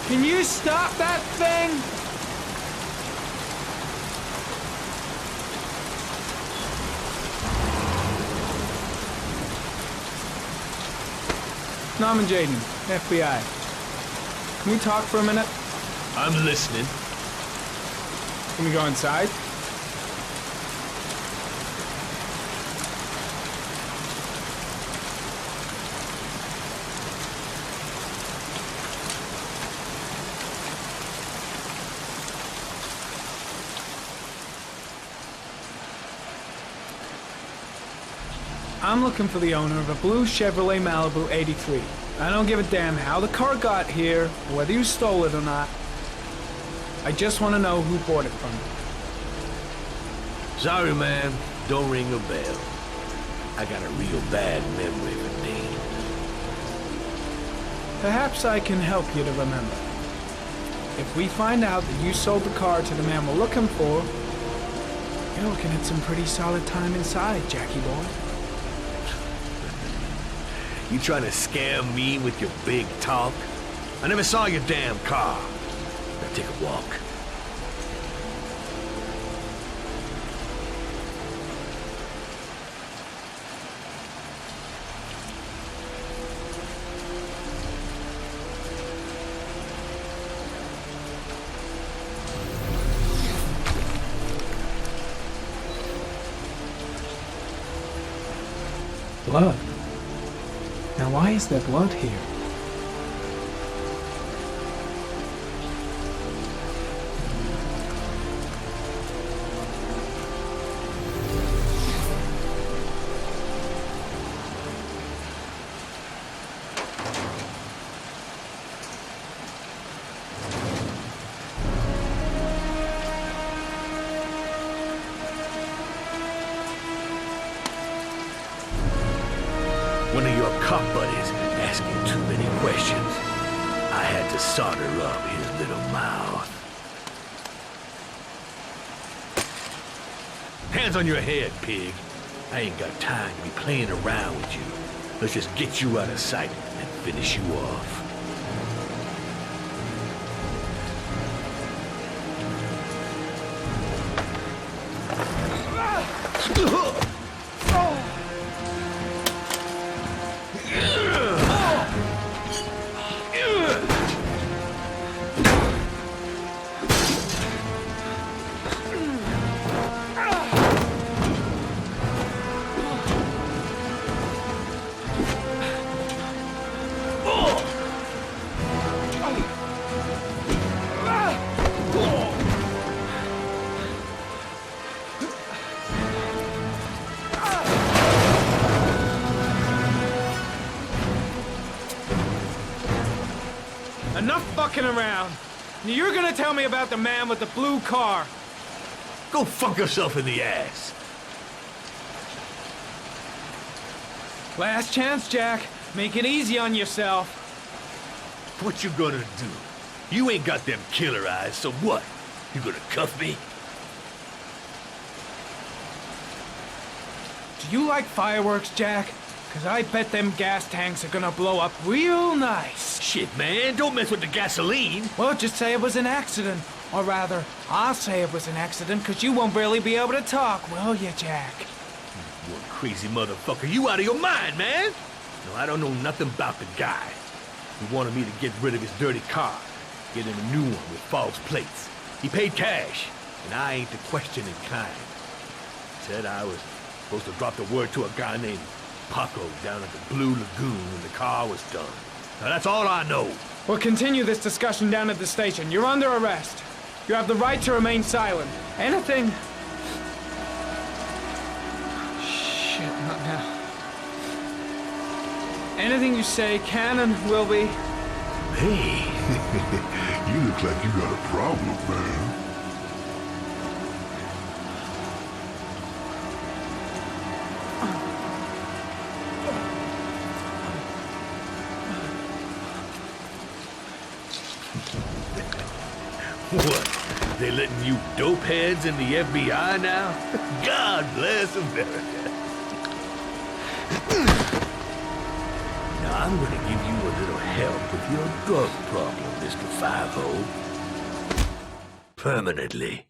Speaker 12: Can you stop that thing? Norman Jaden, FBI. Can we talk for a minute?
Speaker 1: I'm listening.
Speaker 12: Can we go inside? I'm looking for the owner of a blue Chevrolet Malibu 83. I don't give a damn how the car got here, or whether you stole it or not. I just want to know who bought it from you.
Speaker 1: Sorry, man. Don't ring a bell. I got a real bad memory for names.
Speaker 12: Perhaps I can help you to remember. If we find out that you sold the car to the man we're looking for, you're looking at some pretty solid time inside, Jackie boy.
Speaker 1: You trying to scam me with your big talk? I never saw your damn car. Now take a walk.
Speaker 12: Blood. Now why is there blood here?
Speaker 1: One of your cop buddies asking too many questions. I had to solder up his little mouth. Hands on your head, pig. I ain't got time to be playing around with you. Let's just get you out of sight and finish you off.
Speaker 12: Enough fucking around. You're gonna tell me about the man with the blue car.
Speaker 1: Go fuck yourself in the ass.
Speaker 12: Last chance, Jack. Make it easy on yourself.
Speaker 1: What you gonna do? You ain't got them killer eyes, so what? You gonna cuff me?
Speaker 12: Do you like fireworks, Jack? Cause I bet them gas tanks are gonna blow up real nice.
Speaker 1: Shit, man, don't mess with the gasoline.
Speaker 12: Well, just say it was an accident. Or rather, I'll say it was an accident, cause you won't really be able to talk, will you, Jack?
Speaker 1: You crazy motherfucker, you out of your mind, man! No, I don't know nothing about the guy. He wanted me to get rid of his dirty car, get him a new one with false plates. He paid cash, and I ain't the questioning kind. Said I was supposed to drop the word to a guy named Paco down at the Blue Lagoon when the car was done. Now that's all I know.
Speaker 12: We'll continue this discussion down at the station. You're under arrest. You have the right to remain silent. Anything... Shit, not now. Anything you say can and will be...
Speaker 1: Hey,
Speaker 17: you look like you got a problem, man.
Speaker 1: What? They letting you dope heads in the FBI now? God bless America. Now I'm gonna give you a little help with your drug problem, Mr. 5-0. Permanently.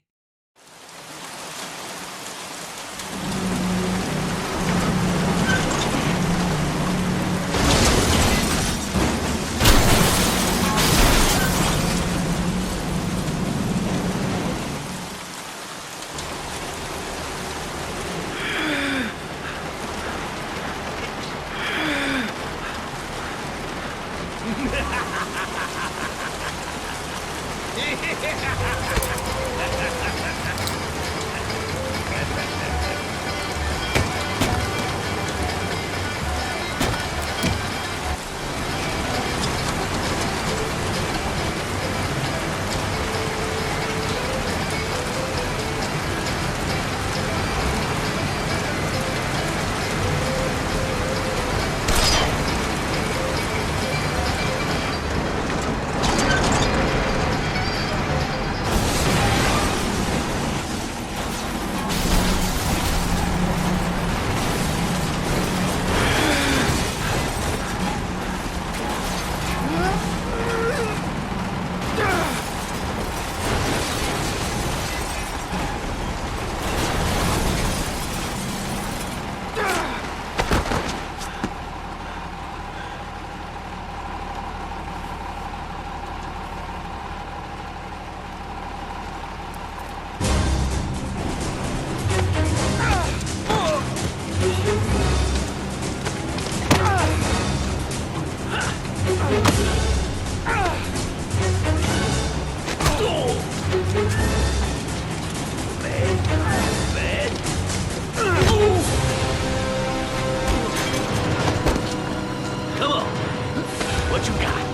Speaker 1: what you got.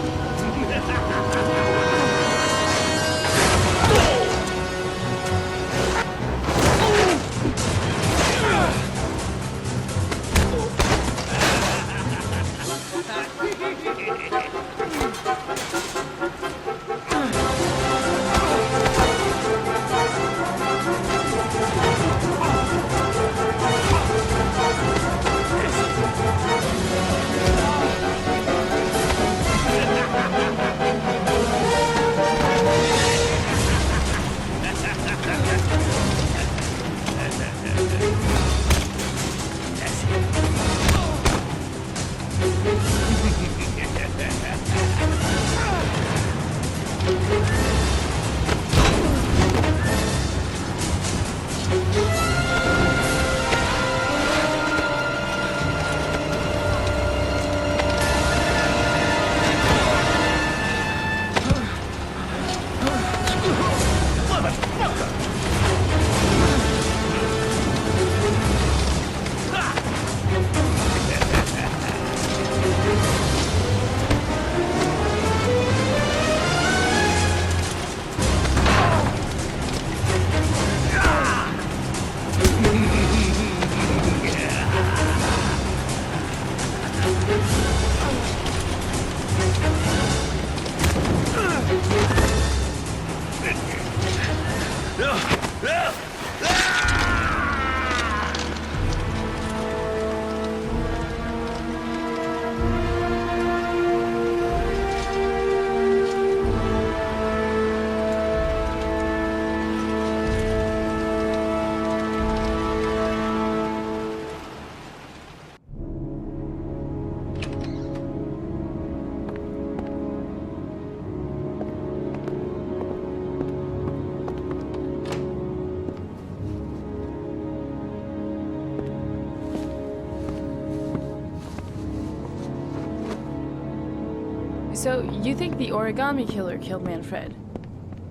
Speaker 20: So, you think the origami killer killed Manfred?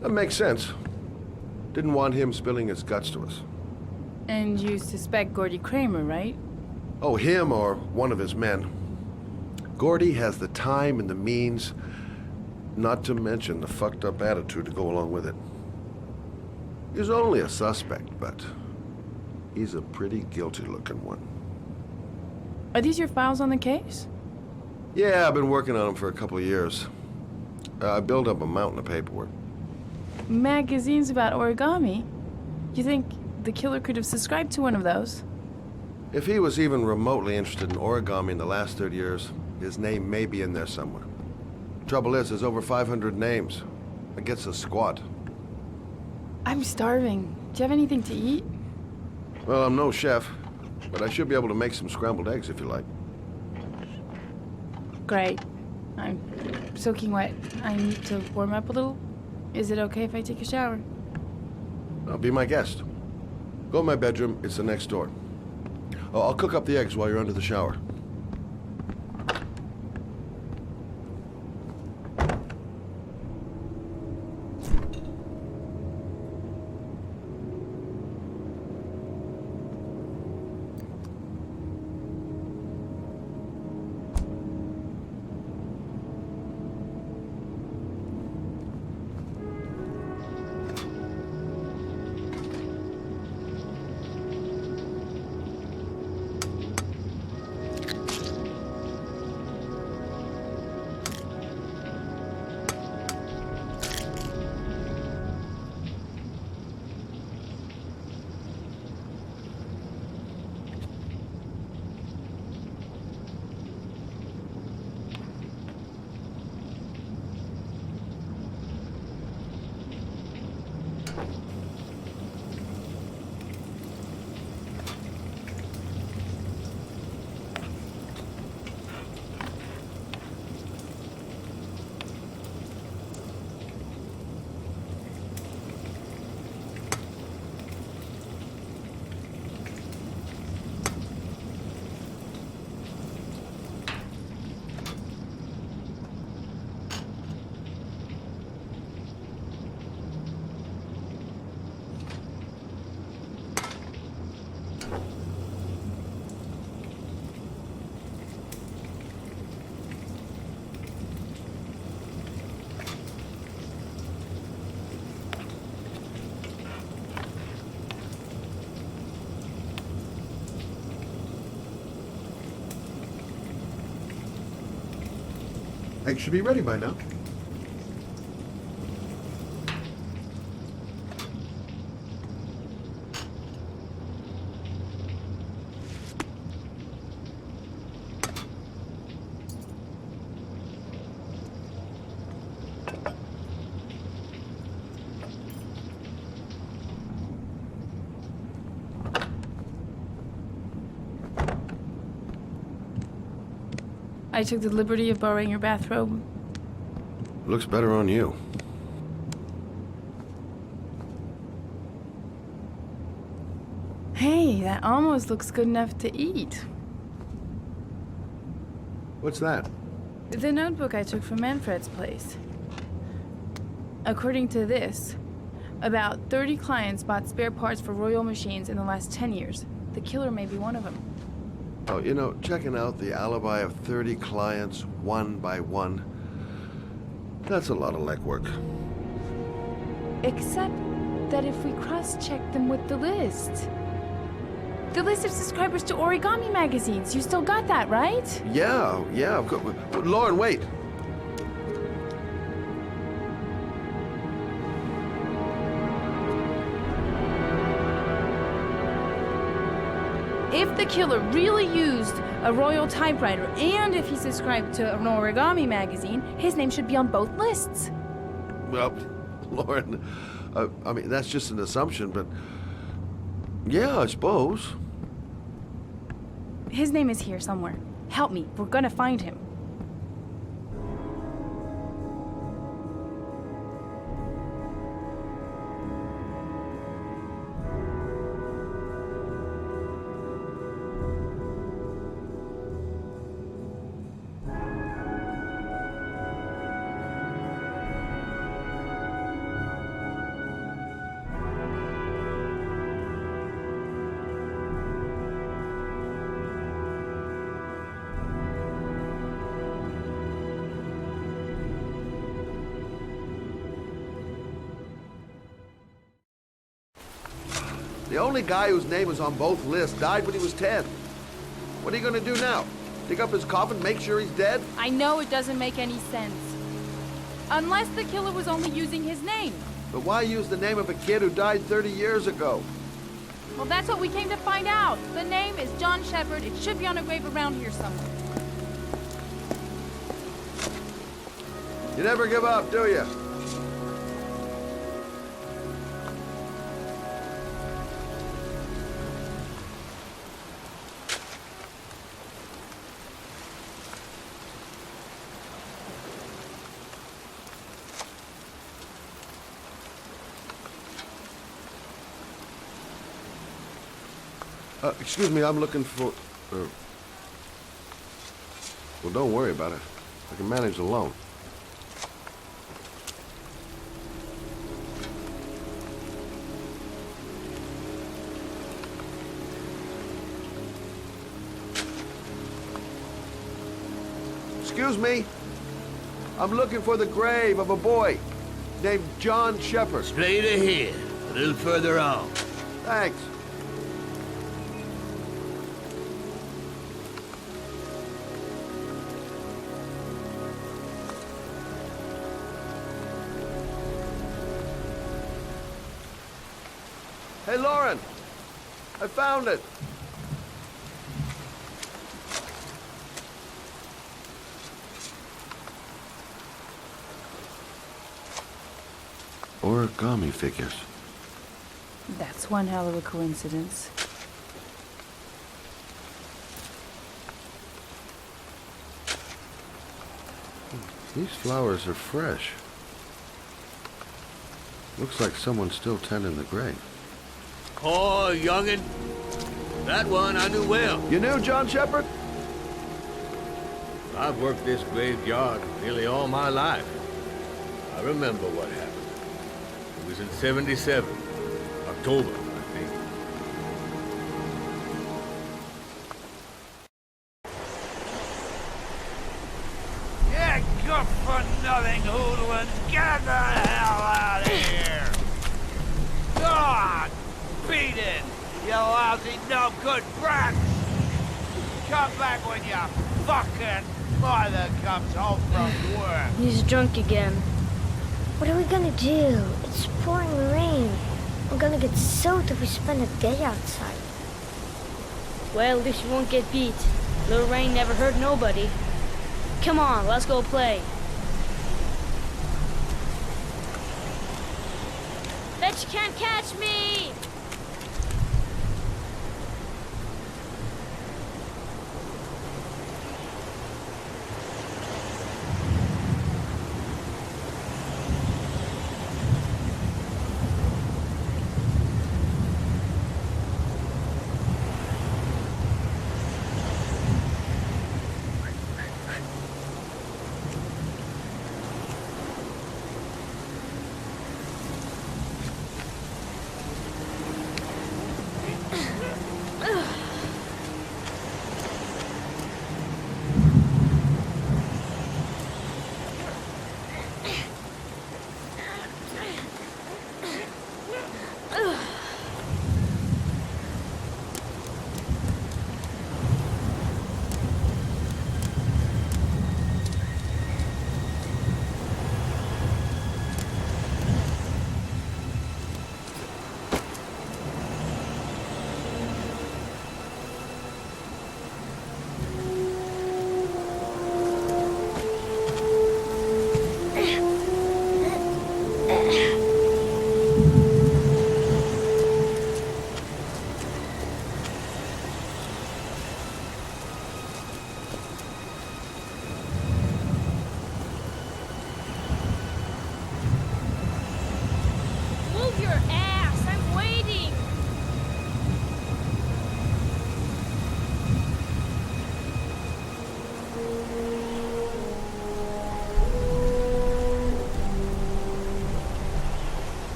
Speaker 8: That makes sense. Didn't want him spilling his guts to us.
Speaker 20: And you suspect Gordy Kramer, right?
Speaker 8: Oh, him or one of his men. Gordy has the time and the means, not to mention the fucked up attitude to go along with it. He's only a suspect, but he's a pretty guilty looking one.
Speaker 20: Are these your files on the case?
Speaker 8: Yeah, I've been working on him for a couple of years. I built up a mountain of paperwork.
Speaker 20: Magazines about origami? You think the killer could have subscribed to one of those?
Speaker 8: If he was even remotely interested in origami in the last 30 years, his name may be in there somewhere. Trouble is, there's over 500 names. It gets us squat.
Speaker 20: I'm starving. Do you have anything to eat?
Speaker 8: Well, I'm no chef, but I should be able to make some scrambled eggs if you like.
Speaker 20: Great. I'm soaking wet. I need to warm up a little. Is it okay if I take a shower?
Speaker 8: Be my guest. Go in my bedroom. It's the next door. Oh, I'll cook up the eggs while you're under the shower. Eggs should be ready by now.
Speaker 20: I took the liberty of borrowing your bathrobe.
Speaker 8: Looks better on you.
Speaker 20: Hey, that almost looks good enough to eat.
Speaker 8: What's that?
Speaker 20: The notebook I took from Manfred's place. According to this, about 30 clients bought spare parts for Royal machines in the last 10 years. The killer may be one of them.
Speaker 8: Oh, you know, checking out the alibi of 30 clients one by one, that's a lot of legwork.
Speaker 20: Except that if we cross-check them with the list. The list of subscribers to Origami magazines. You still got that, right?
Speaker 8: Yeah, of course. Lauren, wait.
Speaker 20: If the killer really used a Royal typewriter and if he subscribed to an Origami magazine, his name should be on both lists.
Speaker 8: Well, Lauren, I mean, that's just an assumption, but yeah, I suppose.
Speaker 20: His name is here somewhere. Help me. We're gonna find him.
Speaker 8: The only guy whose name was on both lists died when he was 10. What are you gonna do now? Dig up his coffin, make sure he's dead?
Speaker 20: I know it doesn't make any sense. Unless the killer was only using his name.
Speaker 8: But why use the name of a kid who died 30 years ago?
Speaker 20: Well, that's what we came to find out. The name is John Shepard. It should be on a grave around here somewhere.
Speaker 8: You never give up, do you? Excuse me, I'm looking for... Well, don't worry about it. I can manage alone. Excuse me. I'm looking for the grave of a boy named John Shepard.
Speaker 1: Straight ahead, a little further on.
Speaker 8: Thanks. Hey, Lauren, I found it. Origami figures.
Speaker 20: That's one hell of a coincidence.
Speaker 8: These flowers are fresh. Looks like someone's still tending the grave.
Speaker 1: Oh, youngin'. That one I knew well.
Speaker 8: You knew John Shepard?
Speaker 1: I've worked this graveyard nearly all my life. I remember what happened. It was in 77. October, I think.
Speaker 22: Yeah, good for nothing hoodlums. Get the hell out of here! God! Beat it! You lousy, no good brats! Come back when you're fucking Mother comes home from work.
Speaker 6: He's drunk again. What are we gonna do? It's pouring rain. We're gonna get soaked if we spend a day outside.
Speaker 13: Well, at least you won't get beat. Little rain never hurt nobody. Come on, let's go play. Bet you can't catch me!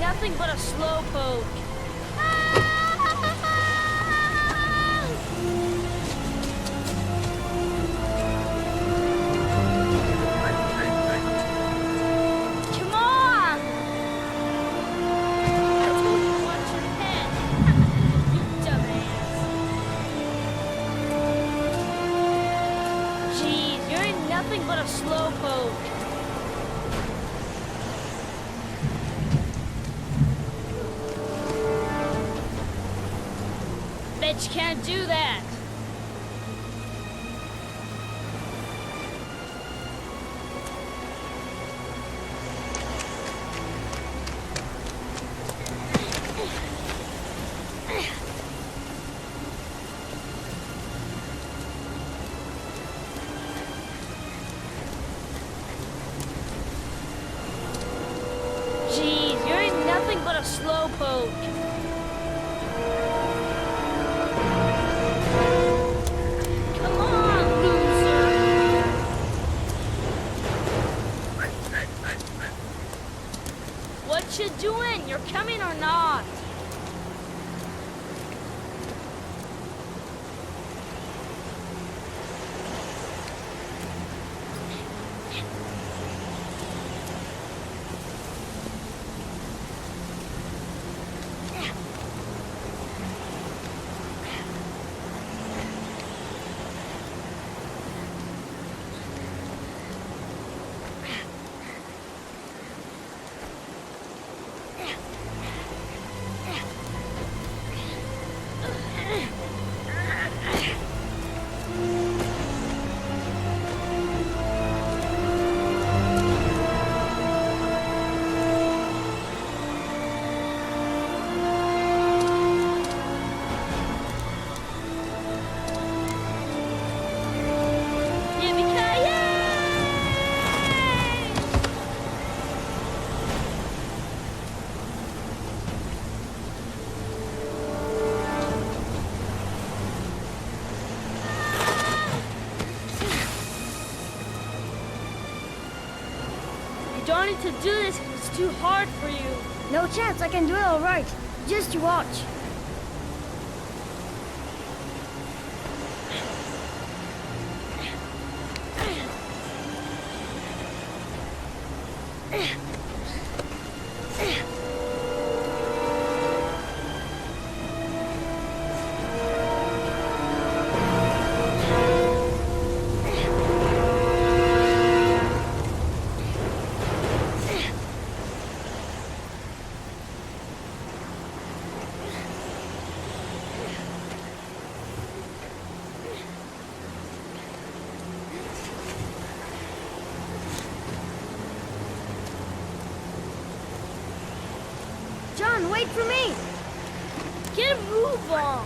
Speaker 13: Nothing but a slowpoke. Come on! Watch your head, you dumbass. Jeez, you're nothing but a slowpoke. Bet you can't do that. Jeez, you're nothing but a slowpoke. What you doing? You're coming or not? You don't need to do this because it's too hard for you.
Speaker 6: No chance, I can do it all right. Just you watch. wait for me.
Speaker 13: Get a move on.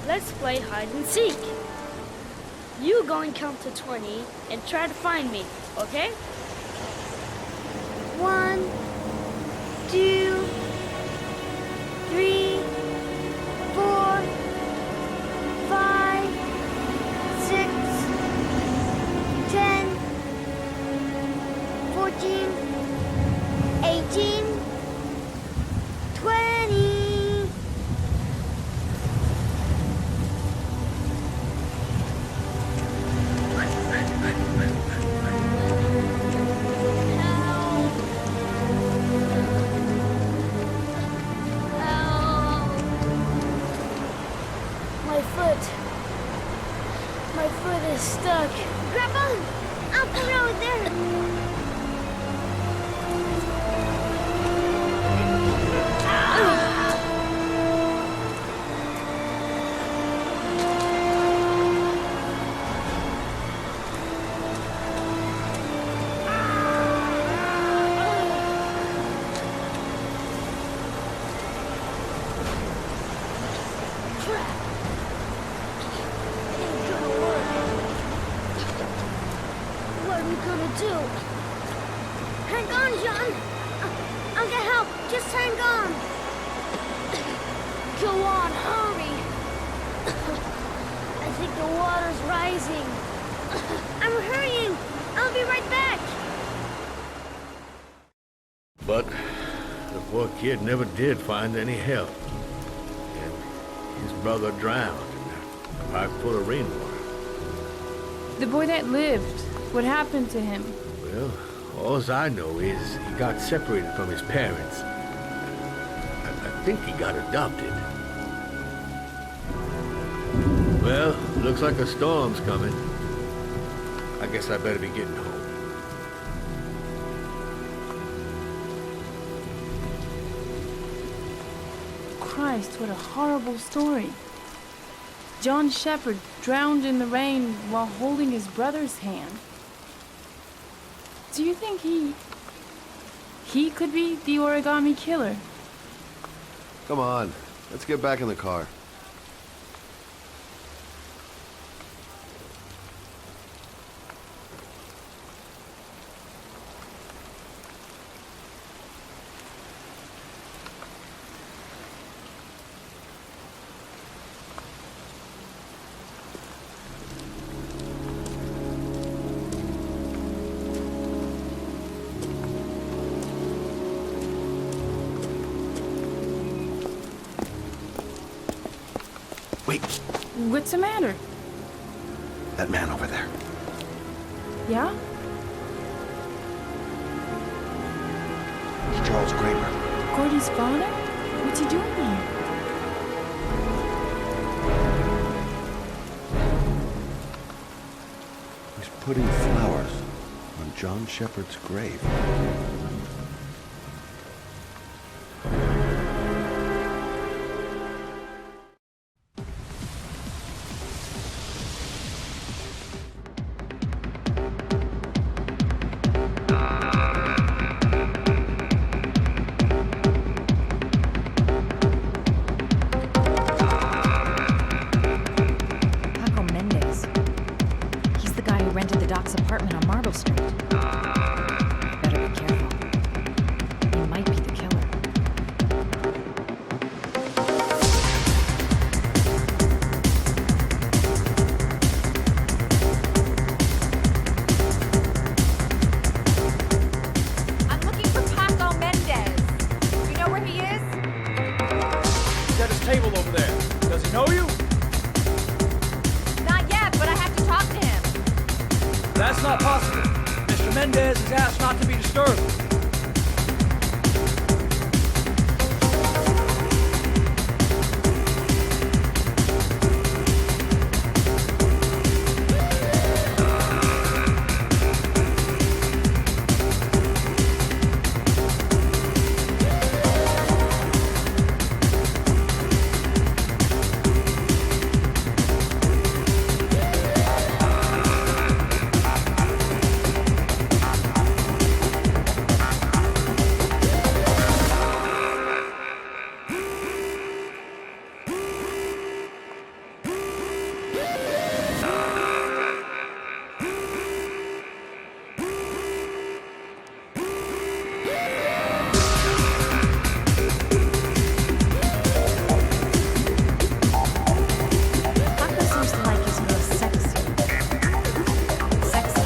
Speaker 13: Let's play hide and seek. You go and count to 20 and try to find me, okay?
Speaker 6: 1, 2, 3, 4, 5, 6, 10, 14, 18, 20.
Speaker 13: My foot is stuck.
Speaker 6: Grab on! I'll come over there.
Speaker 13: What are we gonna do?
Speaker 6: Hang on, John. I'll get help. Just hang on.
Speaker 13: Go on, hurry. I think the water's rising.
Speaker 6: I'm hurrying. I'll be right back.
Speaker 1: But the poor kid never did find any help. And his brother drowned in a pipe full of rainwater.
Speaker 20: The boy that lived, what happened to him?
Speaker 1: Well, all I know is he got separated from his parents. I think he got adopted. Well, looks like a storm's coming. I guess I better be getting home.
Speaker 20: Christ, what a horrible story. John Shepherd drowned in the rain while holding his brother's hand. Do you think he could be the origami killer?
Speaker 8: Come on, let's get back in the car. Wait,
Speaker 20: What's the matter?
Speaker 8: that man over there.
Speaker 20: Yeah?
Speaker 8: It's Charles Kramer.
Speaker 20: Gordy's father? What's he doing here?
Speaker 8: He's putting flowers on John Shepard's grave.
Speaker 18: Paco Mendez. He's the guy who rented the Doc's apartment on Marble Street. Better be careful. He might be the killer.
Speaker 4: I'm looking for Paco Mendez. You know where he is?
Speaker 7: He's at his table over there. Does he know you?
Speaker 4: Not yet, but I have to talk to him.
Speaker 7: That's not possible. Mr. Mendez has asked not to be disturbed.
Speaker 18: Paco seems to like his real sexy. Sexy.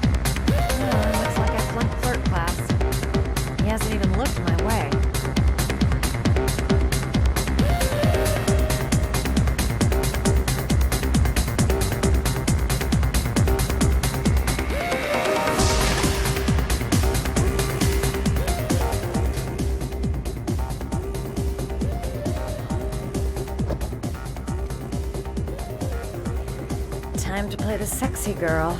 Speaker 18: Looks like I flunked flirt class. He hasn't even looked my way. Time to play the sexy girl.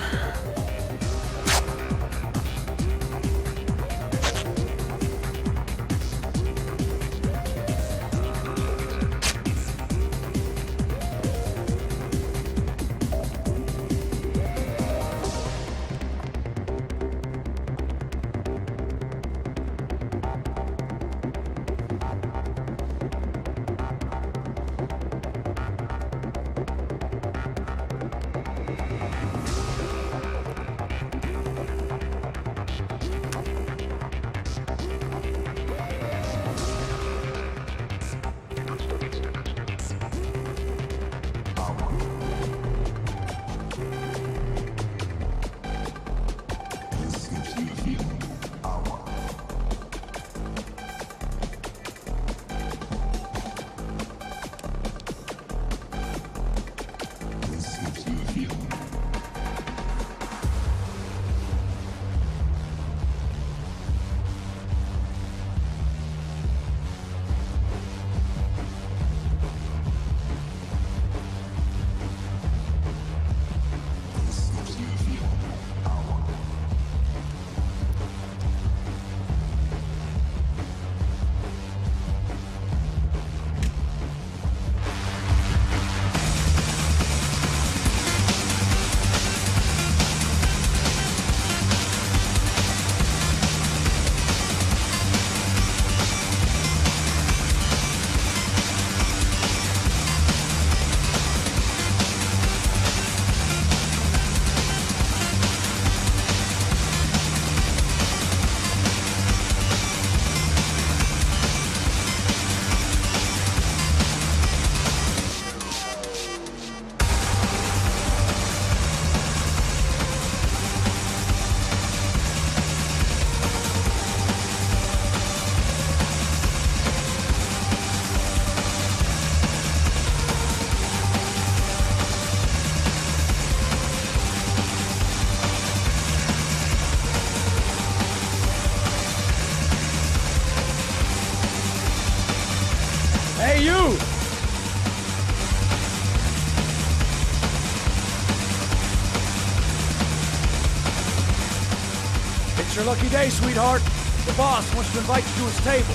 Speaker 7: It's your lucky day, sweetheart. The boss wants to invite you to his table.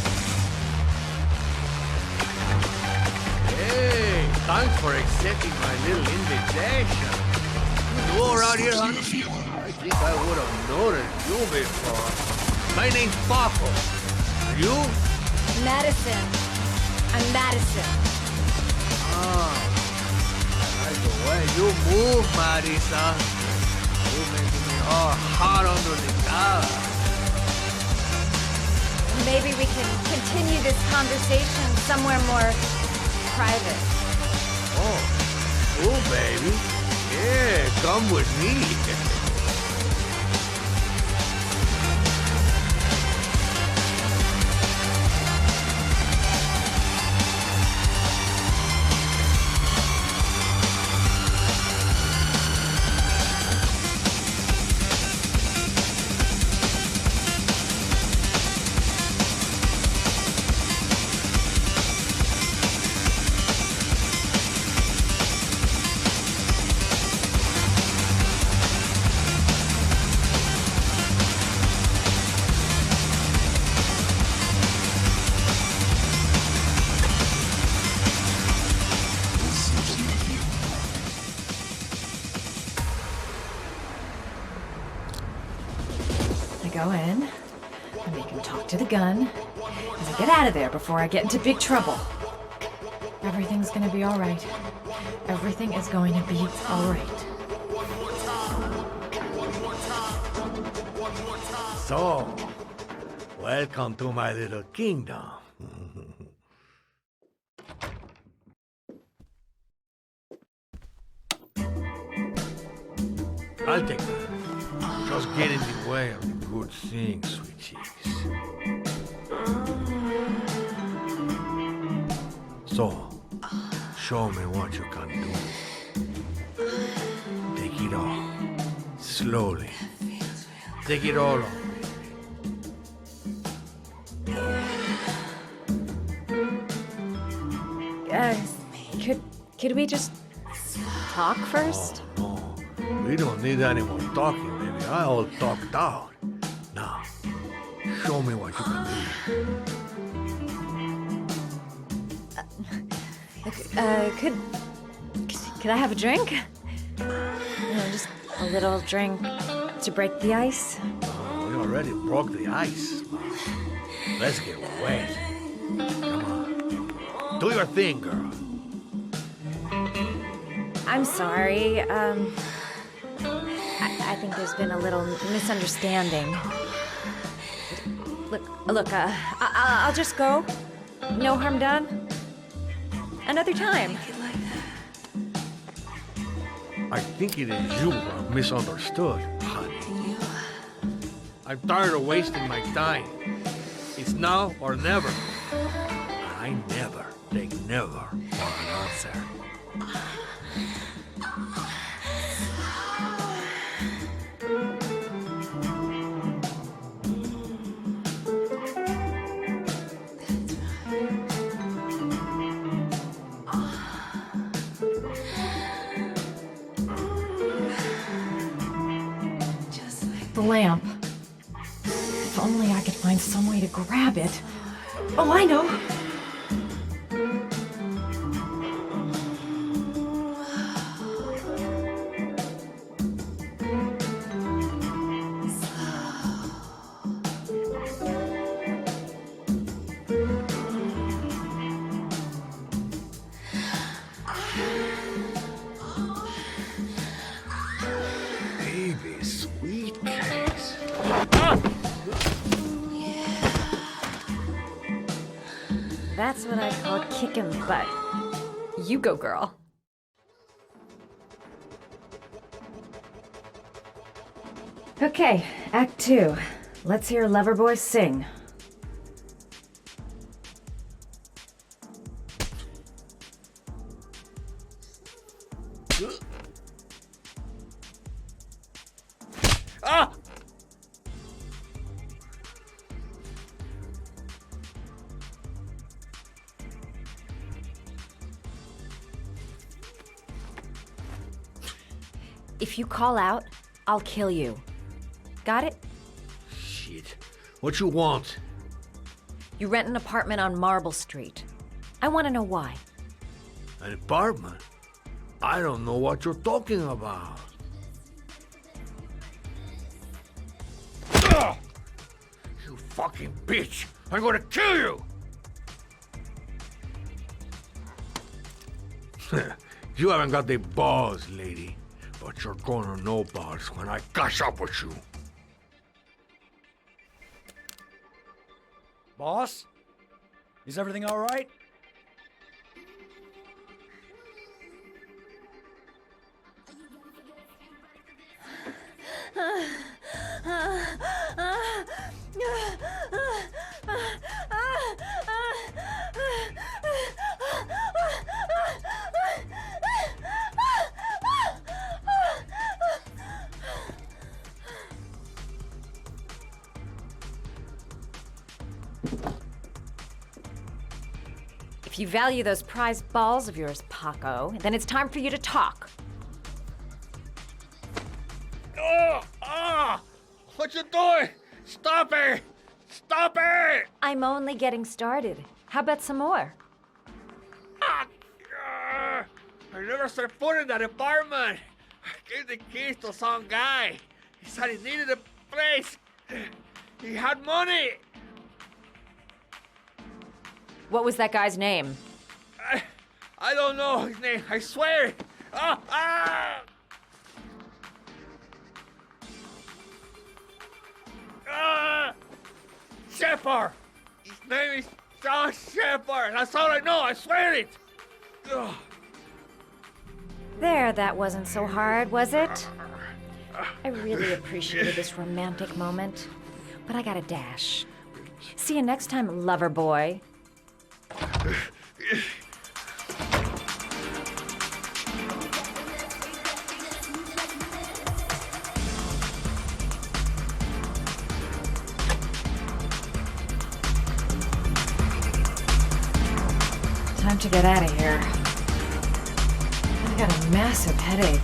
Speaker 22: Hey, thanks for accepting my little invitation. You know around here, huh? I think I would have noticed you before. My name's Paco. You?
Speaker 4: Madison. I'm Madison.
Speaker 22: Ah, I like the way you move, Marisa. You're making me all hot under the collar.
Speaker 4: Maybe we can continue this conversation somewhere more private.
Speaker 22: Oh, cool, baby. Yeah, come with me.
Speaker 18: Go in and make him talk to the gun as I get out of there before I get into big trouble. Everything's gonna be alright. Everything is going to be alright.
Speaker 22: So, welcome to my little kingdom. I'll take that. Just get in the way of the good things, sweet cheeks. So, show me what you can do. Take it all. Slowly. Take it all on.
Speaker 18: Could we just talk first?
Speaker 22: Oh, no. We don't need any more talking, baby. I all talked out. Now, show me what you can
Speaker 18: do. Could I have a drink? Just a little drink to break the ice.
Speaker 22: We already broke the ice. Let's get wet. Come on. Do your thing, girl.
Speaker 18: I'm sorry. I think there's been a little misunderstanding. Look, I'll just go. No harm done. Another time.
Speaker 22: I think it is you who are misunderstood, honey. I'm tired of wasting my time. It's now or never. I never take never for an answer.
Speaker 18: The lamp. If only I could find some way to grab it. Oh, I know! That's what I call kicking butt. You go, girl. Okay, Act 2. Let's hear Loverboy sing.
Speaker 22: Ah!
Speaker 4: If you call out, I'll kill you. Got it?
Speaker 1: bullshit. What you want?
Speaker 18: You rent an apartment on Marble Street. I want to know why.
Speaker 1: An apartment? I don't know what you're talking about. Ugh! You fucking bitch! I'm gonna kill you! You haven't got the balls, lady. But you're gonna know balls when I catch up with you.
Speaker 5: Boss? Is everything all right?
Speaker 18: If you value those prized balls of yours, Paco, then it's time for you to talk.
Speaker 1: What you doing? Stop it! Stop it!
Speaker 18: I'm only getting started. How about some more?
Speaker 1: I never set foot in that apartment. I gave the keys to some guy. He said he needed a place. He had money.
Speaker 18: What was that guy's name?
Speaker 1: I don't know his name. I swear. Shepard. His name is John Shepard. That's all I know. I swear it. Ugh.
Speaker 18: There, that wasn't so hard, was it? I really appreciated this romantic moment, but I gotta dash. See you next time, lover boy. Time to get out of here. I've got a massive headache.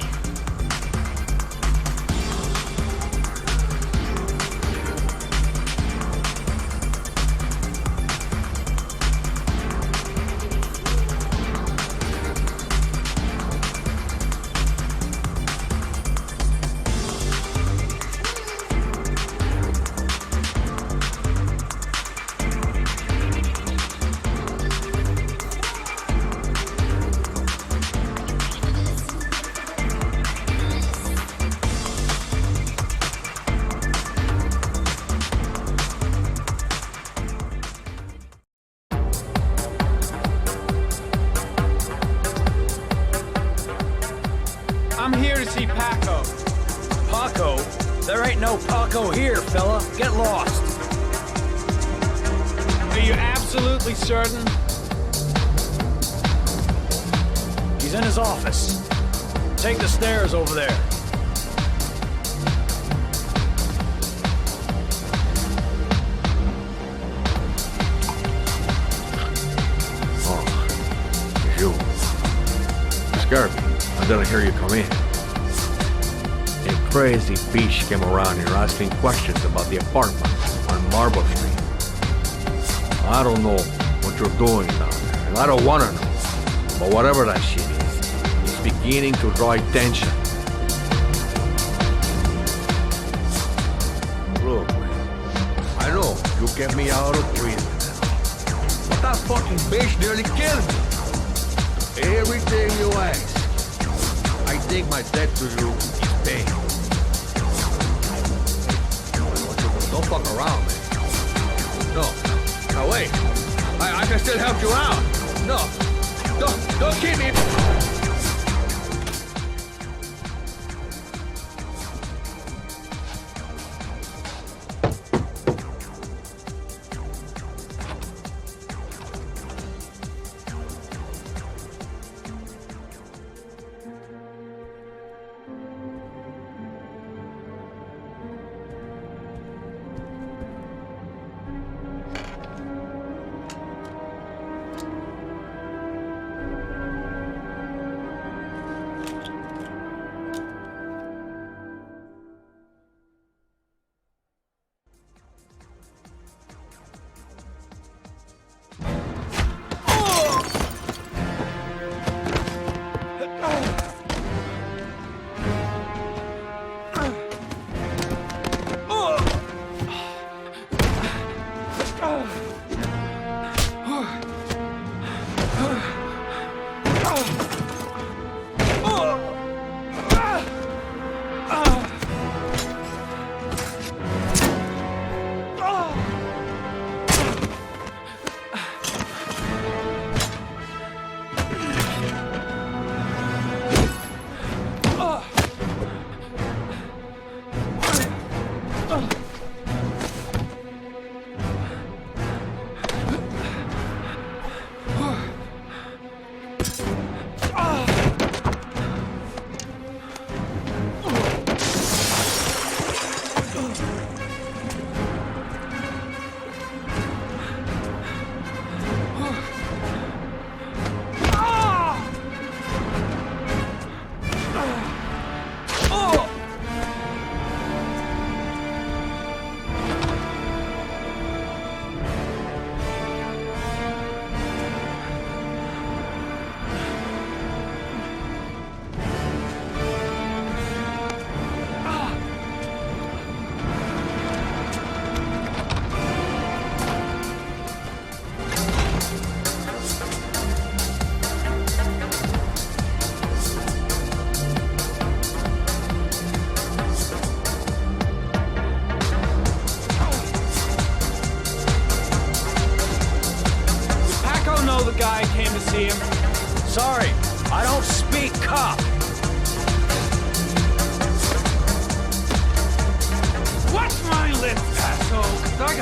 Speaker 7: I'm here to see Paco.
Speaker 5: Paco? There ain't no Paco here, fella. Get lost.
Speaker 7: Are you absolutely certain?
Speaker 5: He's in his office. Take the stairs over there.
Speaker 1: Oh, you. Scared me. And then I hear you come in. A crazy bitch came around here asking questions about the apartment on Marble Street. I don't know what you're doing down there, and I don't want to know. But whatever that shit is, it's beginning to draw attention. Look, I know you get me out of prison, but that fucking bitch nearly killed me. Everything you ask, I think my debt to you is paid. Don't fuck around, man. No, wait. I can still help you out. No, don't keep me.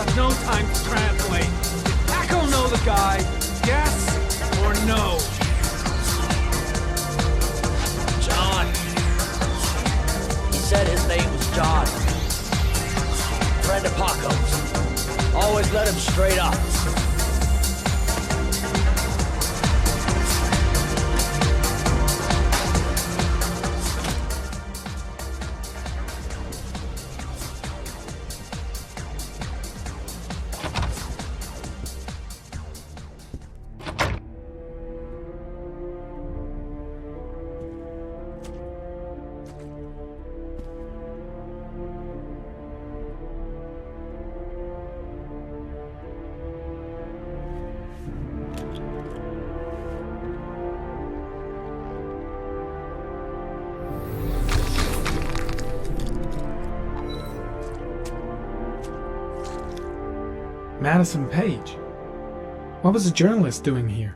Speaker 12: got no time to translate. Did Paco know the guy? Yes or no?
Speaker 5: John. He said his name was John. Friend of Paco's. Always let him straight up.
Speaker 12: Madison Page? What was a journalist doing here?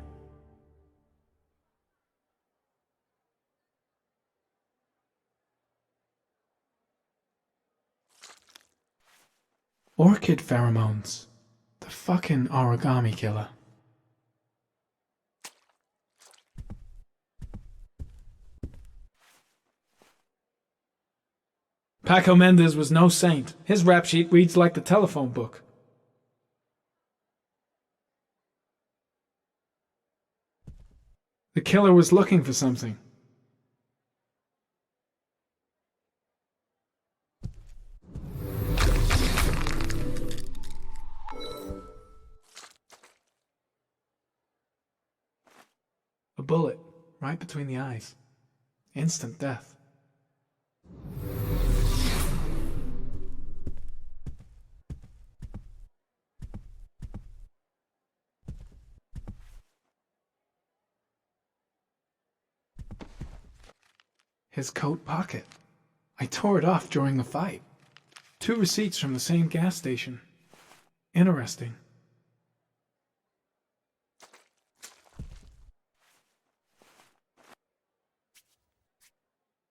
Speaker 12: Orchid pheromones. The fucking origami killer. Paco Mendez was no saint. His rap sheet reads like the telephone book. The killer was looking for something. A bullet, right between the eyes. Instant death. His coat pocket. I tore it off during the fight. 2 receipts from the same gas station. Interesting.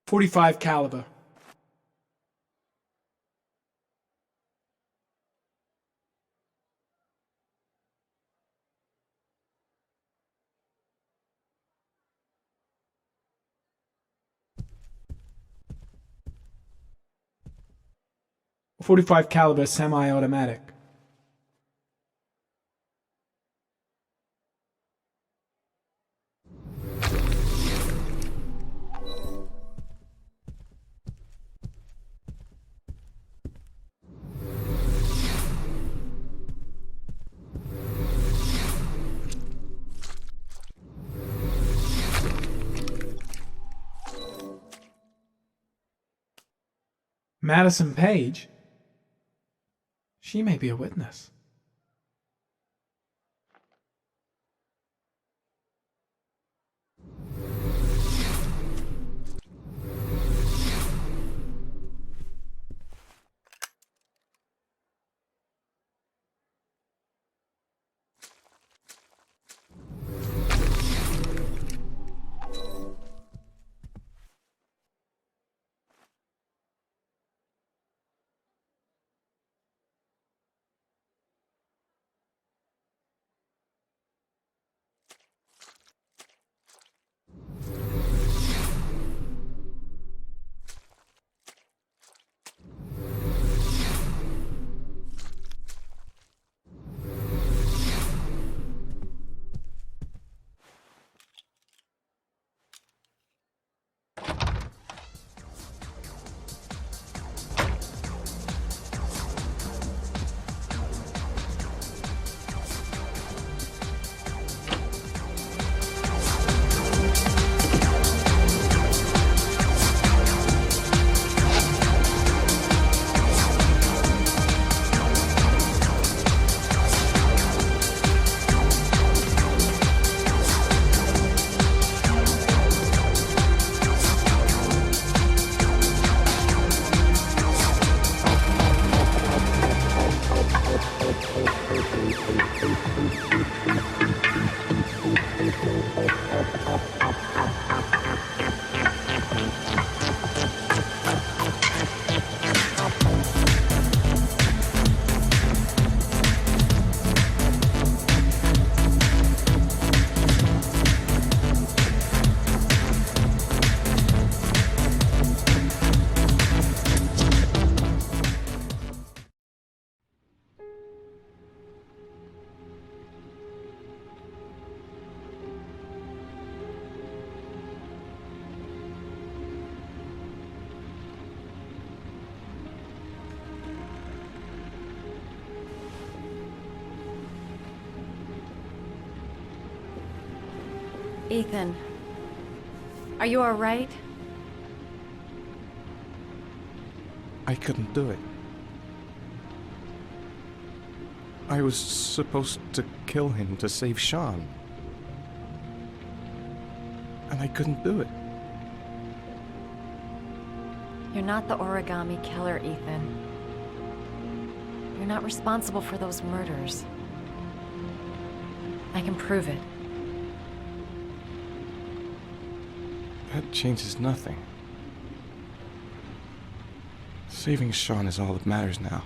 Speaker 12: .45 caliber. .45 caliber semi-automatic. Madison Page? She may be a witness.
Speaker 18: Ethan, are you all right?
Speaker 2: I couldn't do it. I was supposed to kill him to save Sean. And I couldn't do it.
Speaker 18: You're not the origami killer, Ethan. You're not responsible for those murders. I can prove it.
Speaker 2: That changes nothing. Saving Sean is all that matters now.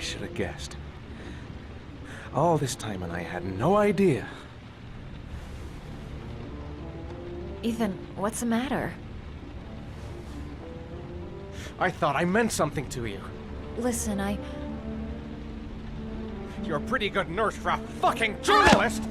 Speaker 2: should have guessed. All this time and I had no idea.
Speaker 18: Ethan, what's the matter?
Speaker 2: I thought I meant something to you.
Speaker 18: Listen,
Speaker 2: You're a pretty good nurse for a fucking journalist!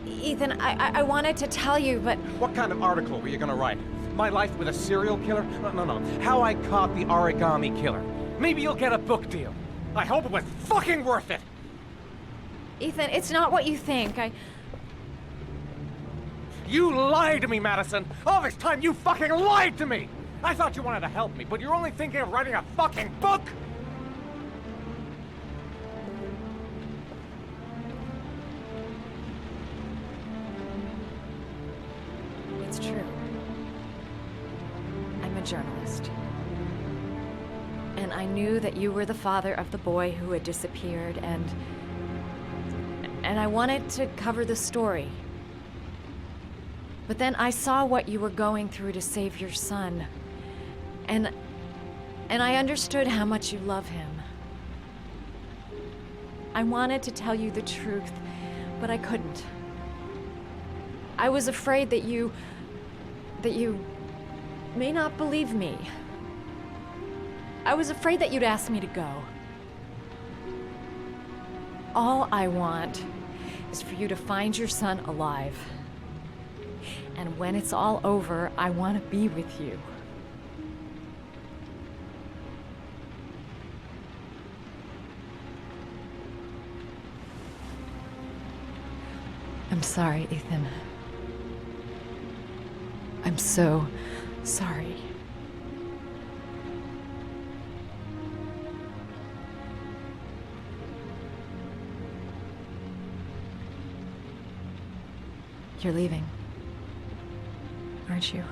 Speaker 18: Ethan, I wanted to tell you, but...
Speaker 2: What kind of article were you gonna write? My life with a serial killer? No. How I caught the origami killer. Maybe you'll get a book deal. I hope it was fucking worth it!
Speaker 18: Ethan, it's not what you think.
Speaker 2: You lied to me, Madison! All this time you fucking lied to me! I thought you wanted to help me, but you're only thinking of writing a fucking book!
Speaker 18: It's true. I'm a journalist. And I knew that you were the father of the boy who had disappeared, and I wanted to cover the story. But then I saw what you were going through to save your son. And I understood how much you love him. I wanted to tell you the truth, but I couldn't. I was afraid that you may not believe me. I was afraid that you'd ask me to go. All I want is for you to find your son alive. And when it's all over, I want to be with you. I'm sorry, Ethan. I'm so sorry. You're leaving, aren't you?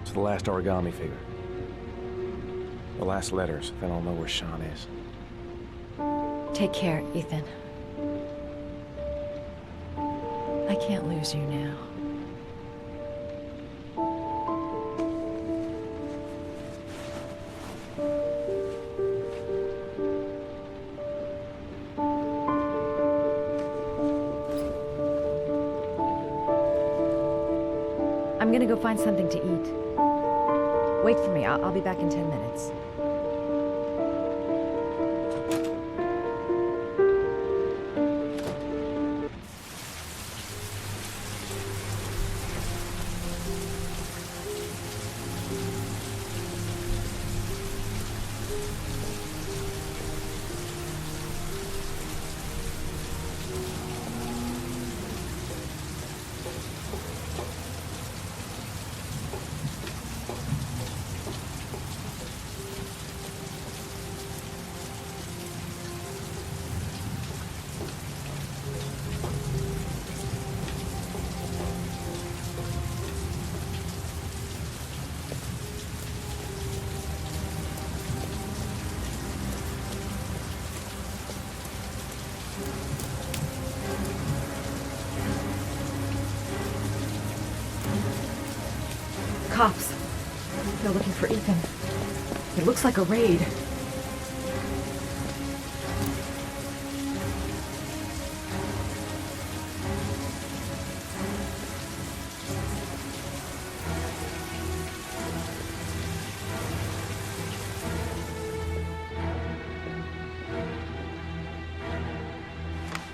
Speaker 2: It's the last origami figure. The last letters, then I'll know where Sean is.
Speaker 18: Take care, Ethan. I can't lose you now. I'm gonna go find something to eat. Wait for me. I'll be back in 10 minutes. Cops. They're looking for Ethan. It looks like a raid.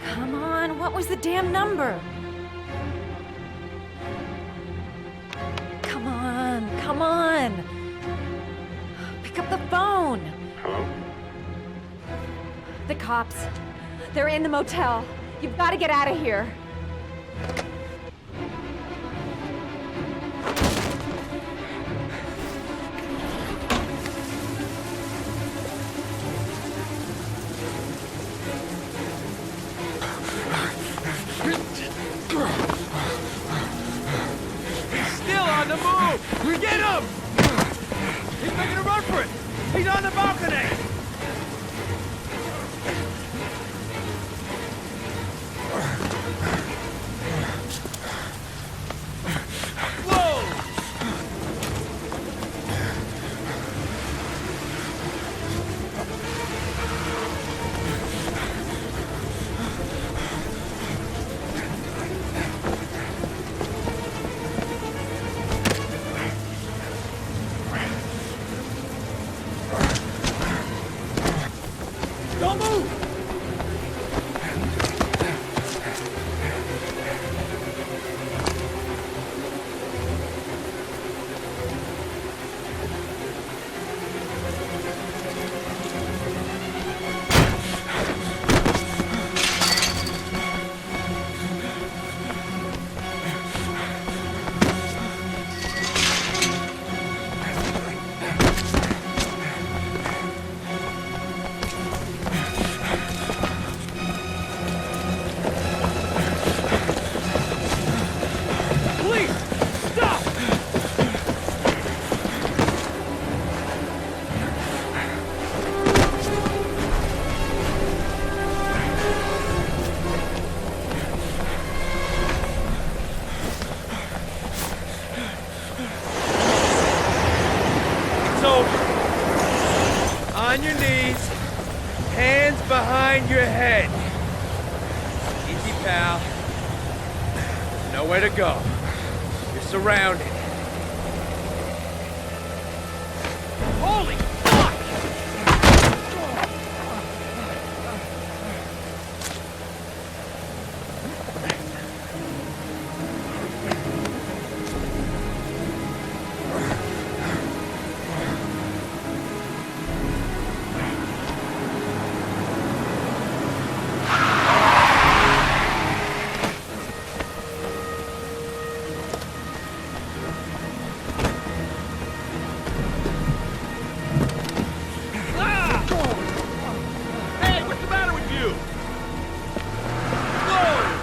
Speaker 18: Come on, what was the damn number? Come on! Pick up the phone!
Speaker 15: Hello?
Speaker 18: The cops. They're in the motel. You've got to get out of here.
Speaker 7: Still on the move! We get him! He's making a run for it! He's on the balcony! Whoa! soldier. On your knees, hands behind your head. Easy, pal. Nowhere to go. You're surrounded. Holy fuck! Hey, what's the matter with you? Whoa!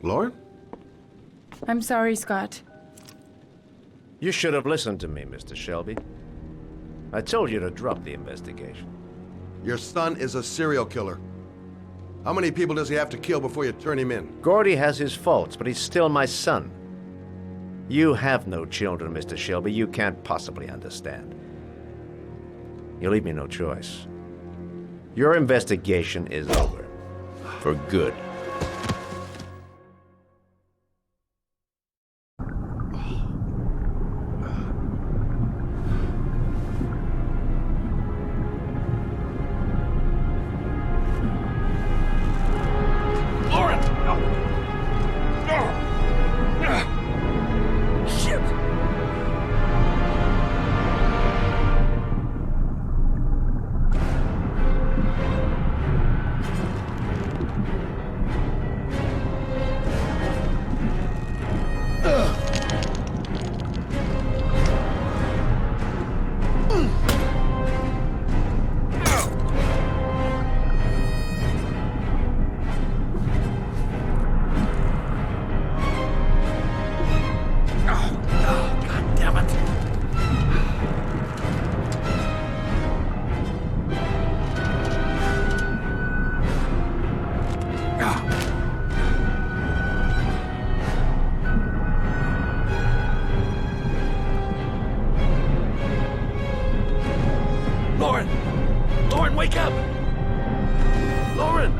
Speaker 8: Lauren?
Speaker 20: I'm sorry, Scott.
Speaker 7: You should have listened to me, Mr. Shelby. I told you to drop the investigation.
Speaker 8: Your son is a serial killer. How many people does he have to kill before you turn him in?
Speaker 7: Gordy has his faults, but he's still my son. You have no children, Mr. Shelby. You can't possibly understand. You leave me no choice. Your investigation is over. For good.
Speaker 1: Lauren, wake up! Lauren!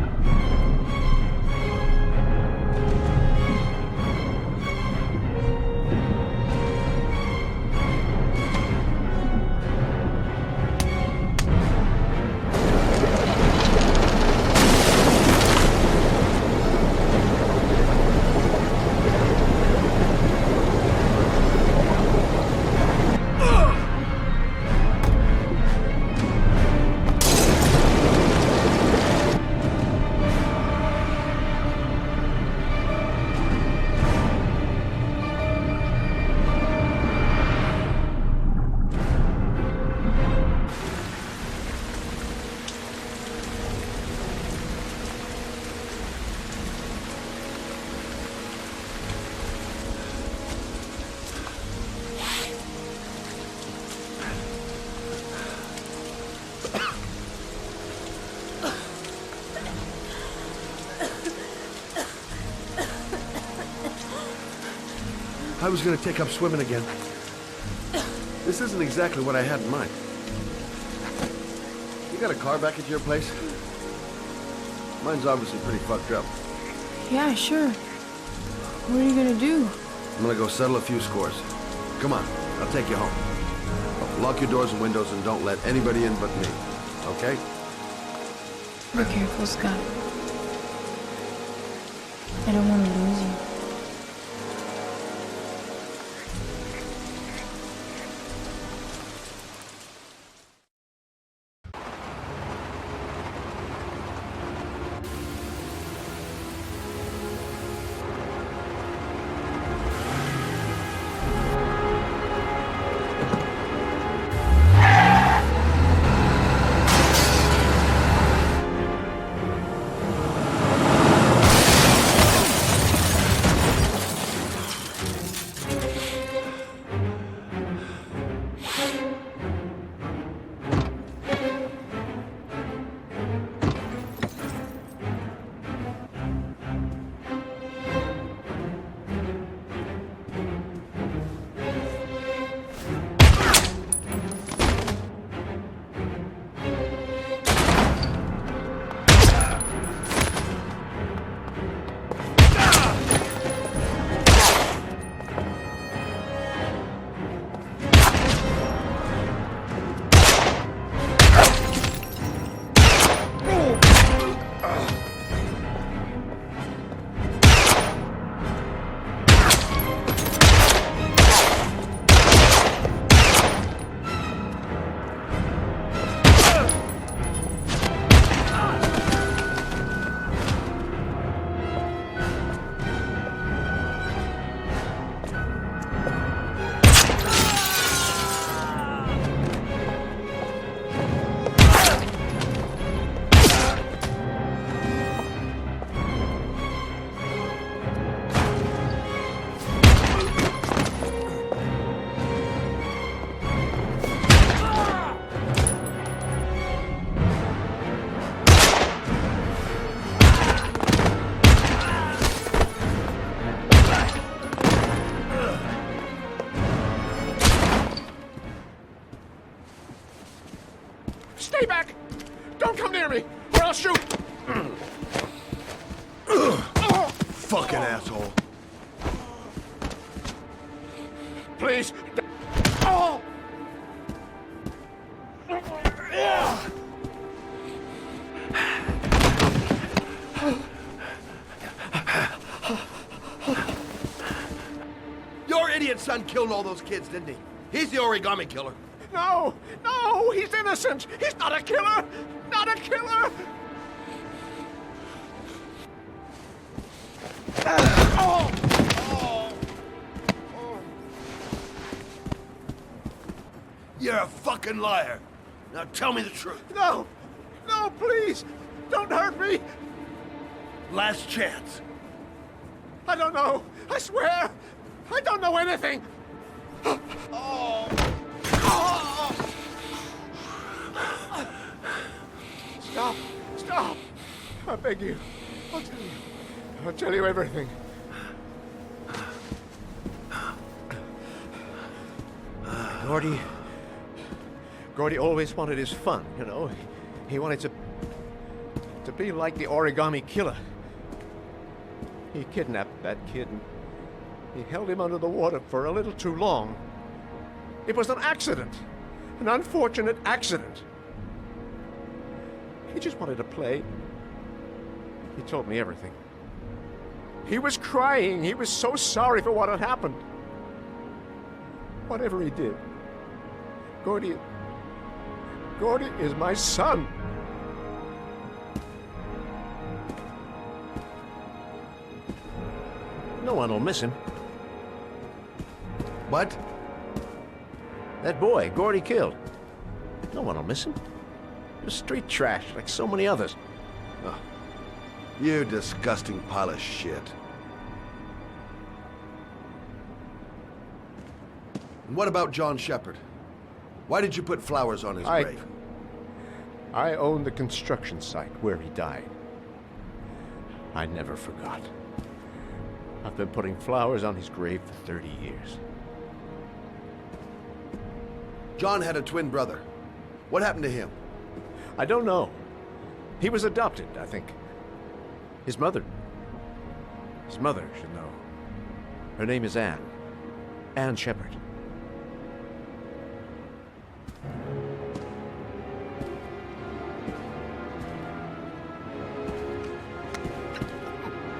Speaker 8: I was gonna take up swimming again. This isn't exactly what I had in mind. You got a car back at your place? Mine's obviously pretty fucked up.
Speaker 20: Yeah, sure. What are you gonna do?
Speaker 8: I'm gonna go settle a few scores. Come on, I'll take you home. Lock your doors and windows and don't let anybody in but me, okay?
Speaker 20: Be careful, Scott. I don't want to lose you.
Speaker 22: fucking asshole. Please. Oh!
Speaker 8: Your idiot son killed all those kids, didn't he? He's the origami killer.
Speaker 22: No! No! He's innocent! He's not a killer! Not a killer! Oh! Oh!
Speaker 8: You're a fucking liar. Now tell me the truth.
Speaker 22: No! No, please! Don't hurt me!
Speaker 8: Last chance.
Speaker 22: I don't know! I swear! I don't know anything! Oh! Oh! Stop! Stop! I beg you. I'll tell you. I'll tell you everything. Gordy always wanted his fun, you know. He wanted to be like the origami killer. He kidnapped that kid and he held him under the water for a little too long. It was an accident. An unfortunate accident. He just wanted to play. He told me everything. He was crying. He was so sorry for what had happened. Whatever he did, Gordy is my son. No one will miss him.
Speaker 8: What?
Speaker 22: That boy, Gordy killed. No one will miss him. He was street trash like so many others.
Speaker 8: Oh, you disgusting pile of shit. And what about John Shepard? Why did you put flowers on his grave?
Speaker 22: I owned the construction site where he died. I never forgot. I've been putting flowers on his grave for 30 years.
Speaker 8: John had a twin brother. What happened to him?
Speaker 22: I don't know. He was adopted, I think. His mother should know. Her name is Anne. Anne Shepard.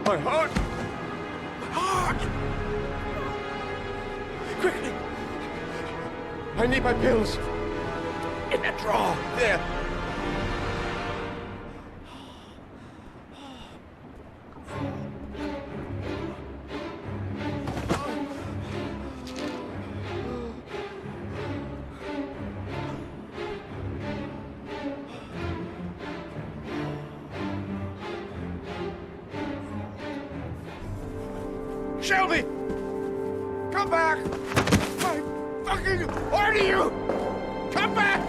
Speaker 22: My heart! Heart! Quickly! I need my pills. In that drawer. There. Shelby! Come back! I fucking order you! Come back!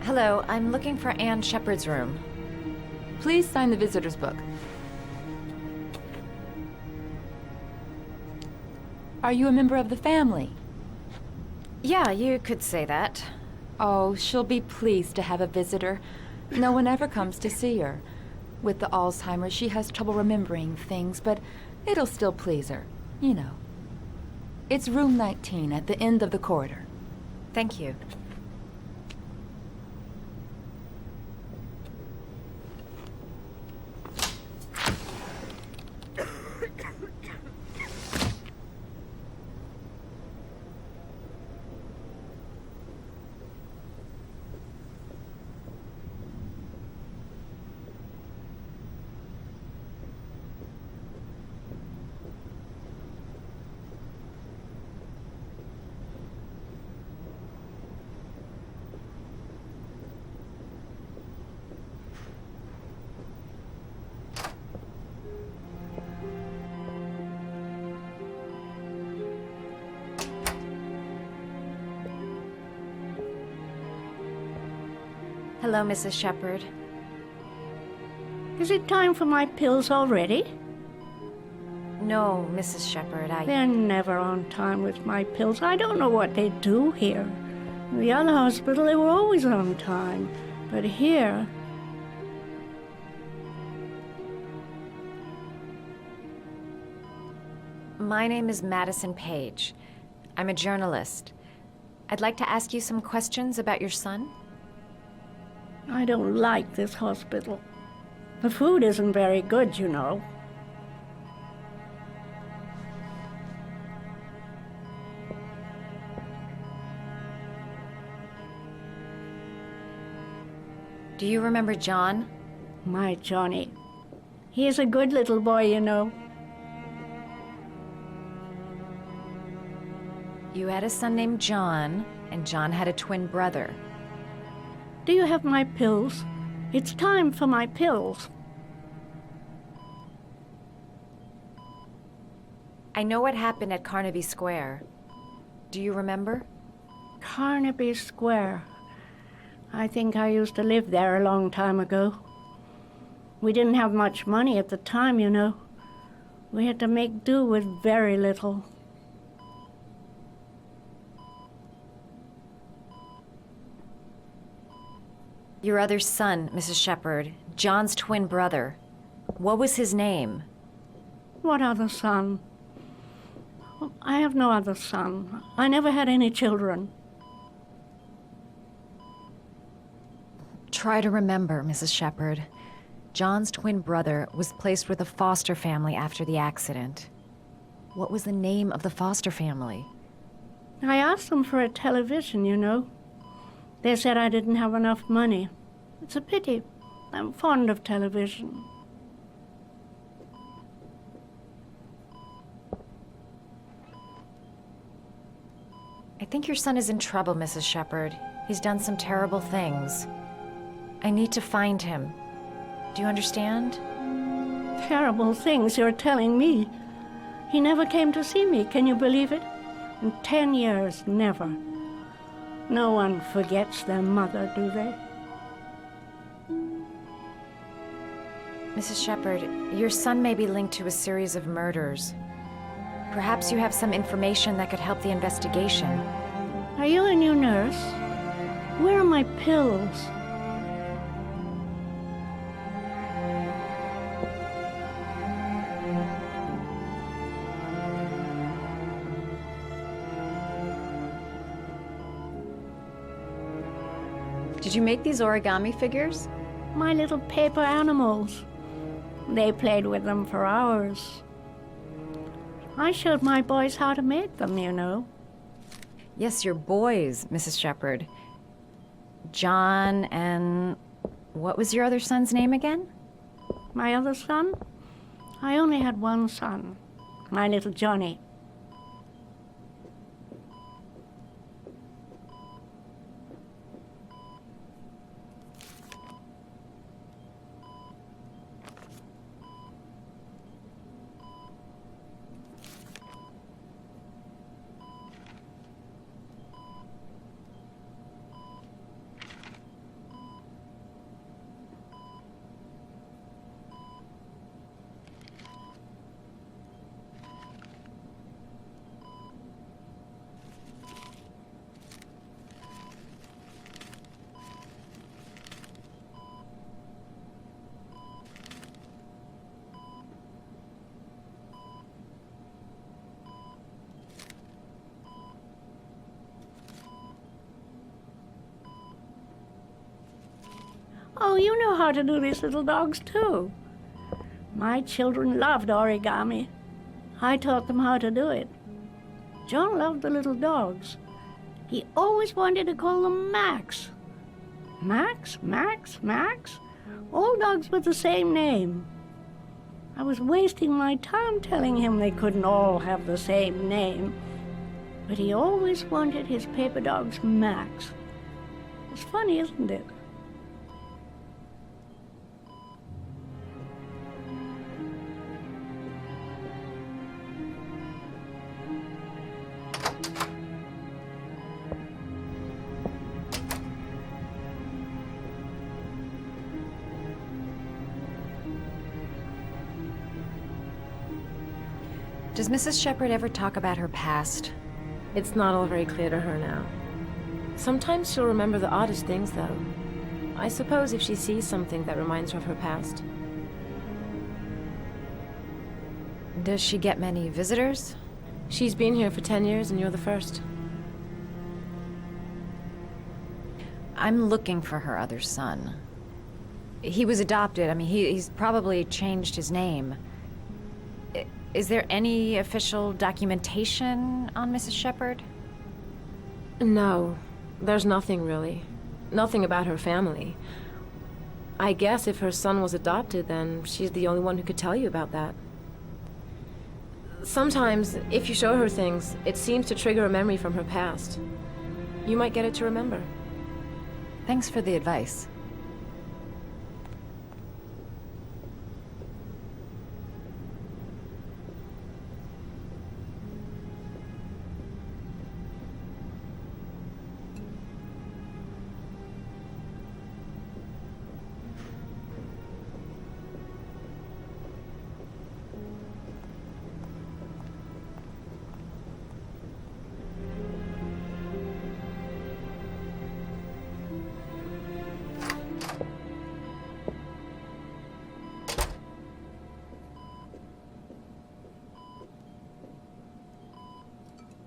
Speaker 18: Hello, I'm looking for Anne Shepard's room.
Speaker 14: Please sign the visitor's book. Are you a member of the family?
Speaker 18: Yeah, you could say that.
Speaker 14: Oh, she'll be pleased to have a visitor. No one ever comes to see her. With the Alzheimer's, she has trouble remembering things, but it'll still please her, you know. It's room 19 at the end of the corridor.
Speaker 18: Thank you.
Speaker 4: Hello, Mrs. Shepherd.
Speaker 9: Is it time for my pills already?
Speaker 4: No, Mrs. Shepherd,
Speaker 9: They're never on time with my pills. I don't know what they do here. In the other hospital, they were always on time. But here...
Speaker 4: My name is Madison Page. I'm a journalist. I'd like to ask you some questions about your son.
Speaker 9: I don't like this hospital. The food isn't very good, you know.
Speaker 4: Do you remember John?
Speaker 9: My Johnny. He is a good little boy, you know.
Speaker 4: You had a son named John, and John had a twin brother.
Speaker 9: Do you have my pills? It's time for my pills.
Speaker 4: I know what happened at Carnaby Square. Do you remember?
Speaker 9: Carnaby Square. I think I used to live there a long time ago. We didn't have much money at the time, you know. We had to make do with very little.
Speaker 4: Your other son, Mrs. Shepherd, John's twin brother. What was his name?
Speaker 9: What other son? I have no other son. I never had any children.
Speaker 4: Try to remember, Mrs. Shepherd. John's twin brother was placed with a foster family after the accident. What was the name of the foster family?
Speaker 9: I asked them for a television, you know. They said I didn't have enough money. It's a pity. I'm fond of television.
Speaker 4: I think your son is in trouble, Mrs. Shepherd. He's done some terrible things. I need to find him. Do you understand?
Speaker 9: Terrible things you're telling me. He never came to see me, can you believe it? In 10 years, never. No one forgets their mother, do they?
Speaker 4: Mrs. Shepherd, your son may be linked to a series of murders. Perhaps you have some information that could help the investigation.
Speaker 9: Are you a new nurse? Where are my pills?
Speaker 4: Did you make these origami figures?
Speaker 9: My little paper animals. They played with them for hours. I showed my boys how to make them, you know.
Speaker 4: Yes, your boys, Mrs. Shepherd. John and... what was your other son's name again?
Speaker 9: My other son? I only had one son. My little Johnny. Oh, you know how to do these little dogs, too. My children loved origami. I taught them how to do it. John loved the little dogs. He always wanted to call them Max. Max, Max, Max? All dogs with the same name. I was wasting my time telling him they couldn't all have the same name. But he always wanted his paper dogs Max. It's funny, isn't it?
Speaker 4: Does Mrs. Shepherd ever talk about her past?
Speaker 11: It's not all very clear to her now. Sometimes she'll remember the oddest things, though. I suppose if she sees something that reminds her of her past.
Speaker 4: Does she get many visitors?
Speaker 11: She's been here for 10 years and you're the first.
Speaker 4: I'm looking for her other son. He was adopted. I mean, he's probably changed his name. Is there any official documentation on Mrs. Shepherd?
Speaker 11: No, there's nothing really. Nothing about her family. I guess if her son was adopted, then she's the only one who could tell you about that. Sometimes, if you show her things, it seems to trigger a memory from her past. You might get it to remember.
Speaker 4: Thanks for the advice.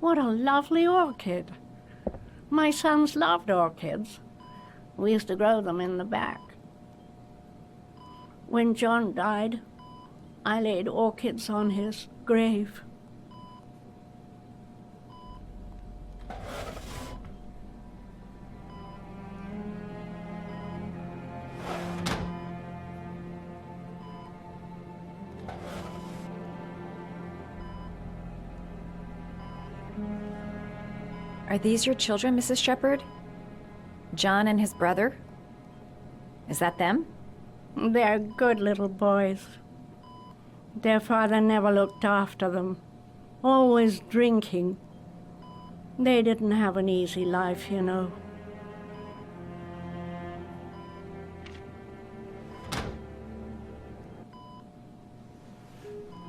Speaker 9: What a lovely orchid. My sons loved orchids. We used to grow them in the back. When John died, I laid orchids on his grave.
Speaker 4: Are these your children, Mrs. Shepherd? John and his brother? Is that them?
Speaker 9: They're good little boys. Their father never looked after them, always drinking. They didn't have an easy life, you know.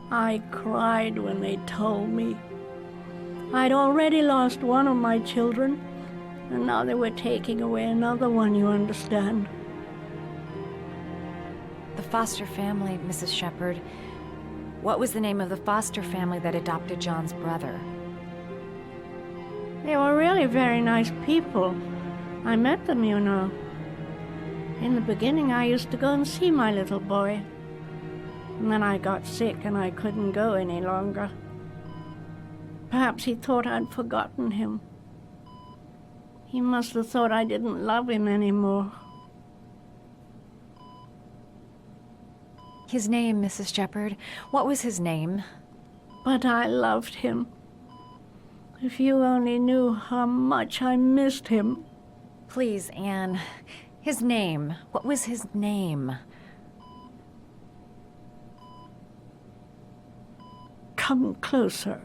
Speaker 9: I cried when they told me. I'd already lost one of my children, and now they were taking away another one, you understand.
Speaker 4: The foster family, Mrs. Shepherd. What was the name of the foster family that adopted John's brother?
Speaker 9: They were really very nice people. I met them, you know. In the beginning, I used to go and see my little boy. And then I got sick and I couldn't go any longer. Perhaps he thought I'd forgotten him. He must have thought I didn't love him anymore.
Speaker 4: His name, Mrs. Shepherd. What was his name?
Speaker 9: But I loved him. If you only knew how much I missed him.
Speaker 4: Please, Anne. His name. What was his name?
Speaker 9: Come closer.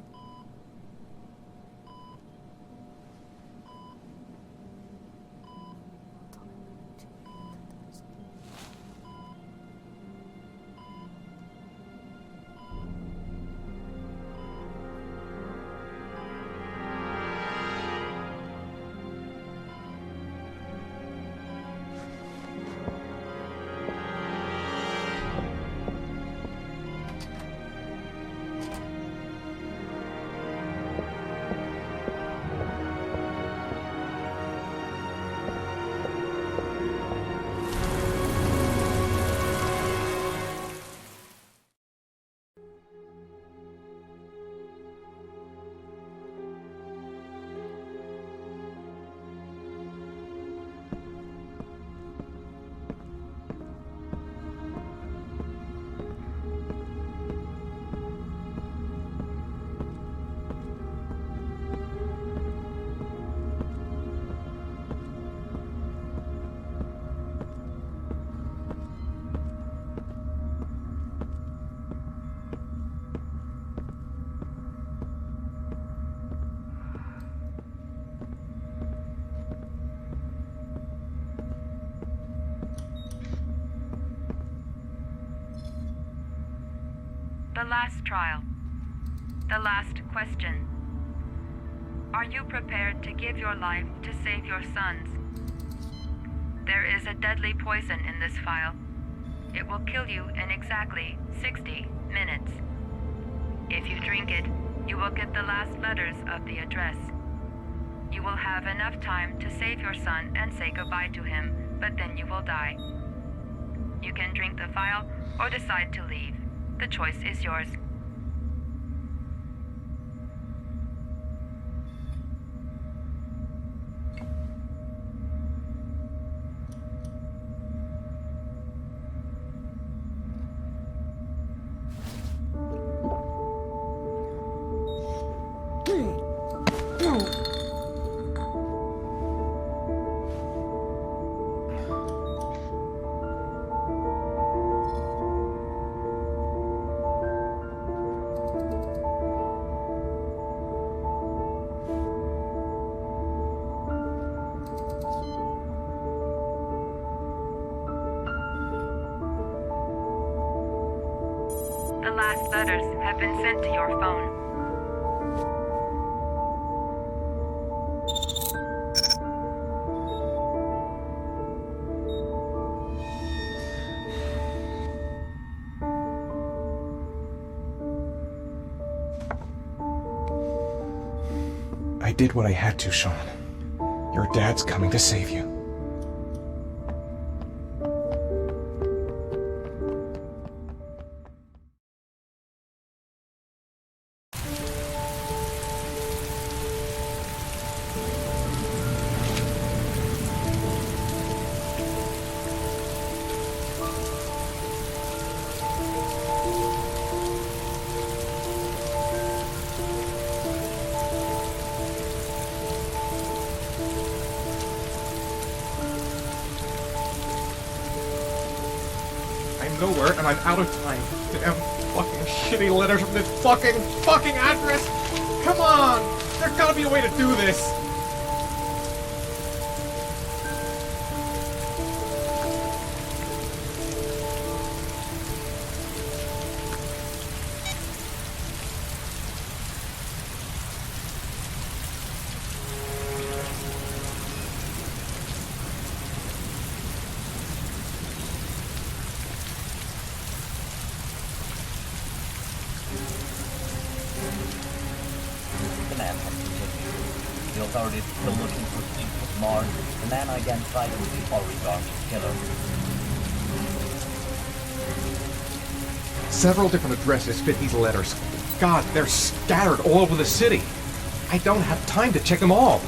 Speaker 21: The last trial.
Speaker 3: The last question. Are you prepared to give your life to save your sons? There is a deadly poison in this file. It will kill you in exactly 60 minutes. If you drink it, you will get the last letters of the address. You will have enough time to save your son and say goodbye to him, but then you will die. You can drink the file or decide to leave. The choice is yours. The last letters have been sent to your phone.
Speaker 2: I did what I had to, Sean. Your dad's coming to save you. I'm nowhere and I'm out of time. Damn fucking shitty letters from this fucking address! Come on! There's gotta be a way to do this!
Speaker 5: The man has continued. The authorities are still looking for Steve Mars, the man identified as the origami killer.
Speaker 2: Several different addresses fit these letters. God, they're scattered all over the city. I don't have time to check them all.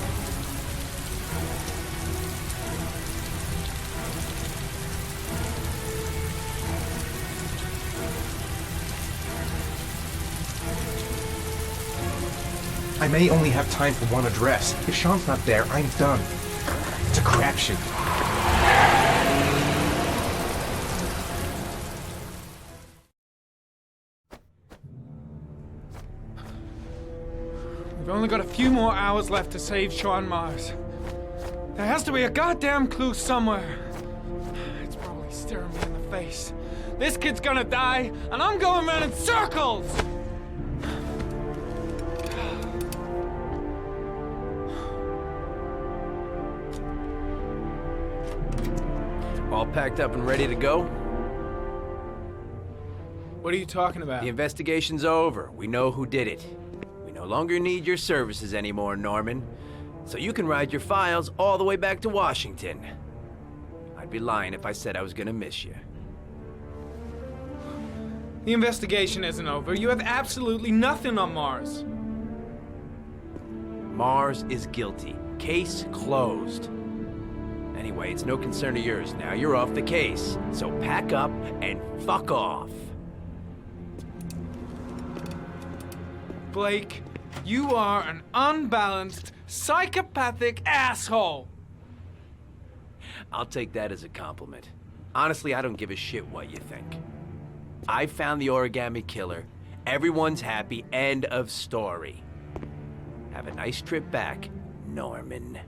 Speaker 2: I may only have time for one address. If Sean's not there, I'm done. It's a crapshoot.
Speaker 12: We've only got a few more hours left to save Sean Mars. There has to be a goddamn clue somewhere. It's probably staring me in the face. This kid's gonna die, and I'm going around in circles!
Speaker 7: All packed up and ready to go?
Speaker 12: What are you talking about?
Speaker 7: The investigation's over. We know who did it. We no longer need your services anymore, Norman. So you can ride your files all the way back to Washington. I'd be lying if I said I was gonna miss you.
Speaker 12: The investigation isn't over. You have absolutely nothing on Mars.
Speaker 7: Mars is guilty. Case closed. Anyway, it's no concern of yours now. You're off the case. So pack up and fuck off.
Speaker 12: Blake, you are an unbalanced, psychopathic asshole.
Speaker 7: I'll take that as a compliment. Honestly, I don't give a shit what you think. I found the origami killer. Everyone's happy. End of story. Have a nice trip back, Norman.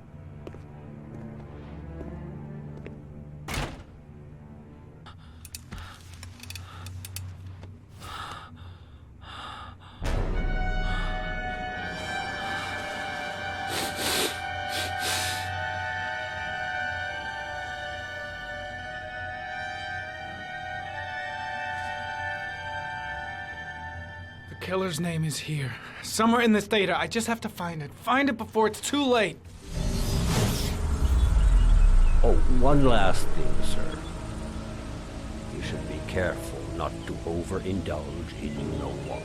Speaker 12: killer's name is here. Somewhere in this data. I just have to find it. Find it before it's too late.
Speaker 16: Oh, one last thing, sir. You should be careful not to overindulge in you-know-what.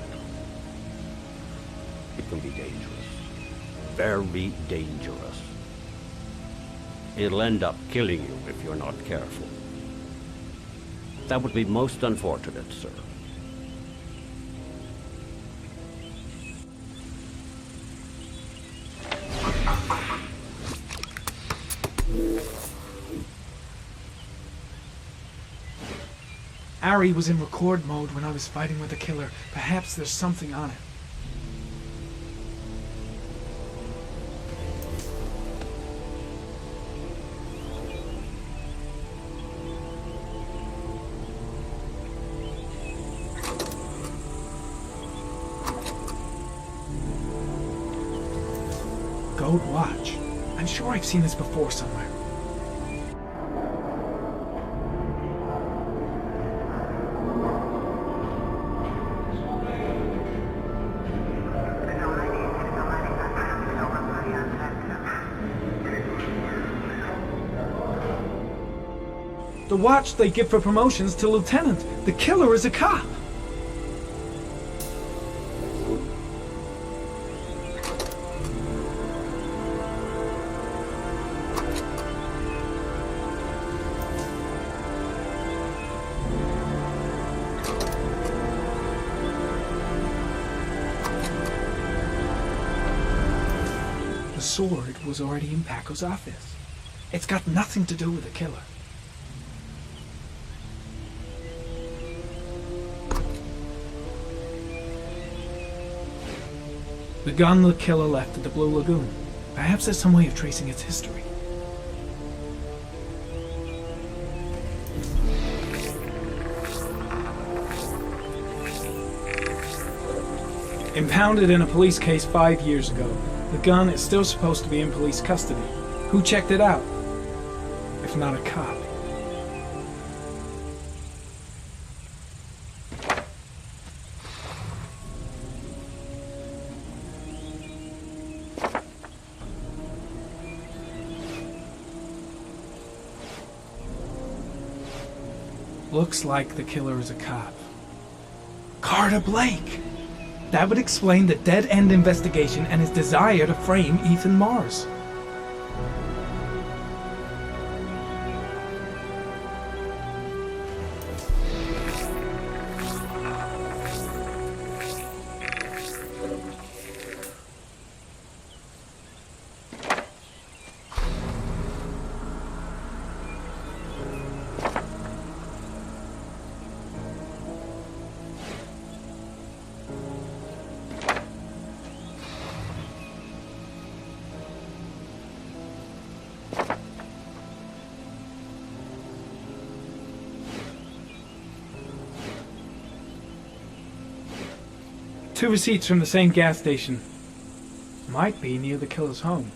Speaker 16: It can be dangerous. Very dangerous. It'll end up killing you if you're not careful. That would be most unfortunate, sir.
Speaker 12: Ari was in record mode when I was fighting with the killer. Perhaps there's something on it. Gold watch. I'm sure I've seen this before somewhere. The watch they give for promotions to lieutenant. The killer is a cop. The sword was already in Paco's office. It's got nothing to do with the killer. The gun the killer left at the Blue Lagoon. Perhaps there's some way of tracing its history. Impounded in a police case 5 years ago, the gun is still supposed to be in police custody. Who checked it out? If not a cop. Looks like the killer is a cop. Carter Blake! That would explain the dead-end investigation and his desire to frame Ethan Mars. Two receipts from the same gas station. Might be near the killer's home.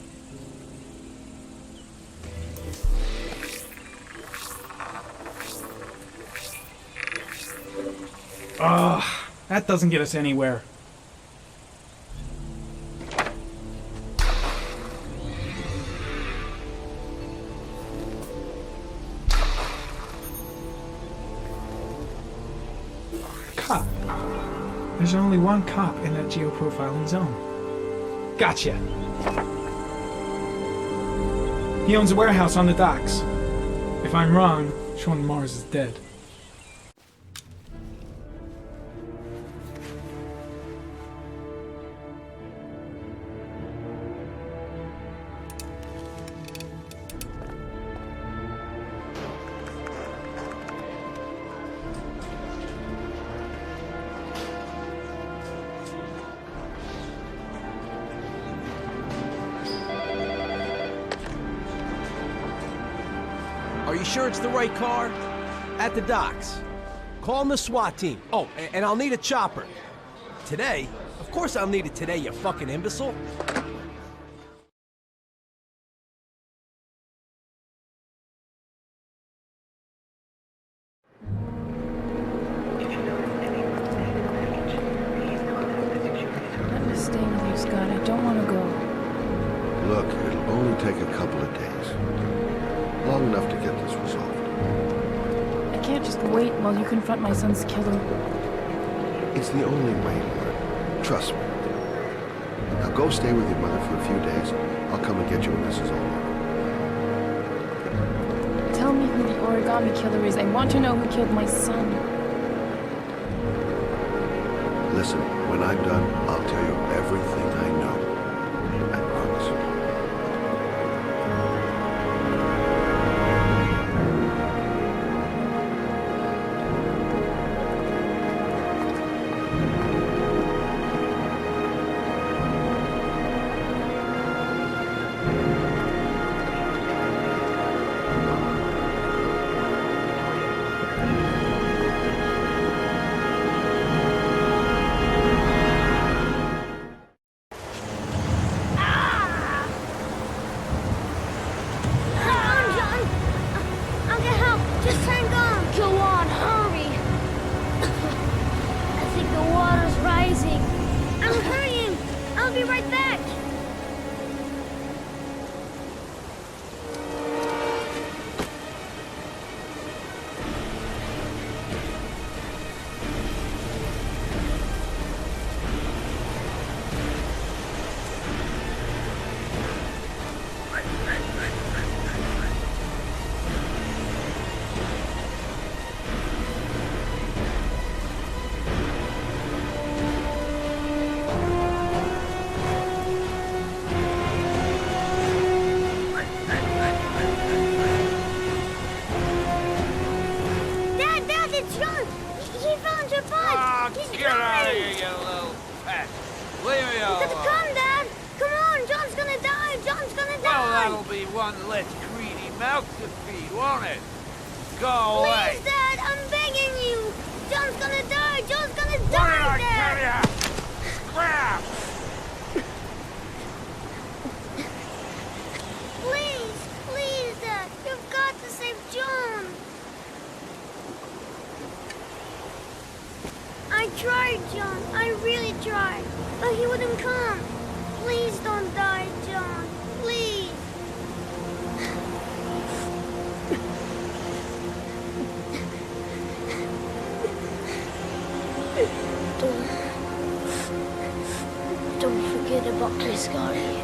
Speaker 12: Ugh, that doesn't get us anywhere. Cop. There's only one cop in that geoprofiling zone. Gotcha. He owns a warehouse on the docks. If I'm wrong, Sean Mars is dead.
Speaker 7: Are you sure it's the right car? At the docks. Call the SWAT team. Oh, and I'll need a chopper. Today? Of course I'll need it today, you fucking imbecile.
Speaker 20: Scott. I don't want to go.
Speaker 8: Look, it'll only take a couple of days. Long enough to get this resolved.
Speaker 20: I can't just wait while you confront my son's killer.
Speaker 8: It's the only way, Lauren. Trust me. Now go stay with your mother for a few days. I'll come and get you when this is all over.
Speaker 20: Tell me who the origami killer is. I want to know who killed my son.
Speaker 8: Listen, when I'm done, I'll tell you everything I know. I promise.
Speaker 6: Don't forget about me, Scotty.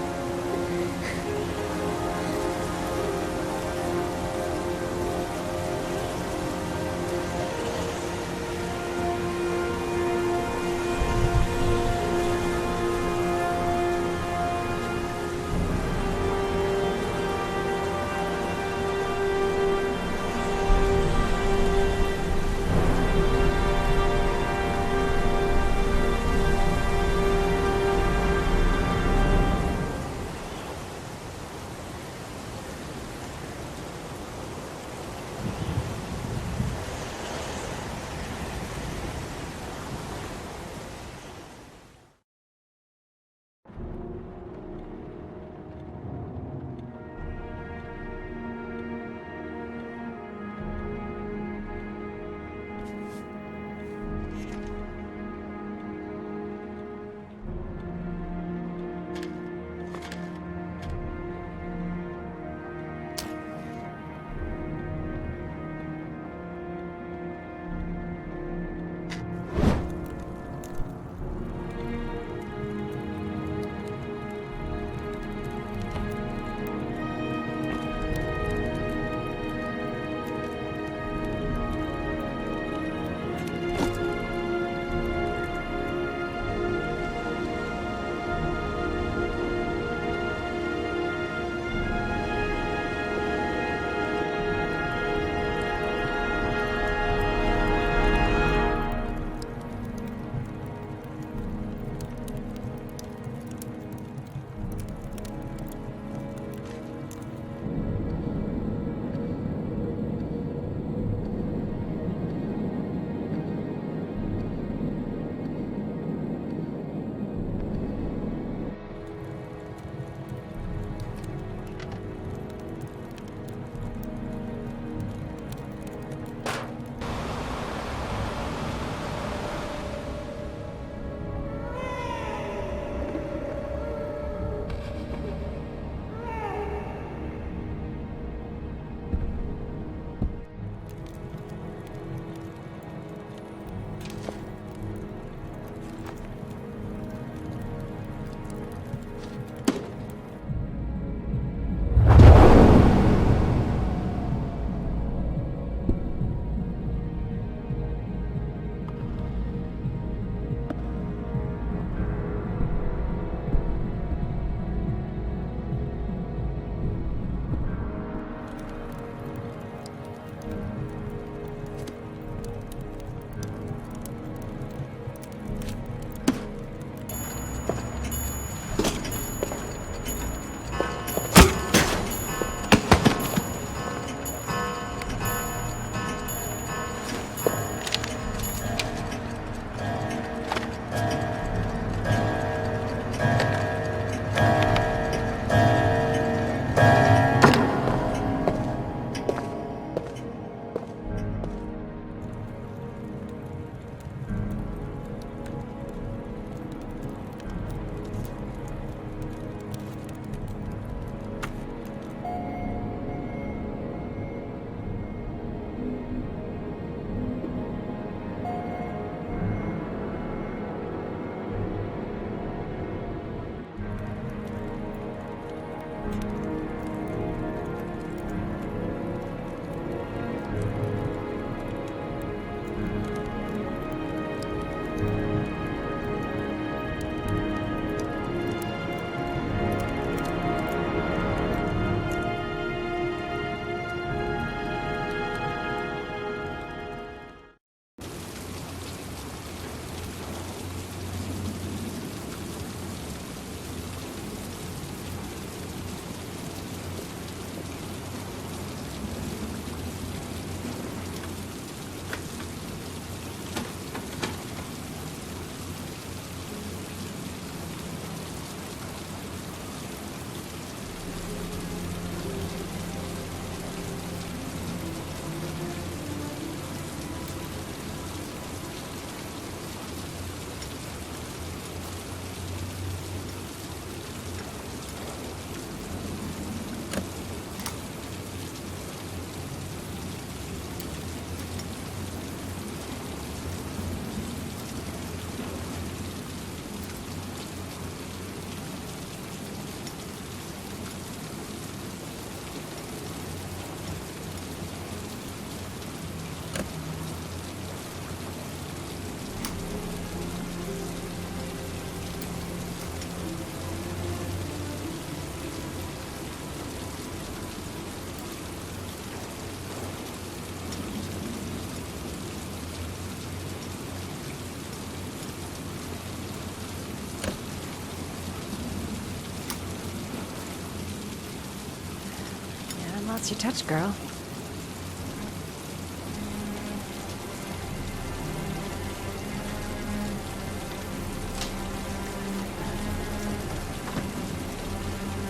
Speaker 4: lost your touch, girl.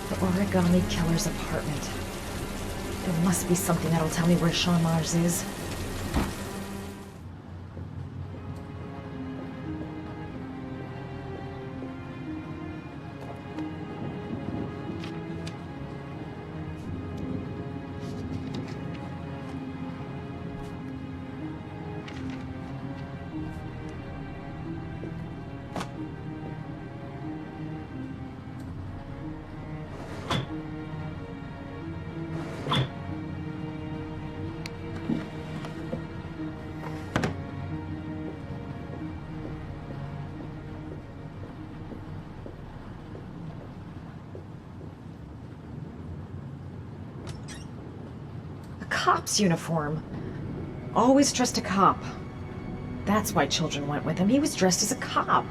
Speaker 4: The Origami Killer's apartment. There must be something that'll tell me where Sean Mars is. Cop's uniform. Always trust a cop. That's why children went with him. He was dressed as a cop.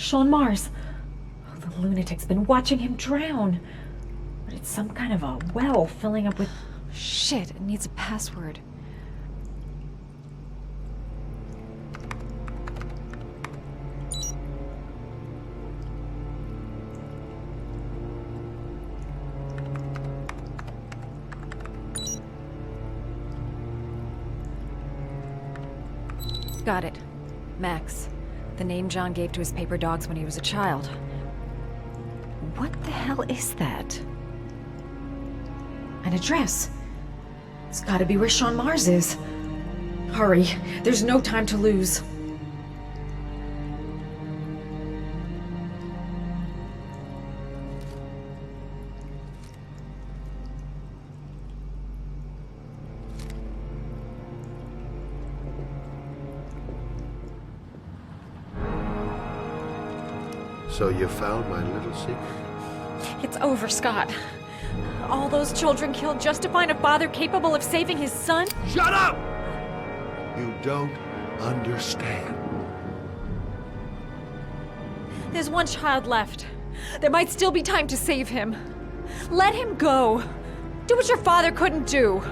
Speaker 4: Sean Mars. Oh, the lunatic's been watching him drown. But it's some kind of a well filling up with... Shit, it needs a password. Got it. Max. The name John gave to his paper dogs when he was a child. What the hell is that? An address. It's gotta be where Sean Mars is. Hurry, there's no time to lose.
Speaker 8: So you found my little secret?
Speaker 4: It's over, Scott. All those children killed just to find a father capable of saving his son?
Speaker 8: Shut up! You don't understand.
Speaker 4: There's one child left. There might still be time to save him. Let him go. Do what your father couldn't do.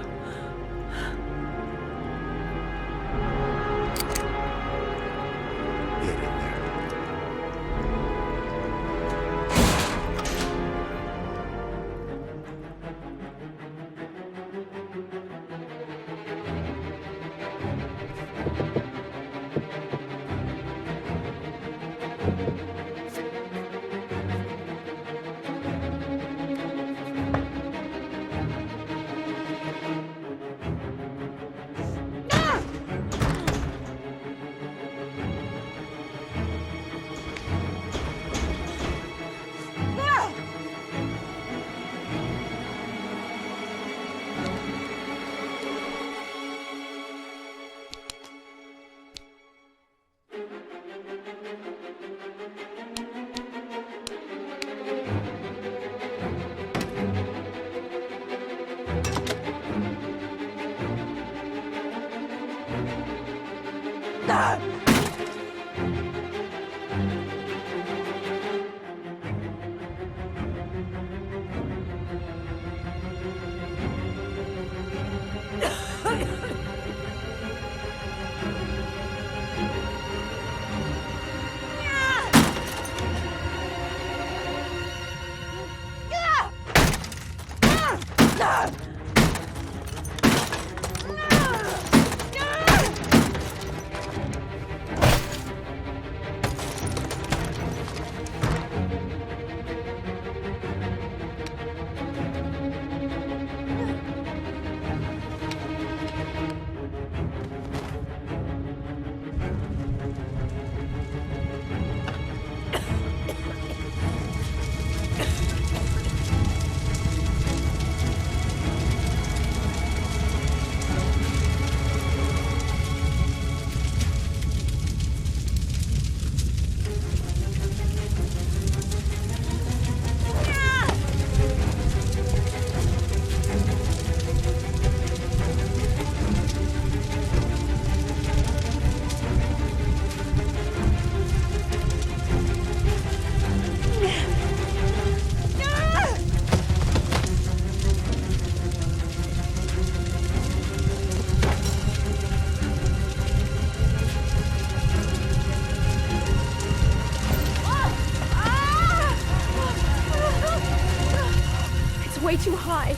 Speaker 18: way too high.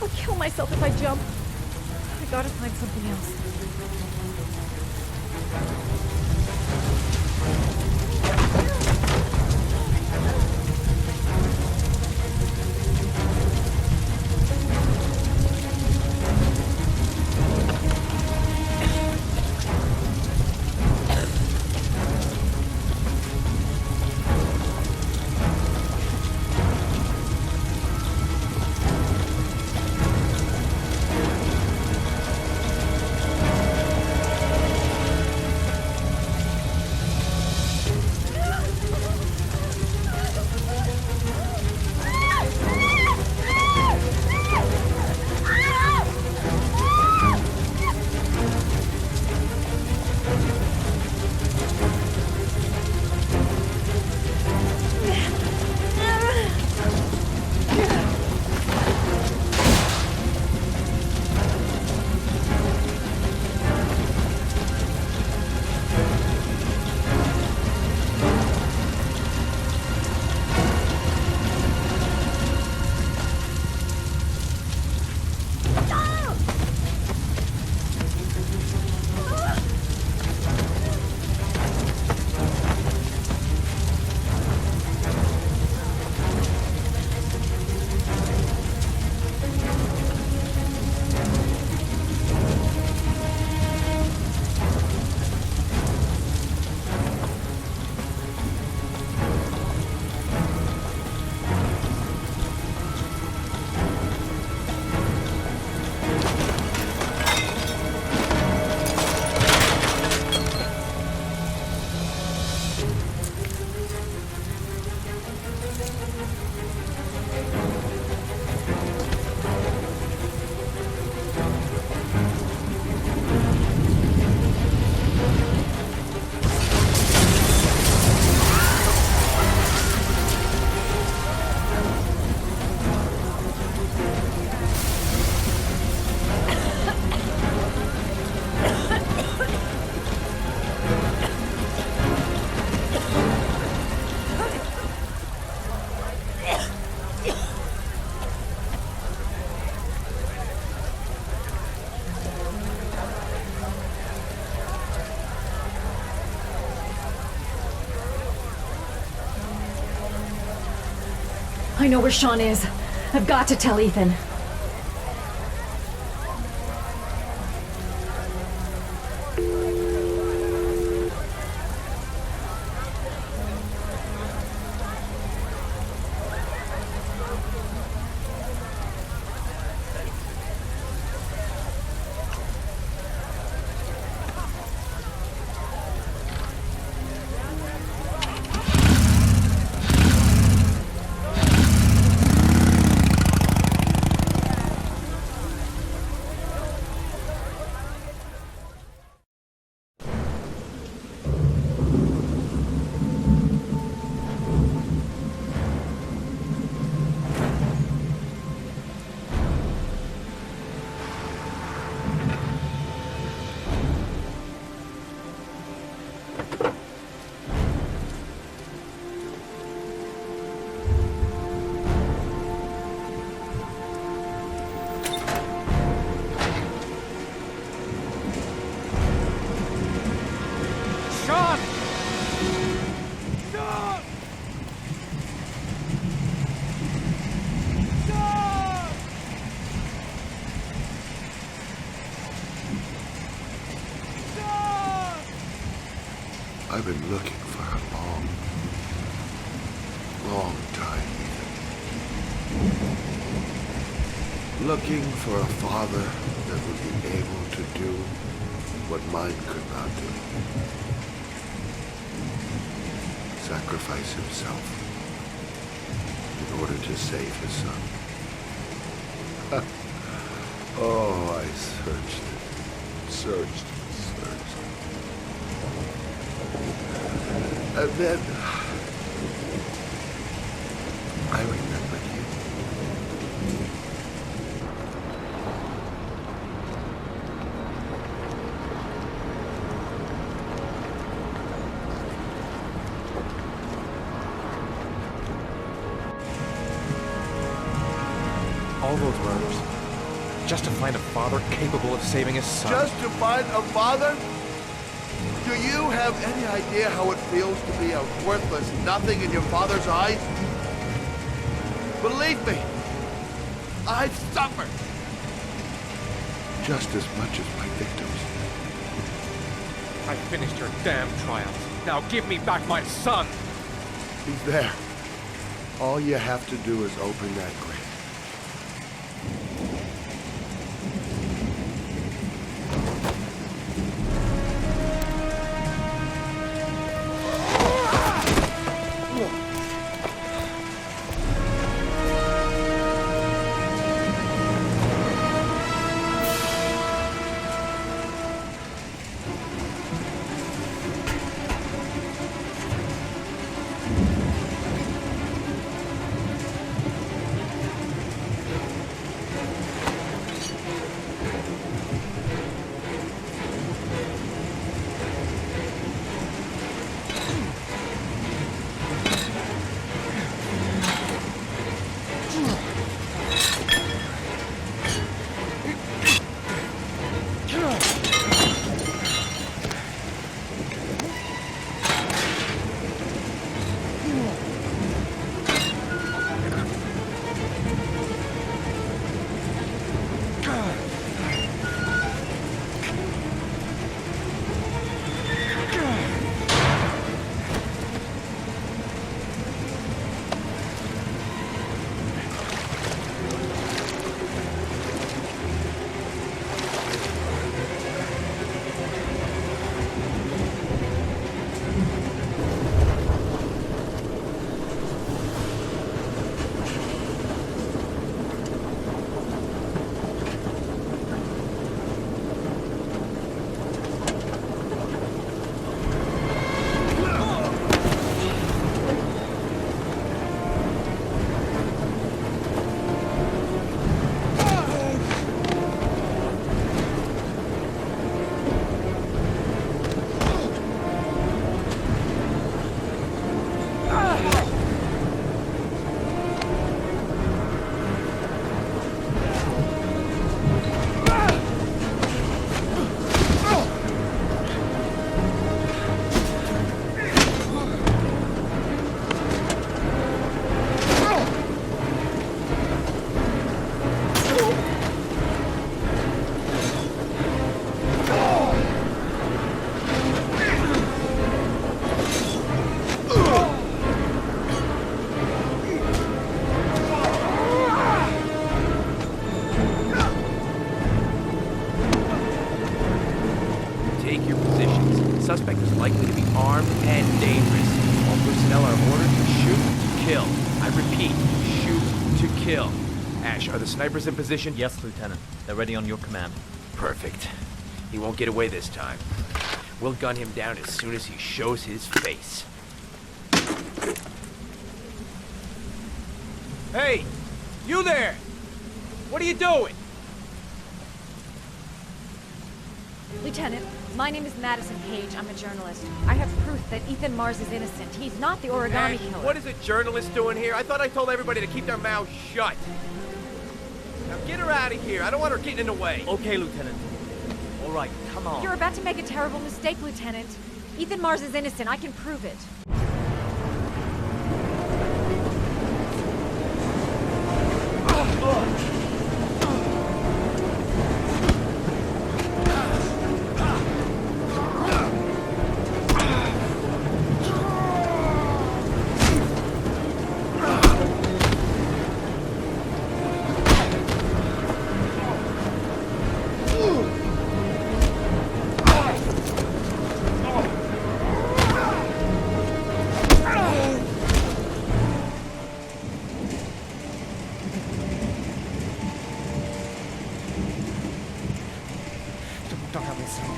Speaker 18: I'll kill myself if I jump. I gotta find something else. I know where Sean is. I've got to tell Ethan.
Speaker 8: I've been looking for a long time. Looking for a father that would be able to do what mine could not do. Sacrifice himself in order to save his son. Oh, I searched. And then I remembered you.
Speaker 10: all those murders just to find a father capable of saving his son.
Speaker 22: Just to find a father? Do you have any idea how it feels to be a worthless nothing in your father's eyes? Believe me, I've suffered just as much as my victims.
Speaker 10: I finished your damn trials. Now give me back my son!
Speaker 22: He's there. All you have to do is open that grave.
Speaker 7: Suspect is likely to be armed and dangerous. All personnel are ordered to shoot to kill. I repeat, shoot to kill. Ash, are the snipers in position?
Speaker 5: Yes, Lieutenant. They're ready on your command.
Speaker 7: Perfect. He won't get away this time. We'll gun him down as soon as he shows his face. Hey! You there! What are you doing?
Speaker 4: Lieutenant, my name is Madison Page. I'm a journalist. I have proof that Ethan Mars is innocent. He's not the origami killer.
Speaker 7: What is a journalist doing here? I thought I told everybody to keep their mouths shut. Now get her out of here. I don't want her getting in the way.
Speaker 5: Okay, Lieutenant. All right, come on.
Speaker 4: You're about to make a terrible mistake, Lieutenant. Ethan Mars is innocent. I can prove it.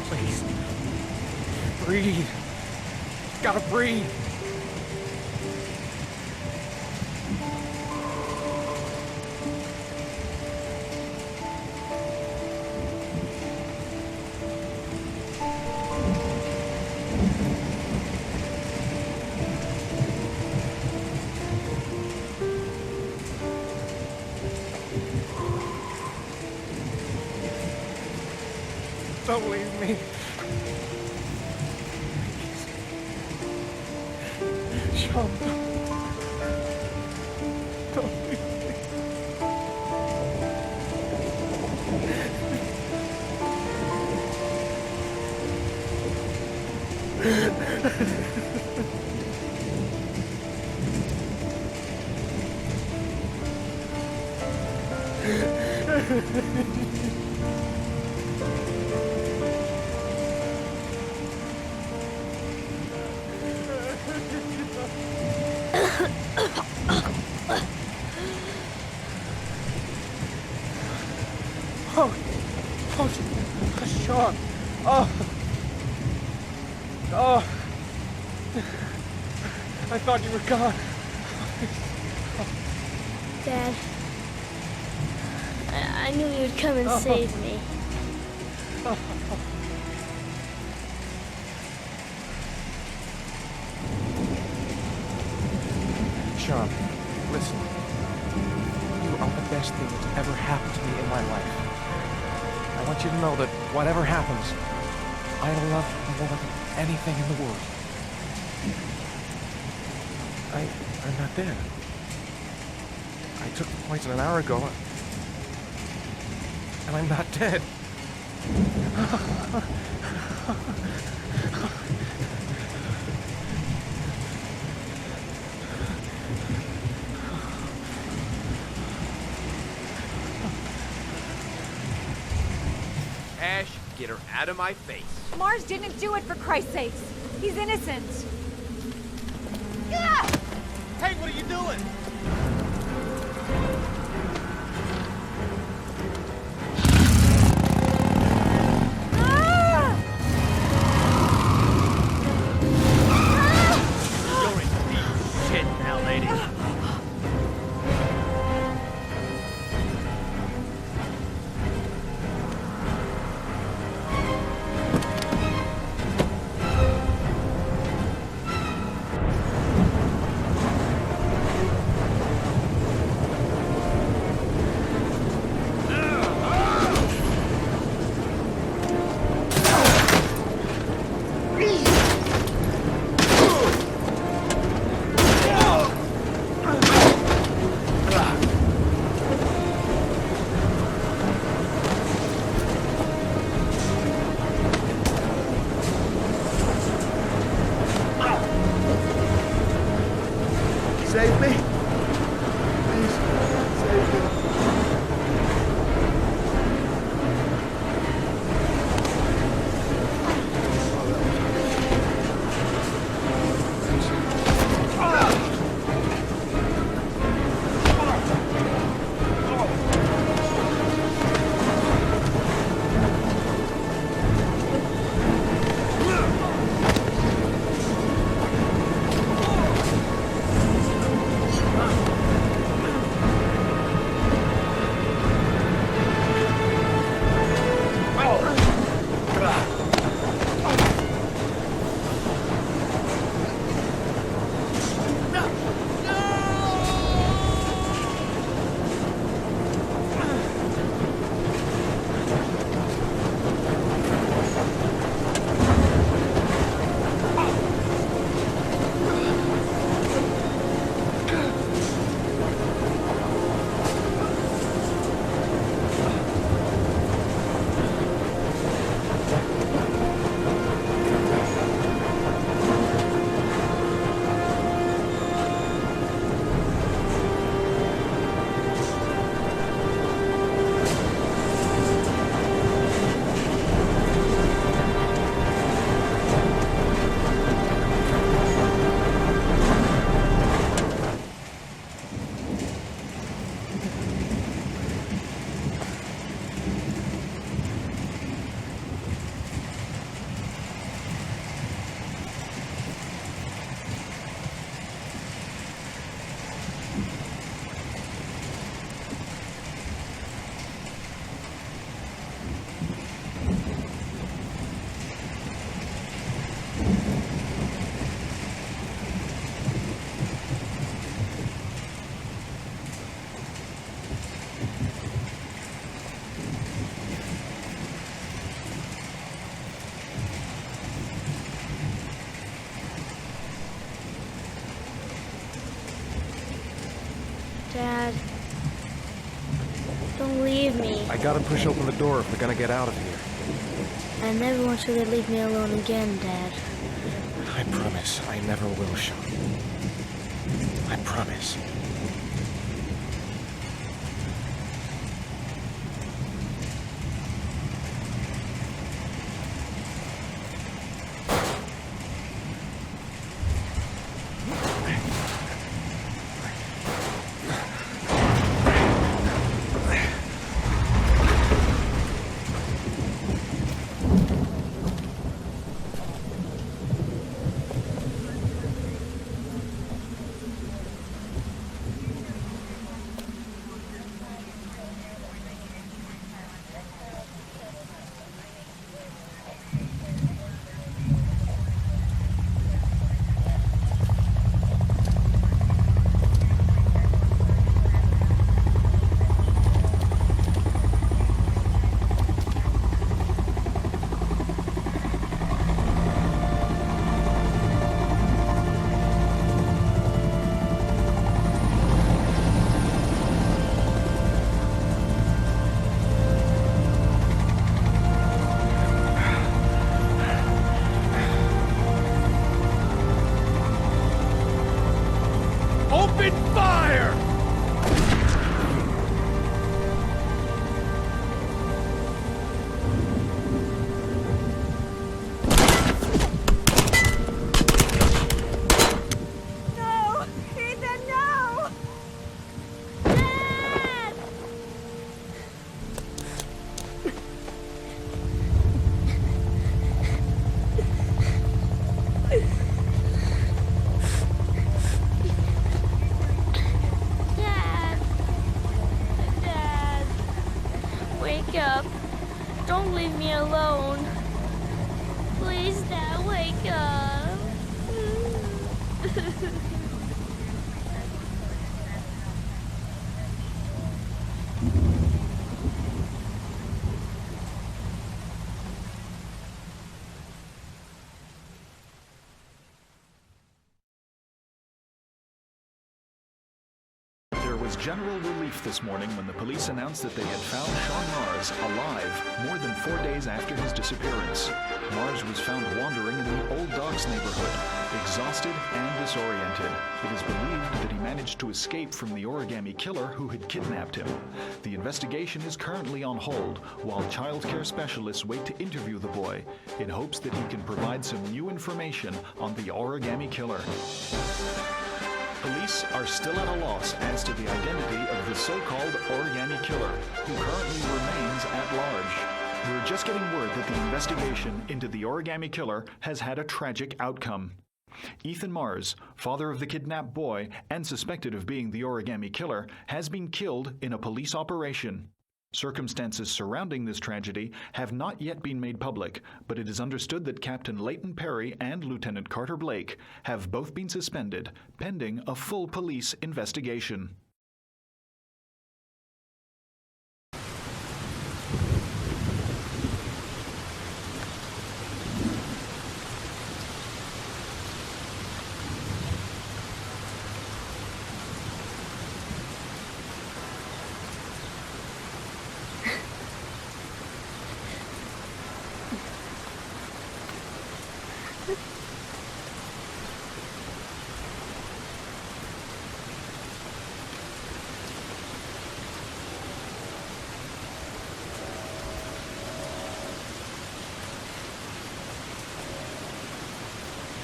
Speaker 10: Please. Breathe. Gotta breathe. Don't leave me. Sean, don't leave me. Sean. Oh. I thought you were gone.
Speaker 6: Dad, I knew you'd come and save me.
Speaker 10: Sean, listen. You are the best thing that's ever happened to me in my life. I want you to know that whatever happens, I love you more than anything in the world. I'm not dead. I took the poison an hour ago, and I'm not dead.
Speaker 7: Ash, get her out of my face.
Speaker 4: Mars didn't do it, for Christ's sakes. He's innocent.
Speaker 7: Hey, what are you doing? You're in deep shit now, lady.
Speaker 22: Save me. Please, save me.
Speaker 6: Dad, don't leave me.
Speaker 10: I gotta push open the door if we're gonna get out of here.
Speaker 6: I never want you to leave me alone again, Dad.
Speaker 10: I promise I never will, Sean. I promise.
Speaker 1: Open fire!
Speaker 6: No! Ethan, no! Dad! Dad! Dad! Wake up. Don't leave me alone. Please, Dad, wake up.
Speaker 17: There was general relief this morning when the police announced that they had found Sean Mars alive more than 4 days after his disappearance. Mars was found wandering in the Old Docks neighborhood, exhausted and disoriented. It is believed that he managed to escape from the origami killer who had kidnapped him. The investigation is currently on hold while child care specialists wait to interview the boy in hopes that he can provide some new information on the origami killer. Police are still at a loss as to the identity of the so-called origami killer, who currently remains at large. We're just getting word that the investigation into the origami killer has had a tragic outcome. Ethan Mars, father of the kidnapped boy and suspected of being the origami killer, has been killed in a police operation. Circumstances surrounding this tragedy have not yet been made public, but it is understood that Captain Leighton Perry and Lieutenant Carter Blake have both been suspended, pending a full police investigation.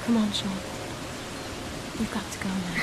Speaker 11: Come on, Sean. We've got to go now.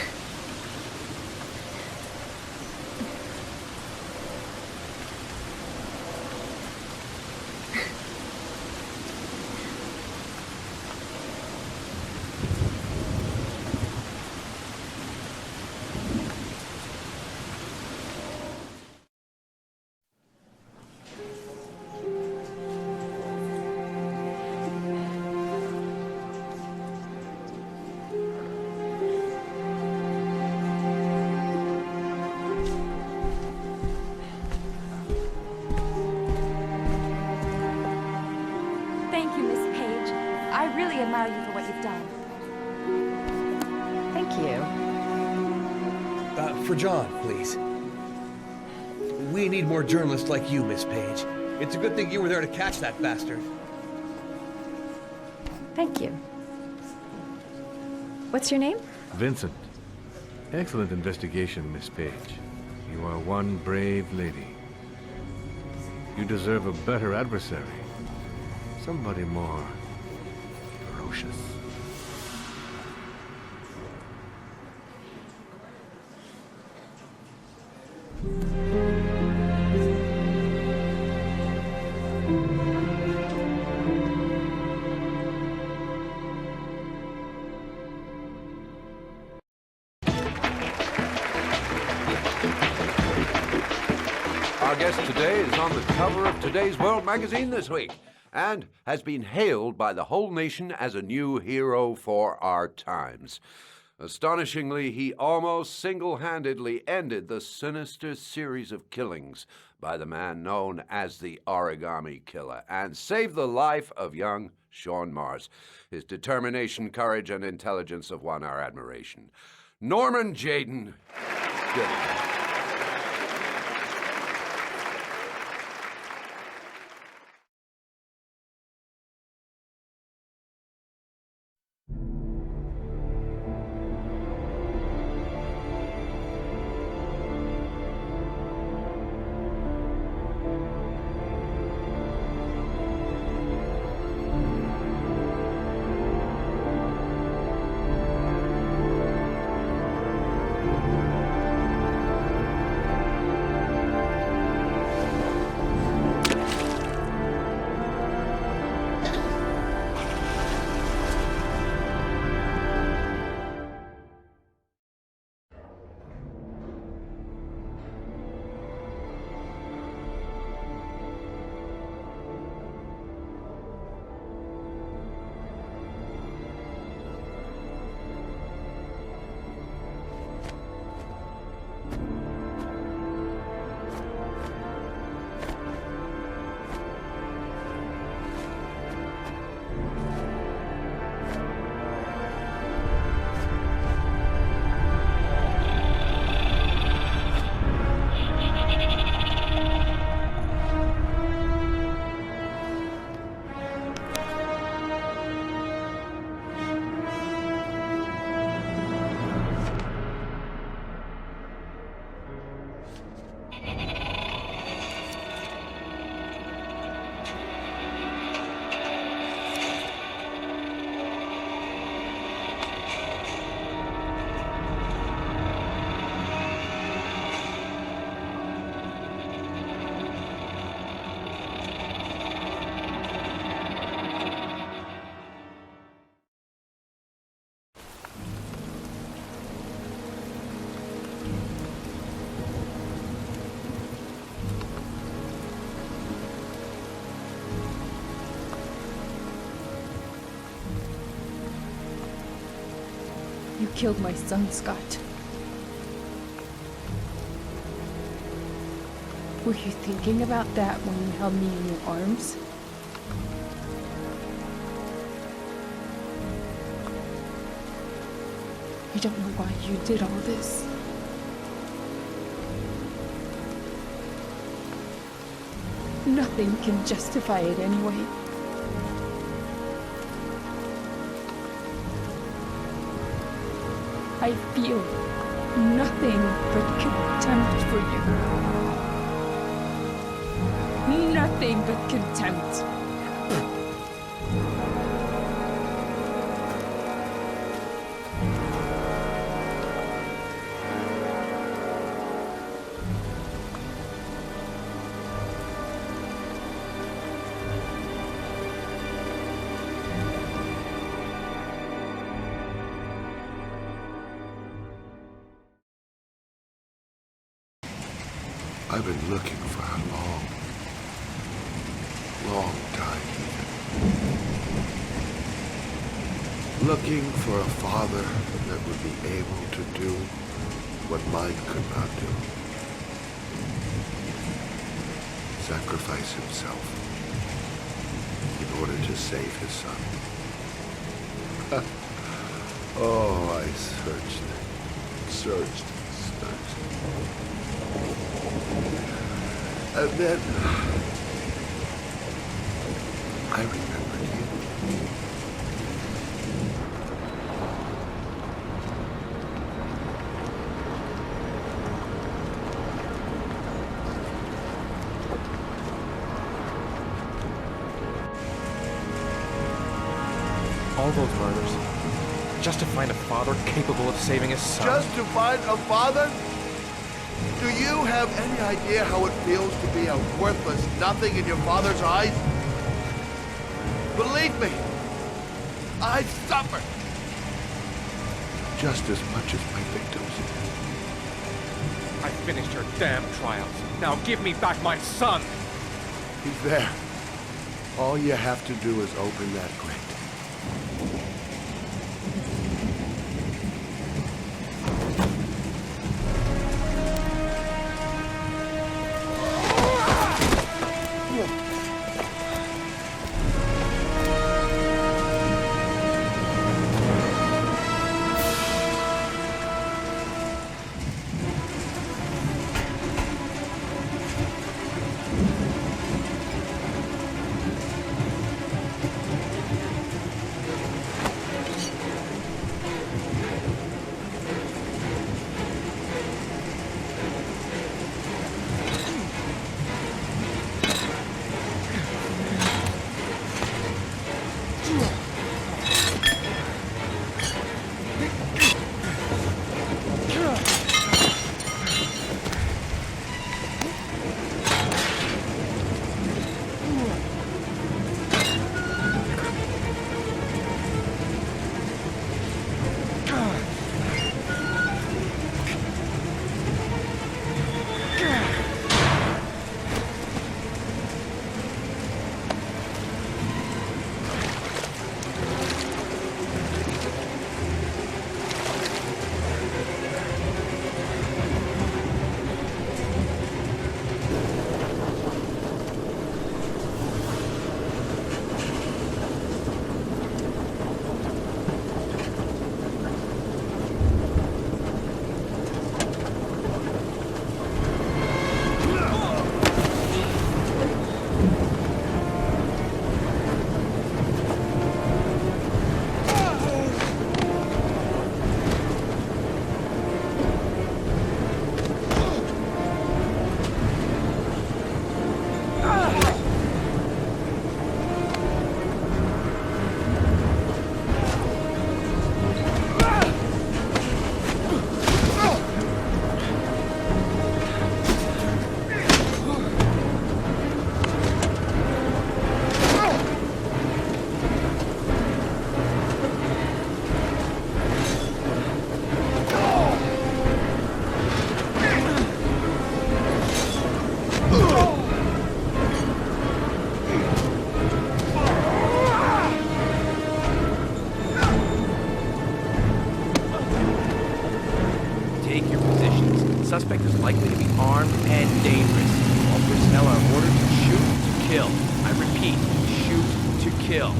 Speaker 20: Thank you, Miss Page. I really admire you for what you've done.
Speaker 4: Thank you.
Speaker 1: For John, please. We need more journalists like you, Miss Page. It's a good thing you were there to catch that bastard.
Speaker 4: Thank you. What's your name?
Speaker 1: Vincent. Excellent investigation, Miss Page. You are one brave lady. You deserve a better adversary. Somebody more ferocious.
Speaker 13: Our guest today is on the cover of Today's World magazine this week and has been hailed by the whole nation as a new hero for our times. Astonishingly, he almost single-handedly ended the sinister series of killings by the man known as the Origami Killer and saved the life of young Sean Mars. His determination, courage, and intelligence have won our admiration. Norman Jayden. Good evening.
Speaker 20: You killed my son, Scott. Were you thinking about that when you held me in your arms? I don't know why you did all this. Nothing can justify it anyway. I feel nothing but contempt for you. Nothing but contempt.
Speaker 8: I've been looking for a long time. Looking for a father that would be able to do what mine could not do. Sacrifice himself in order to save his son. Oh, I searched. And then I remembered you.
Speaker 10: All those murders, just to find a father capable of saving his son.
Speaker 8: Just to find a father? Do you have any idea how it feels to be a worthless nothing in your father's eyes? Believe me, I suffered just as much as my victims.
Speaker 10: I finished your damn trials. Now give me back my son!
Speaker 8: He's there. All you have to do is open that grate.
Speaker 7: Suspect is likely to be armed and dangerous. All personnel are ordered to shoot to kill. I repeat, shoot to kill.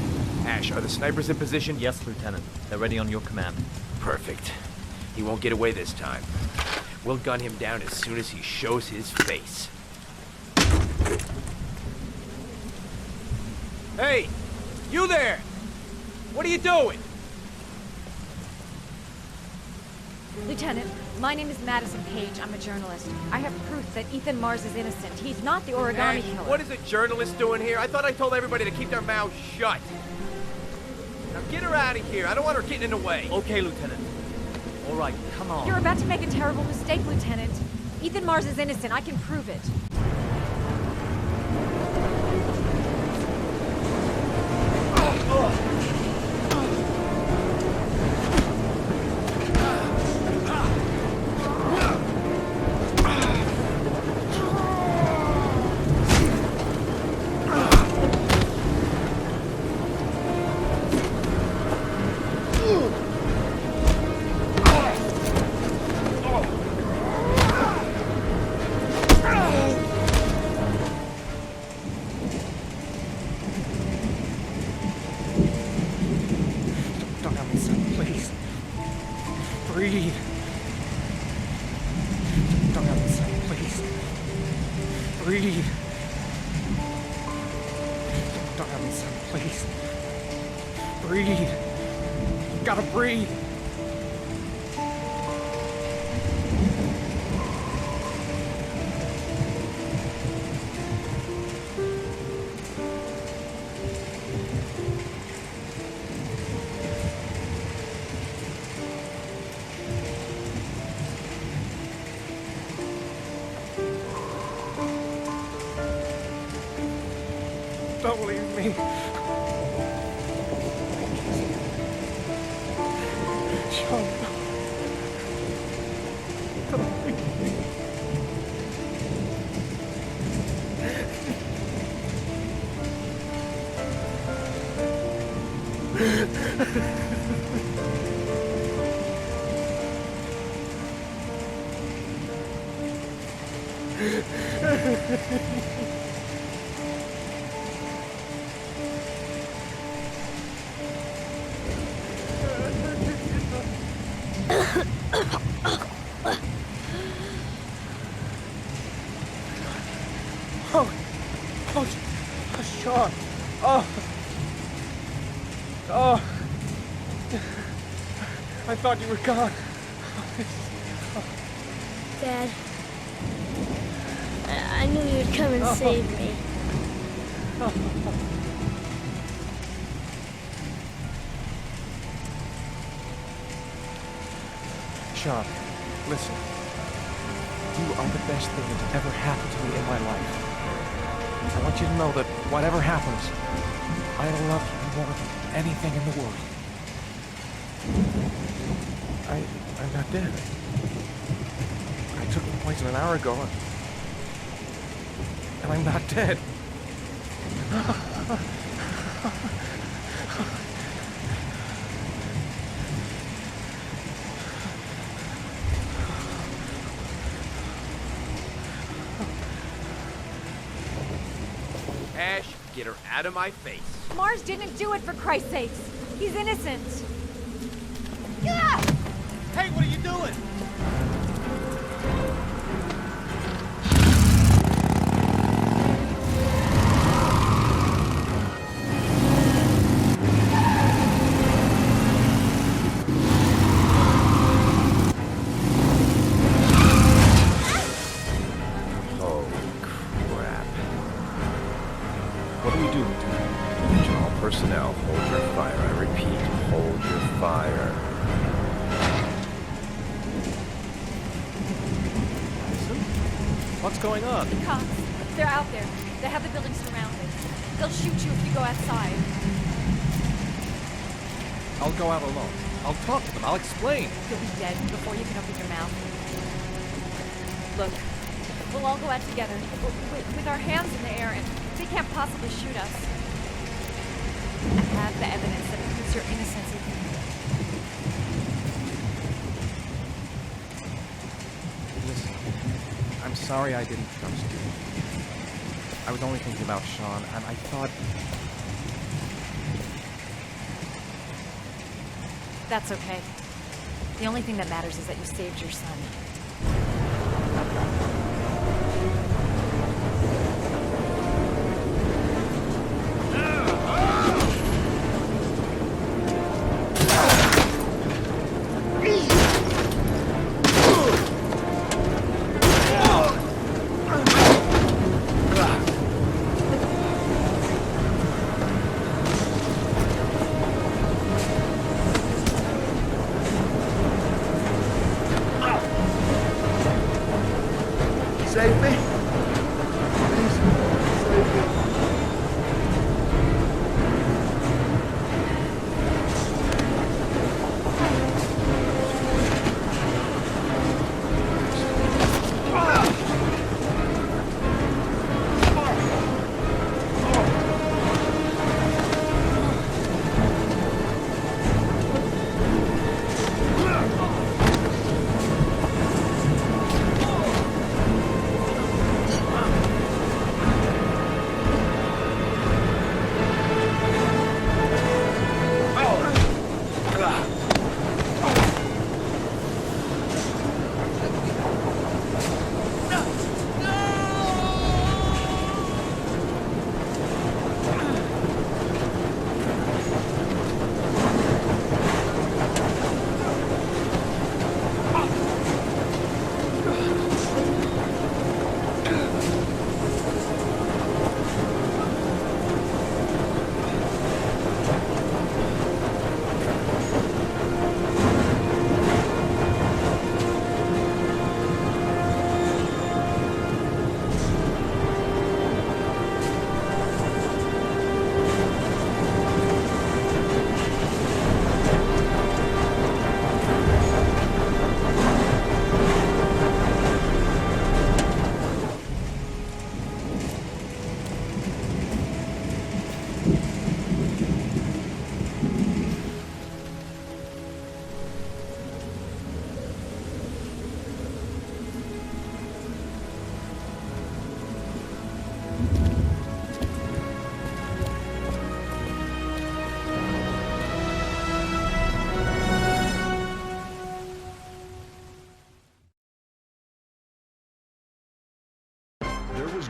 Speaker 7: Ash, are the snipers in position?
Speaker 15: Yes, Lieutenant. They're ready on your command.
Speaker 7: Perfect. He won't get away this time. We'll gun him down as soon as he shows his face. Hey! You there! What are you doing?
Speaker 4: Lieutenant, my name is Madison Page. I'm a journalist. I have proof that Ethan Mars is innocent. He's not the origami killer.
Speaker 7: What is a journalist doing here? I thought I told everybody to keep their mouths shut. Now get her out of here. I don't want her getting in the way.
Speaker 15: Okay, Lieutenant. All right, come on.
Speaker 4: You're about to make a terrible mistake, Lieutenant. Ethan Mars is innocent. I can prove it.
Speaker 10: Breathe. Darling son, please. Breathe. You gotta breathe. Don't leave me. Sean. Don't leave me. Sean. Oh. I thought you were gone.
Speaker 6: Dad, I knew you'd come and save me.
Speaker 10: Sean, listen. You are the best thing that's ever happened to me in my life. I want you to know that whatever happens, I love you more than anything in the world. I'm not dead. I took the poison an hour ago, and I'm not dead.
Speaker 7: Ash, get her out of my face.
Speaker 4: Mars didn't do it, for Christ's sakes. He's innocent.
Speaker 7: Hey, what are you doing?
Speaker 10: Oh, crap. What do we do, Lieutenant? To all personnel, hold your fire. I repeat, hold your fire.
Speaker 7: What's going on?
Speaker 18: The cops. They're out there. They have the building surrounded. They'll shoot you if you go outside.
Speaker 7: I'll go out alone. I'll talk to them. I'll explain.
Speaker 18: You'll be dead before you can open your mouth. Look, we'll all go out together, with our hands in the air, and they can't possibly shoot us. I have the evidence that proves your innocence.
Speaker 10: Listen, I'm sorry I didn't trust you. I was only thinking about Sean, and I thought...
Speaker 4: That's okay. The only thing that matters is that you saved your son.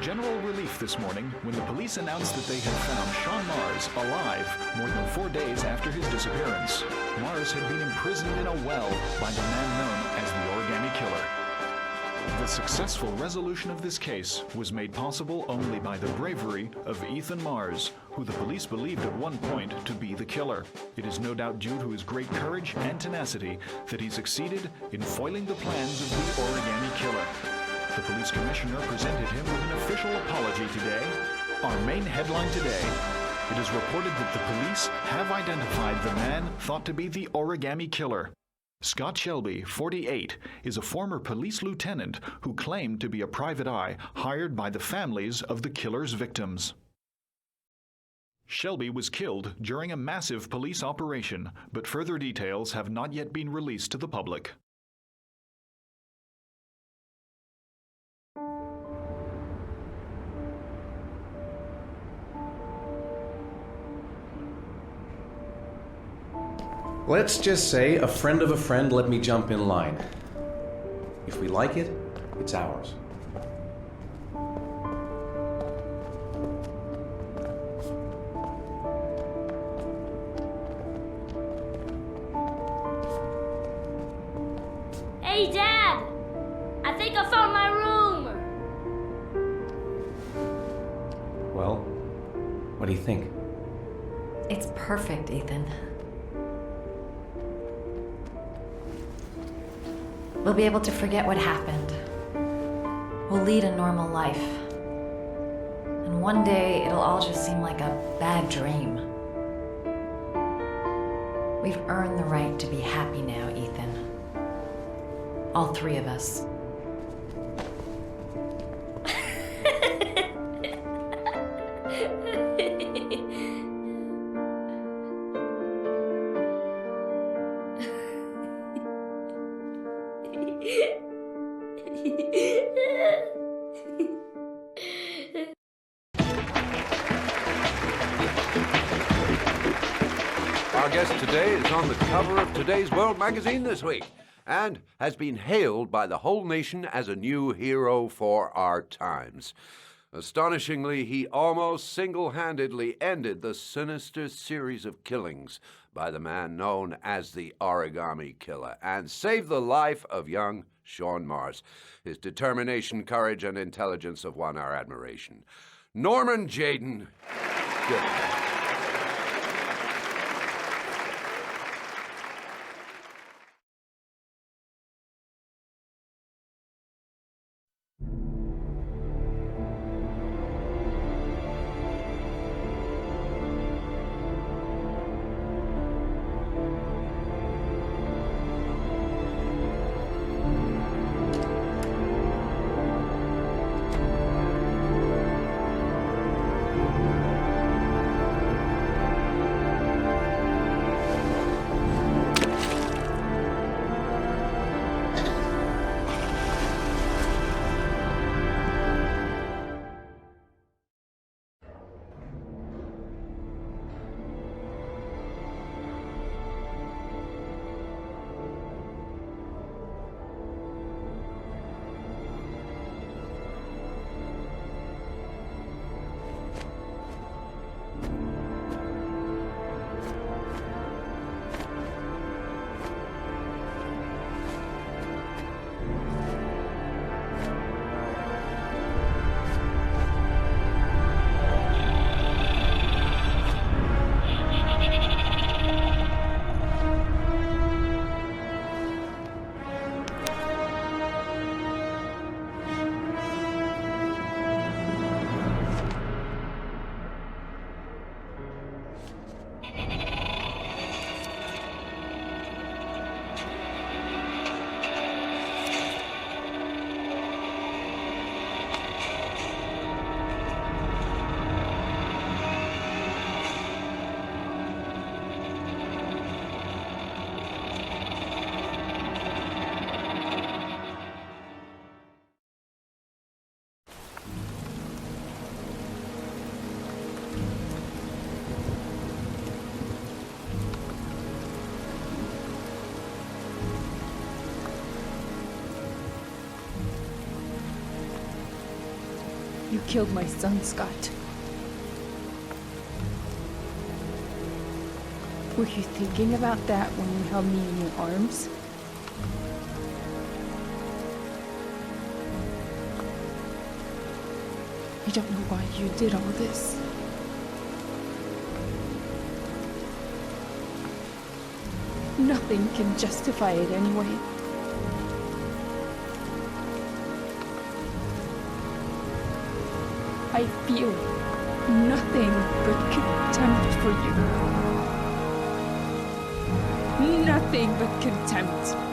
Speaker 17: general relief this morning when the police announced that they had found Sean Mars alive more than 4 days after his disappearance. Mars had been imprisoned in a well by the man known as the Origami Killer. The successful resolution of this case was made possible only by the bravery of Ethan Mars, who the police believed at one point to be the killer. It is no doubt due to his great courage and tenacity that he succeeded in foiling the plans of the Origami Killer. The police commissioner presented him with an official apology today. Our main headline today: it is reported that the police have identified the man thought to be the Origami Killer. Scott Shelby, 48, is a former police lieutenant who claimed to be a private eye hired by the families of the killer's victims. Shelby was killed during a massive police operation, but further details have not yet been released to the public.
Speaker 2: Let's just say a friend of a friend let me jump in line. If we like it, it's ours.
Speaker 14: Hey, Dad! I think I found my room!
Speaker 2: Well, what do you think?
Speaker 18: It's perfect, Ethan. We'll be able to forget what happened. We'll lead a normal life. And one day, it'll all just seem like a bad dream. We've earned the right to be happy now, Ethan. All three of us.
Speaker 13: Our guest today is on the cover of Today's World magazine this week and has been hailed by the whole nation as a new hero for our times. Astonishingly, he almost single-handedly ended the sinister series of killings by the man known as the Origami Killer and saved the life of young Sean Mars. His determination, courage, and intelligence have won our admiration. Norman Jayden. Good.
Speaker 20: You killed my son, Scott. Were you thinking about that when you held me in your arms? I don't know why you did all this. Nothing can justify it anyway. I feel nothing but contempt for you. Nothing but contempt.